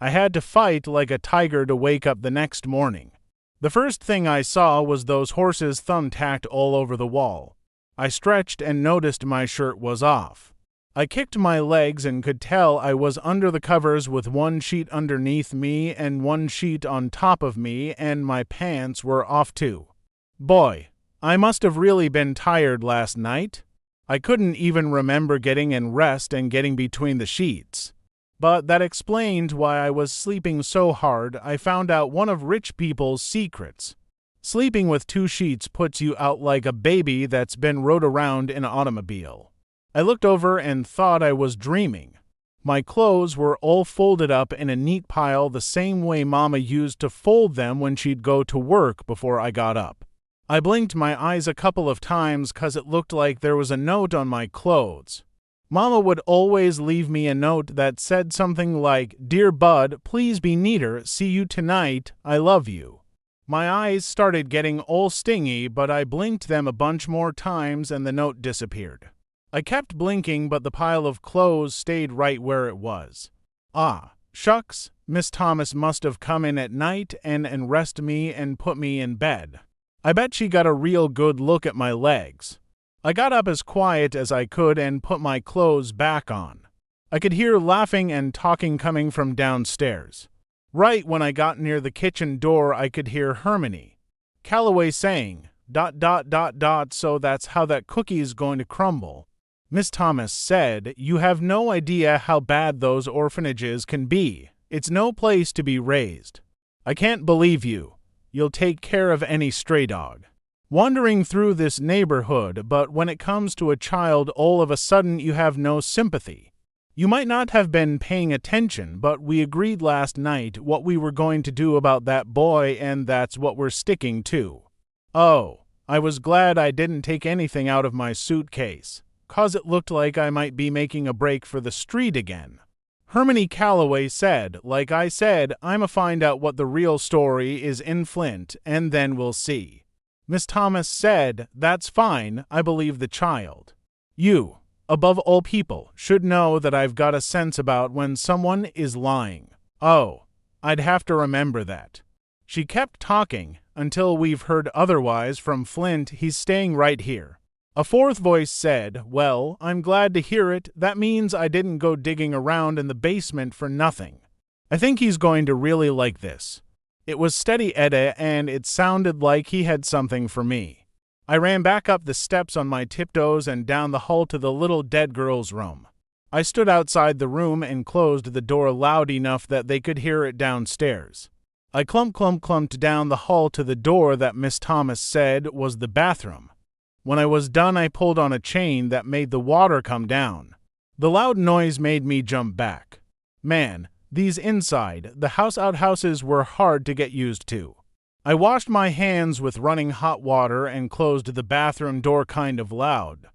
I had to fight like a tiger to wake up the next morning. The first thing I saw was those horses thumbtacked all over the wall. I stretched and noticed my shirt was off. I kicked my legs and could tell I was under the covers with 1 sheet underneath me and 1 sheet on top of me, and my pants were off too. Boy, I must have really been tired last night. I couldn't even remember getting in rest and getting between the sheets. But that explained why I was sleeping so hard. I found out one of rich people's secrets. Sleeping with 2 sheets puts you out like a baby that's been rode around in an automobile. I looked over and thought I was dreaming. My clothes were all folded up in a neat pile the same way Mama used to fold them when she'd go to work before I got up. I blinked my eyes a couple of times 'cause it looked like there was a note on my clothes. Mama would always leave me a note that said something like, "Dear Bud, please be neater. See you tonight. I love you." My eyes started getting all stingy, but I blinked them a bunch more times and the note disappeared. I kept blinking, but the pile of clothes stayed right where it was. Ah, shucks, Miss Thomas must have come in at night and undressed me and put me in bed. I bet she got a real good look at my legs. I got up as quiet as I could and put my clothes back on. I could hear laughing and talking coming from downstairs. Right when I got near the kitchen door, I could hear Hermione Calloway saying, ... so that's how that cookie's going to crumble. Miss Thomas said, "You have no idea how bad those orphanages can be. It's no place to be raised. I can't believe you. You'll take care of any stray dog wandering through this neighborhood, but when it comes to a child, all of a sudden you have no sympathy. You might not have been paying attention, but we agreed last night what we were going to do about that boy, and that's what we're sticking to." Oh, I was glad I didn't take anything out of my suitcase, 'cause it looked like I might be making a break for the street again. Hermione Calloway said, "Like I said, I'ma find out what the real story is in Flint, and then we'll see." Miss Thomas said, "That's fine, I believe the child. You, above all people, should know that I've got a sense about when someone is lying." Oh, I'd have to remember that. She kept talking until we've heard otherwise from Flint. He's staying right here. A fourth voice said, "Well, I'm glad to hear it. That means I didn't go digging around in the basement for nothing. I think he's going to really like this." It was Steady Eddie, and it sounded like he had something for me. I ran back up the steps on my tiptoes and down the hall to the little dead girl's room. I stood outside the room and closed the door loud enough that they could hear it downstairs. I clumped down the hall to the door that Miss Thomas said was the bathroom. When I was done, I pulled on a chain that made the water come down. The loud noise made me jump back. Man, these inside the house outhouses were hard to get used to. I washed my hands with running hot water and closed the bathroom door kind of loud.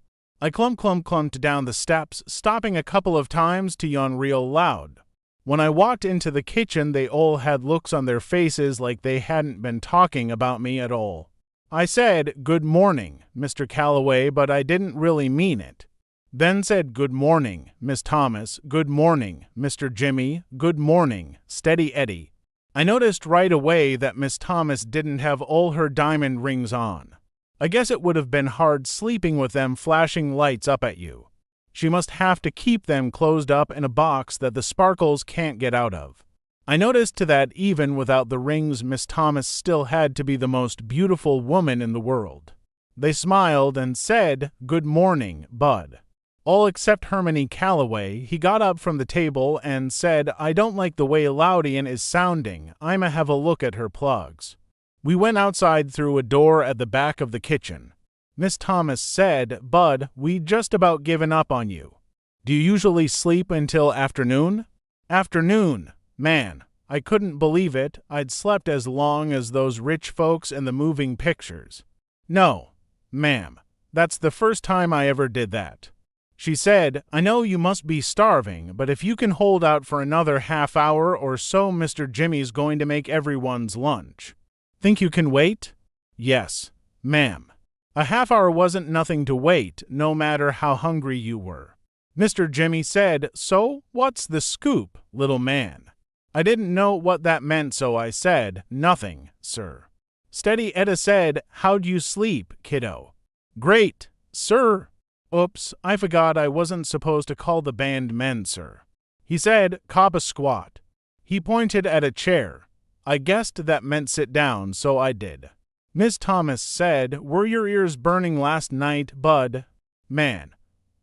I clumped down the steps, stopping a couple of times to yawn real loud. When I walked into the kitchen, they all had looks on their faces like they hadn't been talking about me at all. I said, "Good morning, Mr. Calloway," but I didn't really mean it. Then said, "Good morning, Miss Thomas. Good morning, Mr. Jimmy. Good morning, Steady Eddie." I noticed right away that Miss Thomas didn't have all her diamond rings on. I guess it would have been hard sleeping with them flashing lights up at you. She must have to keep them closed up in a box that the sparkles can't get out of. I noticed that even without the rings, Miss Thomas still had to be the most beautiful woman in the world. They smiled and said, "Good morning, Bud." All except Hermione Calloway. He got up from the table and said, "I don't like the way Loudian is sounding. I'ma have a look at her plugs." We went outside through a door at the back of the kitchen. Miss Thomas said, "Bud, we just about given up on you. Do you usually sleep until afternoon?" Afternoon. Man, I couldn't believe it. I'd slept as long as those rich folks in the moving pictures. "No, ma'am, that's the first time I ever did that." She said, "I know you must be starving, but if you can hold out for another half hour or so, Mr. Jimmy's going to make everyone's lunch. Think you can wait?" "Yes, ma'am." A half hour wasn't nothing to wait, no matter how hungry you were. Mr. Jimmy said, "So, what's the scoop, little man?" I didn't know what that meant, so I said, "Nothing, sir." Steady Eddie said, "How'd you sleep, kiddo?" "Great, sir." Oops, I forgot I wasn't supposed to call the band men, sir. He said, "Cop a squat." He pointed at a chair. I guessed that meant sit down, so I did. Miss Thomas said, "Were your ears burning last night, Bud?" Man,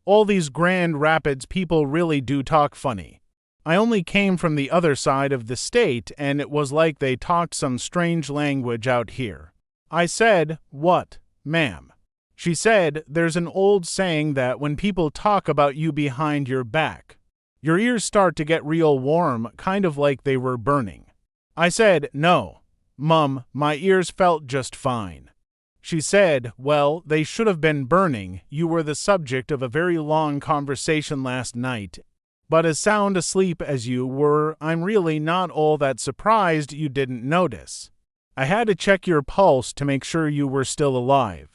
all these Grand Rapids people really do talk funny. I only came from the other side of the state, and it was like they talked some strange language out here. I said, "What, ma'am?" She said, "There's an old saying that when people talk about you behind your back, your ears start to get real warm, kind of like they were burning." I said, "No, Mum, my ears felt just fine." She said, "Well, they should have been burning. You were the subject of a very long conversation last night. But as sound asleep as you were, I'm really not all that surprised you didn't notice. I had to check your pulse to make sure you were still alive."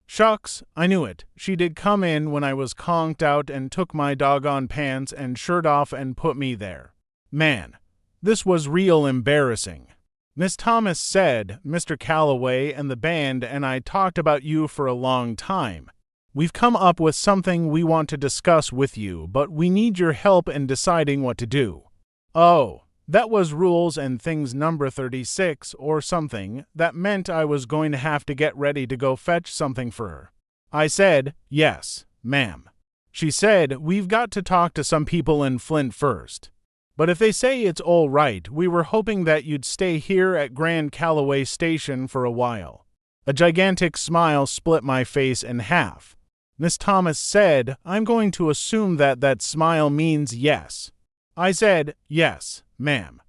Shucks, I knew it. She did come in when I was conked out and took my doggone pants and shirt off and put me there. Man, this was real embarrassing. Miss Thomas said, "Mr. Calloway and the band and I talked about you for a long time. We've come up with something we want to discuss with you, but we need your help in deciding what to do." Oh, that was rules and things number 36 or something. That meant I was going to have to get ready to go fetch something for her. I said, "Yes, ma'am." She said, "We've got to talk to some people in Flint first. But if they say it's all right, we were hoping that you'd stay here at Grand Calloway Station for a while." A gigantic smile split my face in half. Miss Thomas said, "I'm going to assume that that smile means yes." I said, "Yes, ma'am."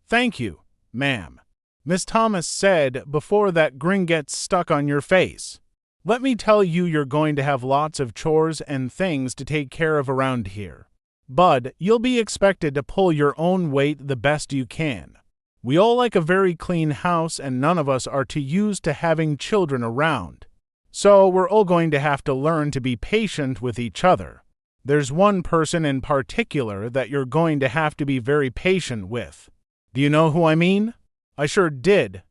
"Thank you, ma'am." Miss Thomas said, "Before that grin gets stuck on your face, let me tell you you're going to have lots of chores and things to take care of around here. Bud, you'll be expected to pull your own weight the best you can. We all like a very clean house, and none of us are too used to having children around. So we're all going to have to learn to be patient with each other. There's one person in particular that you're going to have to be very patient with. Do you know who I mean?" I sure did.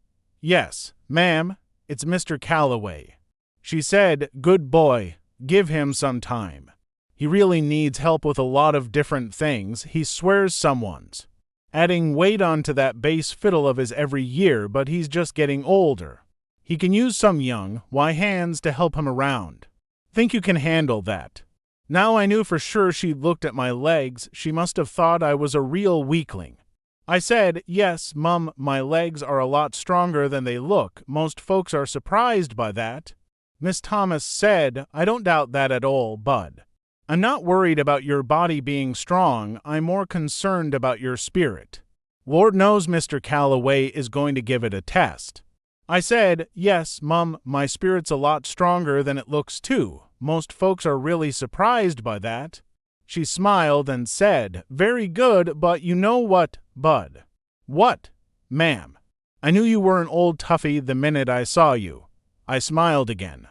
Yes, ma'am, it's Mr. Calloway. She said, good boy, give him some time. He really needs help with a lot of different things. He swears someone's adding weight onto that bass fiddle of his every year, but he's just getting older. He can use some young, hands to help him around. Think you can handle that? Now I knew for sure she'd looked at my legs. She must have thought I was a real weakling. I said, yes, Mum, my legs are a lot stronger than they look. Most folks are surprised by that. Miss Thomas said, I don't doubt that at all, Bud. I'm not worried about your body being strong. I'm more concerned about your spirit. Lord knows Mr. Calloway is going to give it a test. I said, yes, Mum, my spirit's a lot stronger than it looks too. Most folks are really surprised by that. She smiled and said, very good, but you know what, Bud? What, ma'am? I knew you were an old toughie the minute I saw you. I smiled again.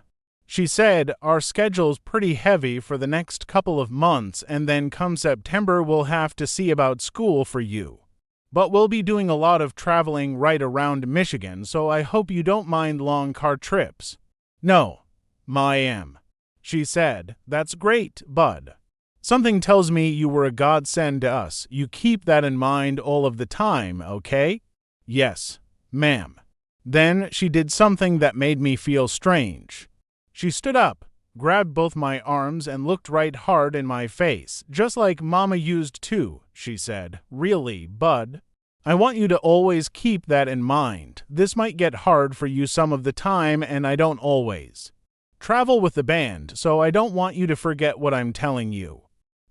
She said, our schedule's pretty heavy for the next couple of months, and then come September we'll have to see about school for you. But we'll be doing a lot of traveling right around Michigan, so I hope you don't mind long car trips. No, I am. She said, that's great, Bud. Something tells me you were a godsend to us. You keep that in mind all of the time, okay? Yes, ma'am. Then she did something that made me feel strange. She stood up, grabbed both my arms, and looked right hard in my face, just like Mama used to, she said. Really, Bud? I want you to always keep that in mind. This might get hard for you some of the time, and I don't always travel with the band, so I don't want you to forget what I'm telling you.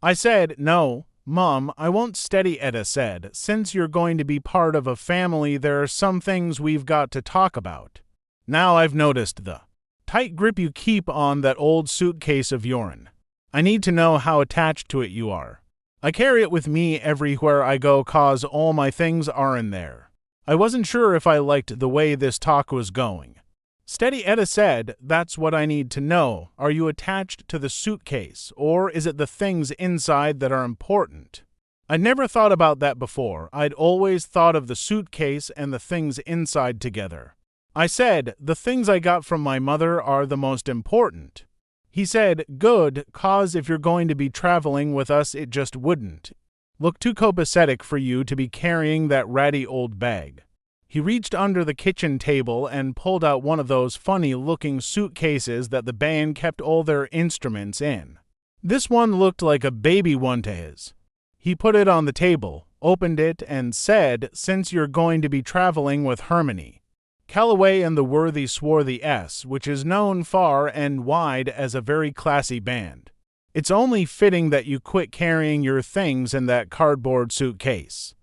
I said, no, Mom, I won't. Steady Etta said, since you're going to be part of a family, there are some things we've got to talk about. Now I've noticed the tight grip you keep on that old suitcase of yourn. I need to know how attached to it you are. I carry it with me everywhere I go 'cause all my things are in there. I wasn't sure if I liked the way this talk was going. Steady Etta said, that's what I need to know. Are you attached to the suitcase, or is it the things inside that are important? I'd never thought about that before. I'd always thought of the suitcase and the things inside together. I said, the things I got from my mother are the most important. He said, good, 'cause if you're going to be traveling with us it just wouldn't look too copacetic for you to be carrying that ratty old bag. He reached under the kitchen table and pulled out one of those funny-looking suitcases that the band kept all their instruments in. This one looked like a baby one to his. He put it on the table, opened it, and said, since you're going to be traveling with Hermione, Calloway and the Worthy Swarthy S., which is known far and wide as a very classy band, it's only fitting that you quit carrying your things in that cardboard suitcase.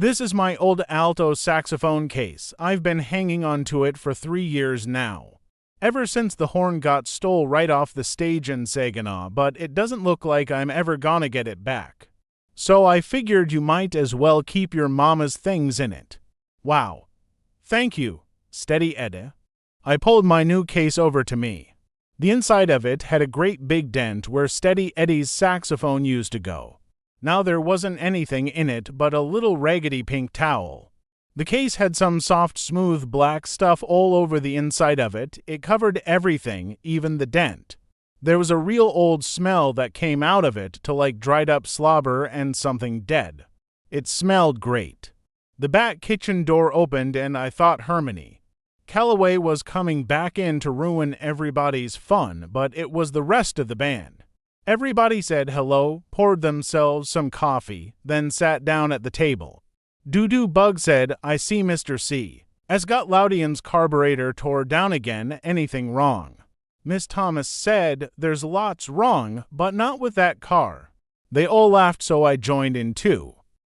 This is my old alto saxophone case. I've been hanging onto it for 3 years now. Ever since the horn got stole right off the stage in Saginaw, but it doesn't look like I'm ever gonna get it back. So I figured you might as well keep your mama's things in it. Wow. Thank you, Steady Edda. I pulled my new case over to me. The inside of it had a great big dent where Steady Eddie's saxophone used to go. Now there wasn't anything in it but a little raggedy pink towel. The case had some soft, smooth black stuff all over the inside of it. It covered everything, even the dent. There was a real old smell that came out of it to like dried up slobber and something dead. It smelled great. The back kitchen door opened and I thought Hermione Calloway was coming back in to ruin everybody's fun, but it was the rest of the band. Everybody said hello, poured themselves some coffee, then sat down at the table. Doo-Doo Bug said, I see Mr. C. S. got Loudian's carburetor tore down again. Anything wrong? Miss Thomas said, there's lots wrong, but not with that car. They all laughed, so I joined in too.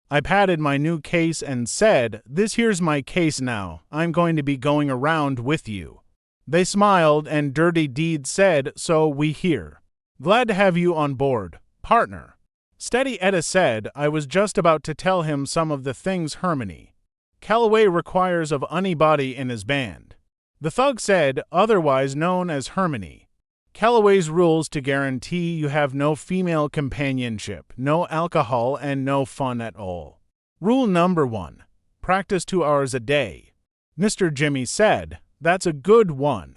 I patted my new case and said, this here's my case now. I'm going to be going around with you. They smiled and Dirty Deed said, so we hear. Glad to have you on board, partner. Steady Etta said, I was just about to tell him some of the things Hermione Calloway requires of anybody in his band. The thug said, otherwise known as Hermione Calloway's rules to guarantee you have no female companionship, no alcohol, and no fun at all. Rule number 1. Practice 2 hours a day. Mr. Jimmy said, "That's a good one."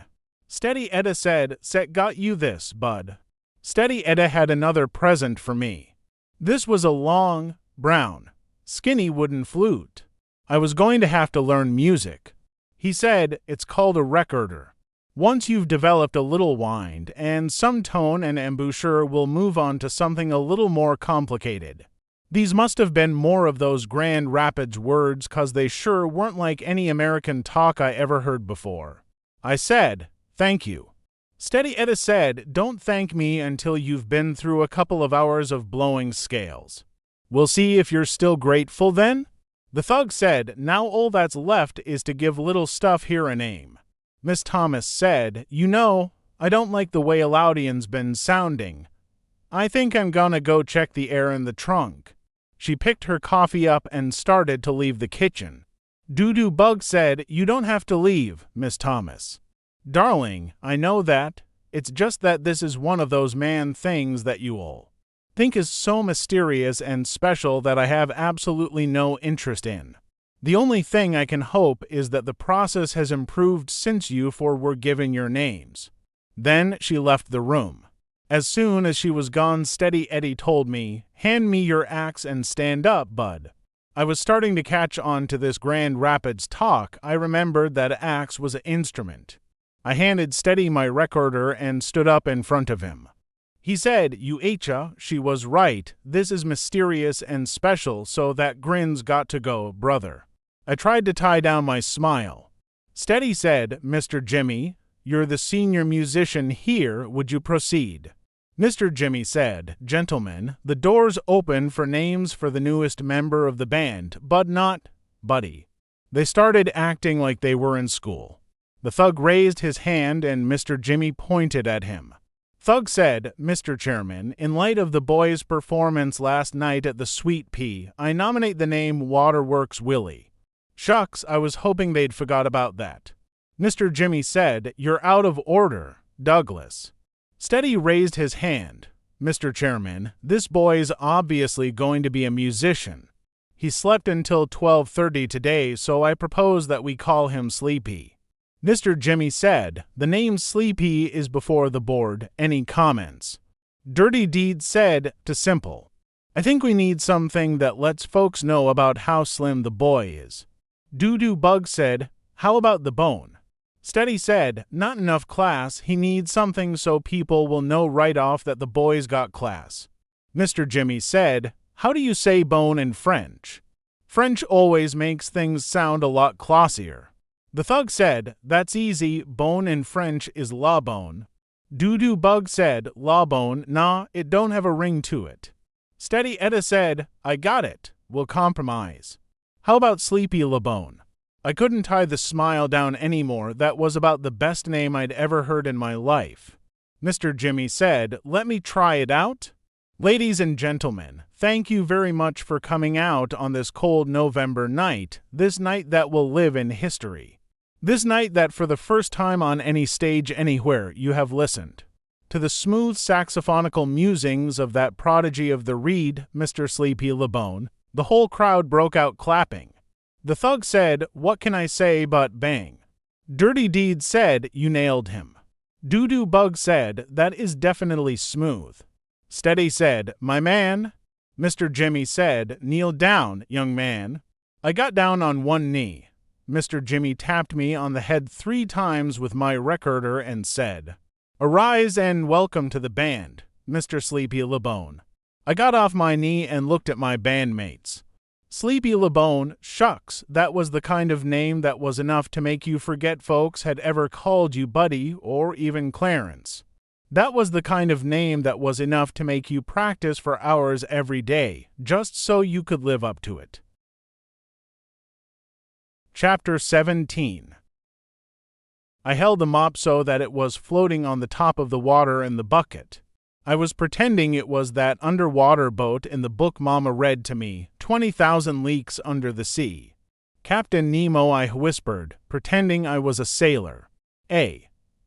Steady Edda said, "Set got you this, Bud." Steady Edda had another present for me. This was a long, brown, skinny wooden flute. I was going to have to learn music. He said, "It's called a recorder. Once you've developed a little wind and some tone and embouchure, we'll move on to something a little more complicated." These must have been more of those Grand Rapids words, 'cause they sure weren't like any American talk I ever heard before. I said, "Thank you." Steady Edda said, "Don't thank me until you've been through a couple of hours of blowing scales. We'll see if you're still grateful then." The thug said, "Now all that's left is to give little stuff here a name." Miss Thomas said, "You know, I don't like the way Aloudion's been sounding. I think I'm gonna go check the air in the trunk." She picked her coffee up and started to leave the kitchen. Doo-Doo Bug said, "You don't have to leave, Miss Thomas." "Darling, I know that. It's just that this is one of those man things that you all think is so mysterious and special that I have absolutely no interest in. The only thing I can hope is that the process has improved since you four were given your names." Then she left the room. As soon as she was gone, Steady Eddie told me, "Hand me your axe and stand up, Bud." I was starting to catch on to this Grand Rapids talk. I remembered that axe was an instrument. I handed Steady my recorder and stood up in front of him. He said, "You Acha, she was right. This is mysterious and special, so that grin's got to go, brother." I tried to tie down my smile. Steady said, "Mr. Jimmy, you're the senior musician here. Would you proceed?" Mr. Jimmy said, "Gentlemen, the door's open for names for the newest member of the band, but not Buddy." They started acting like they were in school. The thug raised his hand and Mr. Jimmy pointed at him. Thug said, "Mr. Chairman, in light of the boys' performance last night at the Sweet Pea, I nominate the name Waterworks Willie." "Shucks, I was hoping they'd forgot about that." Mr. Jimmy said, "You're out of order, Douglas." Steady raised his hand. "Mr. Chairman, this boy's obviously going to be a musician. He slept until 12:30 today, so I propose that we call him Sleepy." Mr. Jimmy said, "The name Sleepy is before the board. Any comments?" Dirty Deed said to Simple, "I think we need something that lets folks know about how slim the boy is." Doo-Doo Bug said, "How about the bone?" Steady said, "Not enough class. He needs something so people will know right off that the boy's got class." Mr. Jimmy said, "How do you say bone in French?" French always makes things sound a lot classier. The thug said, "That's easy. Bone in French is la bone." Doo-Doo Bug said, "La bone, nah, it don't have a ring to it." Steady Edda said, "I got it. We'll compromise. How about Sleepy LaBone?" I couldn't tie the smile down anymore. That was about the best name I'd ever heard in my life. Mr. Jimmy said, "Let me try it out." Ladies and gentlemen, thank you very much for coming out on this cold November night, this night that will live in history. This night that for the first time on any stage anywhere you have listened to the smooth saxophonical musings of that prodigy of the reed, Mr. Sleepy LaBone. The whole crowd broke out clapping. The thug said, "What can I say but bang?" Dirty Deed said, "You nailed him." Doo-Doo Bug said, "That is definitely smooth." Steady said, "My man." Mr. Jimmy said, "Kneel down, young man." I got down on one knee. Mr. Jimmy tapped me on the head 3 times with my recorder and said, "Arise and welcome to the band, Mr. Sleepy LaBone." I got off my knee and looked at my bandmates. Sleepy LaBone, shucks, that was the kind of name that was enough to make you forget folks had ever called you Buddy or even Clarence. That was the kind of name that was enough to make you practice for hours every day, just so you could live up to it. Chapter 17. I held the mop so that it was floating on the top of the water in the bucket. I was pretending it was that underwater boat in the book Mama read to me, 20,000 Leagues Under the Sea. Captain Nemo, I whispered, pretending I was a sailor.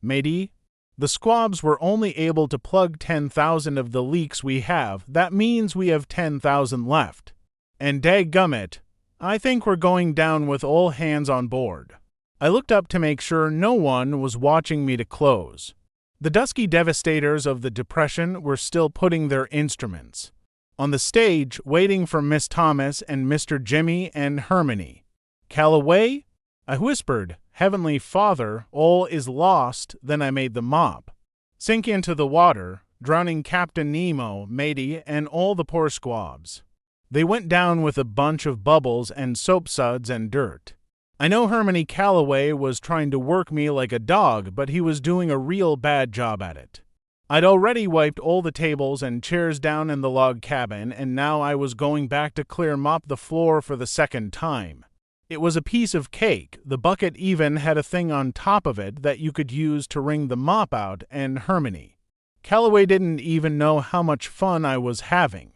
Matey? The squabs were only able to plug 10,000 of the leaks we have. That means we have 10,000 left. And dadgummit, I think we're going down with all hands on board. I looked up to make sure no one was watching me to close. The dusky devastators of the Depression were still putting their instruments on the stage, waiting for Miss Thomas and Mr. Jimmy and Hermione. "Calloway?" I whispered. "Heavenly Father, all is lost." Then I made the mop sink into the water, drowning Captain Nemo, Matey, and all the poor squabs. They went down with a bunch of bubbles and soapsuds and dirt. I know Hermione Calloway was trying to work me like a dog, but he was doing a real bad job at it. I'd already wiped all the tables and chairs down in the log cabin, and now I was going back to clear mop the floor for the second time. It was a piece of cake. The bucket even had a thing on top of it that you could use to wring the mop out, and Hermione Calloway didn't even know how much fun I was having.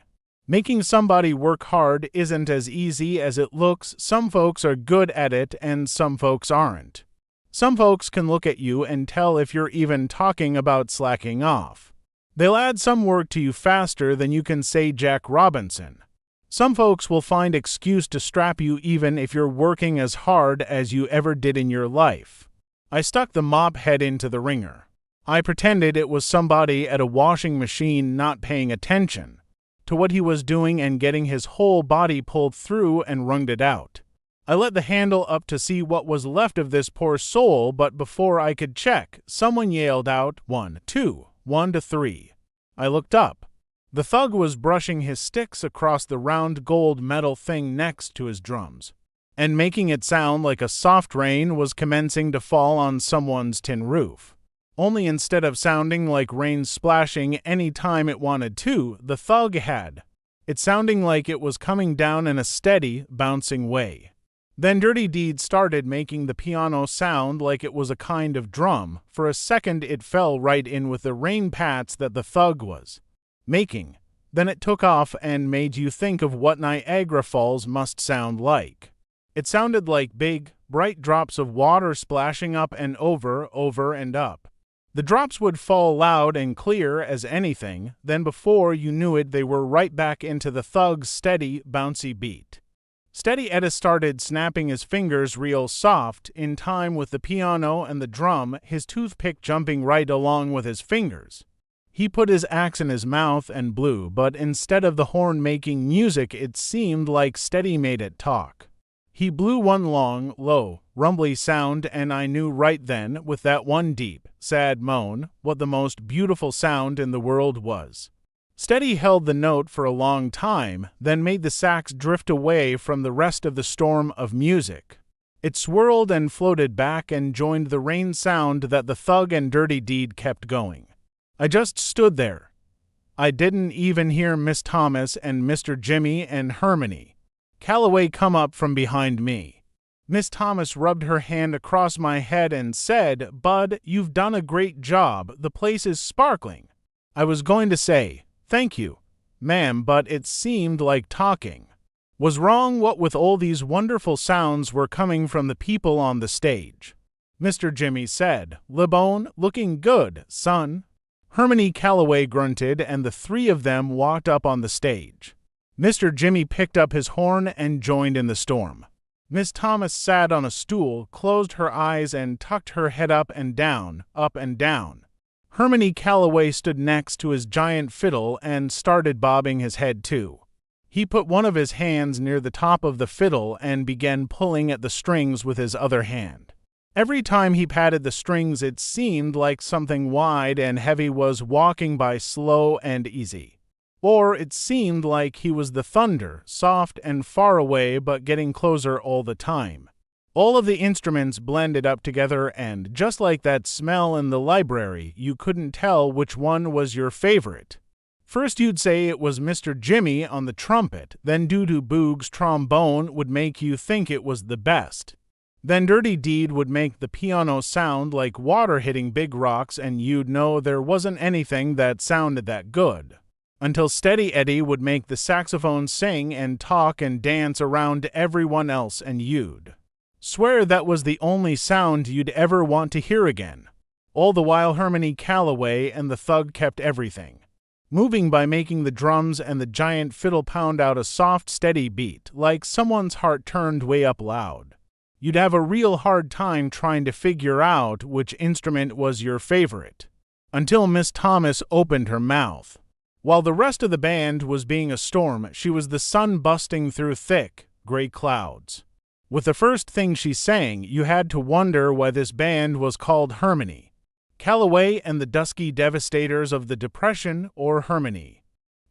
Making somebody work hard isn't as easy as it looks. Some folks are good at it and some folks aren't. Some folks can look at you and tell if you're even talking about slacking off. They'll add some work to you faster than you can say Jack Robinson. Some folks will find excuse to strap you even if you're working as hard as you ever did in your life. I stuck the mop head into the wringer. I pretended it was somebody at a washing machine not paying attention to what he was doing and getting his whole body pulled through and wrung it out. I let the handle up to see what was left of this poor soul, but before I could check, someone yelled out, 1, 2, 1 to 3. I looked up. The thug was brushing his sticks across the round gold metal thing next to his drums, and making it sound like a soft rain was commencing to fall on someone's tin roof. Only instead of sounding like rain splashing any time it wanted to, the thug had it sounding like it was coming down in a steady, bouncing way. Then Dirty Deed started making the piano sound like it was a kind of drum. For a second it fell right in with the rain pats that the thug was making. Then it took off and made you think of what Niagara Falls must sound like. It sounded like big, bright drops of water splashing up and over and up. The drops would fall loud and clear as anything, then before you knew it they were right back into the thug's steady, bouncy beat. Steady Edda started snapping his fingers real soft, in time with the piano and the drum, his toothpick jumping right along with his fingers. He put his axe in his mouth and blew, but instead of the horn making music it seemed like Steady made it talk. He blew one long, low, rumbly sound, and I knew right then, with that one deep, sad moan, what the most beautiful sound in the world was. Steady held the note for a long time, then made the sax drift away from the rest of the storm of music. It swirled and floated back and joined the rain sound that the thug and Dirty Deed kept going. I just stood there. I didn't even hear Miss Thomas and Mr. Jimmy and Hermione Calloway come up from behind me. Miss Thomas rubbed her hand across my head and said, "Bud, you've done a great job. The place is sparkling." I was going to say, "Thank you, ma'am," but it seemed like talking was wrong. What with all these wonderful sounds were coming from the people on the stage. Mr. Jimmy said, "Lebone, looking good, son." Hermione Calloway grunted, and the three of them walked up on the stage. Mr. Jimmy picked up his horn and joined in the storm. Miss Thomas sat on a stool, closed her eyes, and tucked her head up and down, up and down. Hermione Calloway stood next to his giant fiddle and started bobbing his head too. He put one of his hands near the top of the fiddle and began pulling at the strings with his other hand. Every time he patted the strings it seemed like something wide and heavy was walking by slow and easy. Or it seemed like he was the thunder, soft and far away but getting closer all the time. All of the instruments blended up together, and just like that smell in the library, you couldn't tell which one was your favorite. First you'd say it was Mr. Jimmy on the trumpet, then Doo-Doo Boog's trombone would make you think it was the best. Then Dirty Deed would make the piano sound like water hitting big rocks, and you'd know there wasn't anything that sounded that good. Until Steady Eddie would make the saxophone sing and talk and dance around everyone else, and you'd swear that was the only sound you'd ever want to hear again. All the while Hermione Calloway and the thug kept everything moving by making the drums and the giant fiddle pound out a soft, steady beat, like someone's heart turned way up loud. You'd have a real hard time trying to figure out which instrument was your favorite, until Miss Thomas opened her mouth. While the rest of the band was being a storm, she was the sun busting through thick, gray clouds. With the first thing she sang, you had to wonder why this band was called Harmony. Callaway and the Dusky Devastators of the Depression, or Harmony.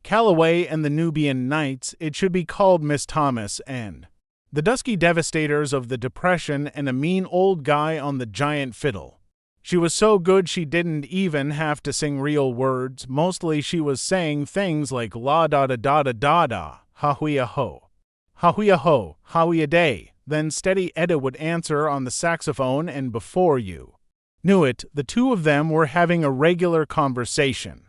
Callaway and the Nubian Knights, it should be called Miss Thomas and the Dusky Devastators of the Depression, and a mean old guy on the giant fiddle. She was so good she didn't even have to sing real words. Mostly she was saying things like la da da da da da da, ha huia ho, ha huia ho, ha huia day. Then Steady Edda would answer on the saxophone, and before you knew it, the two of them were having a regular conversation.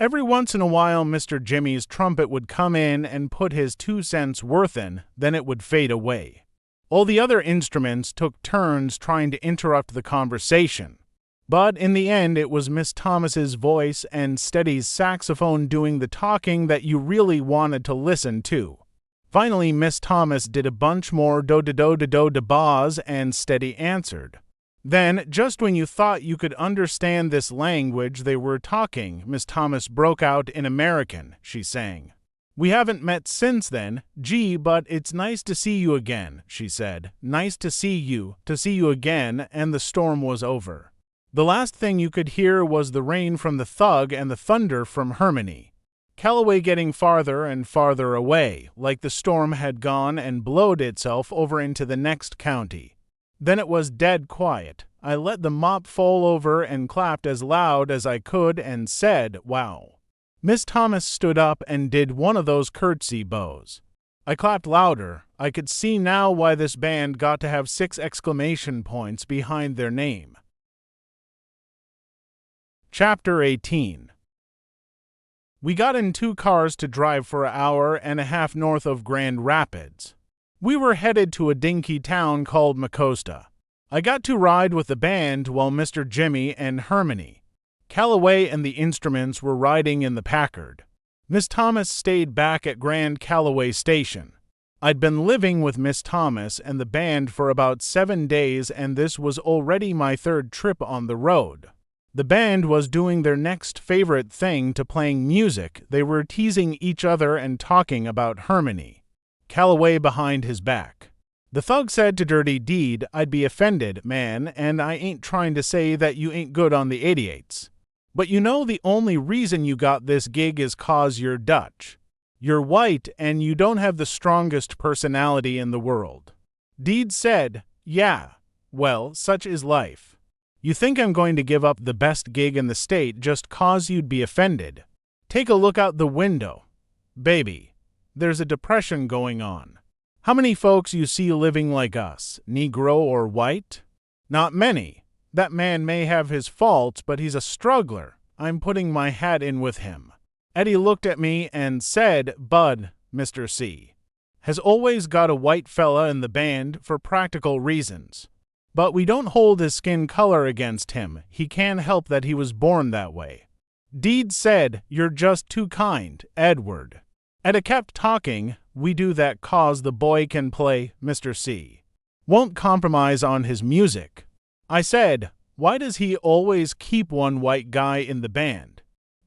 Every once in a while, Mr. Jimmy's trumpet would come in and put his 2 cents worth in, then it would fade away. All the other instruments took turns trying to interrupt the conversation. But in the end, it was Miss Thomas's voice and Steady's saxophone doing the talking that you really wanted to listen to. Finally, Miss Thomas did a bunch more do-da-do-da-do-da-bahs, and Steady answered. Then, just when you thought you could understand this language they were talking, Miss Thomas broke out in American. She sang. We haven't met since then. Gee, but it's nice to see you again, she said. Nice to see you again, and the storm was over. The last thing you could hear was the rain from the thug and the thunder from Harmony. Callaway getting farther and farther away, like the storm had gone and blowed itself over into the next county. Then it was dead quiet. I let the mop fall over and clapped as loud as I could and said, wow. Miss Thomas stood up and did one of those curtsy bows. I clapped louder. I could see now why this band got to have 6 exclamation points behind their name. Chapter 18. We got in 2 cars to drive for an hour and a half north of Grand Rapids. We were headed to a dinky town called Mecosta. I got to ride with the band while Mr. Jimmy and Harmony, Callaway and the instruments were riding in the Packard. Miss Thomas stayed back at Grand Callaway Station. I'd been living with Miss Thomas and the band for about 7 days, and this was already my 3rd trip on the road. The band was doing their next favorite thing to playing music. They were teasing each other and talking about Harmony. Callaway behind his back. The thug said to Dirty Deed, I'd be offended, man, and I ain't trying to say that you ain't good on the 88s. But you know the only reason you got this gig is 'cause you're Dutch. You're white and you don't have the strongest personality in the world. Deed said, yeah, well, such is life. You think I'm going to give up the best gig in the state just 'cause you'd be offended? Take a look out the window. Baby, there's a depression going on. How many folks you see living like us, Negro or white? Not many. That man may have his faults, but he's a struggler. I'm putting my hat in with him. Eddie looked at me and said, Bud, Mr. C, has always got a white fella in the band for practical reasons. But we don't hold his skin color against him. He can't help that he was born that way. Deed said, you're just too kind, Edward. Etta kept talking. We do that 'cause the boy can play, Mr. C. Won't compromise on his music. I said, why does he always keep one white guy in the band?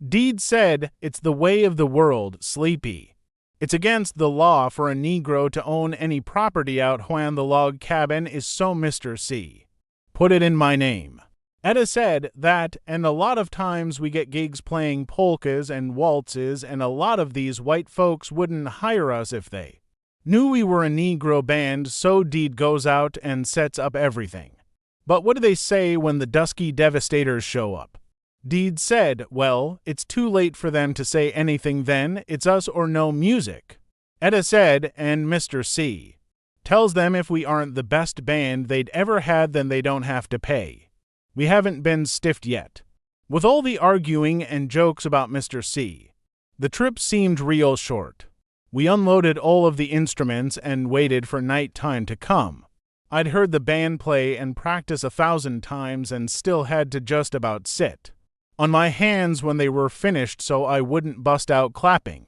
Deed said, it's the way of the world, Sleepy. It's against the law for a Negro to own any property out when the log cabin is so Mr. C. Put it in my name. Etta said that, and a lot of times we get gigs playing polkas and waltzes, and a lot of these white folks wouldn't hire us if they knew we were a Negro band, so Deed goes out and sets up everything. But what do they say when the Dusky Devastators show up? Deed said, well, it's too late for them to say anything then, it's us or no music. Etta said, and Mr. C tells them if we aren't the best band they'd ever had, then they don't have to pay. We haven't been stiffed yet. With all the arguing and jokes about Mr. C, the trip seemed real short. We unloaded all of the instruments and waited for night time to come. I'd heard the band play and practice 1,000 times and still had to just about sit on my hands when they were finished so I wouldn't bust out clapping.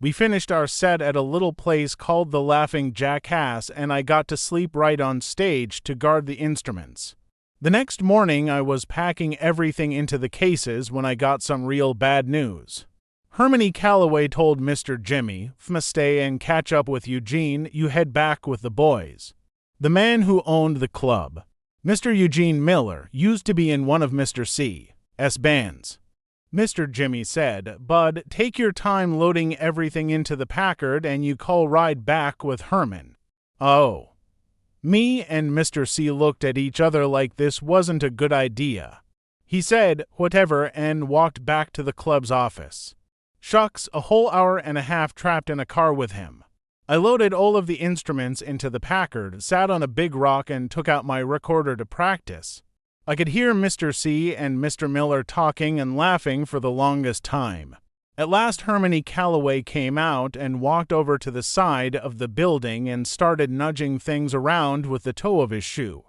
We finished our set at a little place called the Laughing Jackass, and I got to sleep right on stage to guard the instruments. The next morning I was packing everything into the cases when I got some real bad news. Hermione Calloway told Mr. Jimmy, "Stay and catch up with Eugene, you head back with the boys." The man who owned the club, Mr. Eugene Miller, used to be in one of Mr. C.'s bands. Mr. Jimmy said, "Bud, take your time loading everything into the Packard and you call ride back with Herman." Oh. Me and Mr. C looked at each other like this wasn't a good idea. He said, "Whatever," and walked back to the club's office. Shucks, a whole hour and a half trapped in a car with him. I loaded all of the instruments into the Packard, sat on a big rock, and took out my recorder to practice. I could hear Mr. C and Mr. Miller talking and laughing for the longest time. At last Hermione Calloway came out and walked over to the side of the building and started nudging things around with the toe of his shoe.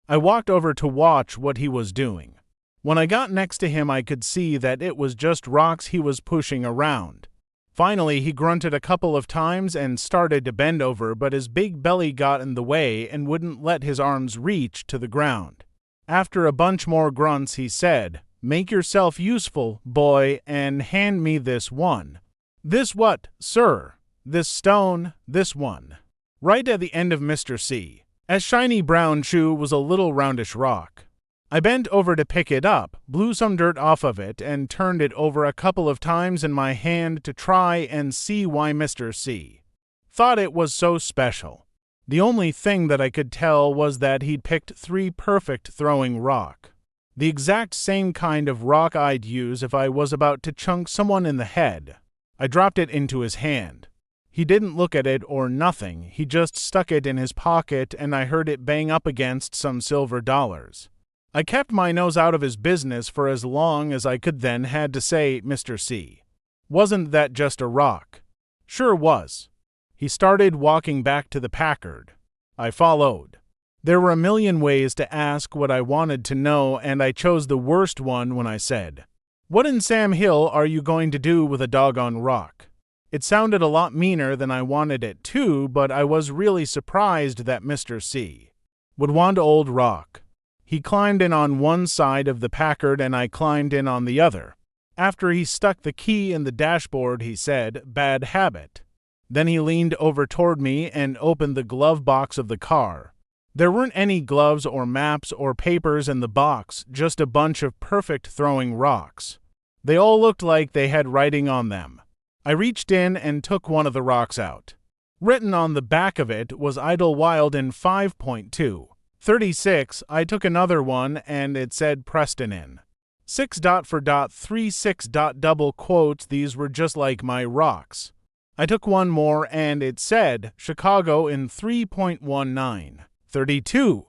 I walked over to watch what he was doing. When I got next to him I could see that it was just rocks he was pushing around. Finally he grunted a couple of times and started to bend over, but his big belly got in the way and wouldn't let his arms reach to the ground. After a bunch more grunts he said, "Make yourself useful, boy, and hand me this one." "This what, sir?" "This stone, this one." Right at the end of Mr. C.'s shiny brown shoe was a little roundish rock. I bent over to pick it up, blew some dirt off of it, and turned it over a couple of times in my hand to try and see why Mr. C. thought it was so special. The only thing that I could tell was that he'd picked 3 perfect throwing rock. The exact same kind of rock I'd use if I was about to chunk someone in the head. I dropped it into his hand. He didn't look at it or nothing, he just stuck it in his pocket and I heard it bang up against some silver dollars. I kept my nose out of his business for as long as I could, then had to say, "Mr. C. wasn't that just a rock?" "Sure was." He started walking back to the Packard. I followed. There were a million ways to ask what I wanted to know, and I chose the worst one when I said, "What in Sam Hill are you going to do with a doggone rock?" It sounded a lot meaner than I wanted it to, but I was really surprised that Mr. C. would want old rock. He climbed in on one side of the Packard and I climbed in on the other. After he stuck the key in the dashboard, he said, "Bad habit." Then he leaned over toward me and opened the glove box of the car. There weren't any gloves or maps or papers in the box, just a bunch of perfect throwing rocks. They all looked like they had writing on them. I reached in and took one of the rocks out. Written on the back of it was Idlewild in 5.236. I took another one and it said Preston in 6.4.36. double quotes. These were just like my rocks. I took one more and it said Chicago in 3.1932.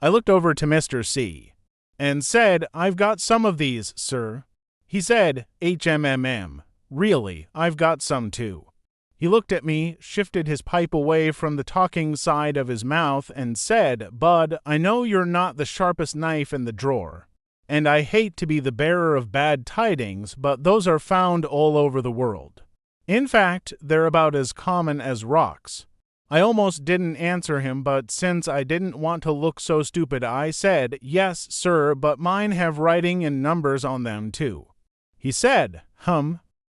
I looked over to Mr. C. and said, "I've got some of these, sir." He said, "HMMM. Really, I've got some too." He looked at me, shifted his pipe away from the talking side of his mouth, and said, "Bud, I know you're not the sharpest knife in the drawer, and I hate to be the bearer of bad tidings, but those are found all over the world. In fact, they're about as common as rocks." I almost didn't answer him, but since I didn't want to look so stupid, I said, "Yes, sir, but mine have writing and numbers on them too." He said,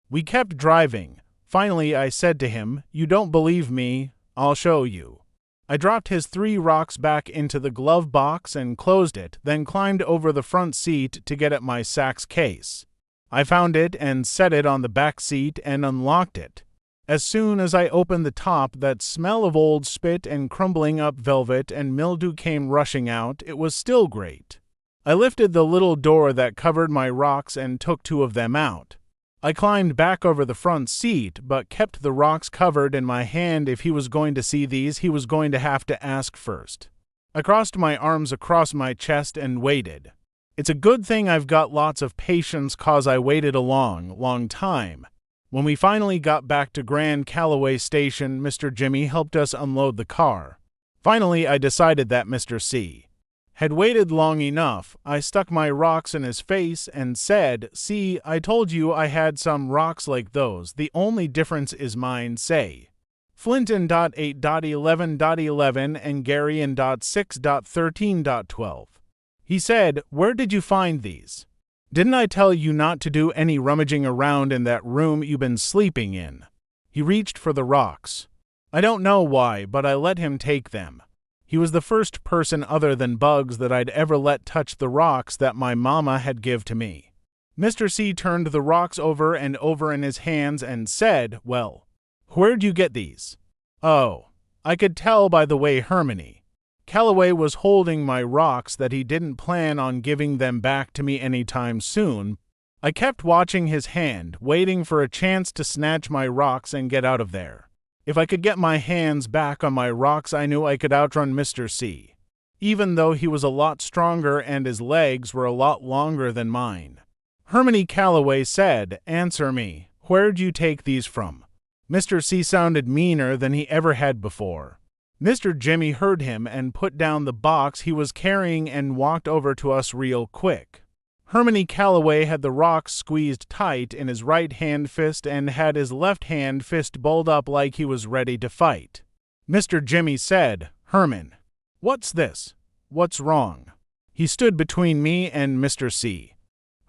We kept driving. Finally, I said to him, "You don't believe me? I'll show you." I dropped his 3 rocks back into the glove box and closed it, then climbed over the front seat to get at my sax case. I found it and set it on the back seat and unlocked it. As soon as I opened the top, that smell of old spit and crumbling up velvet and mildew came rushing out. It was still great. I lifted the little door that covered my rocks and took 2 of them out. I climbed back over the front seat, but kept the rocks covered in my hand. If he was going to see these, he was going to have to ask first. I crossed my arms across my chest and waited. It's a good thing I've got lots of patience, 'cause I waited a long time. When we finally got back to Grand Calloway Station, Mr. Jimmy helped us unload the car. Finally, I decided that Mr. C. had waited long enough, I stuck my rocks in his face and said, "See, I told you I had some rocks like those. The only difference is mine say. Flint in .8.11.11 and Gary in .6.13.12. He said, "Where did you find these? Didn't I tell you not to do any rummaging around in that room you've been sleeping in?" He reached for the rocks. I don't know why, but I let him take them. He was the first person other than Bugs that I'd ever let touch the rocks that my mama had give to me. Mr. C turned the rocks over and over in his hands and said, "Well, where'd you get these?" Oh, I could tell by the way Hermione Calloway was holding my rocks that he didn't plan on giving them back to me anytime soon. I kept watching his hand, waiting for a chance to snatch my rocks and get out of there. If I could get my hands back on my rocks, I knew I could outrun Mr. C, even though he was a lot stronger and his legs were a lot longer than mine. Hermione Calloway said, "Answer me, where'd you take these from?" Mr. C sounded meaner than he ever had before. Mr. Jimmy heard him and put down the box he was carrying and walked over to us real quick. Hermione Calloway had the rocks squeezed tight in his right hand fist and had his left hand fist balled up like he was ready to fight. Mr. Jimmy said, "Herman, what's this? What's wrong?" He stood between me and Mr. C.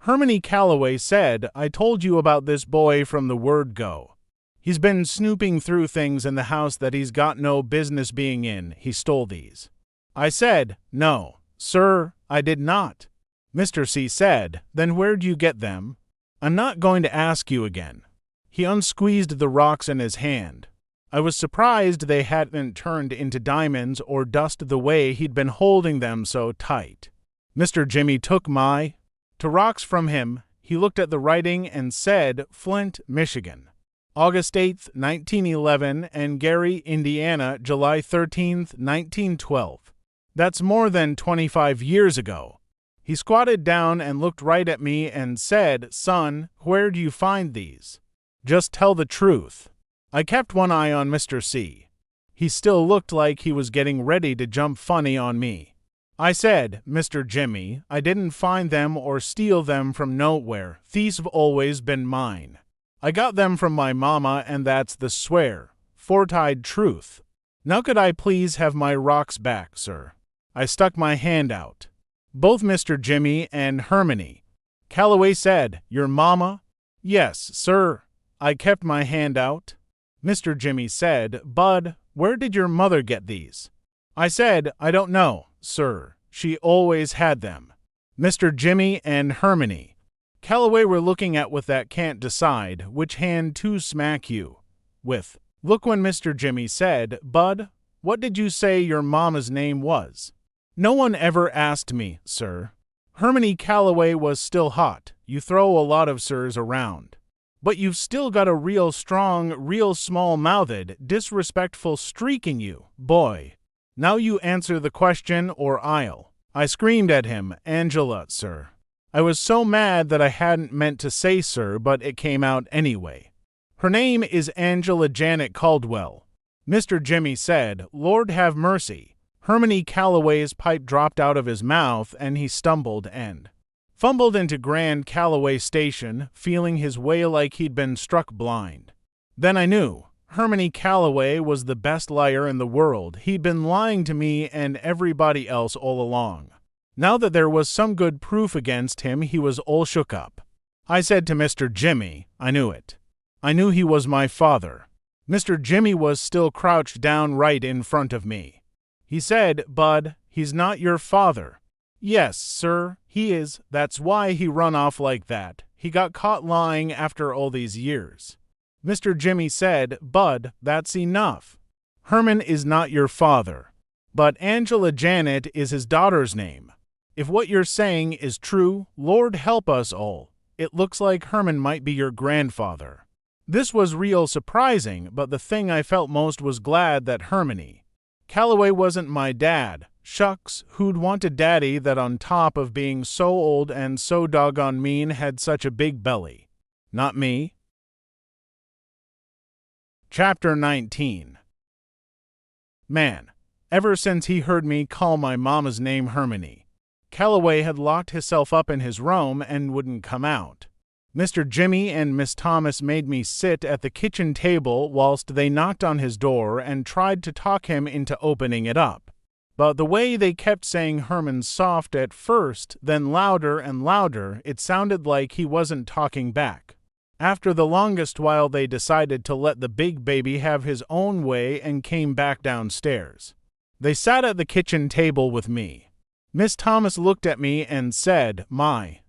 Hermione Calloway said, "I told you about this boy from the word go. He's been snooping through things in the house that he's got no business being in. He stole these." I said, "No, sir, I did not." Mr. C said, "Then where'd you get them?" "I'm not going to ask you again." He unsqueezed the rocks in his hand. I was surprised they hadn't turned into diamonds or dust the way he'd been holding them so tight. Mr. Jimmy took my rocks from him. He looked at the writing and said, "Flint, Michigan, August 8th, 1911, and Gary, Indiana, July 13th, 1912. That's more than 25 years ago." He squatted down and looked right at me and said, "Son, where do you find these? Just tell the truth." I kept one eye on Mr. C. He still looked like he was getting ready to jump funny on me. I said, "Mr. Jimmy, I didn't find them or steal them from nowhere. These have always been mine. I got them from my mama, and that's the swear, fortied truth. Now could I please have my rocks back, sir?" I stuck my hand out. Both Mr. Jimmy and Hermione Calloway said, "Your mama?" "Yes, sir." I kept my hand out. Mr. Jimmy said, "Bud, where did your mother get these?" I said, "I don't know, sir. She always had them." Mr. Jimmy and Hermione Calloway were looking at with that can't decide which hand to smack you with look when Mr. Jimmy said, "Bud, what did you say your mama's name was?" "No one ever asked me, sir." Hermione Calloway was still hot. "You throw a lot of sirs around. But you've still got a real strong, real small-mouthed, disrespectful streak in you, boy. Now you answer the question or I'll." I screamed at him, "Angela, sir." I was so mad that I hadn't meant to say sir, but it came out anyway. "Her name is Angela Janet Caldwell." Mr. Jimmy said, "Lord have mercy." Hermione Calloway's pipe dropped out of his mouth, and he stumbled and fumbled into Grand Calloway Station, feeling his way like he'd been struck blind. Then I knew. Hermione Calloway was the best liar in the world. He'd been lying to me and everybody else all along. Now that there was some good proof against him, he was all shook up. I said to Mr. Jimmy, "I knew it. I knew he was my father." Mr. Jimmy was still crouched down right in front of me. He said, "Bud, he's not your father." "Yes, sir, he is. That's why he run off like that. He got caught lying after all these years." Mr. Jimmy said, "Bud, that's enough. Herman is not your father. But Angela Janet is his daughter's name. If what you're saying is true, Lord help us all. It looks like Herman might be your grandfather." This was real surprising, but the thing I felt most was glad that Hermione Calloway wasn't my dad. Shucks, who'd want a daddy that on top of being so old and so doggone mean had such a big belly? Not me. Chapter 19. Man, ever since he heard me call my mama's name Hermione. Calloway had locked himself up in his room and wouldn't come out. Mr. Jimmy and Miss Thomas made me sit at the kitchen table whilst they knocked on his door and tried to talk him into opening it up. But the way they kept saying Herman soft at first, then louder and louder, it sounded like he wasn't talking back. After the longest while, they decided to let the big baby have his own way and came back downstairs. They sat at the kitchen table with me. Miss Thomas looked at me and said, My.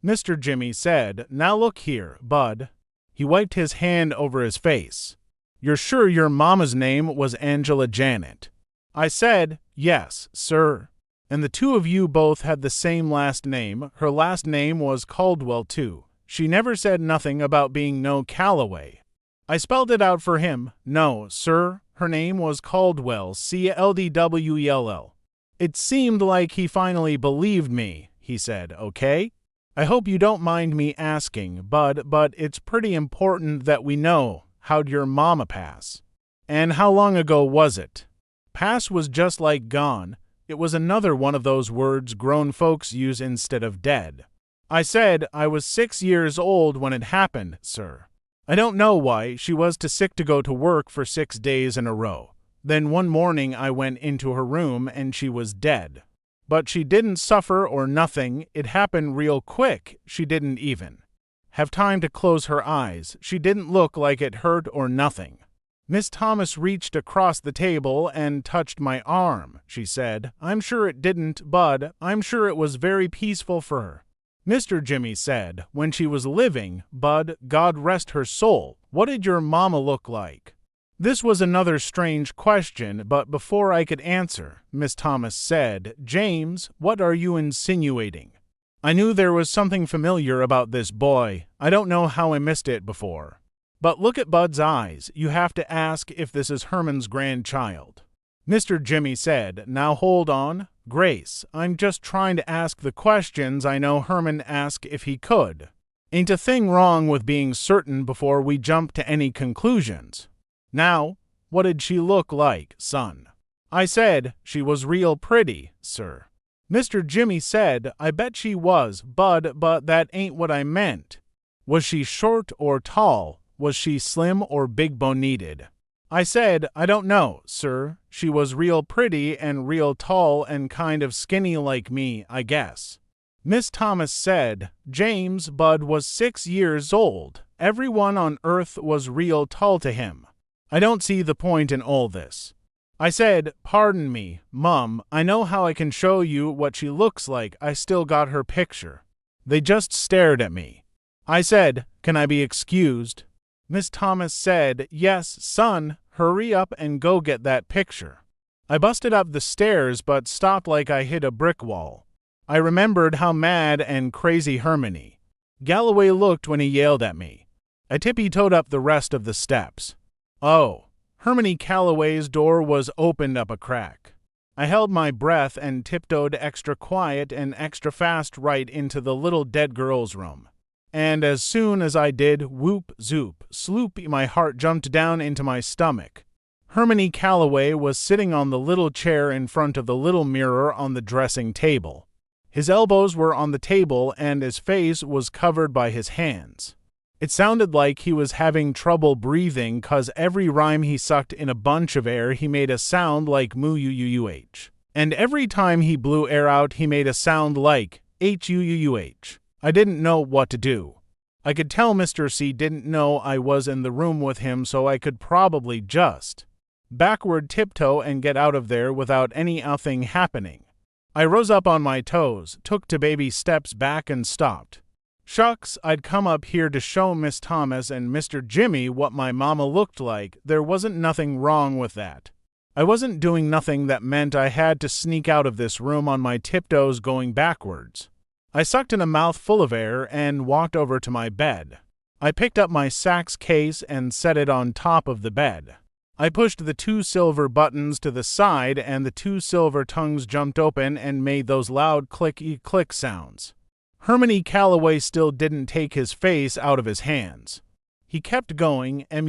Mr. Jimmy said, Now look here, Bud. He wiped his hand over his face. You're sure your mama's name was Angela Janet? I said, Yes, sir. And the two of you both had the same last name. Her last name was Caldwell, too. She never said nothing about being no Calloway. I spelled it out for him. No, sir, her name was Caldwell, Caldwell. It seemed like he finally believed me. He said, Okay? I hope you don't mind me asking, Bud, but it's pretty important that we know. How'd your mama pass? And how long ago was it? Pass was just like gone. It was another one of those words grown folks use instead of dead. I said I was 6 years old when it happened, sir. I don't know why. She was too sick to go to work for 6 days in a row. Then one morning I went into her room and she was dead. But she didn't suffer or nothing. It happened real quick. She didn't even have time to close her eyes. She didn't look like it hurt or nothing. Miss Thomas reached across the table and touched my arm. She said, I'm sure it didn't, Bud. I'm sure it was very peaceful for her. Mr. Jimmy said, When she was living, Bud, God rest her soul, what did your mama look like? This was another strange question, but before I could answer, Miss Thomas said, James, what are you insinuating? I knew there was something familiar about this boy. I don't know how I missed it before. But look at Bud's eyes. You have to ask if this is Herman's grandchild. Mr. Jimmy said, Now hold on. Grace, I'm just trying to ask the questions I know Herman asked if he could. Ain't a thing wrong with being certain before we jump to any conclusions. Now, what did she look like, son? I said, She was real pretty, sir. Mr. Jimmy said, I bet she was, Bud, but that ain't what I meant. Was she short or tall? Was she slim or big-boneted? I said, I don't know, sir. She was real pretty and real tall and kind of skinny like me, I guess. Miss Thomas said, James, Bud was 6 years old. Everyone on earth was real tall to him. I don't see the point in all this. I said, Pardon me, Mum, I know how I can show you what she looks like. I still got her picture. They just stared at me. I said, Can I be excused? Miss Thomas said, Yes, son, hurry up and go get that picture. I busted up the stairs but stopped like I hit a brick wall. I remembered how mad and crazy Hermione Galloway looked when he yelled at me. I tippy-toed up the rest of the steps. Oh, Hermione Calloway's door was opened up a crack. I held my breath and tiptoed extra quiet and extra fast right into the little dead girl's room. And as soon as I did, whoop, zoop, sloop, my heart jumped down into my stomach. Hermione Calloway was sitting on the little chair in front of the little mirror on the dressing table. His elbows were on the table and his face was covered by his hands. It sounded like he was having trouble breathing 'cause every rhyme he sucked in a bunch of air he made a sound like moo-u-u-u-h. And every time he blew air out he made a sound like h-u-u-u-h. I didn't know what to do. I could tell Mr. C didn't know I was in the room with him, so I could probably just backward tiptoe and get out of there without anything happening. I rose up on my toes, took 2 baby steps back and stopped. Shucks, I'd come up here to show Miss Thomas and Mr. Jimmy what my mama looked like. There wasn't nothing wrong with that. I wasn't doing nothing that meant I had to sneak out of this room on my tiptoes going backwards. I sucked in a mouthful of air and walked over to my bed. I picked up my sax case and set it on top of the bed. I pushed the 2 silver buttons to the side and the 2 silver tongues jumped open and made those loud clicky-click sounds. Hermione Calloway still didn't take his face out of his hands. He kept going, muh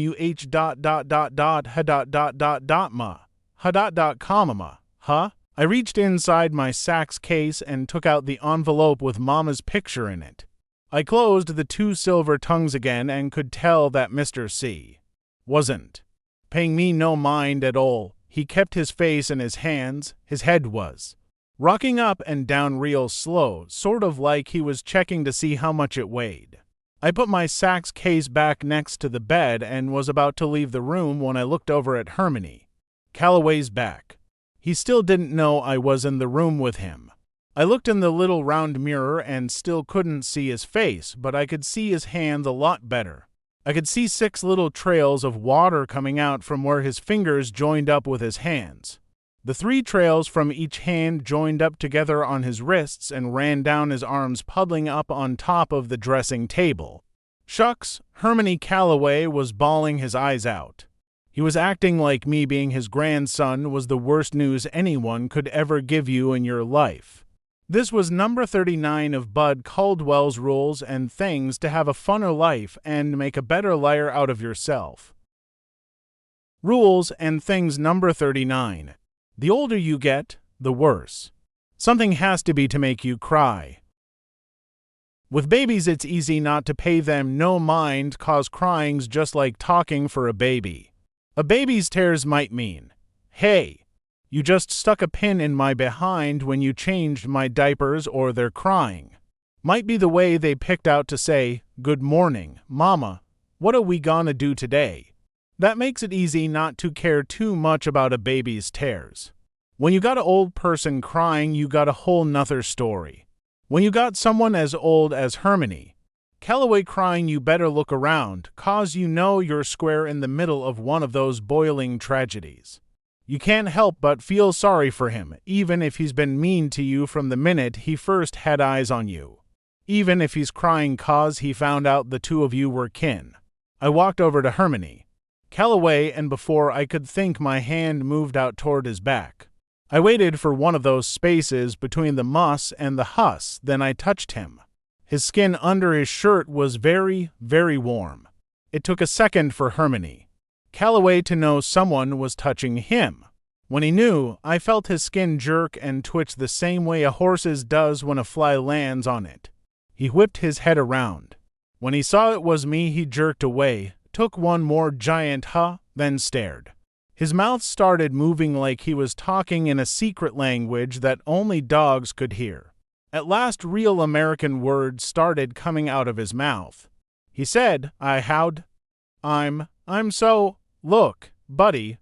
ha. Huh? I reached inside my sax case and took out the envelope with Mama's picture in it. I closed the 2 silver tongues again and could tell that Mr. C. wasn't paying me no mind at all. He kept his face in his hands, his head was rocking up and down real slow, sort of like he was checking to see how much it weighed. I put my sax case back next to the bed and was about to leave the room when I looked over at Hermione. Calloway's back. He still didn't know I was in the room with him. I looked in the little round mirror and still couldn't see his face, but I could see his hands a lot better. I could see 6 little trails of water coming out from where his fingers joined up with his hands. The 3 trails from each hand joined up together on his wrists and ran down his arms, puddling up on top of the dressing table. Shucks, Hermione Calloway was bawling his eyes out. He was acting like me being his grandson was the worst news anyone could ever give you in your life. This was number 39 of Bud Caldwell's Rules and Things to Have a Funner Life and Make a Better Liar Out of Yourself. Rules and Things number 39. The older you get, the worse. Something has to be to make you cry. With babies it's easy not to pay them no mind, 'cause crying's just like talking for a baby. A baby's tears might mean, "Hey, you just stuck a pin in my behind when you changed my diapers," or they're crying. Might be the way they picked out to say, "Good morning, Mama, what are we gonna do today?" That makes it easy not to care too much about a baby's tears. When you got an old person crying, you got a whole nother story. When you got someone as old as Hermione Calloway crying, you better look around, 'cause you know you're square in the middle of one of those boiling tragedies. You can't help but feel sorry for him, even if he's been mean to you from the minute he first had eyes on you. Even if he's crying 'cause he found out the 2 of you were kin. I walked over to Hermione Calloway, and before I could think, my hand moved out toward his back. I waited for one of those spaces between the muss and the hus, then I touched him. His skin under his shirt was very, very warm. It took a second for Hermione Calloway to know someone was touching him. When he knew, I felt his skin jerk and twitch the same way a horse's does when a fly lands on it. He whipped his head around. When he saw it was me, he jerked away, took one more giant then stared. His mouth started moving like he was talking in a secret language that only dogs could hear. At last real American words started coming out of his mouth. He said, I howd. I'm so, look, buddy,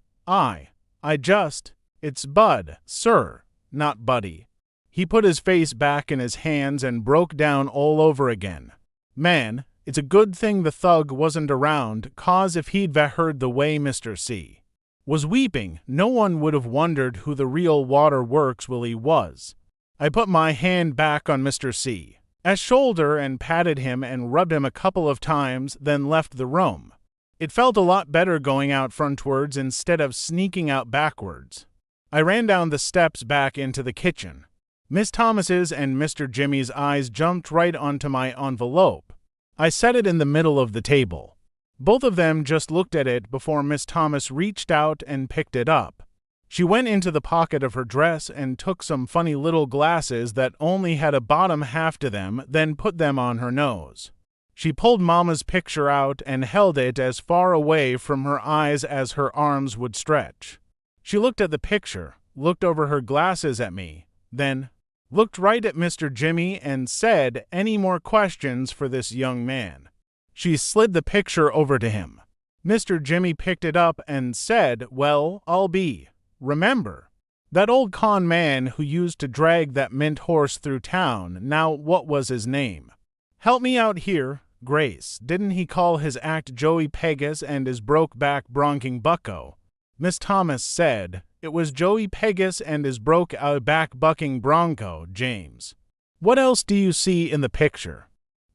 it's Bud, sir, not Buddy. He put his face back in his hands and broke down all over again. Man, it's a good thing the thug wasn't around, 'cause if he'd heard the way Mr. C was weeping, no one would have wondered who the real waterworks Willie was. I put my hand back on Mr. C's shoulder and patted him and rubbed him a couple of times, then left the room. It felt a lot better going out frontwards instead of sneaking out backwards. I ran down the steps back into the kitchen. Miss Thomas's and Mr. Jimmy's eyes jumped right onto my envelope. I set it in the middle of the table. Both of them just looked at it before Miss Thomas reached out and picked it up. She went into the pocket of her dress and took some funny little glasses that only had a bottom half to them, then put them on her nose. She pulled Mama's picture out and held it as far away from her eyes as her arms would stretch. She looked at the picture, looked over her glasses at me, then looked right at Mr. Jimmy and said, "Any more questions for this young man?" She slid the picture over to him. Mr. Jimmy picked it up and said, "Well, I'll be. Remember that old con man who used to drag that mint horse through town? Now, what was his name? Help me out here, Grace. Didn't he call his act Joey Pegas and his broke-back bronking bucko?" Miss Thomas said, "It was Joey Pegas and his broke-back bucking bronco, James. What else do you see in the picture?"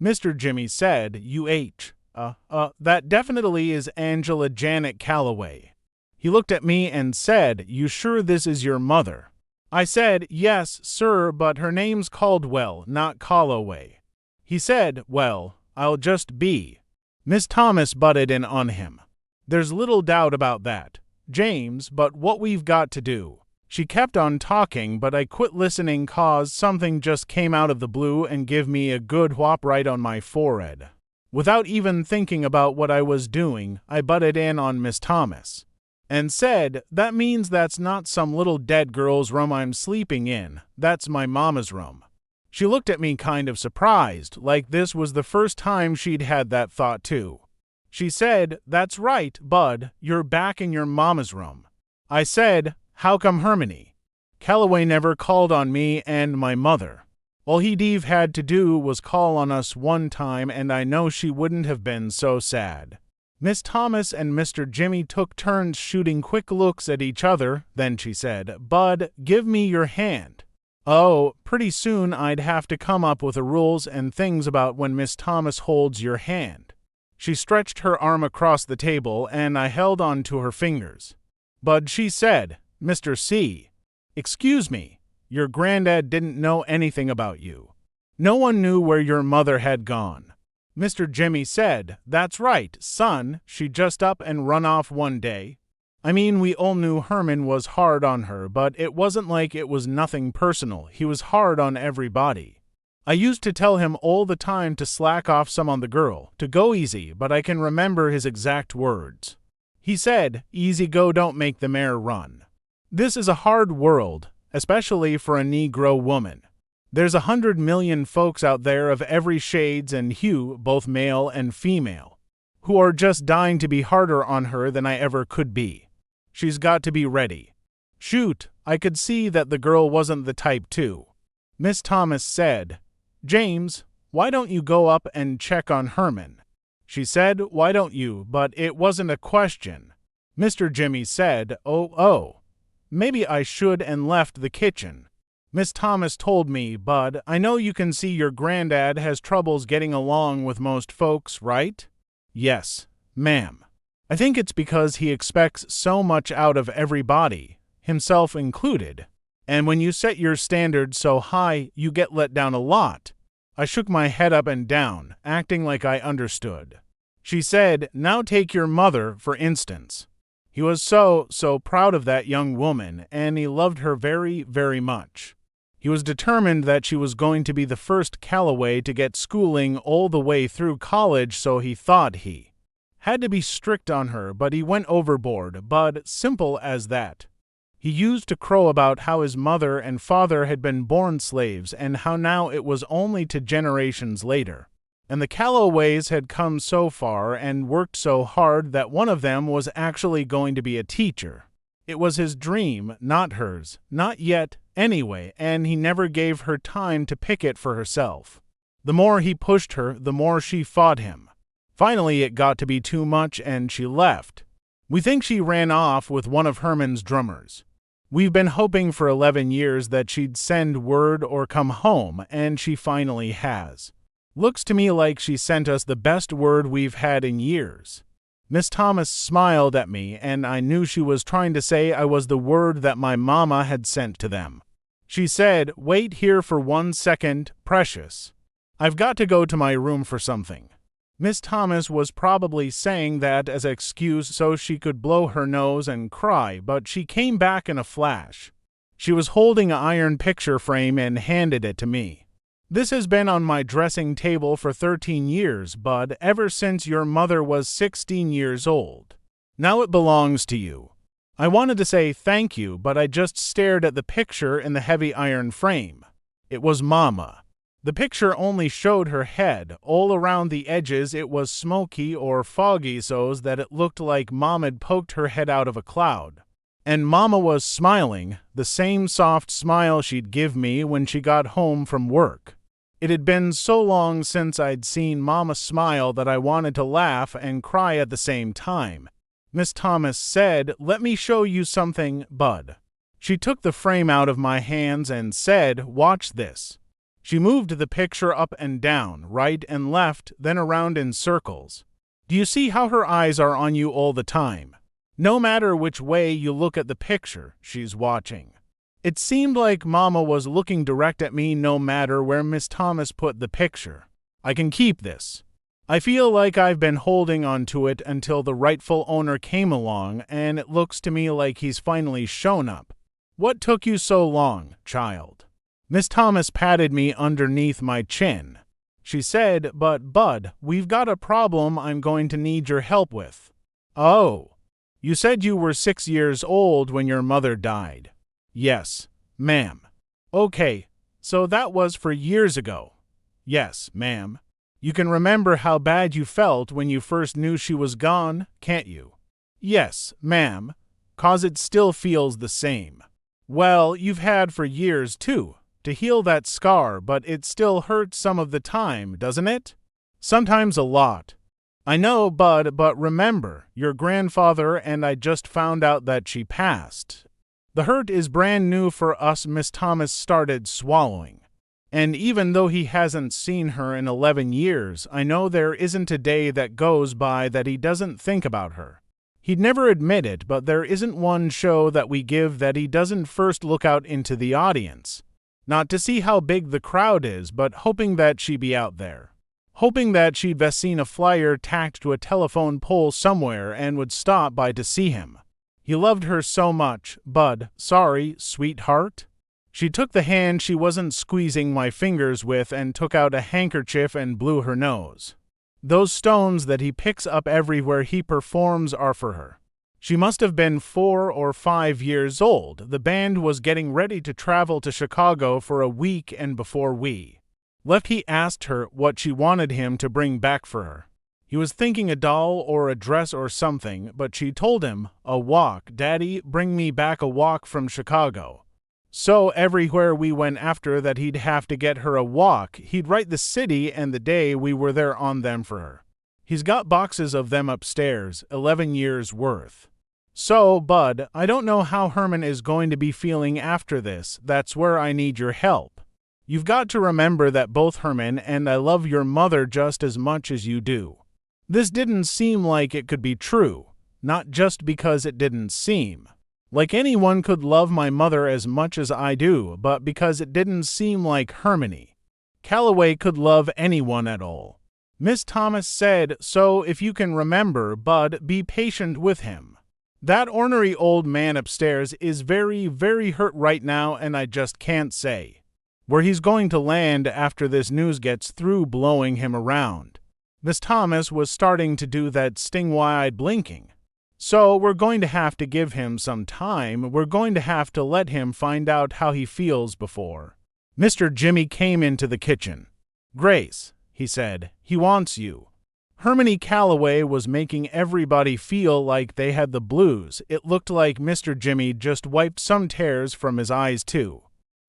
Mr. Jimmy said, that definitely is Angela Janet Calloway." He looked at me and said, "You sure this is your mother?" I said, "Yes, sir, but her name's Caldwell, not Calloway." He said, "Well, I'll just be." Miss Thomas butted in on him. There's little doubt about that, James, but what we've got to do. She kept on talking, but I quit listening 'cause something just came out of the blue and give me a good whop right on my forehead. Without even thinking about what I was doing, I butted in on Miss Thomas and said, "That means that's not some little dead girl's room I'm sleeping in, that's my mama's room." She looked at me kind of surprised, like this was the first time she'd had that thought too. She said, "That's right, Bud, you're back in your mama's room." I said, "How come Hermione? Calloway never called on me and my mother. All he'd had to do was call on us one time, and I know she wouldn't have been so sad." Miss Thomas and Mr. Jimmy took turns shooting quick looks at each other. Then she said, "Bud, give me your hand." Oh, pretty soon I'd have to come up with the rules and things about when Miss Thomas holds your hand. She stretched her arm across the table, and I held on to her fingers. "Bud," she said, "Mr. C. Excuse me, your granddad didn't know anything about you. No one knew where your mother had gone." Mr. Jimmy said, "That's right, son, she just up and run off one day. I mean, we all knew Herman was hard on her, but it wasn't like it was nothing personal. He was hard on everybody. I used to tell him all the time to slack off some on the girl, to go easy, but I can remember his exact words. He said, 'Easy go don't make the mare run.' This is a hard world, especially for a Negro woman. There's 100 million folks out there of every shades and hue, both male and female, who are just dying to be harder on her than I ever could be. She's got to be ready." Shoot, I could see that the girl wasn't the type too. Miss Thomas said, "James, why don't you go up and check on Herman?" She said, "Why don't you?" but it wasn't a question. Mr. Jimmy said, Oh, maybe I should, and left the kitchen. Miss Thomas told me, "Bud, I know you can see your granddad has troubles getting along with most folks, right?" "Yes, ma'am. I think it's because he expects so much out of everybody, himself included. And when you set your standards so high, you get let down a lot." I shook my head up and down, acting like I understood. She said, "Now take your mother, for instance. He was so proud of that young woman, and he loved her very, very much. He was determined that she was going to be the first Calloway to get schooling all the way through college, so he thought he had to be strict on her, but he went overboard, Bud, simple as that. He used to crow about how his mother and father had been born slaves and how now it was only to generations later. And the Calloways had come so far and worked so hard that one of them was actually going to be a teacher. It was his dream, not hers, not yet, anyway, and he never gave her time to pick it for herself. The more he pushed her, the more she fought him. Finally, it got to be too much, and she left. We think she ran off with one of Herman's drummers. We've been hoping for 11 years that she'd send word or come home, and she finally has. Looks to me like she sent us the best word we've had in years." Miss Thomas smiled at me, and I knew she was trying to say I was the word that my mama had sent to them. She said, "Wait here for 1 second, Precious. I've got to go to my room for something." Miss Thomas was probably saying that as an excuse so she could blow her nose and cry, but she came back in a flash. She was holding an iron picture frame and handed it to me. "This has been on my dressing table for 13 years, Bud, ever since your mother was 16 years old. Now it belongs to you." I wanted to say thank you, but I just stared at the picture in the heavy iron frame. It was Mama. The picture only showed her head. All around the edges it was smoky or foggy so that it looked like Mama'd poked her head out of a cloud. And Mama was smiling, the same soft smile she'd give me when she got home from work. It had been so long since I'd seen Mama smile that I wanted to laugh and cry at the same time. Miss Thomas said, "Let me show you something, Bud." She took the frame out of my hands and said, "Watch this." She moved the picture up and down, right and left, then around in circles. Do you see how her eyes are on you all the time? No matter which way you look at the picture, she's watching. It seemed like Mama was looking direct at me no matter where Miss Thomas put the picture. "I can keep this." I feel like I've been holding on to it until the rightful owner came along, and it looks to me like he's finally shown up. What took you so long, child? Miss Thomas patted me underneath my chin. She said, but Bud, we've got a problem I'm going to need your help with. Oh, you said you were 6 years old when your mother died. Yes, ma'am. Okay, so that was for years ago. Yes, ma'am. You can remember how bad you felt when you first knew she was gone, can't you? Yes, ma'am, 'cause it still feels the same. Well, you've had for years, too, to heal that scar, but it still hurts some of the time, doesn't it? Sometimes a lot. I know, Bud, but remember, your grandfather and I just found out that she passed. The hurt is brand new for us. Miss Thomas started swallowing. And even though he hasn't seen her in 11 years, I know there isn't a day that goes by that he doesn't think about her. He'd never admit it, but there isn't one show that we give that he doesn't first look out into the audience. Not to see how big the crowd is, but hoping that she'd be out there. Hoping that she'd seen a flyer tacked to a telephone pole somewhere and would stop by to see him. He loved her so much, Bud. Sorry, sweetheart. She took the hand she wasn't squeezing my fingers with and took out a handkerchief and blew her nose. Those stones that he picks up everywhere he performs are for her. She must have been 4 or 5 years old. The band was getting ready to travel to Chicago for a week, and before we left, he asked her what she wanted him to bring back for her. He was thinking a doll or a dress or something, but she told him, a walk. Daddy, bring me back a walk from Chicago. So everywhere we went after that, he'd have to get her a walk. He'd write the city and the day we were there on them for her. He's got boxes of them upstairs, 11 years worth. So, Bud, I don't know how Herman is going to be feeling after this. That's where I need your help. You've got to remember that both Herman and I love your mother just as much as you do. This didn't seem like it could be true, not just because it didn't seem like anyone could love my mother as much as I do, but because it didn't seem like Hermione Calloway could love anyone at all. Miss Thomas said, so if you can remember, Bud, be patient with him. That ornery old man upstairs is very, very hurt right now, and I just can't say where he's going to land after this news gets through blowing him around. Miss Thomas was starting to do that sting-wide blinking. So we're going to have to give him some time. We're going to have to let him find out how he feels before. Mr. Jimmy came into the kitchen. Grace, he said, he wants you. Hermione Calloway was making everybody feel like they had the blues. It looked like Mr. Jimmy just wiped some tears from his eyes too.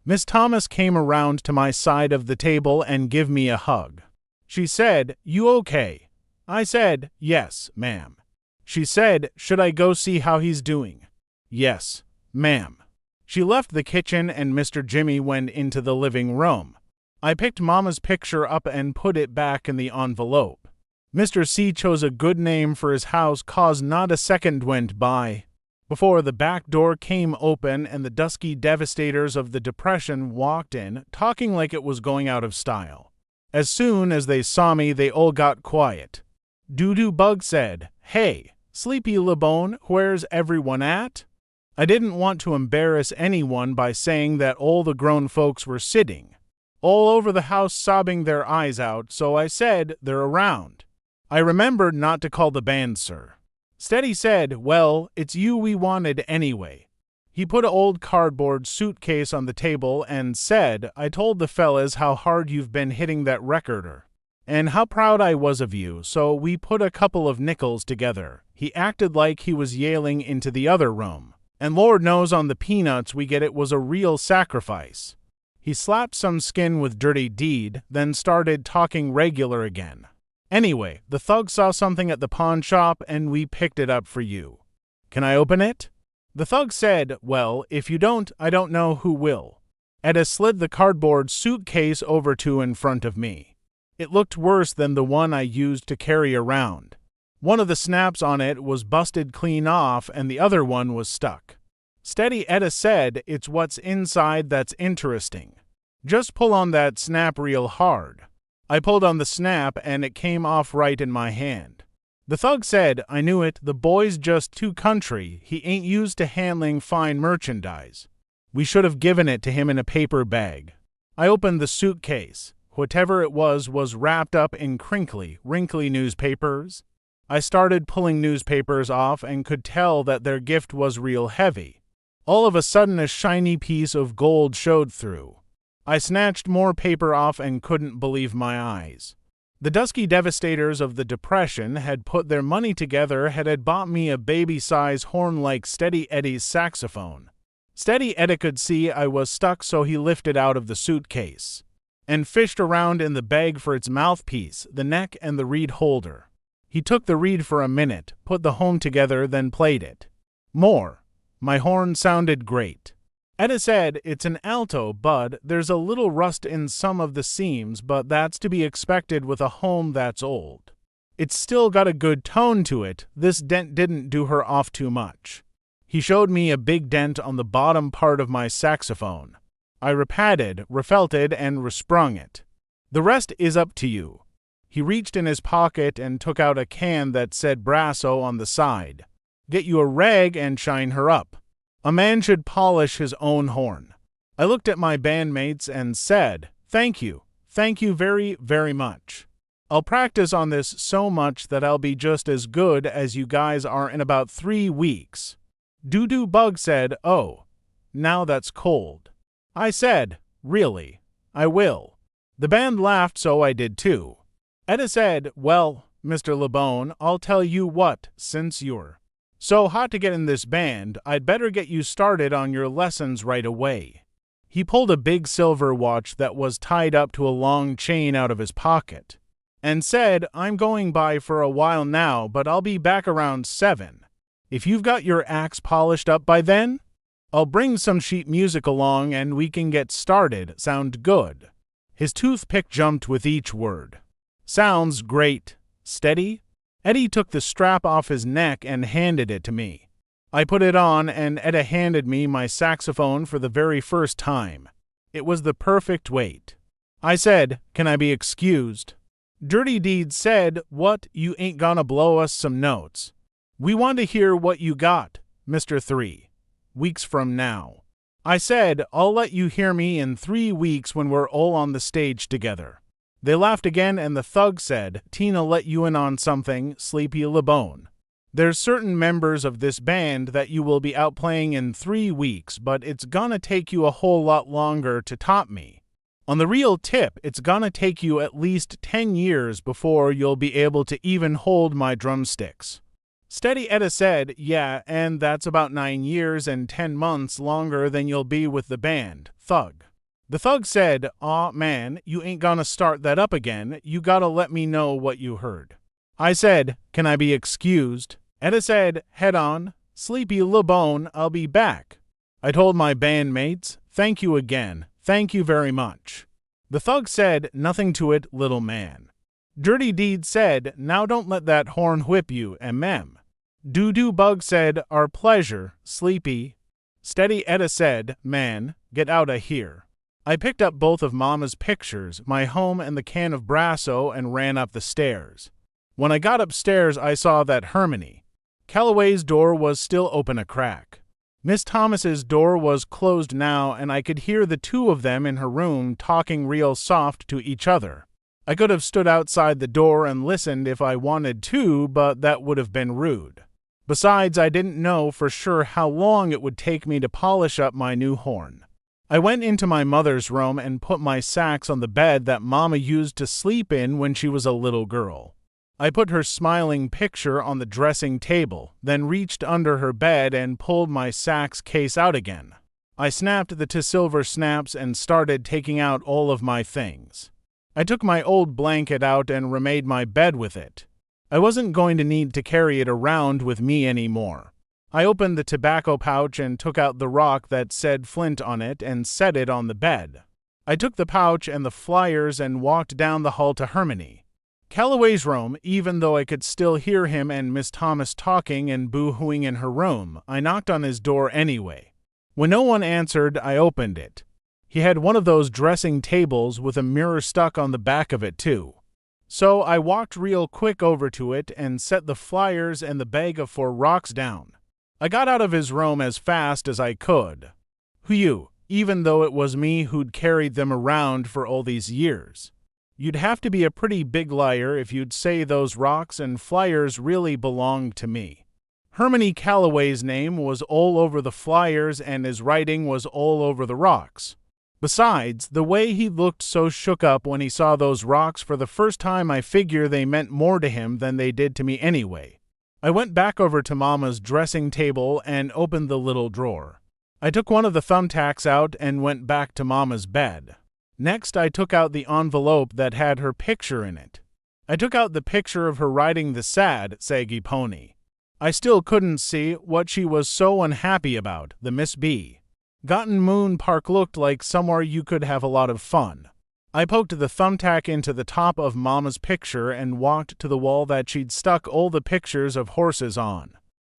Miss Thomas came around to my side of the table and gave me a hug. She said, you okay? I said, yes, ma'am. She said, should I go see how he's doing? Yes, ma'am. She left the kitchen and Mr. Jimmy went into the living room. I picked Mama's picture up and put it back in the envelope. Mr. C chose a good name for his house, 'cause not a second went by before the back door came open and the dusky devastators of the Depression walked in, talking like it was going out of style. As soon as they saw me, they all got quiet. Doo-Doo Bug said, hey, Sleepy LeBone, where's everyone at? I didn't want to embarrass anyone by saying that all the grown folks were sitting all over the house sobbing their eyes out, so I said, they're around. I remembered not to call the band, sir. Steady said, well, it's you we wanted anyway. He put an old cardboard suitcase on the table and said, I told the fellas how hard you've been hitting that recorder and how proud I was of you, so we put a couple of nickels together. He acted like he was yelling into the other room, and Lord knows on the peanuts we get it was a real sacrifice. He slapped some skin with Dirty Deed, then started talking regular again. Anyway, the thug saw something at the pawn shop and we picked it up for you. Can I open it? The thug said, well, if you don't, I don't know who will. Etta slid the cardboard suitcase over to in front of me. It looked worse than the one I used to carry around. One of the snaps on it was busted clean off and the other one was stuck. Steady Etta said, it's what's inside that's interesting. Just pull on that snap real hard. I pulled on the snap and it came off right in my hand. The thug said, "I knew it, the boy's just too country, he ain't used to handling fine merchandise. We should have given it to him in a paper bag." I opened the suitcase. Whatever it was wrapped up in crinkly, wrinkly newspapers. I started pulling newspapers off and could tell that their gift was real heavy. All of a sudden a shiny piece of gold showed through. I snatched more paper off and couldn't believe my eyes. The dusky devastators of the Depression had put their money together and had bought me a baby-size horn-like Steady Eddie's saxophone. Steady Eddie could see I was stuck, so he lifted out of the suitcase and fished around in the bag for its mouthpiece, the neck, and the reed holder. He took the reed for a minute, put the horn together, then played it. More. My horn sounded great. Etta said, "It's an alto, Bud. There's a little rust in some of the seams, but that's to be expected with a home that's old. It's still got a good tone to it. This dent didn't do her off too much." He showed me a big dent on the bottom part of my saxophone. I repatted, refelted, and resprung it. "The rest is up to you." He reached in his pocket and took out a can that said Brasso on the side. "Get you a rag and shine her up. A man should polish his own horn." I looked at my bandmates and said, Thank you very, very much. I'll practice on this so much that I'll be just as good as you guys are in about 3 weeks." Doo-Doo Bug said, "Oh, now that's cold." I said, "Really, I will." The band laughed, so I did too. Etta said, "Well, Mr. LeBone, I'll tell you what, since you're so hot to get in this band, I'd better get you started on your lessons right away." He pulled a big silver watch that was tied up to a long chain out of his pocket and said, "I'm going by for a while now, but I'll be back around 7. If you've got your axe polished up by then, I'll bring some sheet music along and we can get started. Sound good?" His toothpick jumped with each word. "Sounds great. Steady?" Eddie took the strap off his neck and handed it to me. I put it on and Etta handed me my saxophone for the very first time. It was the perfect weight. I said, "Can I be excused?" Dirty Deed said, "What, you ain't gonna blow us some notes? We want to hear what you got, Mr. 3 weeks from now." I said, "I'll let you hear me in 3 weeks when we're all on the stage together." They laughed again and the thug said, "Tina let you in on something, Sleepy LeBone. There's certain members of this band that you will be out playing in 3 weeks, but it's gonna take you a whole lot longer to top me. On the real tip, it's gonna take you at least 10 years before you'll be able to even hold my drumsticks." Steady Etta said, "Yeah, and that's about 9 years and 10 months longer than you'll be with the band, thug." The thug said, "Aw, man, you ain't gonna start that up again. You gotta let me know what you heard." I said, "Can I be excused?" Etta said, "Head on, Sleepy LeBone, I'll be back." I told my bandmates, "Thank you again. Thank you very much." The thug said, "Nothing to it, little man." Dirty Deed said, "Now don't let that horn whip you, Doo-Doo Bug said, "Our pleasure, Sleepy." Steady Etta said, "Man, get out of here." I picked up both of Mama's pictures, my home and the can of Brasso, and ran up the stairs. When I got upstairs, I saw that Hermione Calloway's door was still open a crack. Miss Thomas's door was closed now, and I could hear the two of them in her room talking real soft to each other. I could have stood outside the door and listened if I wanted to, but that would have been rude. Besides, I didn't know for sure how long it would take me to polish up my new horn. I went into my mother's room and put my sax on the bed that Mama used to sleep in when she was a little girl. I put her smiling picture on the dressing table, then reached under her bed and pulled my sax case out again. I snapped the 2 silver snaps and started taking out all of my things. I took my old blanket out and remade my bed with it. I wasn't going to need to carry it around with me anymore. I opened the tobacco pouch and took out the rock that said Flint on it and set it on the bed. I took the pouch and the flyers and walked down the hall to Hermione Calloway's room. Even though I could still hear him and Miss Thomas talking and boo-hooing in her room, I knocked on his door anyway. When no one answered, I opened it. He had one of those dressing tables with a mirror stuck on the back of it too. So I walked real quick over to it and set the flyers and the bag of 4 rocks down. I got out of his room as fast as I could. Whew, even though it was me who'd carried them around for all these years. You'd have to be a pretty big liar if you'd say those rocks and flyers really belonged to me. Hermione Calloway's name was all over the flyers and his writing was all over the rocks. Besides, the way he looked so shook up when he saw those rocks for the first time, I figure they meant more to him than they did to me anyway. I went back over to Mama's dressing table and opened the little drawer. I took one of the thumbtacks out and went back to Mama's bed. Next, I took out the envelope that had her picture in it. I took out the picture of her riding the sad, saggy pony. I still couldn't see what she was so unhappy about, the Miss B. Gotten Moon Park looked like somewhere you could have a lot of fun. I poked the thumbtack into the top of Mama's picture and walked to the wall that she'd stuck all the pictures of horses on.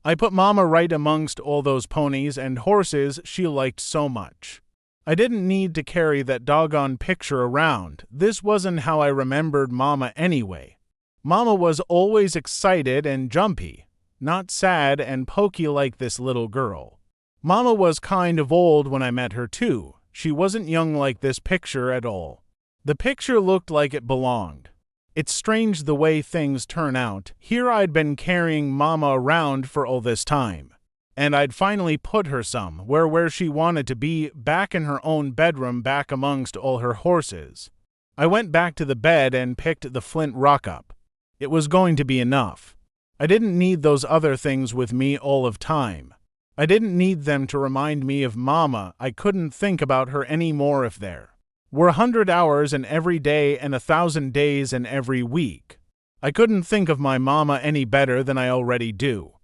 I put Mama right amongst all those ponies and horses she liked so much. I didn't need to carry that doggone picture around. This wasn't how I remembered Mama anyway. Mama was always excited and jumpy, not sad and pokey like this little girl. Mama was kind of old when I met her too. She wasn't young like this picture at all. The picture looked like it belonged. It's strange the way things turn out. Here I'd been carrying Mama around for all this time. And I'd finally put her somewhere where she wanted to be, back in her own bedroom, back amongst all her horses. I went back to the bed and picked the flint rock up. It was going to be enough. I didn't need those other things with me all of time. I didn't need them to remind me of Mama. I couldn't think about her anymore if there were 100 hours in every day and 1,000 days in every week. I couldn't think of my Mama any better than I already do.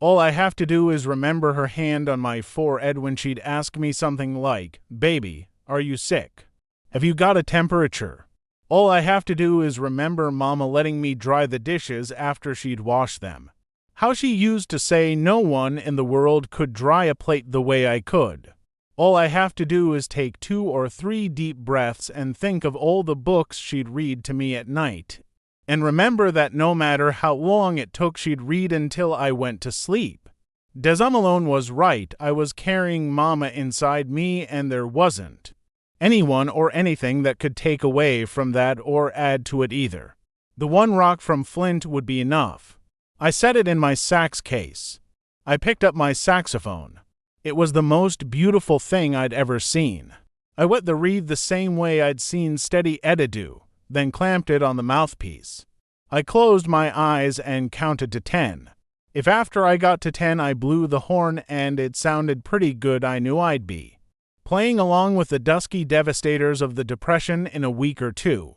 All I have to do is remember her hand on my forehead when she'd ask me something like, "Baby, are you sick? Have you got a temperature?" All I have to do is remember Mama letting me dry the dishes after she'd washed them. How she used to say no one in the world could dry a plate the way I could. All I have to do is take 2 or 3 deep breaths and think of all the books she'd read to me at night. And remember that no matter how long it took, she'd read until I went to sleep. Desumalone was right. I was carrying Mama inside me, and there wasn't anyone or anything that could take away from that or add to it either. The 1 rock from Flint would be enough. I set it in my sax case. I picked up my saxophone. It was the most beautiful thing I'd ever seen. I wet the reed the same way I'd seen Steady Edda do, then clamped it on the mouthpiece. I closed my eyes and counted to 10. If after I got to 10 I blew the horn and it sounded pretty good, I knew I'd be playing along with the dusky devastators of the Depression in a week or 2.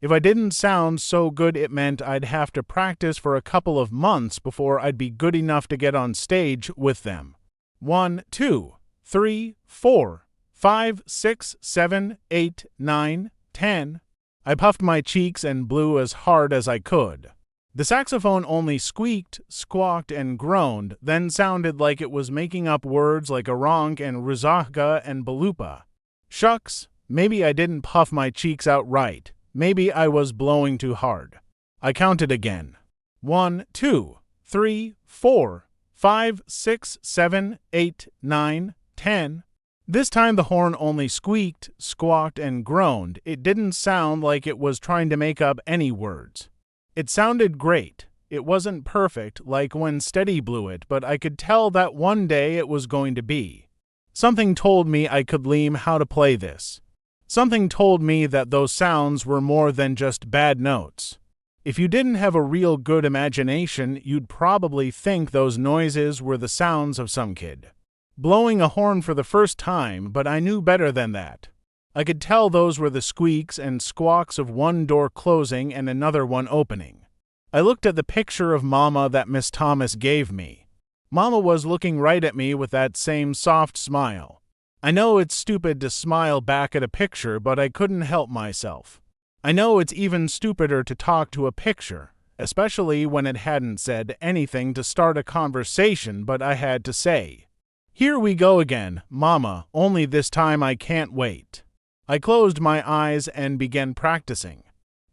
If I didn't sound so good, it meant I'd have to practice for a couple of months before I'd be good enough to get on stage with them. 1, 2, 3, 4, 5, 6, 7, 8, 9, 10. I puffed my cheeks and blew as hard as I could. The saxophone only squeaked, squawked, and groaned, then sounded like it was making up words like aronk and ruzahga and balupa. Shucks, maybe I didn't puff my cheeks out right. Maybe I was blowing too hard. I counted again. 1, 2, 3, 4, 5, 6, 7, 8, 9, 10. This time the horn only squeaked, squawked, and groaned. It didn't sound like it was trying to make up any words. It sounded great. It wasn't perfect like when Steady blew it, but I could tell that one day it was going to be. Something told me I could learn how to play this. Something told me that those sounds were more than just bad notes. If you didn't have a real good imagination, you'd probably think those noises were the sounds of some kid blowing a horn for the first time, but I knew better than that. I could tell those were the squeaks and squawks of one door closing and another one opening. I looked at the picture of Mama that Miss Thomas gave me. Mama was looking right at me with that same soft smile. I know it's stupid to smile back at a picture, but I couldn't help myself. I know it's even stupider to talk to a picture, especially when it hadn't said anything to start a conversation, but I had to say, "Here we go again, Mama, only this time I can't wait." I closed my eyes and began practicing.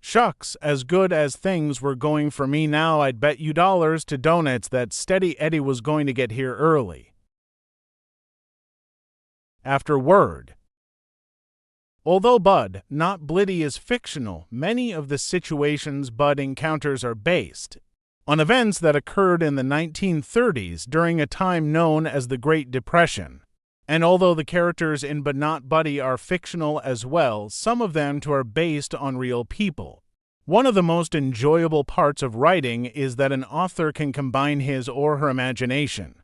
Shucks, as good as things were going for me now, I'd bet you dollars to donuts that Steady Eddie was going to get here early. Afterward. Although Bud, not Blitty, is fictional, many of the situations Bud encounters are based on events that occurred in the 1930s during a time known as the Great Depression. And although the characters in But Not Buddy are fictional as well, some of them too are based on real people. One of the most enjoyable parts of writing is that an author can combine his or her imagination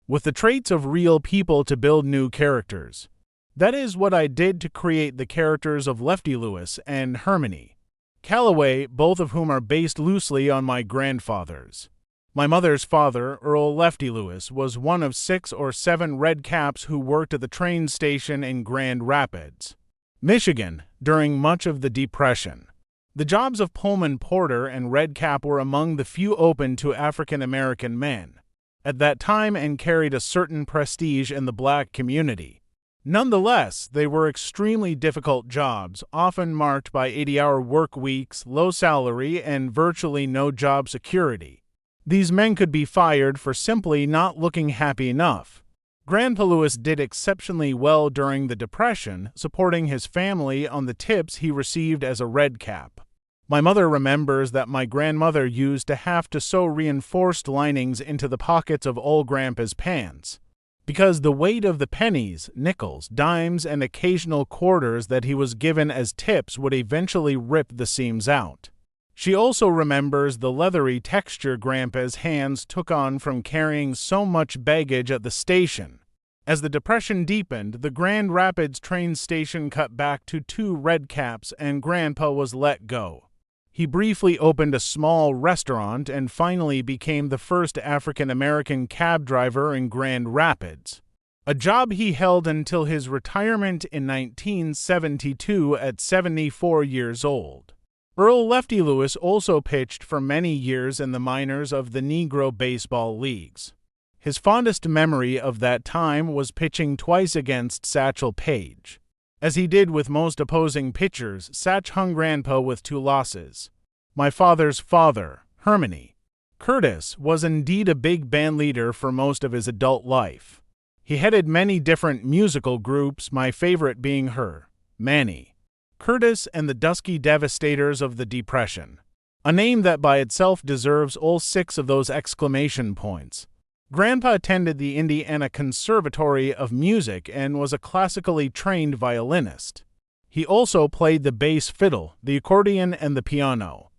with the traits of real people to build new characters. That is what I did to create the characters of Lefty Lewis and Hermione Calloway, both of whom are based loosely on my grandfathers. My mother's father, Earl Lefty Lewis, was one of 6 or 7 red caps who worked at the train station in Grand Rapids, Michigan, during much of the Depression. The jobs of Pullman porter and red cap were among the few open to African American men at that time and carried a certain prestige in the black community. Nonetheless, they were extremely difficult jobs, often marked by 80-hour work weeks, low salary, and virtually no job security. These men could be fired for simply not looking happy enough. Grandpa Lewis did exceptionally well during the Depression, supporting his family on the tips he received as a red cap. My mother remembers that my grandmother used to have to sew reinforced linings into the pockets of old Grandpa's pants, because the weight of the pennies, nickels, dimes, and occasional quarters that he was given as tips would eventually rip the seams out. She also remembers the leathery texture Grandpa's hands took on from carrying so much baggage at the station. As the Depression deepened, the Grand Rapids train station cut back to 2 red caps and Grandpa was let go. He briefly opened a small restaurant and finally became the first African-American cab driver in Grand Rapids, a job he held until his retirement in 1972 at 74 years old. Earl Lefty Lewis also pitched for many years in the minors of the Negro baseball leagues. His fondest memory of that time was pitching twice against Satchel Paige. As he did with most opposing pitchers, Satch hung Grandpa with 2 losses. My father's father, Hermione Curtis, was indeed a big band leader for most of his adult life. He headed many different musical groups, my favorite being her, Manny Curtis and the Dusky Devastators of the Depression, a name that by itself deserves all 6 of those exclamation points. Grandpa attended the Indiana Conservatory of Music and was a classically trained violinist. He also played the bass fiddle, the accordion, and the piano.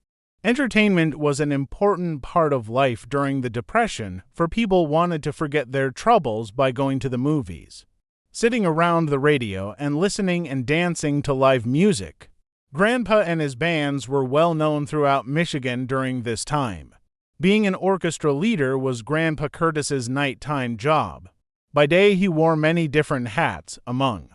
Entertainment was an important part of life during the Depression, for people wanted to forget their troubles by going to the movies, sitting around the radio, and listening and dancing to live music. Grandpa and his bands were well known throughout Michigan during this time. Being an orchestra leader was Grandpa Curtis's nighttime job. By day he wore many different hats, among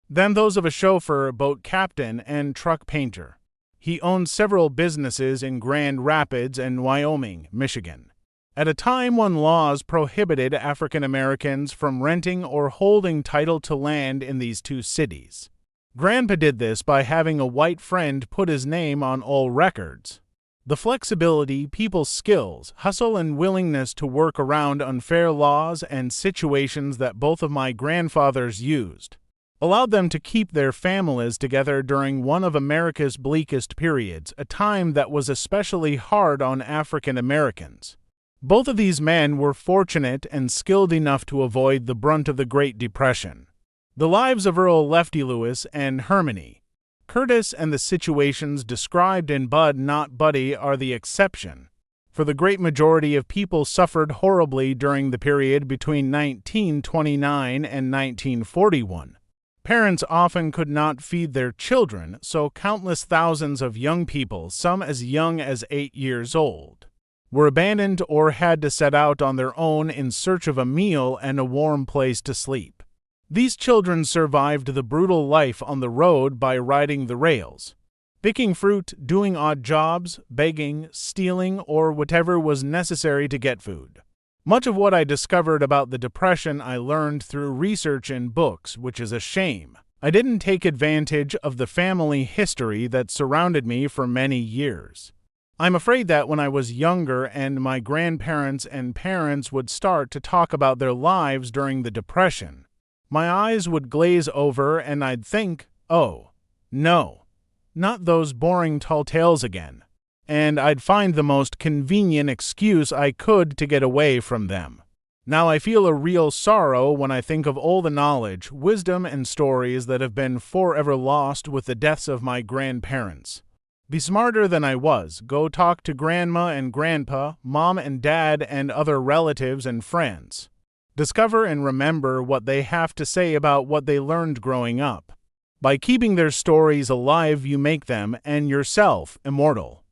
them those of a chauffeur, boat captain, and truck painter. He owned several businesses in Grand Rapids and Wyoming, Michigan, at a time when laws prohibited African Americans from renting or holding title to land in these 2 cities. Grandpa did this by having a white friend put his name on all records. The flexibility, people's skills, hustle, and willingness to work around unfair laws and situations that both of my grandfathers used allowed them to keep their families together during one of America's bleakest periods, a time that was especially hard on African Americans. Both of these men were fortunate and skilled enough to avoid the brunt of the Great Depression. The lives of Earl Lefty Lewis and Hermione Curtis and the situations described in Bud Not Buddy are the exception, for the great majority of people suffered horribly during the period between 1929 and 1941. Parents often could not feed their children, so countless thousands of young people, some as young as 8 years old, were abandoned or had to set out on their own in search of a meal and a warm place to sleep. These children survived the brutal life on the road by riding the rails, picking fruit, doing odd jobs, begging, stealing, or whatever was necessary to get food. Much of what I discovered about the Depression I learned through research in books, which is a shame. I didn't take advantage of the family history that surrounded me for many years. I'm afraid that when I was younger and my grandparents and parents would start to talk about their lives during the Depression, my eyes would glaze over and I'd think, oh, no, not those boring tall tales again, and I'd find the most convenient excuse I could to get away from them. Now I feel a real sorrow when I think of all the knowledge, wisdom, and stories that have been forever lost with the deaths of my grandparents. Be smarter than I was. Go talk to grandma and grandpa, mom and dad, and other relatives and friends. Discover and remember what they have to say about what they learned growing up. By keeping their stories alive, you make them and yourself immortal.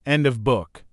End of book.